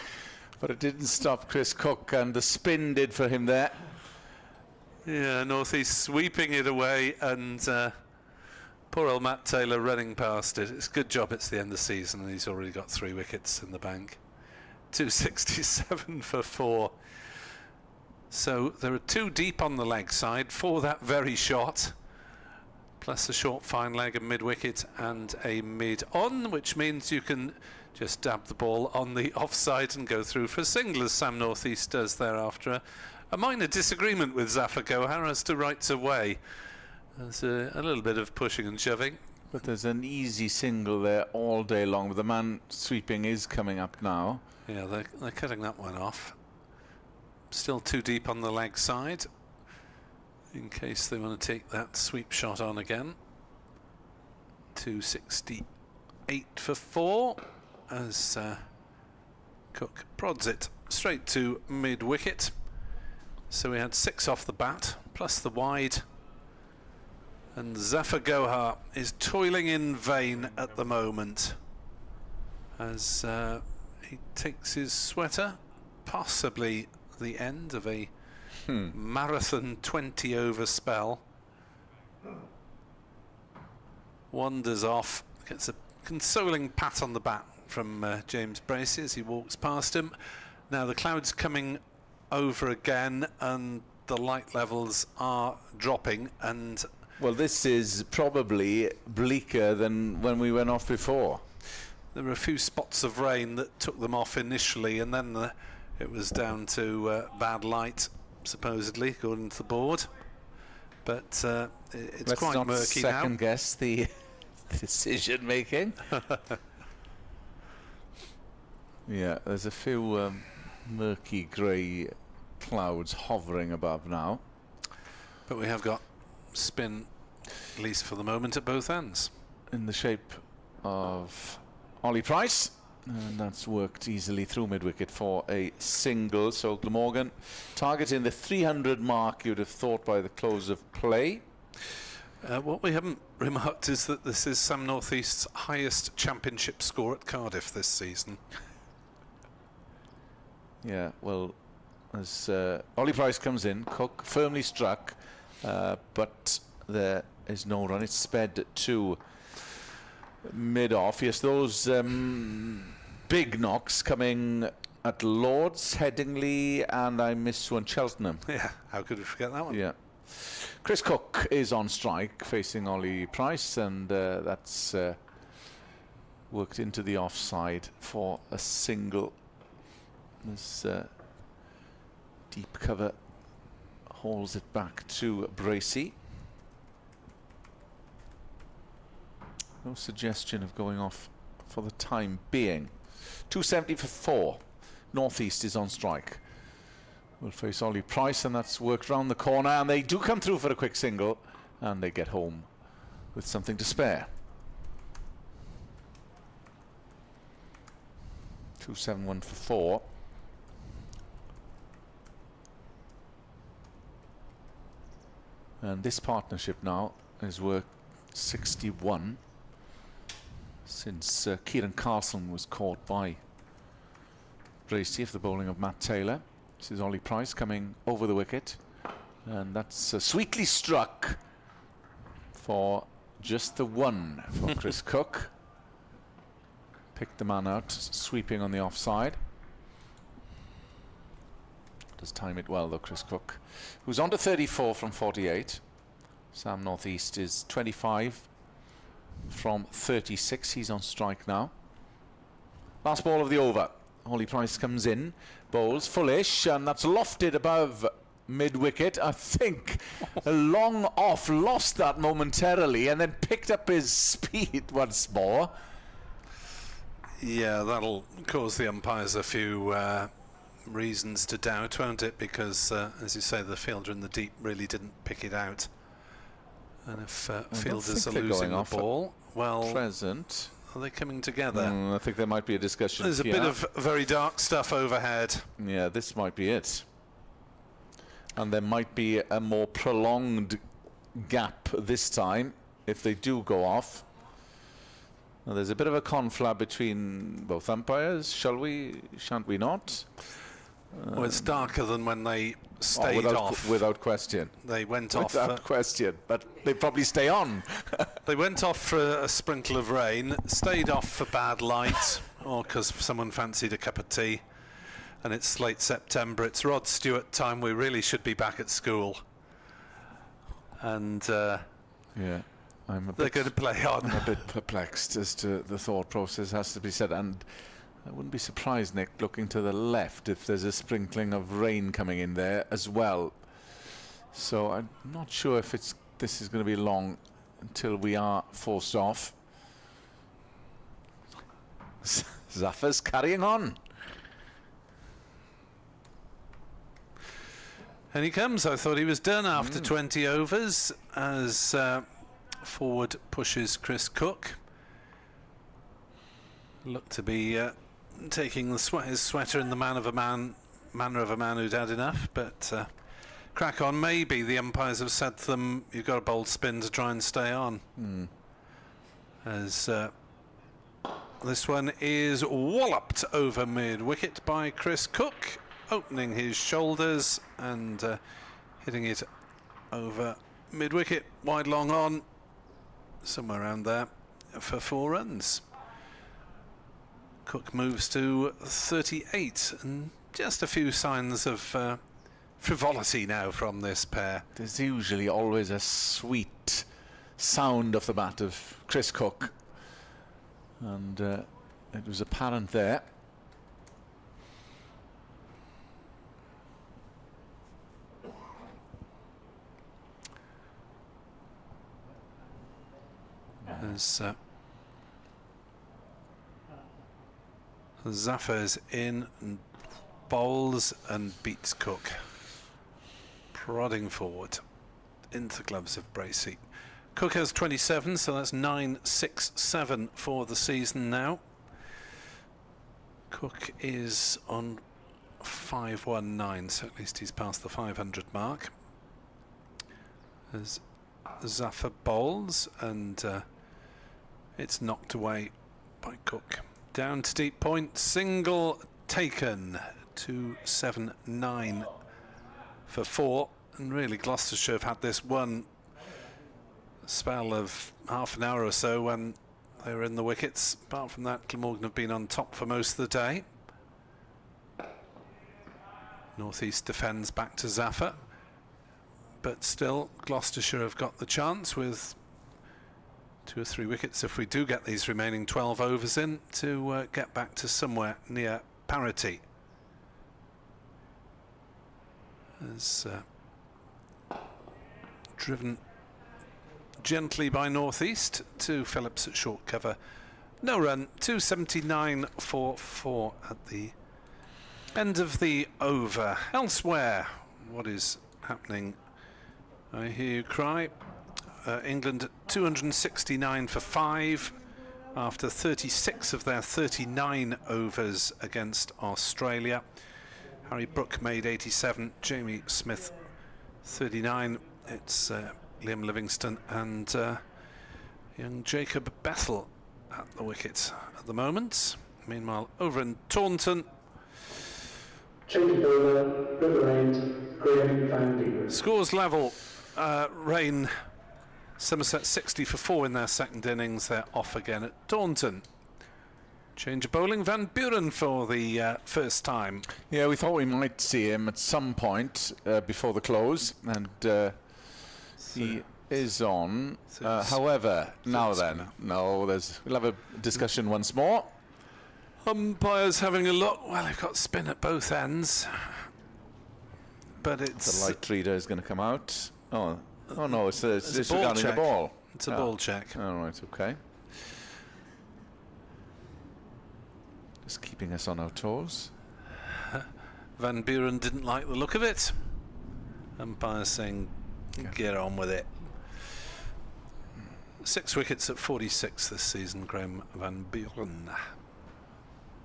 but it didn't stop Chris Cook, and the spin did for him there. Yeah, North East sweeping it away, and poor old Matt Taylor running past it. It's a good job it's the end of the season and he's already got 3 wickets in the bank. 267 for 4. So there are 2 deep on the leg side for that very shot, plus a short fine leg, a mid-wicket and a mid-on, which means you can just dab the ball on the offside and go through for a single, as Sam North East does thereafter. A minor disagreement with Zafar Gohar as to rights of way. There's a little bit of pushing and shoving. But there's an easy single there all day long. But the man sweeping is coming up now. Yeah, they're cutting that one off. Still 2 deep on the leg side, in case they want to take that sweep shot on again. 268 for 4, as Cook prods it straight to mid-wicket. So we had 6 off the bat, plus the wide. And Zafar Gohar is toiling in vain at the moment, as he takes his sweater, possibly the end of a marathon 20-over spell. Wanders off, gets a consoling pat on the back from James Bracey as he walks past him. Now the cloud's coming over again and the light levels are dropping, and well, this is probably bleaker than when we went off before. There were a few spots of rain that took them off initially, and then it was down to bad light, supposedly, according to the board. But it's Let's quite not murky second now. guess the decision making. Yeah, there's a few murky grey clouds hovering above now. But we have got spin, at least for the moment, at both ends. In the shape of Ollie Price, and that's worked easily through mid-wicket for a single. So Glamorgan targeting the 300 mark, you'd have thought, by the close of play. What we haven't remarked is that this is Sam North East's highest championship score at Cardiff this season. Yeah, well, as Ollie Price comes in, Cook firmly struck, but there is no run. It's sped to mid-off. Yes, those big knocks coming at Lords, Headingley, and I missed one, Cheltenham. Yeah, how could we forget that one? Yeah. Chris Cook is on strike facing Ollie Price, and that's worked into the offside for a single. This deep cover hauls it back to Bracey. No suggestion of going off for the time being. 270 for 4. North East is on strike. We'll face Ollie Price, and that's worked round the corner, and they do come through for a quick single, and they get home with something to spare. 271 for 4. And this partnership now has worked 61 since Kieran Carlson was caught by Bracey for the bowling of Matt Taylor. This is Ollie Price coming over the wicket, and that's sweetly struck for just the one for Chris Cook. Picked the man out, sweeping on the offside. Does time it well though, Chris Cook, who's on to 34 from 48. Sam North East is 25 from 36. He's on strike now. Last ball of the over. Ollie Price comes in, bowls fullish, and that's lofted above mid-wicket. I think a long off, lost that momentarily, and then picked up his speed once more. Yeah, that'll cause the umpires a few reasons to doubt, won't it? Because, as you say, the fielder in the deep really didn't pick it out. And if fielders are losing the ball, well, present. Are they coming together? I think there might be a discussion. There's a bit of very dark stuff overhead. Yeah, this might be it. And there might be a more prolonged gap this time if they do go off. Now, there's a bit of a conflab between both umpires. Shall we? Shan't we not? Well, it's darker than when they stayed off. Without question. They went off. Without question, but they probably stay on. They went off for a sprinkle of rain, stayed off for bad light, or because someone fancied a cup of tea. And it's late September. It's Rod Stewart time. We really should be back at school. And yeah, they're going to play on. I'm a bit perplexed as to the thought process, has to be said. And I wouldn't be surprised, Nick, looking to the left, if there's a sprinkling of rain coming in there as well. So I'm not sure if this is going to be long until we are forced off. Zafar's carrying on. And he comes. I thought he was done after 20 overs as forward pushes Chris Cook. Looked to be taking his sweater in the manner of a man who'd had enough, but crack on. Maybe the umpires have said to them, you've got a bold spin to try and stay on. As this one is walloped over mid-wicket by Chris Cook, opening his shoulders and hitting it over mid-wicket, wide long on, somewhere around there for 4 runs. Cook moves to 38, and just a few signs of frivolity now from this pair. There's usually always a sweet sound off the bat of Chris Cook, and it was apparent there. As Zaffa's in and bowls and beats Cook, prodding forward into the gloves of Bracey. Cook has 27, so that's 9-6-7 for the season now. Cook is on 519, so at least he's past the 500 mark. As Zaffa bowls, and it's knocked away by Cook. Down to deep point, single taken, 279 for 4. And really, Gloucestershire have had this one spell of half an hour or so when they were in the wickets. Apart from that, Glamorgan have been on top for most of the day. North East defends back to Zaffa, but still Gloucestershire have got the chance with 2 or 3 wickets if we do get these remaining 12 overs in to get back to somewhere near parity. As driven gently by North East to Phillips at short cover. No run, 279 for 4 at the end of the over. Elsewhere, what is happening? I hear you cry. England 269 for 5 after 36 of their 39 overs against Australia. Harry Brook made 87, Jamie Smith 39. It's Liam Livingstone and young Jacob Bethel at the wicket at the moment. Meanwhile, over in Taunton, scores level. Rain, Somerset 60 for 4 in their second innings. They're off again at Taunton. Change of bowling, Van Buren for the first time. Yeah, we thought we might see him at some point before the close, and he is on. However, now then, no, we'll have a discussion once more. Umpires having a look. Well, they've got spin at both ends, but it's the light reader is going to come out. Oh no, it's disregarding the ball. It's a ball check. All right, okay. Just keeping us on our toes. Van Buren didn't like the look of it. Umpire saying, get on with it. 6 wickets at 46 this season, Graham Van Buren.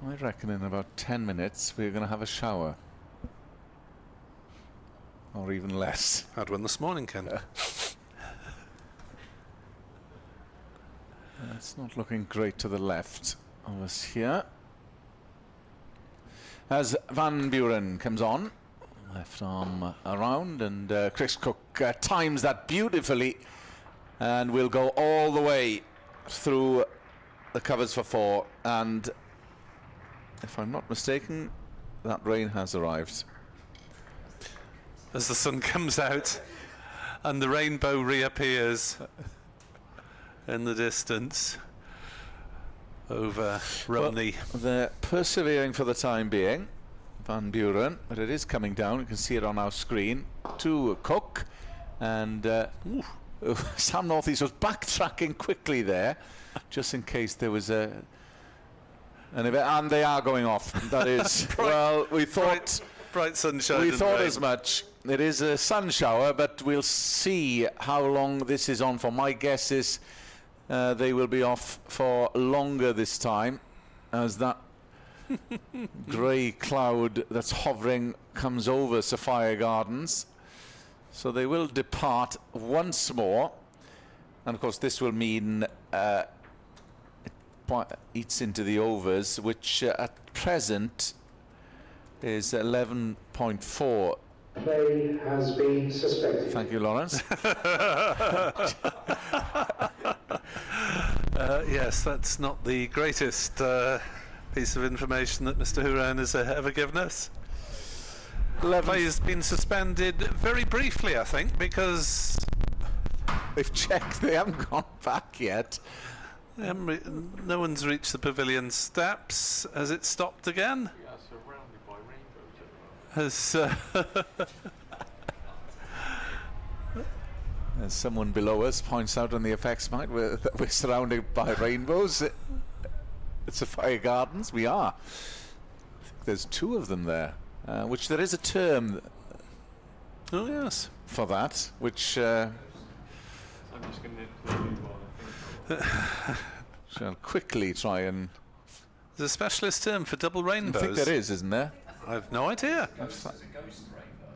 I reckon in about 10 minutes we're going to have a shower. Or even less. Had one this morning, Ken. It's not looking great to the left of us here. As Van Buren comes on, left arm around, and Chris Cook times that beautifully and will go all the way through the covers for 4. And if I'm not mistaken, that rain has arrived. As the sun comes out and the rainbow reappears in the distance over Romney. Well, they're persevering for the time being, Van Buren, but it is coming down. You can see it on our screen to Cook, and Sam North East was backtracking quickly there, just in case there was an event, and they are going off. That is, well, we thought bright sunshine. We thought as much. It is a sun shower, but we'll see how long this is on for. My guess is they will be off for longer this time, as that grey cloud that's hovering comes over Sophia Gardens. So they will depart once more, and of course this will mean it eats into the overs, which at present is 11.4. Play has been suspended. Thank you, Lawrence. Yes, that's not the greatest piece of information that Mr. Hooran has ever given us. Play has been suspended very briefly, I think, because they've checked. They haven't gone back yet. No one's reached the pavilion steps. Has it stopped again? As As someone below us points out on the effects mic, we're surrounded by rainbows. At Sapphire Gardens, we are. I think there's 2 of them there, which there is a term. Oh yes, for that, which. I'm just going to do one. Shall quickly try and. There's a specialist term for double rainbows. I think there is, isn't there? I've no idea.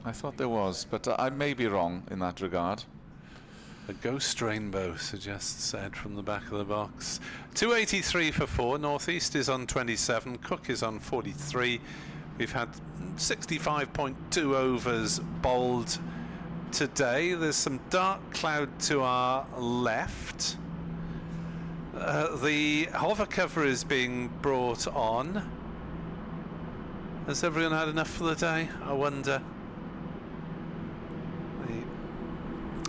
I thought there was, but I may be wrong in that regard. A ghost rainbow, suggests Ed from the back of the box. 283 for 4. Northeast is on 27. Cook is on 43. We've had 65.2 overs bowled today. There's some dark cloud to our left. The hover cover is being brought on. Has everyone had enough for the day? I wonder.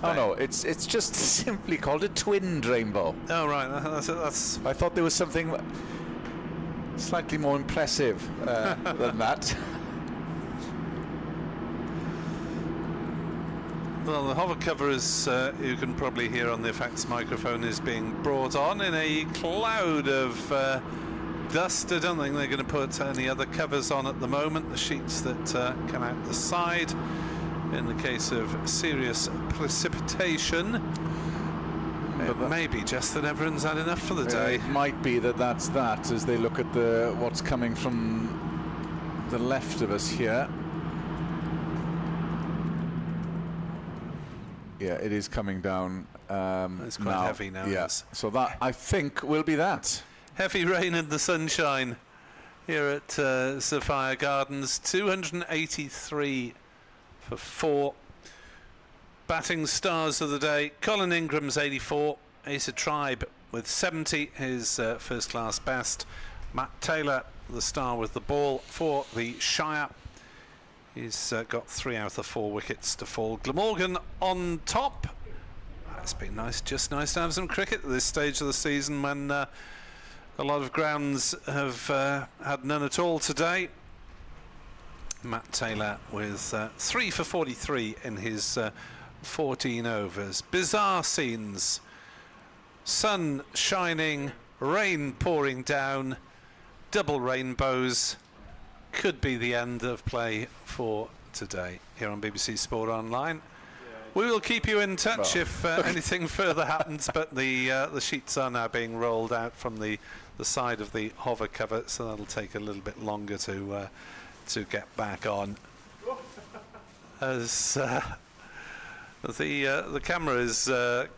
Oh no, it's just simply called a twinned rainbow. Oh right, that's. I thought there was something slightly more impressive than that. Well, the hover cover, as you can probably hear on the effects microphone, is being brought on in a cloud of dust. I don't think they're going to put any other covers on at the moment. The sheets that come out the side in the case of serious precipitation. It may be just that everyone's had enough for the day. It might be that's that, as they look at what's coming from the left of us here. Yeah, it is coming down. It's quite heavy now. Yes. So that, I think, will be that. Heavy rain and the sunshine here at Sapphire Gardens. 283 for 4. Batting stars of the day. Colin Ingram's 84. Asa Tribe with 70, his first class best. Matt Taylor, the star with the ball for the Shire. He's got 3 out of the 4 wickets to fall. Glamorgan on top. It's been nice, just nice to have some cricket at this stage of the season when a lot of grounds have had none at all today. Matt Taylor with 3 for 43 in his 14 overs. Bizarre scenes. Sun shining, rain pouring down, double rainbows. Could be the end of play for today here on BBC Sport Online. We will keep you in touch if anything further happens, but the sheets are now being rolled out from the side of the hover cover, so that'll take a little bit longer to get back on. As the camera is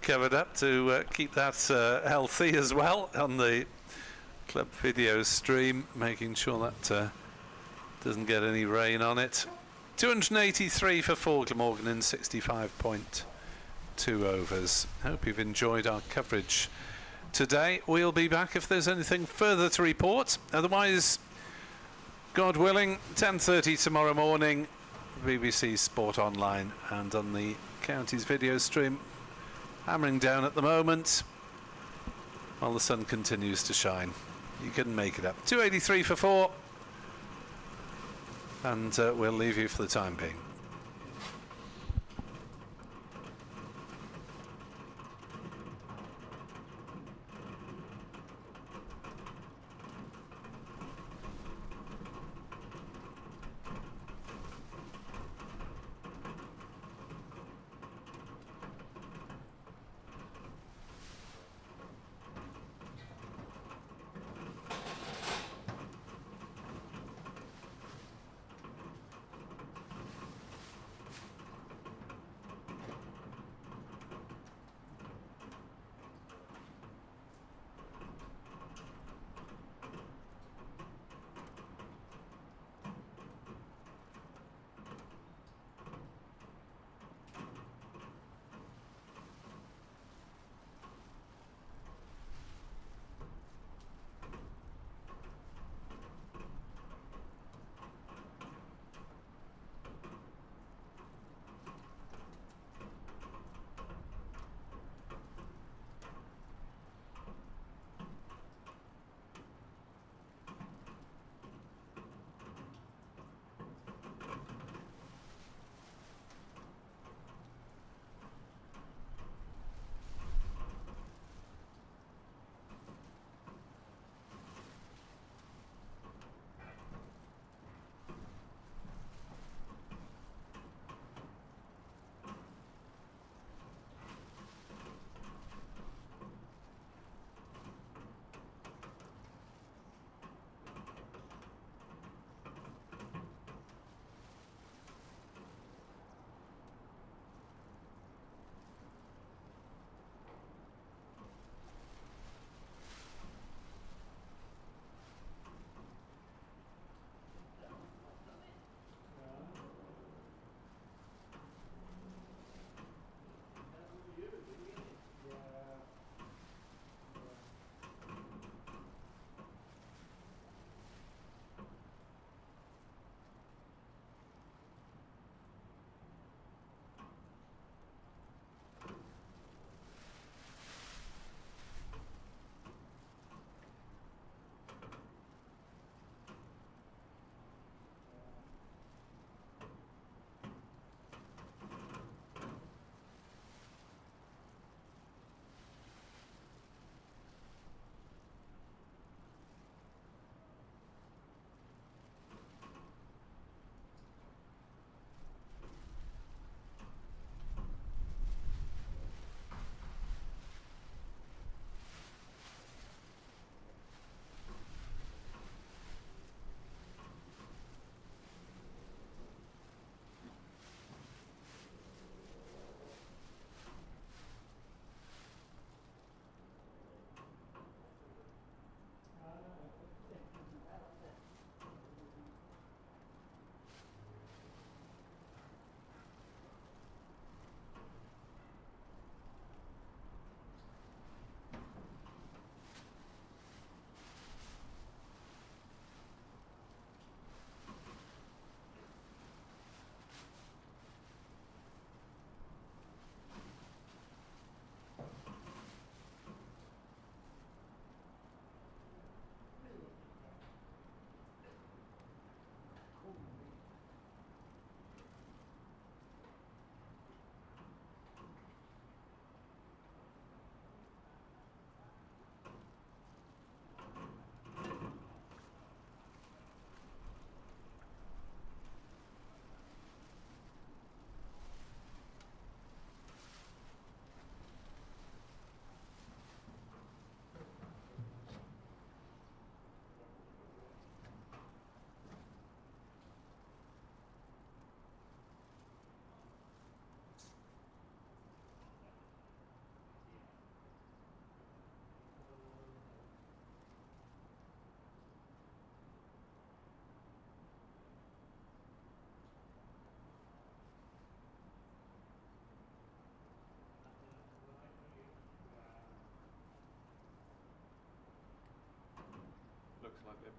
covered up to keep that healthy as well on the club video stream, making sure that doesn't get any rain on it. 283 for 4, Glamorgan in 65.2 overs. Hope you've enjoyed our coverage today. We'll be back if there's anything further to report. Otherwise, God willing, 10:30 tomorrow morning, BBC Sport Online and on the county's video stream. Hammering down at the moment while the sun continues to shine. You can make it up. 283 for 4. And we'll leave you for the time being.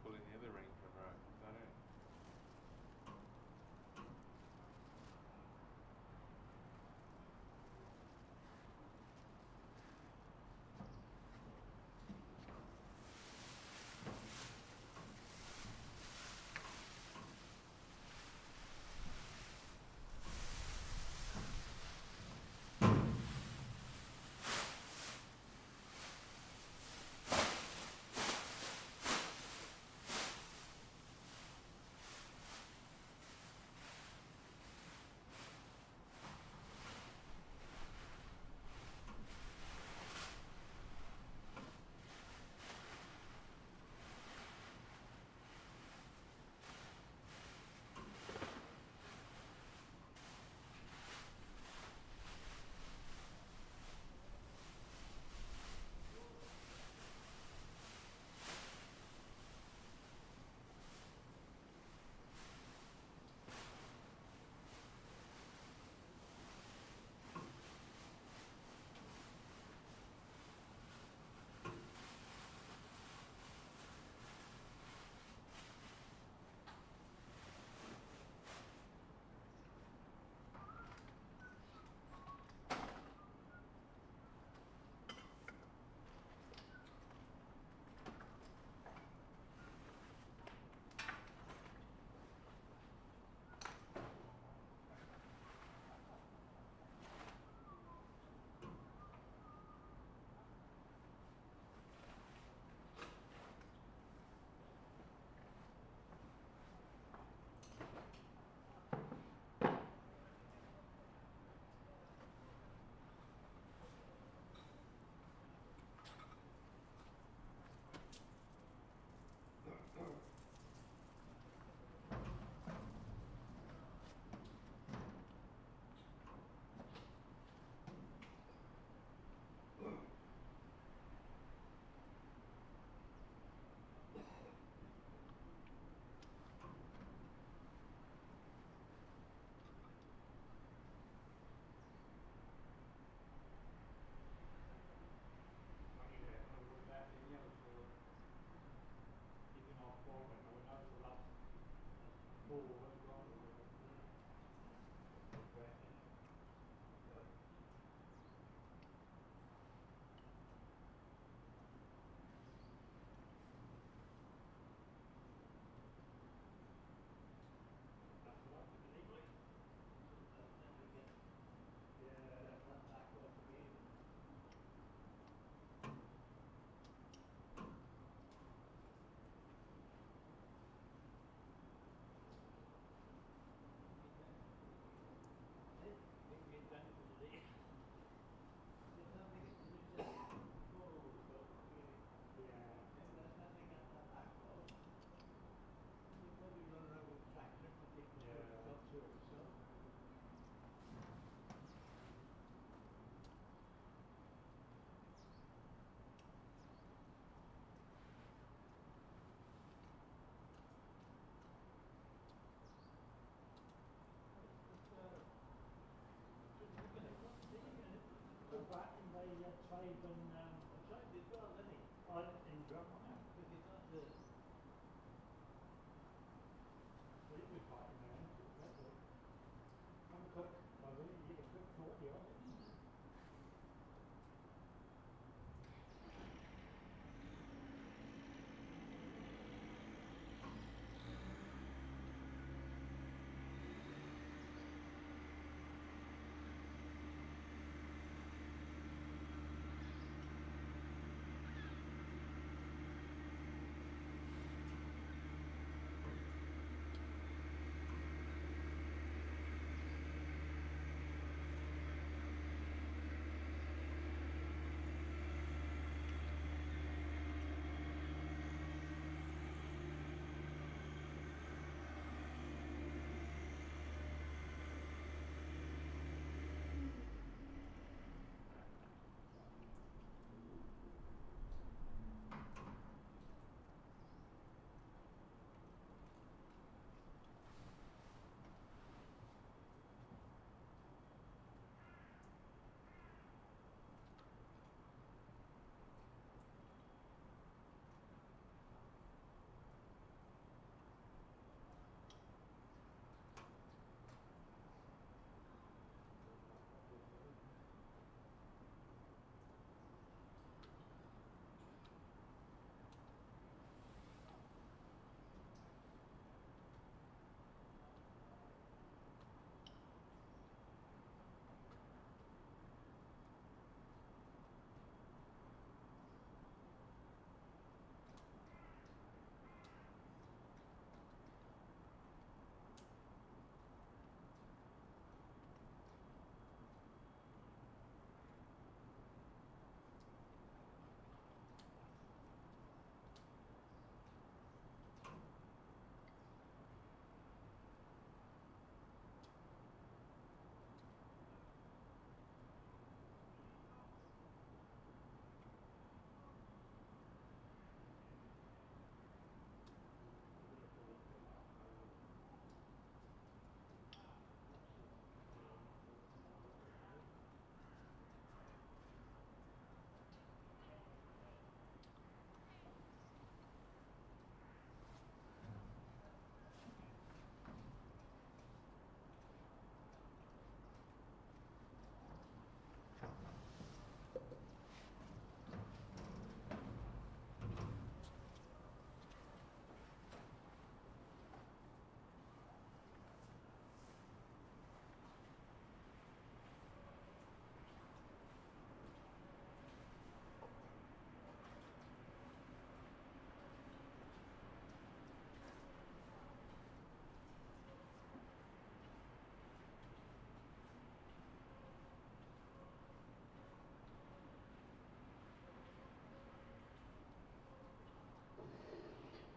pulling the other range cover out. Is that it?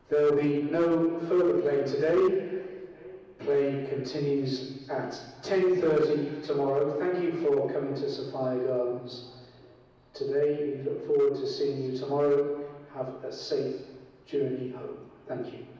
There will be no further play today. Play continues at 10:30 tomorrow. Thank you for coming to Sophia Gardens today. We look forward to seeing you tomorrow. Have a safe journey home. Thank you.